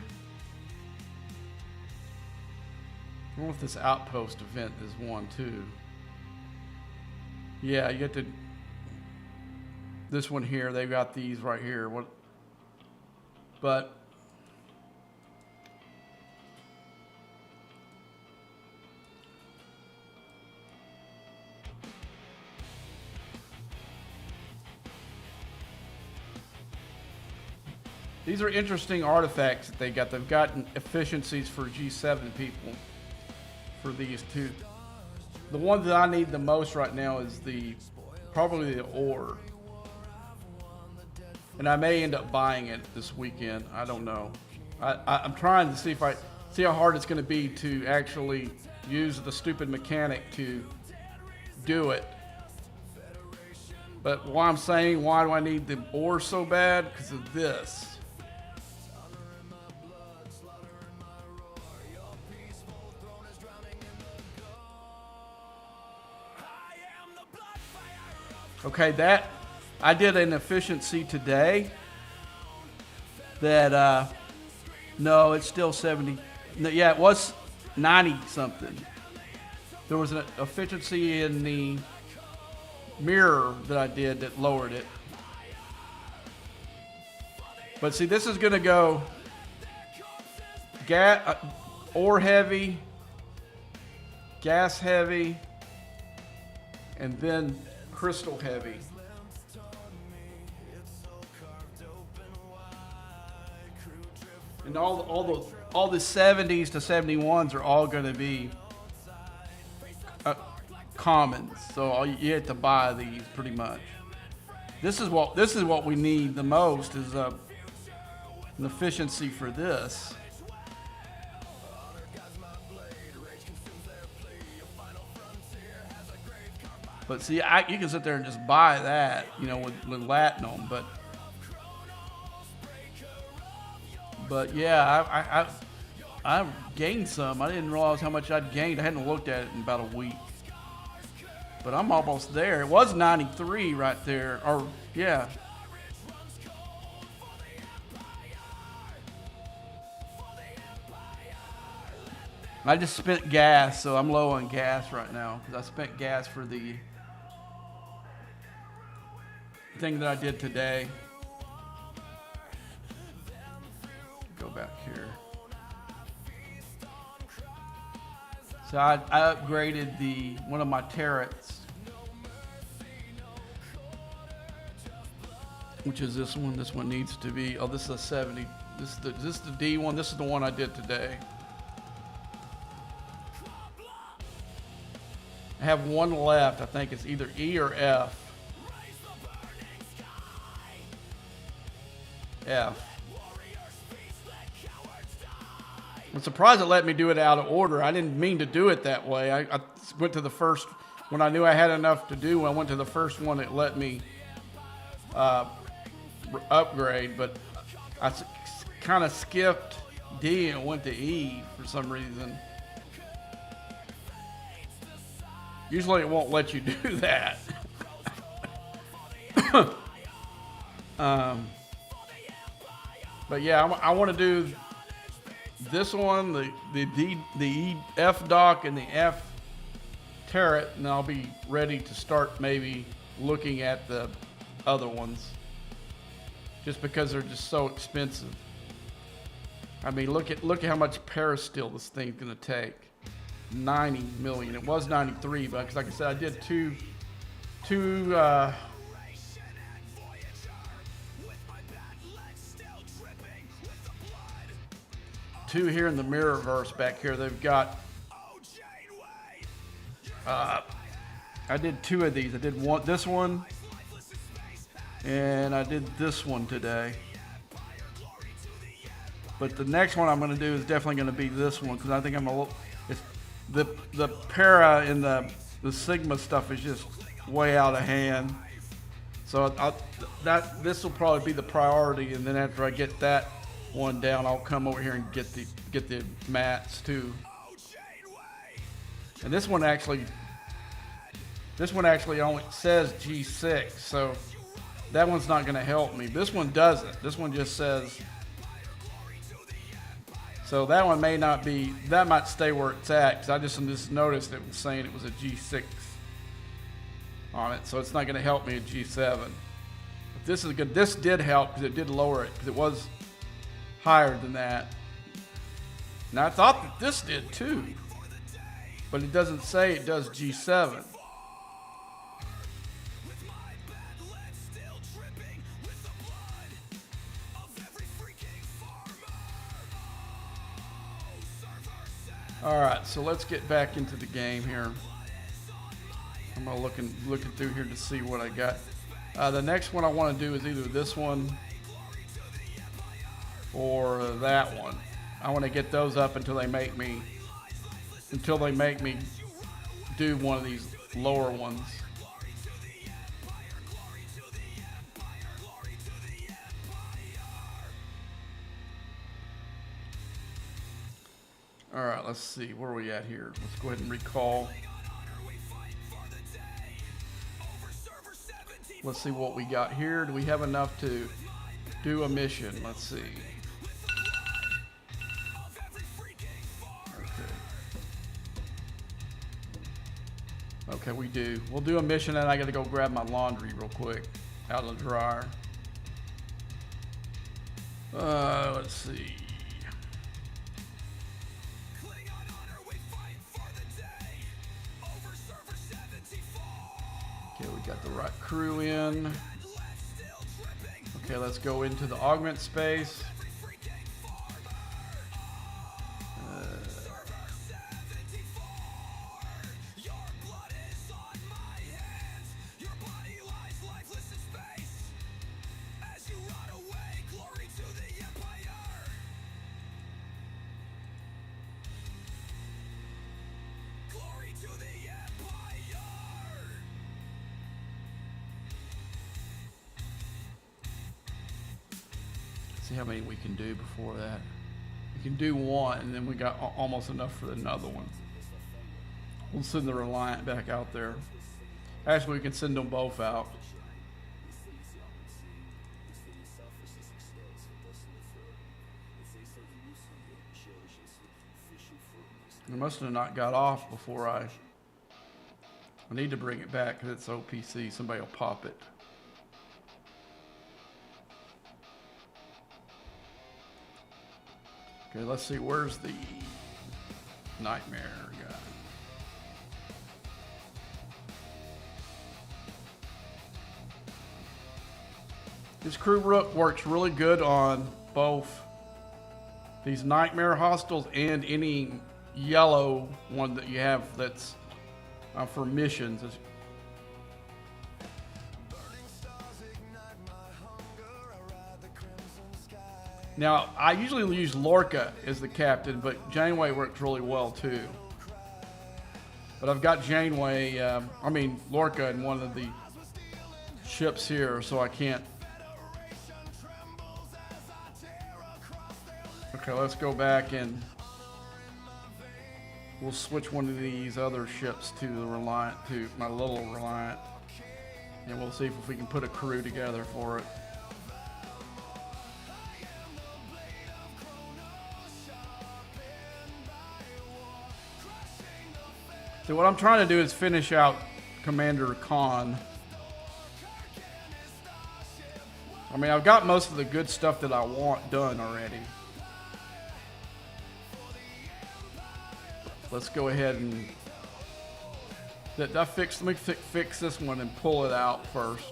I wonder if this outpost event is one too. Yeah, you get to this one here. They've got these right here. But these are interesting artifacts that they got. They've gotten efficiencies for G7 people for these two. The one that I need the most right now is probably the ore. And I may end up buying it this weekend. I don't know. I'm trying to see how hard it's going to be to actually use the stupid mechanic to do it. But why I'm saying why do I need the ore so bad? Because of this. Okay, that I did an efficiency today that no, it's still 70. No, yeah, it was 90 something. There was an efficiency in the mirror that I did that lowered it. But see, this is going to go ore heavy, gas heavy, and then crystal heavy. And all the 70s to 71s are all going to be commons. So you have to buy these pretty much. This is what we need the most is an efficiency for this. But see, you can sit there and just buy that, you know, with latinum, but yeah, I gained some. I didn't realize how much I'd gained. I hadn't looked at it in about a week. But I'm almost there. It was 93 right there. Or, yeah. I just spent gas, so I'm low on gas right now. Because I spent gas for the thing that I did today. Go back here. So I upgraded one of my turrets, which is this one. This one needs to be. Oh, this is a 70. This is the D one. This is the one I did today. I have one left. I think it's either E or F. F. I'm surprised it let me do it out of order. I didn't mean to do it that way. I went to the first, when I knew I had enough to do, I went to the first one that let me upgrade, but I kind of skipped D and went to E for some reason. Usually it won't let you do that. But yeah, I want to do this one, the E F dock and the F turret, and I'll be ready to start maybe looking at the other ones. Just because they're just so expensive. I mean, look at how much peristeel this thing's gonna take. 90 million. It was 93, but because like I said, I did two here in the Mirrorverse back here. They've got I did two of these. I did this one and I did this one today. But the next one I'm going to do is definitely going to be this one because I think it's the para and the Sigma stuff is just way out of hand. So this will probably be the priority, and then after I get that one down, I'll come over here and get the mats too. And this one actually only says G6, so that one's not going to help me. This one doesn't. This one just says. So that one may not be. That might stay where it's at because I just noticed it was saying it was a G6 on it, so it's not going to help me at G7. But this is good. This did help because it did lower it because it was higher than that. Now I thought that this did too, but it doesn't say it does G7. All right, so let's get back into the game here. I'm gonna looking through here to see what I got. The next one I want to do is either this one or that one. I want to get those up until they make me do one of these lower ones. All right, let's see. Where are we at here? Let's go ahead and recall. Let's see what we got here. Do we have enough to do a mission? Let's see. Okay, we do. We'll do a mission, and I got to go grab my laundry real quick out of the dryer. Let's see. Okay, we got the right crew in. Okay, let's go into the augment space. See how many we can do before that. We can do one, and then we got almost enough for another one. We'll send the Reliant back out there. Actually, we can send them both out. It must have not got off before I need to bring it back because it's OPC. Somebody will pop it. Okay, let's see, where's the Nightmare guy? This crew works really good on both these Nightmare hostiles and any yellow one that you have that's for missions. Now, I usually use Lorca as the captain, but Janeway works really well too. But I've got Lorca in one of the ships here, so I can't. Okay, let's go back and we'll switch one of these other ships to the Reliant, to my little Reliant, and we'll see if we can put a crew together for it. So what I'm trying to do is finish out Commander Khan. I mean, I've got most of the good stuff that I want done already. Let's go ahead and let me fix this one and pull it out first.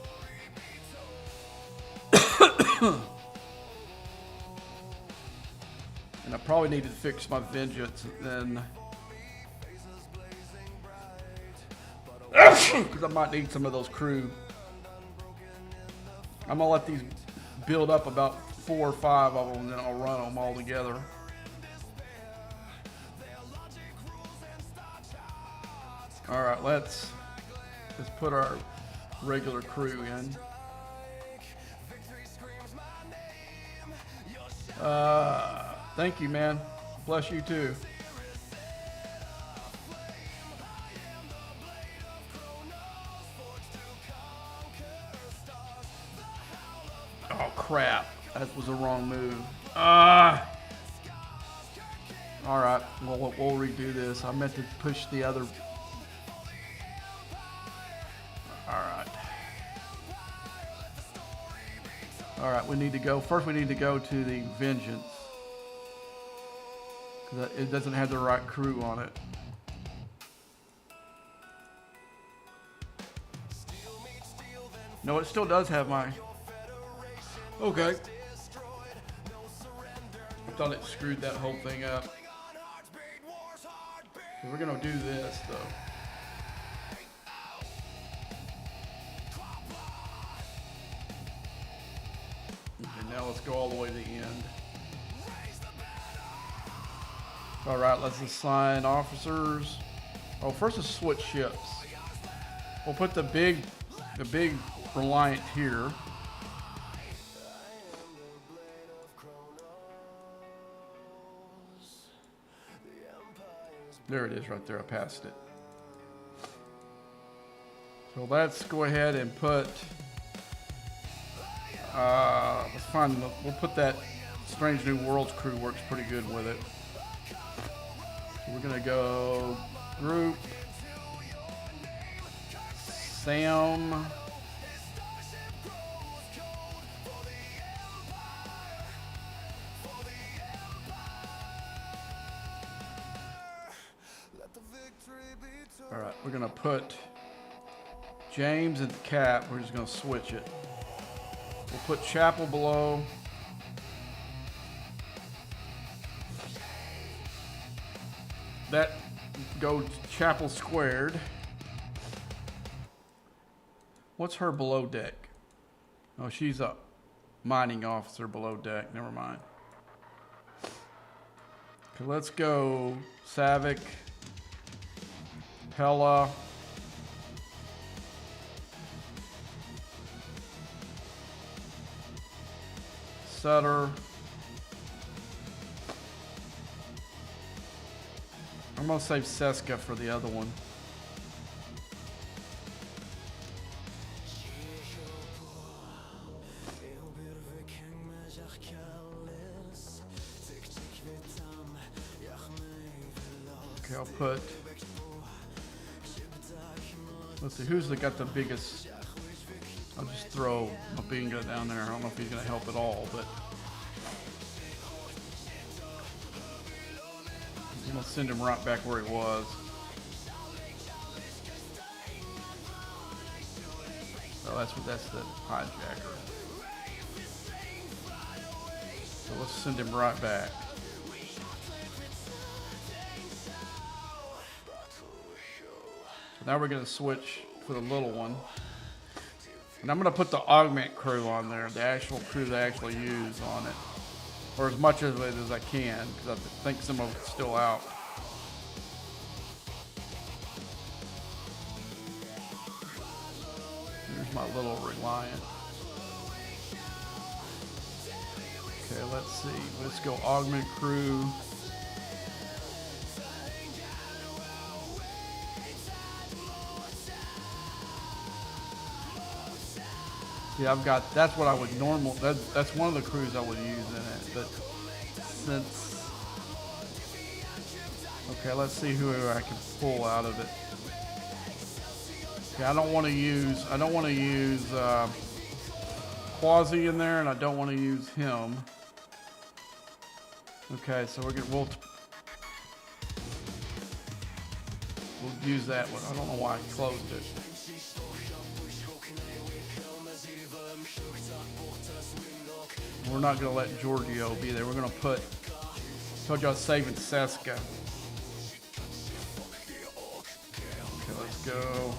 And I probably need to fix my Vengeance then. Because I might need some of those crew. I'm gonna let these build up about 4 or 5 of them, and then I'll run them all together. All right, let's put our regular crew in. Thank you, man. Bless you too. Oh crap, that was the wrong move. All right, we'll redo this. I meant to push the other. All right, we need to go to the Vengeance. Because it doesn't have the right crew on it. No, it still does have my... Okay. I thought it screwed that whole thing up. We're going to do this, though. And now let's go all the way to the end. All right, let's assign officers. Oh, first let's switch ships. We'll put the big Reliant here. There it is right there. I passed it. So let's go ahead and put Let's find. We'll put that Strange New Worlds crew works pretty good with it. So we're gonna go group Sam. All right, we're gonna put James and Cap. We're just gonna switch it. We'll put Chapel below. That goes Chapel squared. What's her below deck? Oh, she's a mining officer below deck. Never mind. Okay, let's go Savick, Pella, Sutter. I'm gonna save Seska for the other one. Okay, I'll put. Let's see, who's got the biggest? I'll just throw Mabinga down there. I don't know if he's gonna help at all, but I'm gonna send him right back where he was. Oh, that's the hijacker. So let's send him right back. So now we're gonna switch for the little one. And I'm gonna put the augment crew on there, the actual crew they actually use on it. Or as much of it as I can, because I think some of it's still out. Here's my little Reliant. Okay, let's see. Let's go augment crew. Yeah, I've got, that's what I would normal, that's one of the crews I would use in it, but since, okay, let's see who I can pull out of it. Okay, I don't want to use Quasi in there, and I don't want to use him. Okay, so we'll use that one. I don't know why I closed it. We're not going to let Giorgio be there. We're going to put, told you I was saving Seska. Okay, let's go.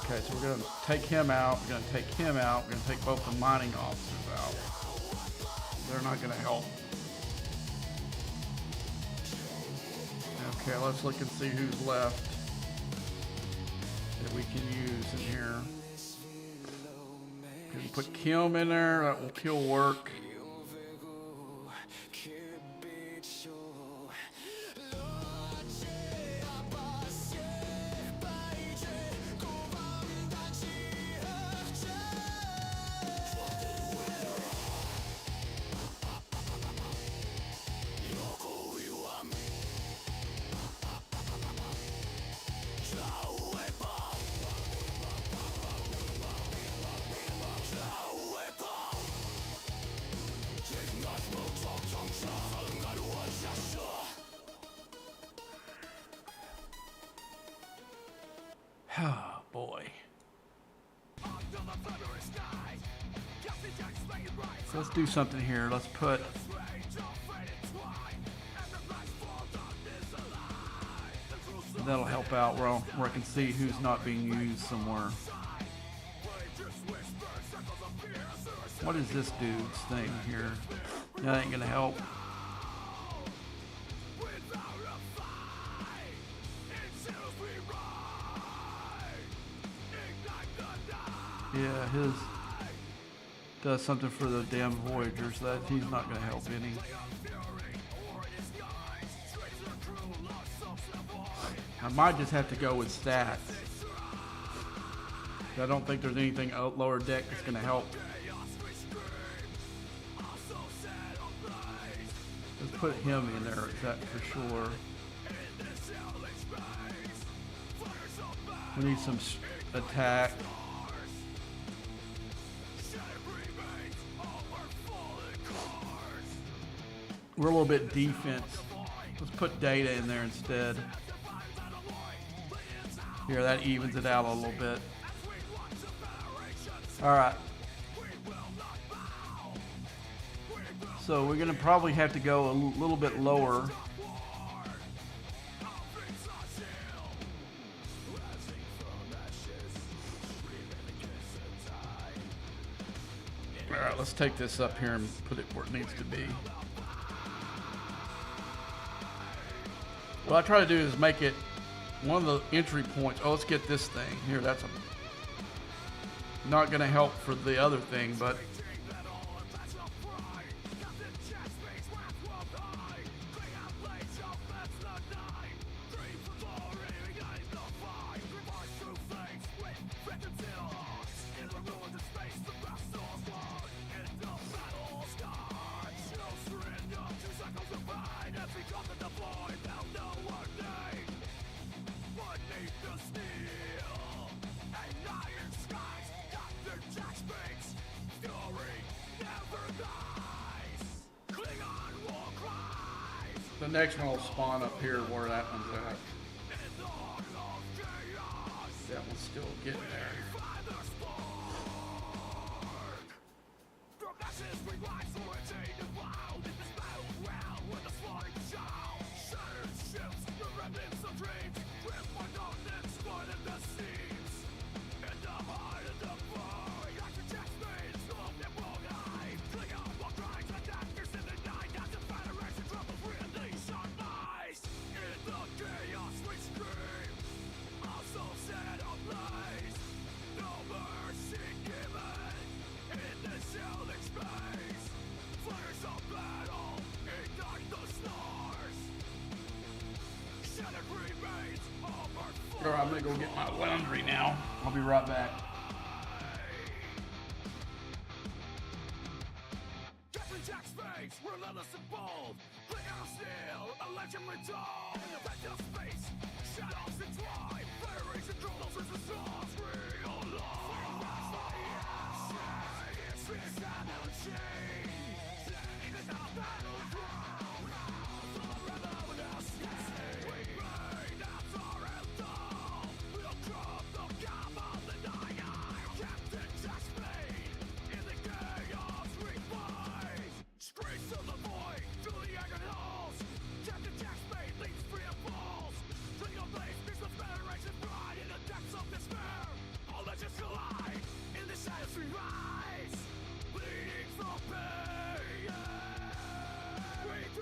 Okay, so we're going to take him out. We're going to take him out. We're going to take both the mining officers out. They're not going to help. Okay, let's look and see who's left that we can use in here. We can put Kim in there. That will kill work. Oh boy. So let's do something here. Let's put that'll help out where I can see who's not being used somewhere. What is this dude's thing here? That ain't gonna help. Yeah, his does something for the damn Voyagers. That he's not going to help any. I might just have to go with stats. I don't think there's anything lower deck that's going to help. Let's put him in there, is that for sure. We need some attack. We're a little bit defense. Let's put data in there instead. Here, that evens it out a little bit. All right. So we're going to probably have to go a little bit lower. All right, let's take this up here and put it where it needs to be. What I try to do is make it one of the entry points. Oh, let's get this thing here. That's not going to help for the other thing, but the next one will spawn up here where that one's at. That one's still getting there. All right, I'm gonna go get my laundry now. I'll be right back. Relentless and bold, clear of steel, a legend retold. Vector space, shadows entwine, federation controls as the stars realign. Fierce energy, it's our battleground. The rebel in our state, we reign as our anthem. We'll crop the gap of the night. Captain Jack Spade, in the chaos we fight. Screams of the void, through the agony halls. Captain Jack Spade leads free and falls. Fling of blaze, beats with federation pride. In the depths of despair, all legends collide. In the shadows we rise, bleeding from pain. We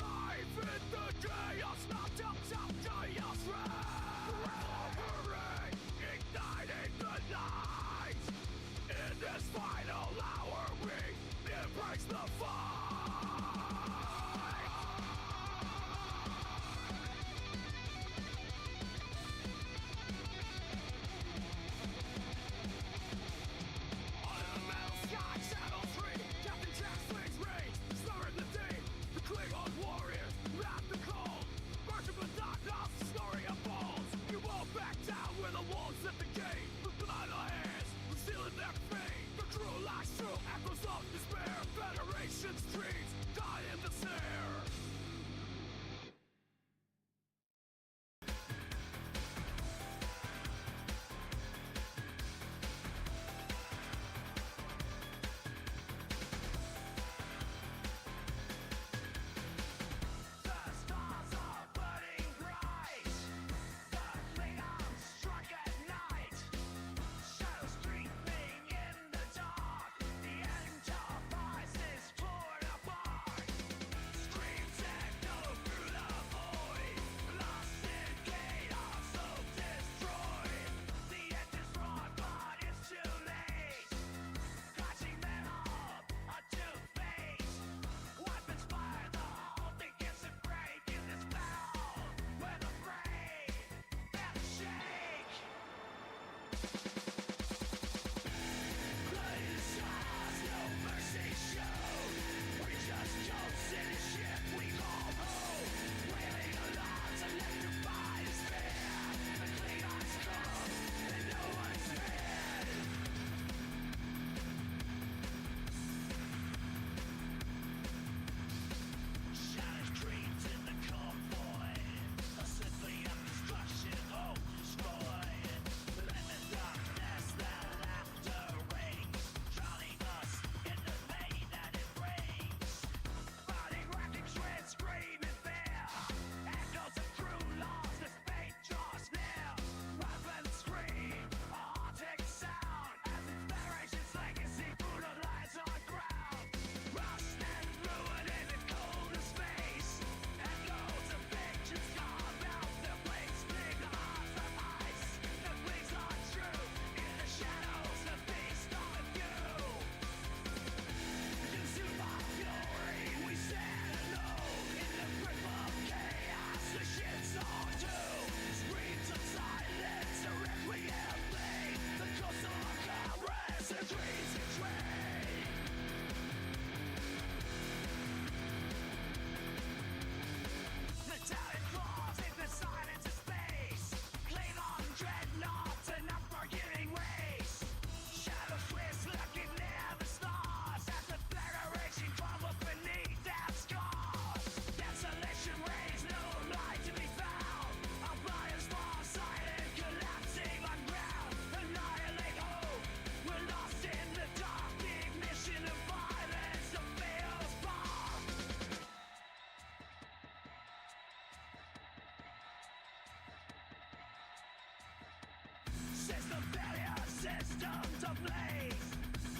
systems ablaze.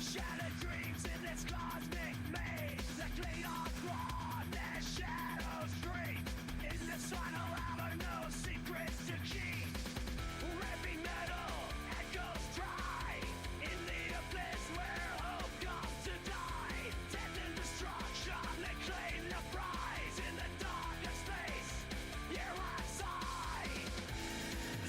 Shattered dreams in this cosmic maze. The clean on claw, their shadows dream. In this final avenue, secrets to keep. Heavy metal echoes dry. In the abyss where hope comes to die. Death and destruction, they claim the prize. In the darkest space, here I sigh.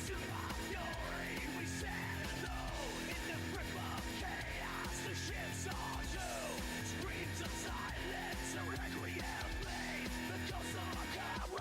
Super fury, we stand alone. In the grip of chaos, the ships are due. Screams of silence, a requiem play. The ghost of a coward.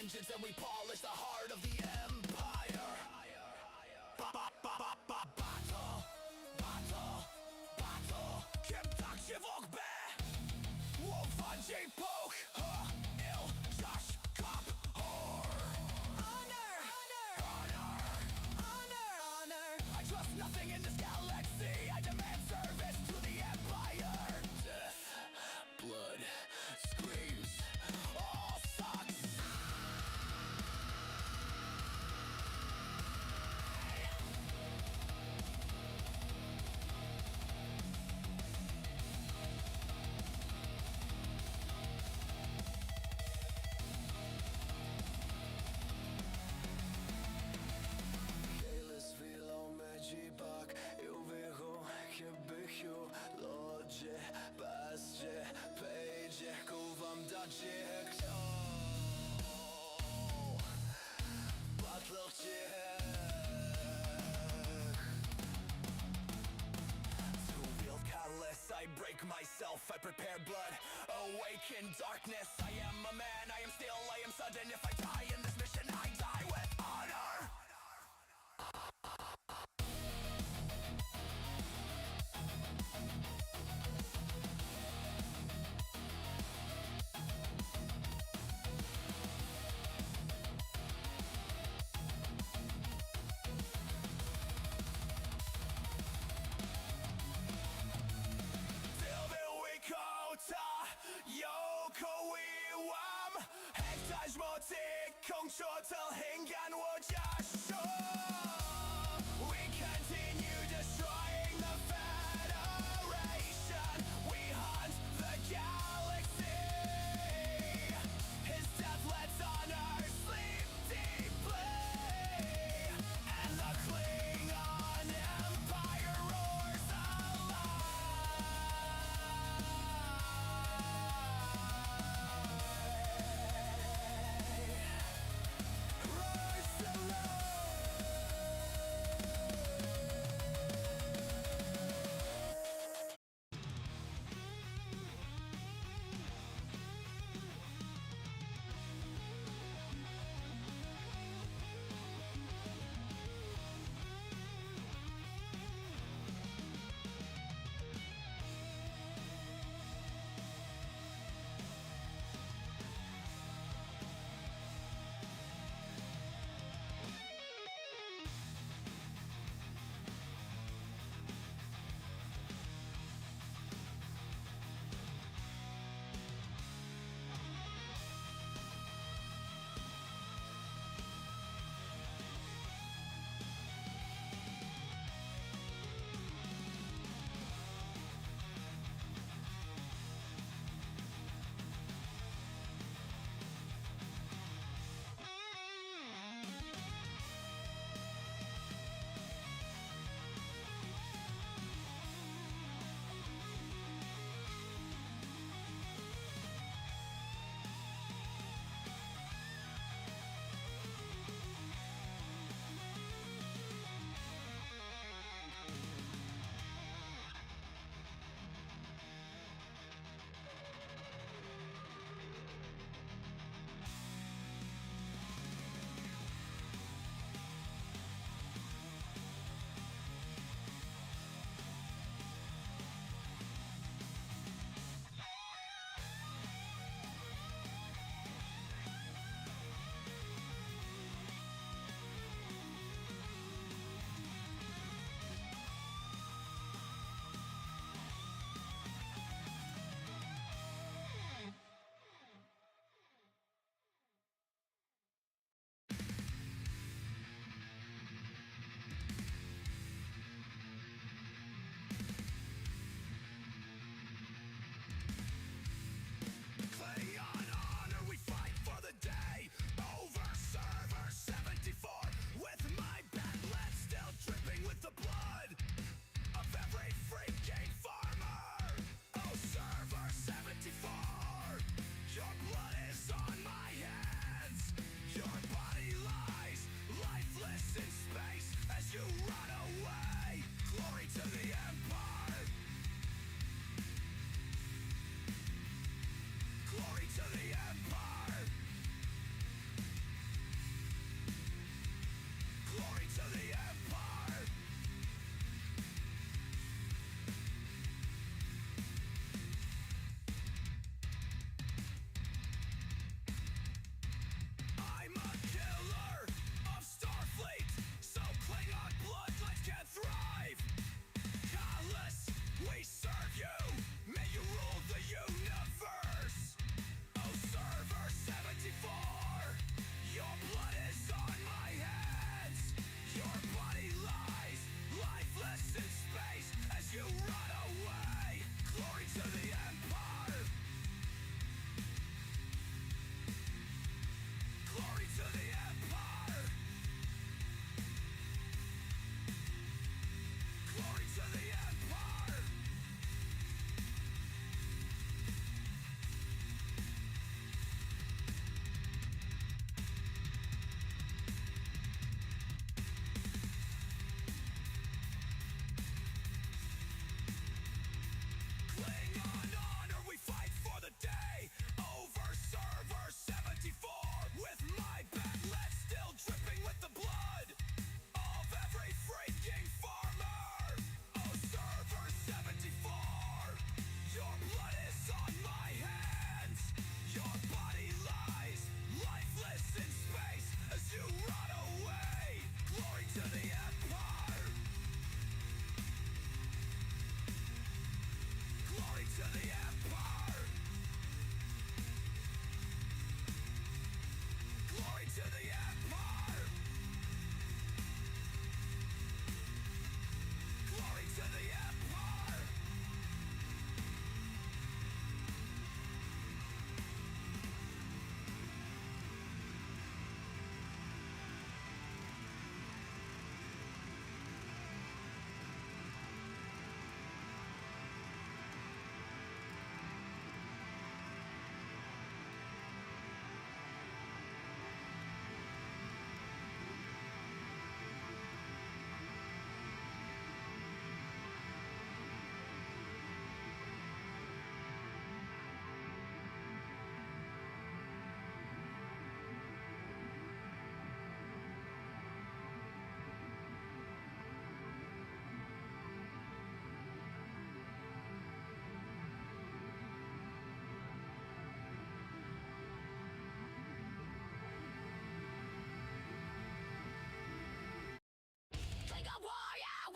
vengeance and we polish the heart of the empire. Battle, battle, battle. Kim tak się w ogóle. Ufać poke, ill, Josh, cop, whore. Honor, honor, honor, honor, honor. I trust nothing in this galaxy. I demand service to the empire. Death, blood, screams, all sucks. Bak, eu verro que bychu lodzie, pasdzie, pejdzie, kuwam dacie, kto batloch cię. To wield callous, I break myself, I prepare blood, awaken darkness. I am a man, I am sudden. If I die in this mission, I die with honor. Yoko Iwam Hektaż mocy kącz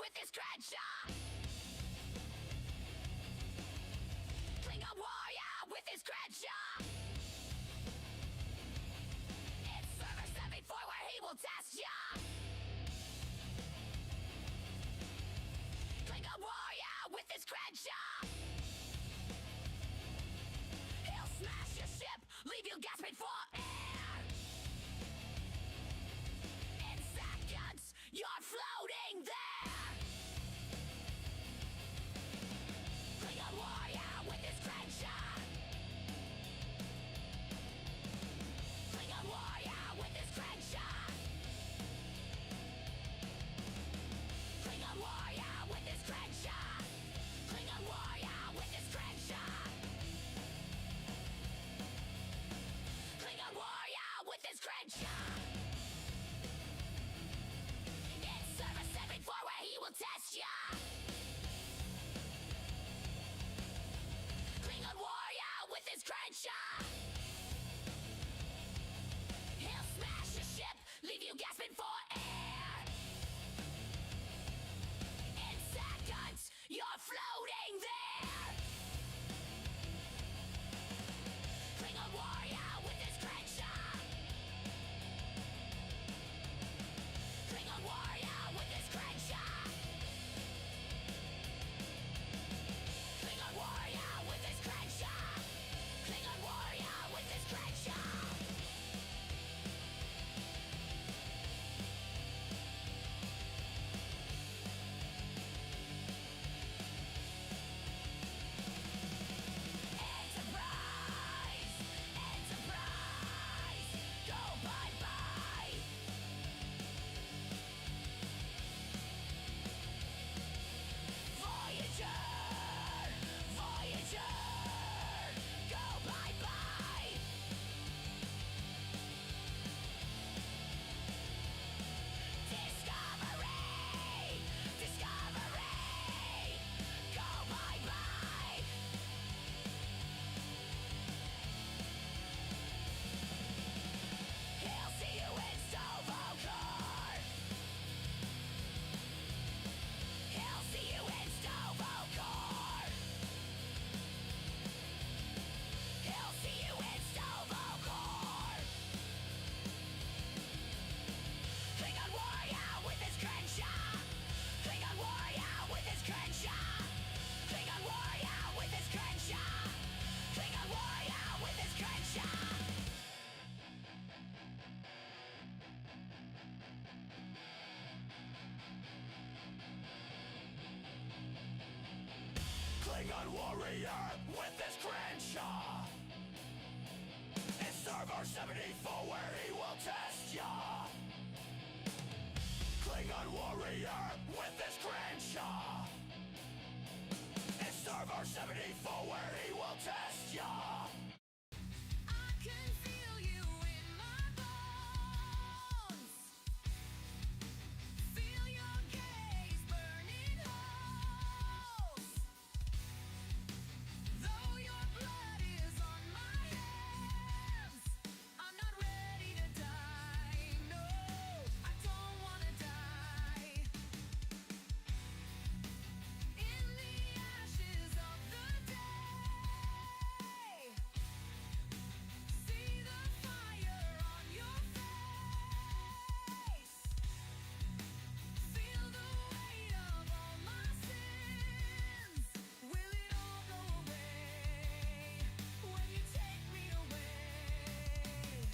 with this Crenshaw. Klingon warrior with this Crenshaw. It's server 74 where he will test ya. Klingon warrior with this Crenshaw. He'll smash your ship, leave you gasping for air. In seconds, you're floating there. Klingon warrior with his Crenshaw. Klingon warrior with his Crenshaw. Klingon warrior with his Crenshaw. Klingon warrior with his Crenshaw. Klingon warrior with his Crenshaw. It's server 74 where he will test ya. Klingon warrior with his Crenshaw. He'll smash your ship, leave you gasping for air. In seconds, you're floating there. Klingon warrior with his Crenshaw. Klingon warrior with his Crenshaw. Klingon warrior with his Crenshaw. Klingon warrior with his Crenshaw. Enterprise, Enterprise, go bye-bye. Voyager, Voyager, go bye-bye. Discovery, Discovery, go bye-bye. He'll see you in Stovokar. He'll see you in Stovokar. He'll see you in Stovokar. Klingon warrior with his Crenshaw. Klingon warrior with his Crenshaw. Klingon warrior with his Crenshaw. Klingon warrior with his Crenshaw. Klingon warrior with his Crenshaw. It's server 74 where he will test ya. Klingon warrior with his Crenshaw. It's server 74 where he will test ya. I can feel you in my bones. Feel your gaze burning holes. Though your blood is on my hands, I'm not ready to die. No, I don't wanna die. In the ashes of the day, see the fire on your face. Feel the weight of all my sins. Will it all go away when you take me away?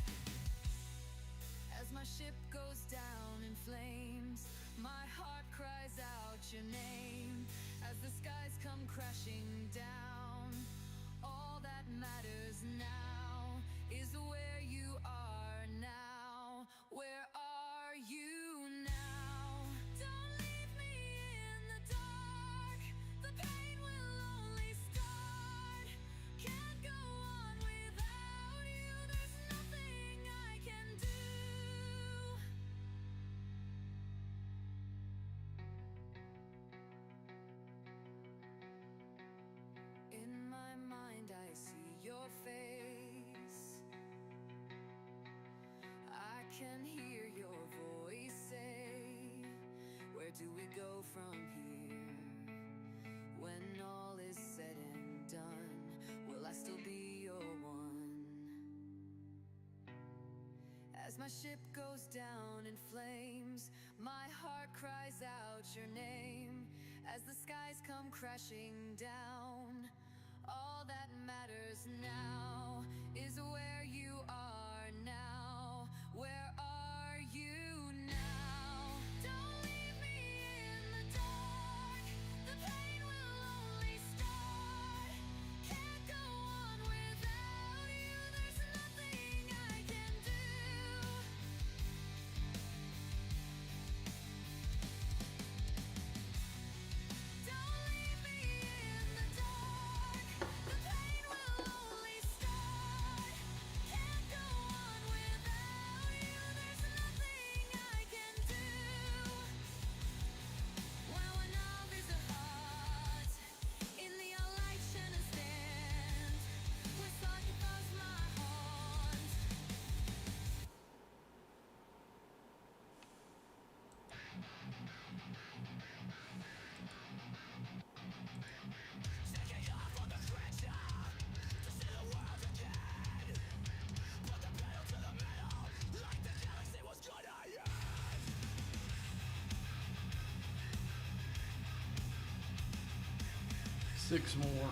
As my ship goes down in flames, my heart cries out your name. As the skies come crashing down, all that matters now is where you are now. Where are you now? Don't leave me in the dark. The pain will only start. Can't go on without you. There's nothing I can do. In my mind I see your face. I can hear your voice say, where do we go from here? When all is said and done, will I still be your one? As my ship goes down in flames, my heart cries out your name. As the skies come crashing down, all that matters now is where you are now. Where are you now? Don't leave me in the dark. The pain will only start. Can't go on without you. There's nothing I can do. Don't leave me in the dark. The pain will only start. Can't go on without you. There's nothing I can do. When one love is the heart, in the light shine and stand. We're starting past my heart. Taking off on the stretcher to see the world again. Put the pedal to the metal, like the galaxy was gonna end. 6 more.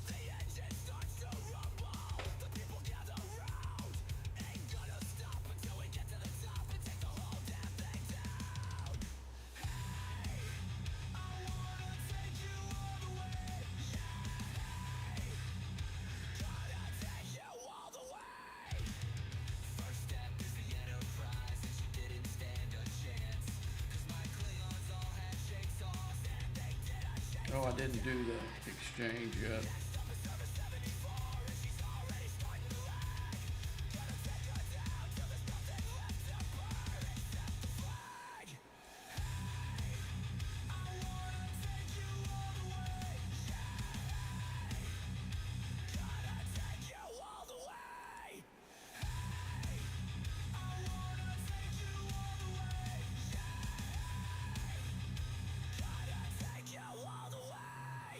The engine starts to rumble. The people gather round. Ain't gonna stop until we get to the top and take the whole damn thing down. Hey, I wanna take you all the way. Yeah, hey, gonna take you all the way. First step is the Enterprise, and she didn't stand a chance. 'Cause my Klingons all had shakes off, and they did a shake. Oh, I didn't do the exchange yet. Stop at service 74, and she's already starting to lag. Gonna take her down till there's nothing left to burn except the flag. Hey, I wanna take you all the way. Yeah, hey, gonna take you all the way. Hey, I wanna take you all the way. Yeah, hey, gonna take you all the way.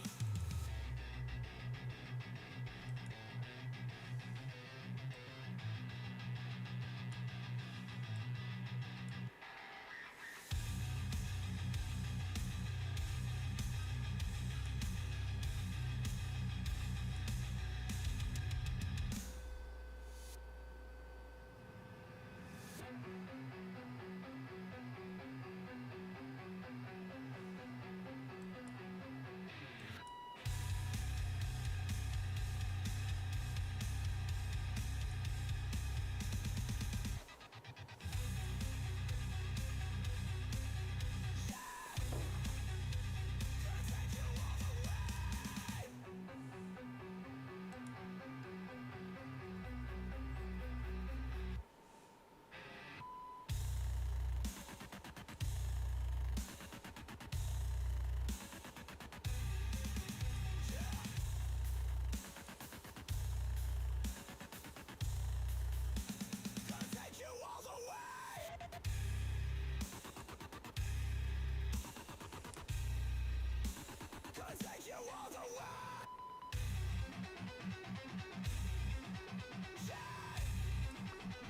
Gonna take you all the way. Gonna take you all the way.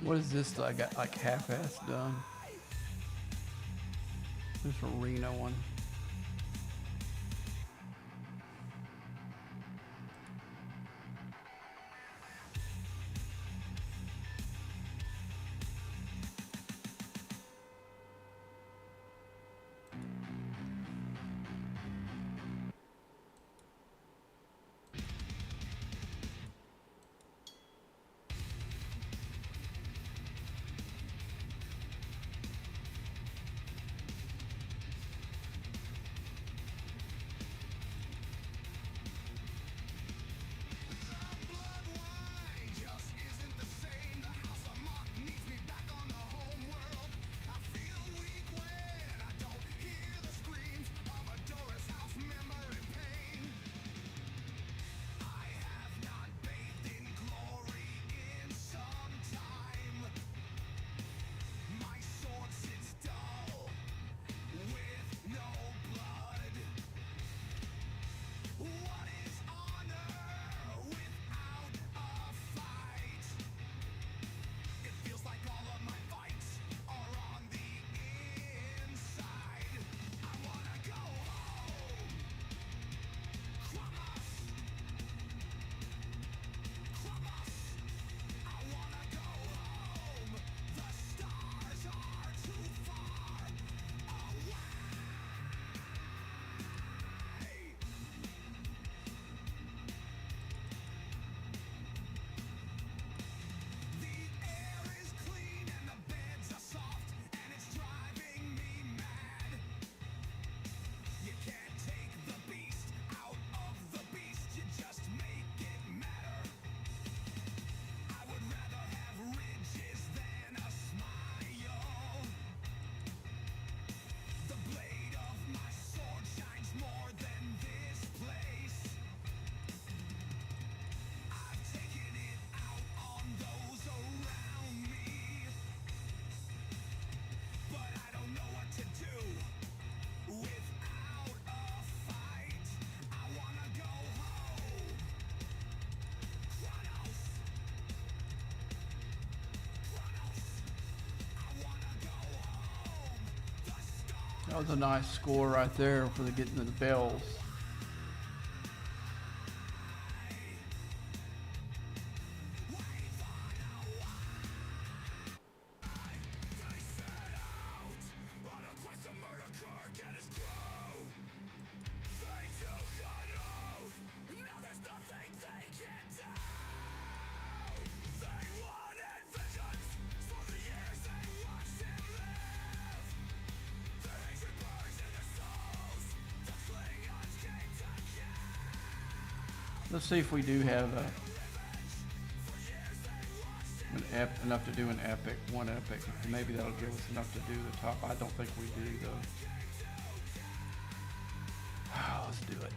What is this that I got like half-assed done? This arena one. That was a nice score right there for the getting to the bells. Let's see if we do have enough to do an epic, one epic. Maybe that'll give us enough to do the top. I don't think we do though. Let's do it.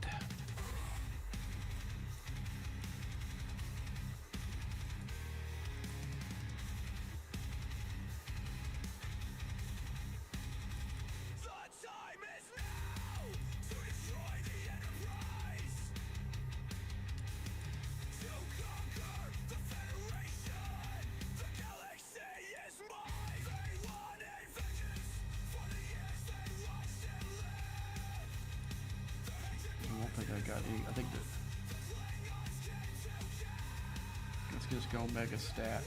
I think that let's just go mega stats.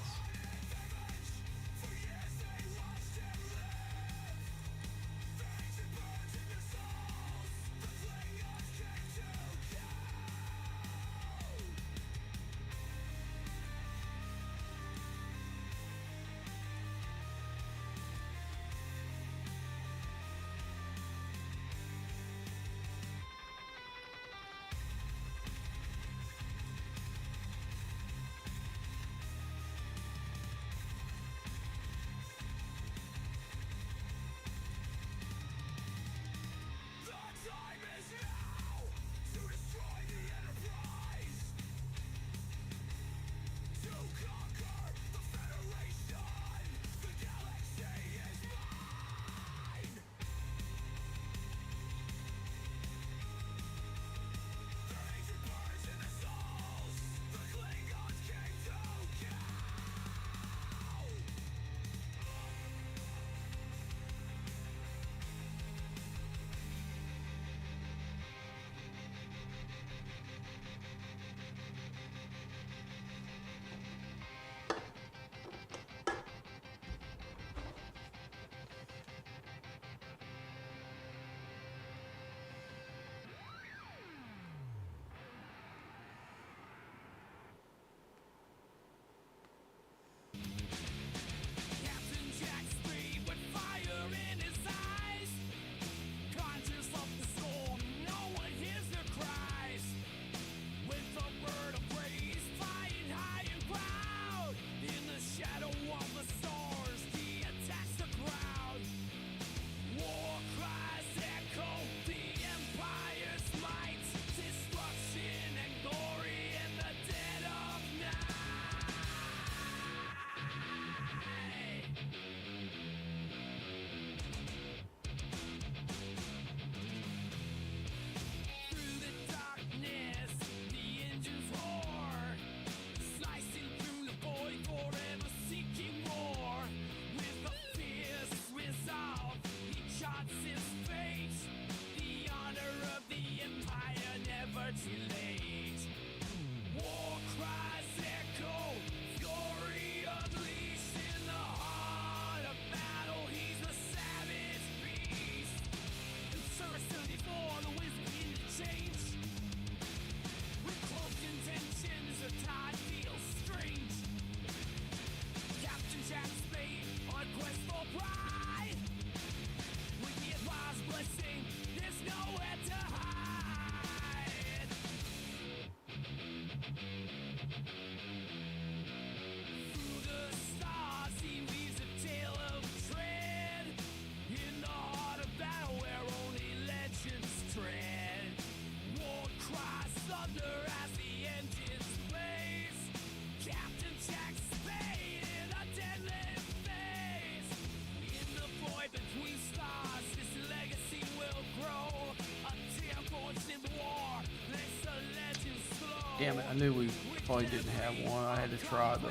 Damn it, I knew we probably didn't have one. I had to try though.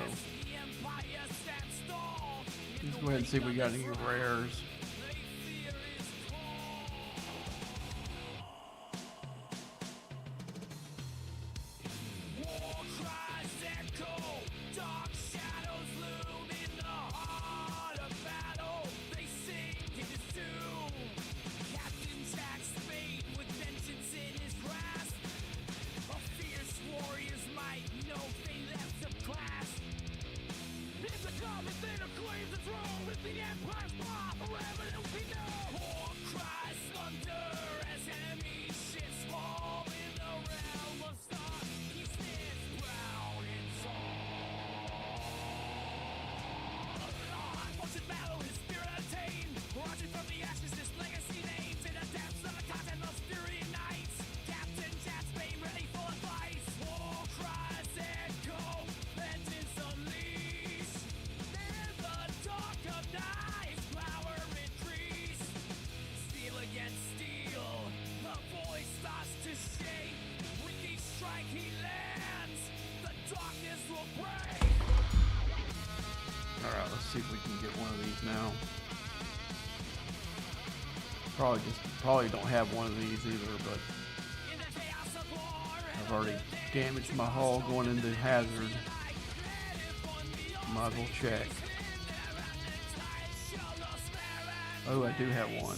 Let's go ahead and see if we got any rares. probably don't have one of these either, but I've already damaged my hull going into hazard. Might as well check. Oh, I do have one.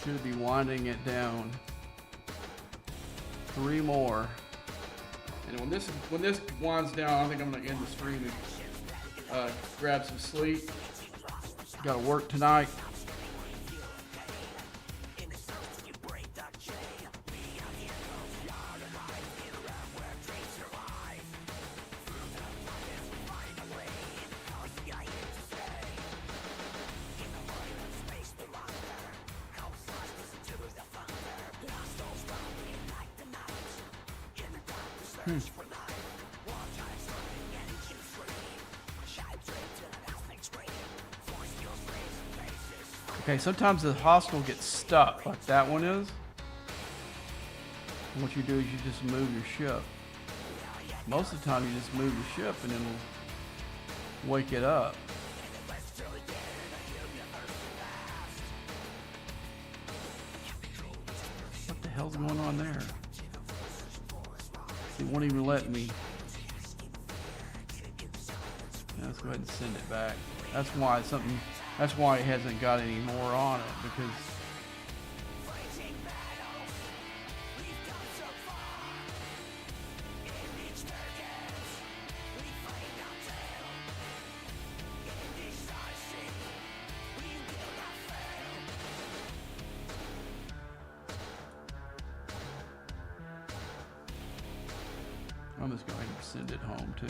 Should be winding it down. 3 more. And when this winds down, I think I'm gonna end the stream and grab some sleep. Gotta work tonight. Okay, sometimes the hostile gets stuck, like that one is. And what you do is you just move your ship. Most of the time you just move the ship and it'll wake it up. What the hell's going on there? It won't even let me. Yeah, let's go ahead and send it back. That's why it hasn't got any more on it, because I'm just going to send it home too.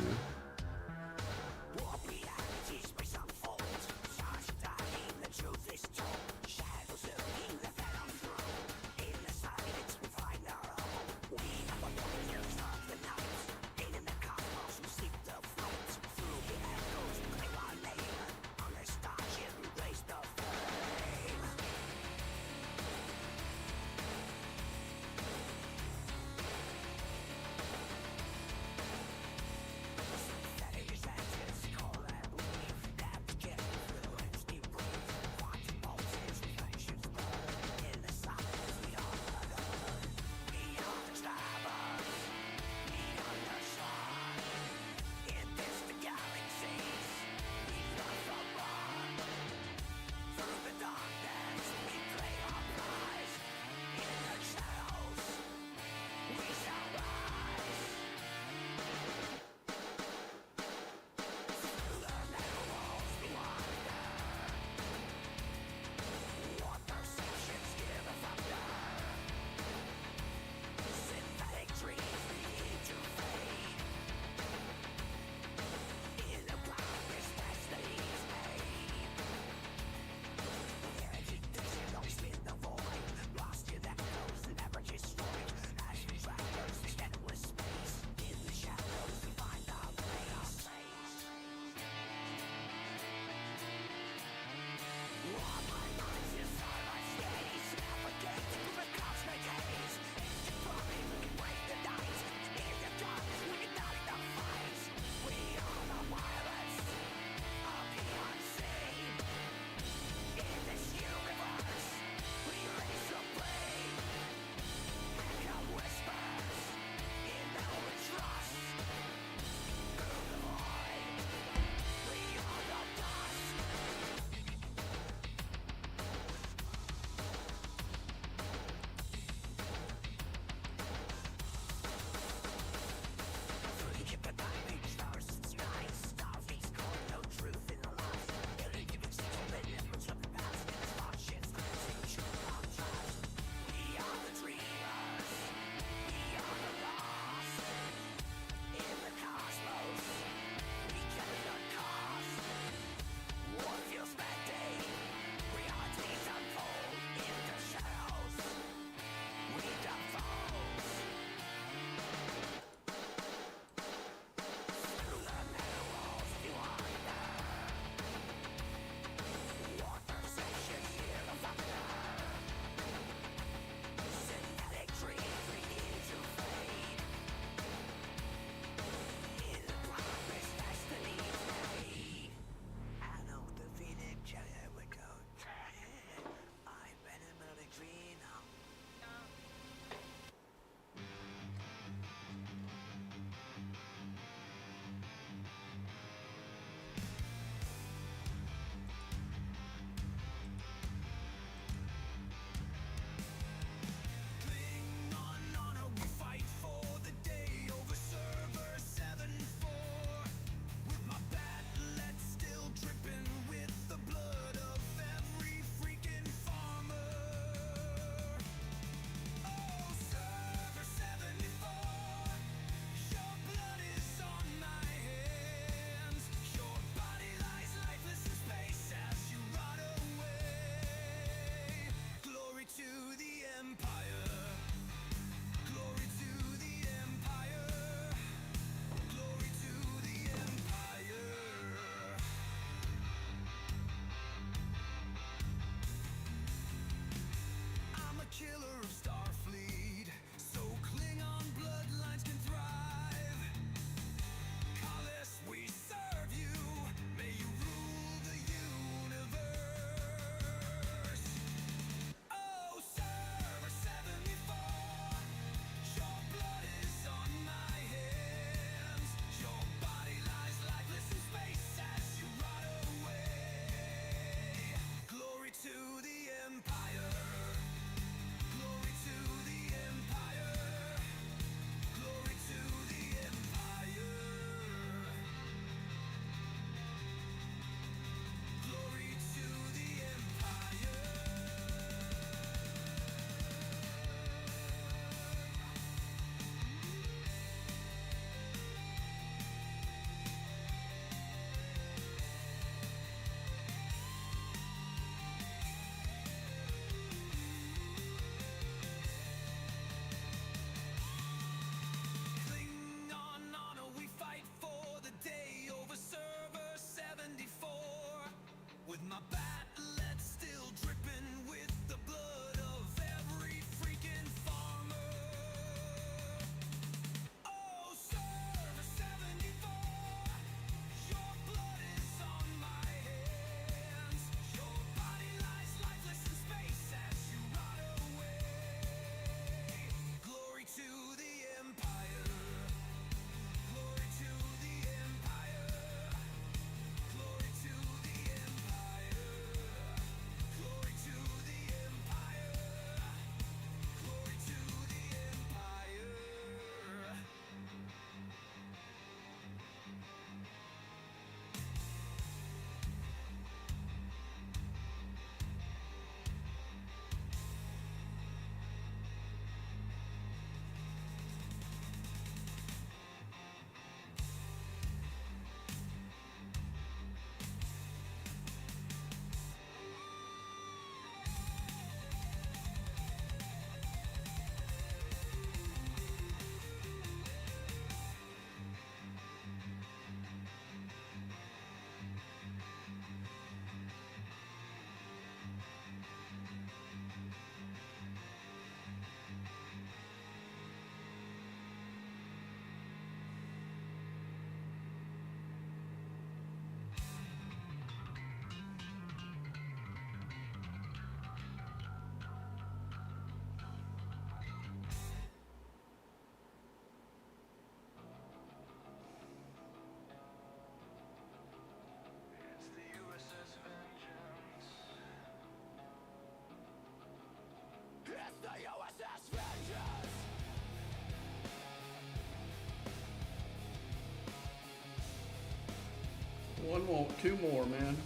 One more, two more, man.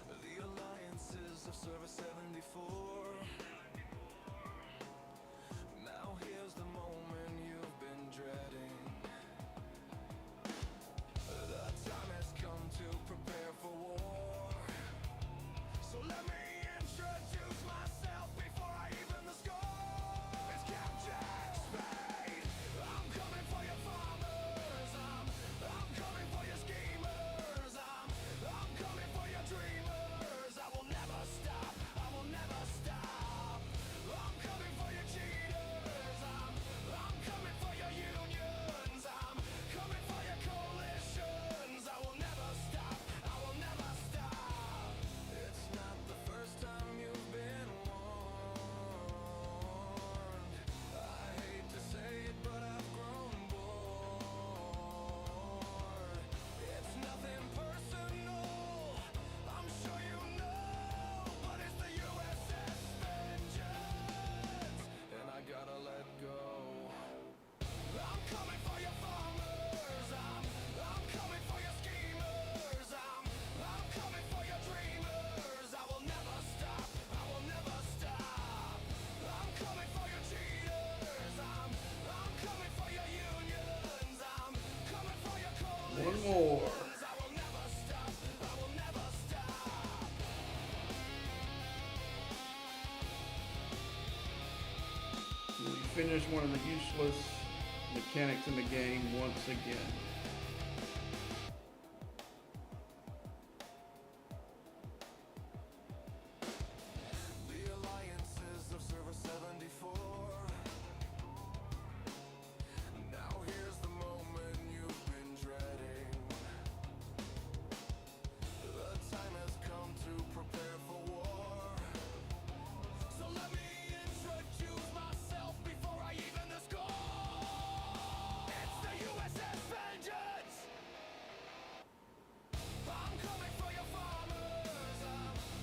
The alliances of Service 74. Now here's the moment you've been dreading. The time has come to prepare for war. So let me introduce myself before I even the score. It's Captain Spade. I'm coming for your farmers. I'm coming for your schemers. I'm coming for your dreamers. I will never stop. I will never stop. I'm coming for your cheaters. I'm coming for your unions. I'm coming for your coalitions. I will never stop. I will never stop. It's not the first time you've been warned. I hate to say it, but I've grown bored. It's nothing personal, I'm sure you know, but it's the USS Vengeance, and I gotta let go. I'm coming for your farmers. I'm coming for your schemers. I'm coming for your dreamers. I will never stop. I will never stop. I'm coming for your cheaters. I'm coming for your unions. I'm coming for your coalitions. One more. I will never stop. I will never stop. We finish one of the useless mechanics in the game once again. The alliances of Service 74. Now here's the moment you've been dreading. The time has come to prepare for war. So let me introduce myself before I even the score. It's the USS Vengeance. I'm coming for your farmers.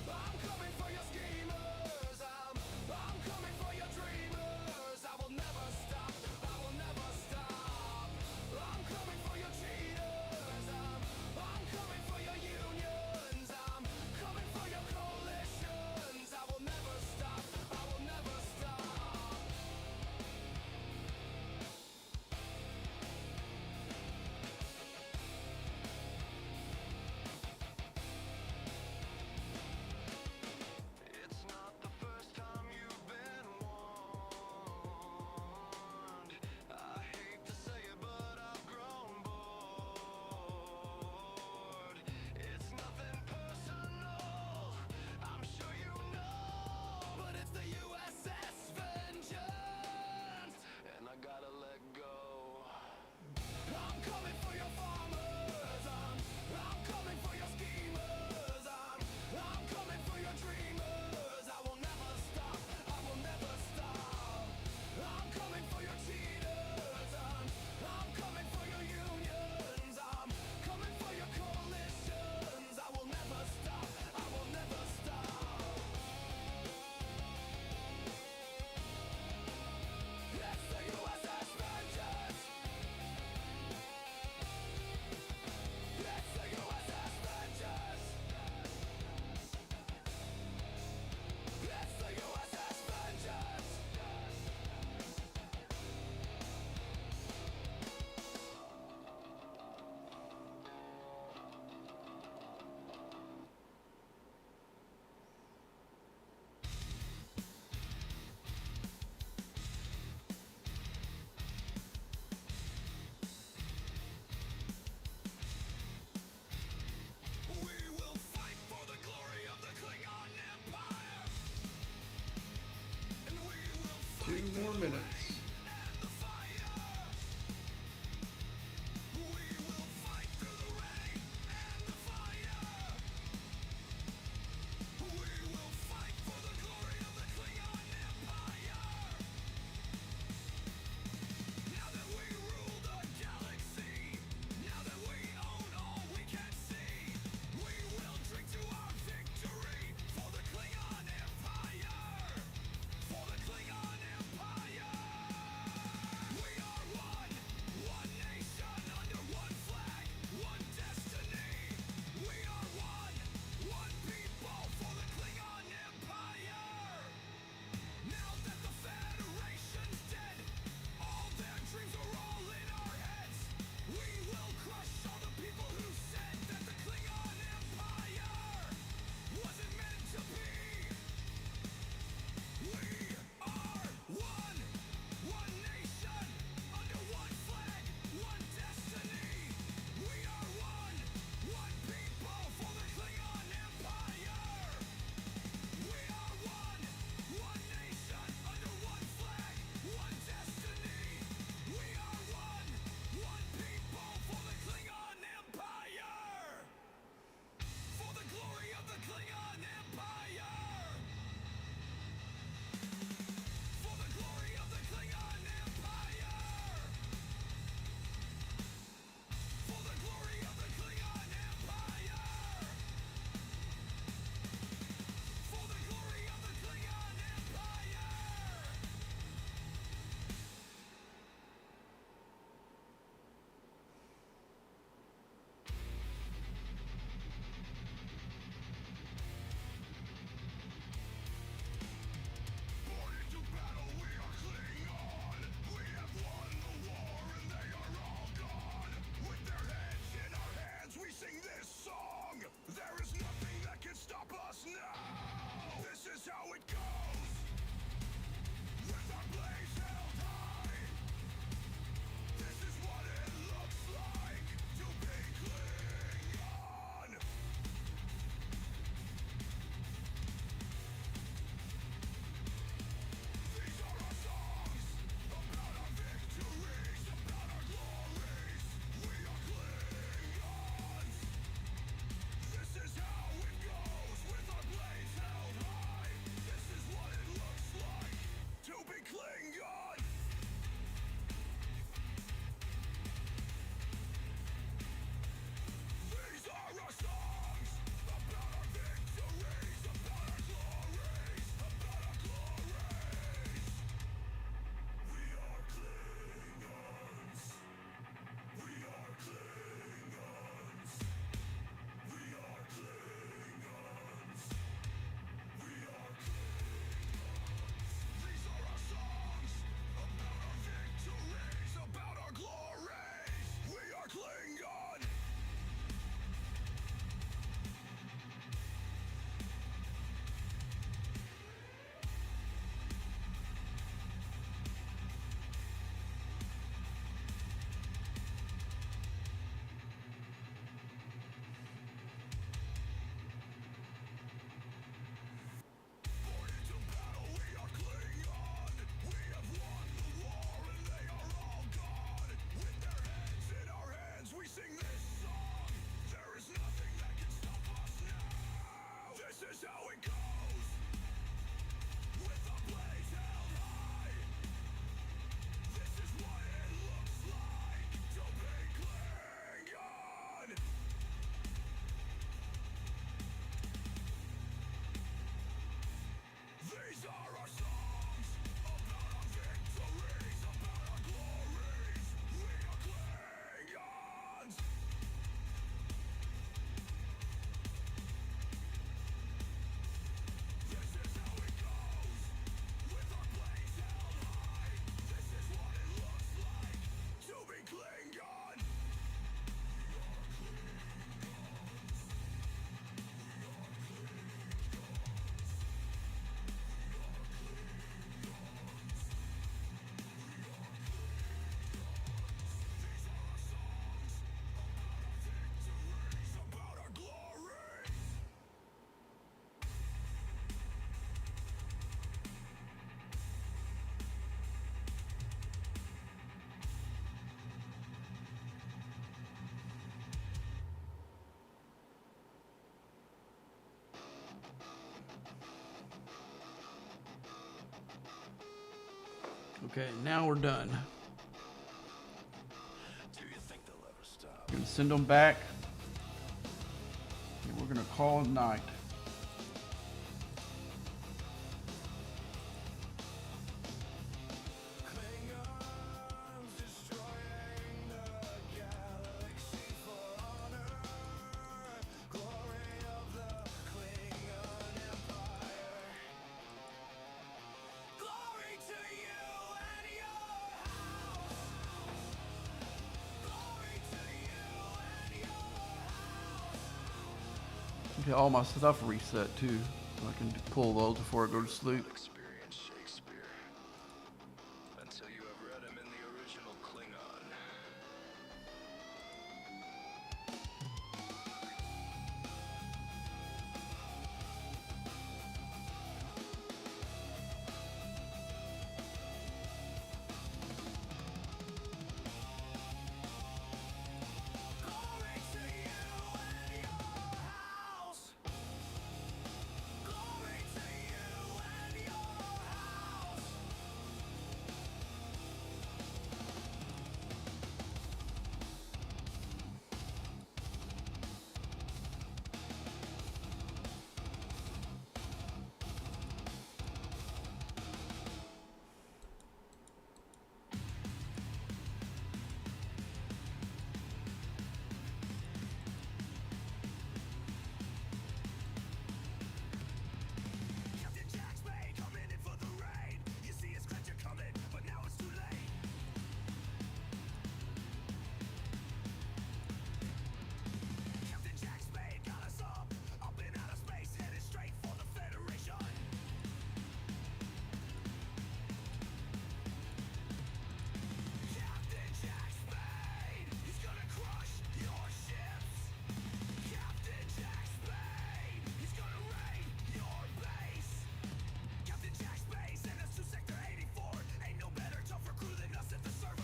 I'm coming for your schemers. I'm coming for your dreamers. I will never stop. I will never stop. I'm coming for your cheaters. I'm coming for your unions. I'm coming for your coalitions. I will never stop. I will never stop. It's not the first time you've been warned. I hate to say it, but I've grown bored. It's nothing personal, I'm sure you know, but it's the USS Vengeance, and I gotta let go. I'm coming for your farmers. I'm coming for your schemers. I'm coming for your dreamers. I will never stop. I will never stop. I'm coming for your cheaters. I'm coming for your unions. I'm coming for your coalitions. I will never stop. I will never stop. It's the USS Vengeance. It's the USS Vengeance. It's the USS Vengeance. We will fight for the glory of the Klingon Empire. And we will fight 2 more minutes. and the fire. We will fight through the rain and the fire. We will fight for the glory of the Klingon Empire. Now that we rule the galaxy, now that we own all we can see, we will drink to our victory for the Klingon Empire. For the Klingon Empire. Okay, now we're done. Gonna send them back. And we're gonna call it night. Glory to you and your house. Glory to you and your house. Okay, all my stuff reset too, so I can pull those before I go to sleep. Experience Shakespeare until you have read him in the original Klingon. Glory to you and your house. Glory to you and your house. Captain Jack's Bay coming in for the raid. You see his creature coming, but now it's too late. Captain Jack's Bay got us up in outer space, headed straight for the Federation. Captain Jack Spade, he's gonna crush your ships. Captain Jack Spade, he's gonna raid your base. Captain Jack Spade sent us to Sector 84. Ain't no better tougher crew than us at the server.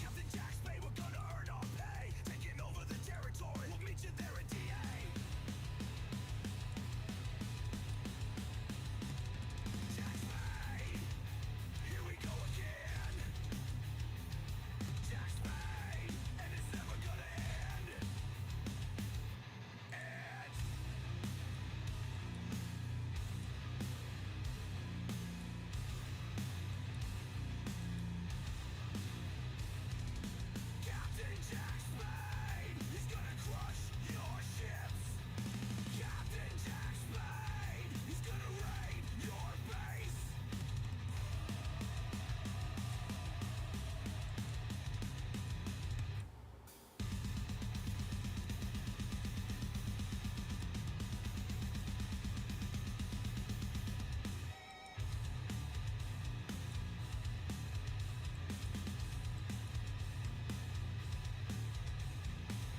Captain Jack Spade, we're gonna earn our pay. Taking over the territory, we'll meet you there at DA. Jack Spade, here we go again. Jack Spade, and it's never gonna end. And Captain Jack Spade, he's gonna crush your ships. Captain Jack Spade, he's gonna raid your base.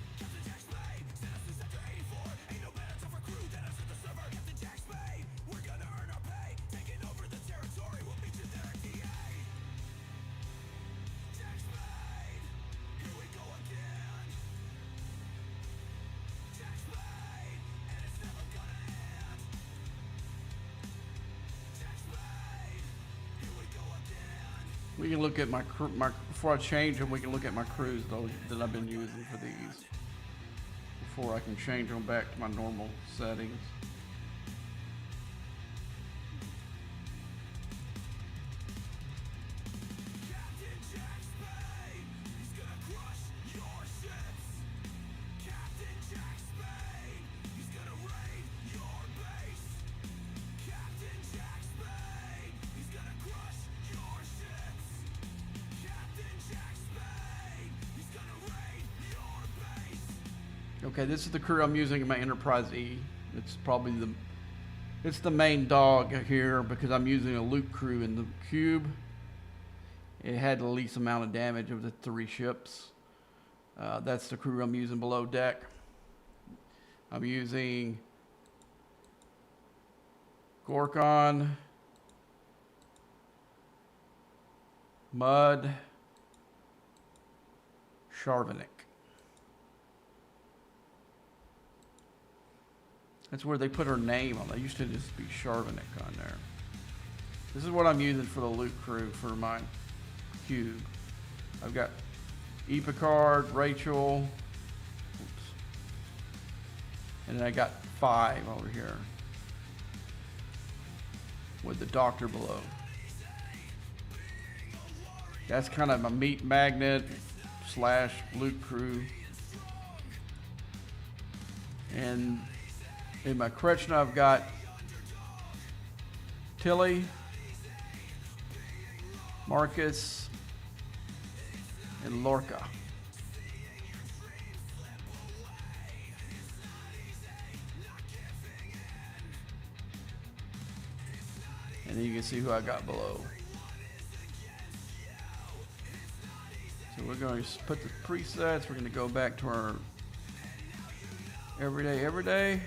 Captain Jack Spade, send us to Sector 84. Ain't no better tougher crew than us at the server. Captain Jack Spade, we're gonna earn our pay. Taking over the territory, we'll meet you there at DA. Jack Spade, here we go again. Jack Spade, and it's never gonna end. Jack Spade, here we go again. We can look at my before I change them. We can look at my crews though that I've been using for these before I can change them back to my normal settings. Captain Jack Spade, he's gonna crush your ships. Captain Jack Spade, he's gonna raid your base. Captain Jack Spade, he's gonna crush your ships. Captain Jack Spade, he's gonna raid your base. Okay, this is the crew I'm using in my Enterprise E. It's probably it's the main dog here because I'm using a loot crew in the cube. It had the least amount of damage of the 3 ships. That's the crew I'm using below deck. I'm using Gorkon, Mud, Sharvanik. That's where they put her name on. They used to just be Charvanek on there. This is what I'm using for the loot crew for my cube. I've got E. Picard, Rachel, oops, and then I got 5 over here with the doctor below. That's kind of a meat magnet slash loot crew. And in my Kretschner, I've got Tilly, Marcus, and Lorca. And then you can see who I got below. So we're going to put the presets. We're going to go back to our every day.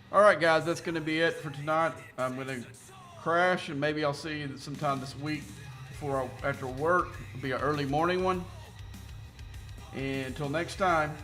All right, guys, that's going to be it for tonight. I'm going to crash, and maybe I'll see you sometime this week after work. It'll be an early morning one. And until next time.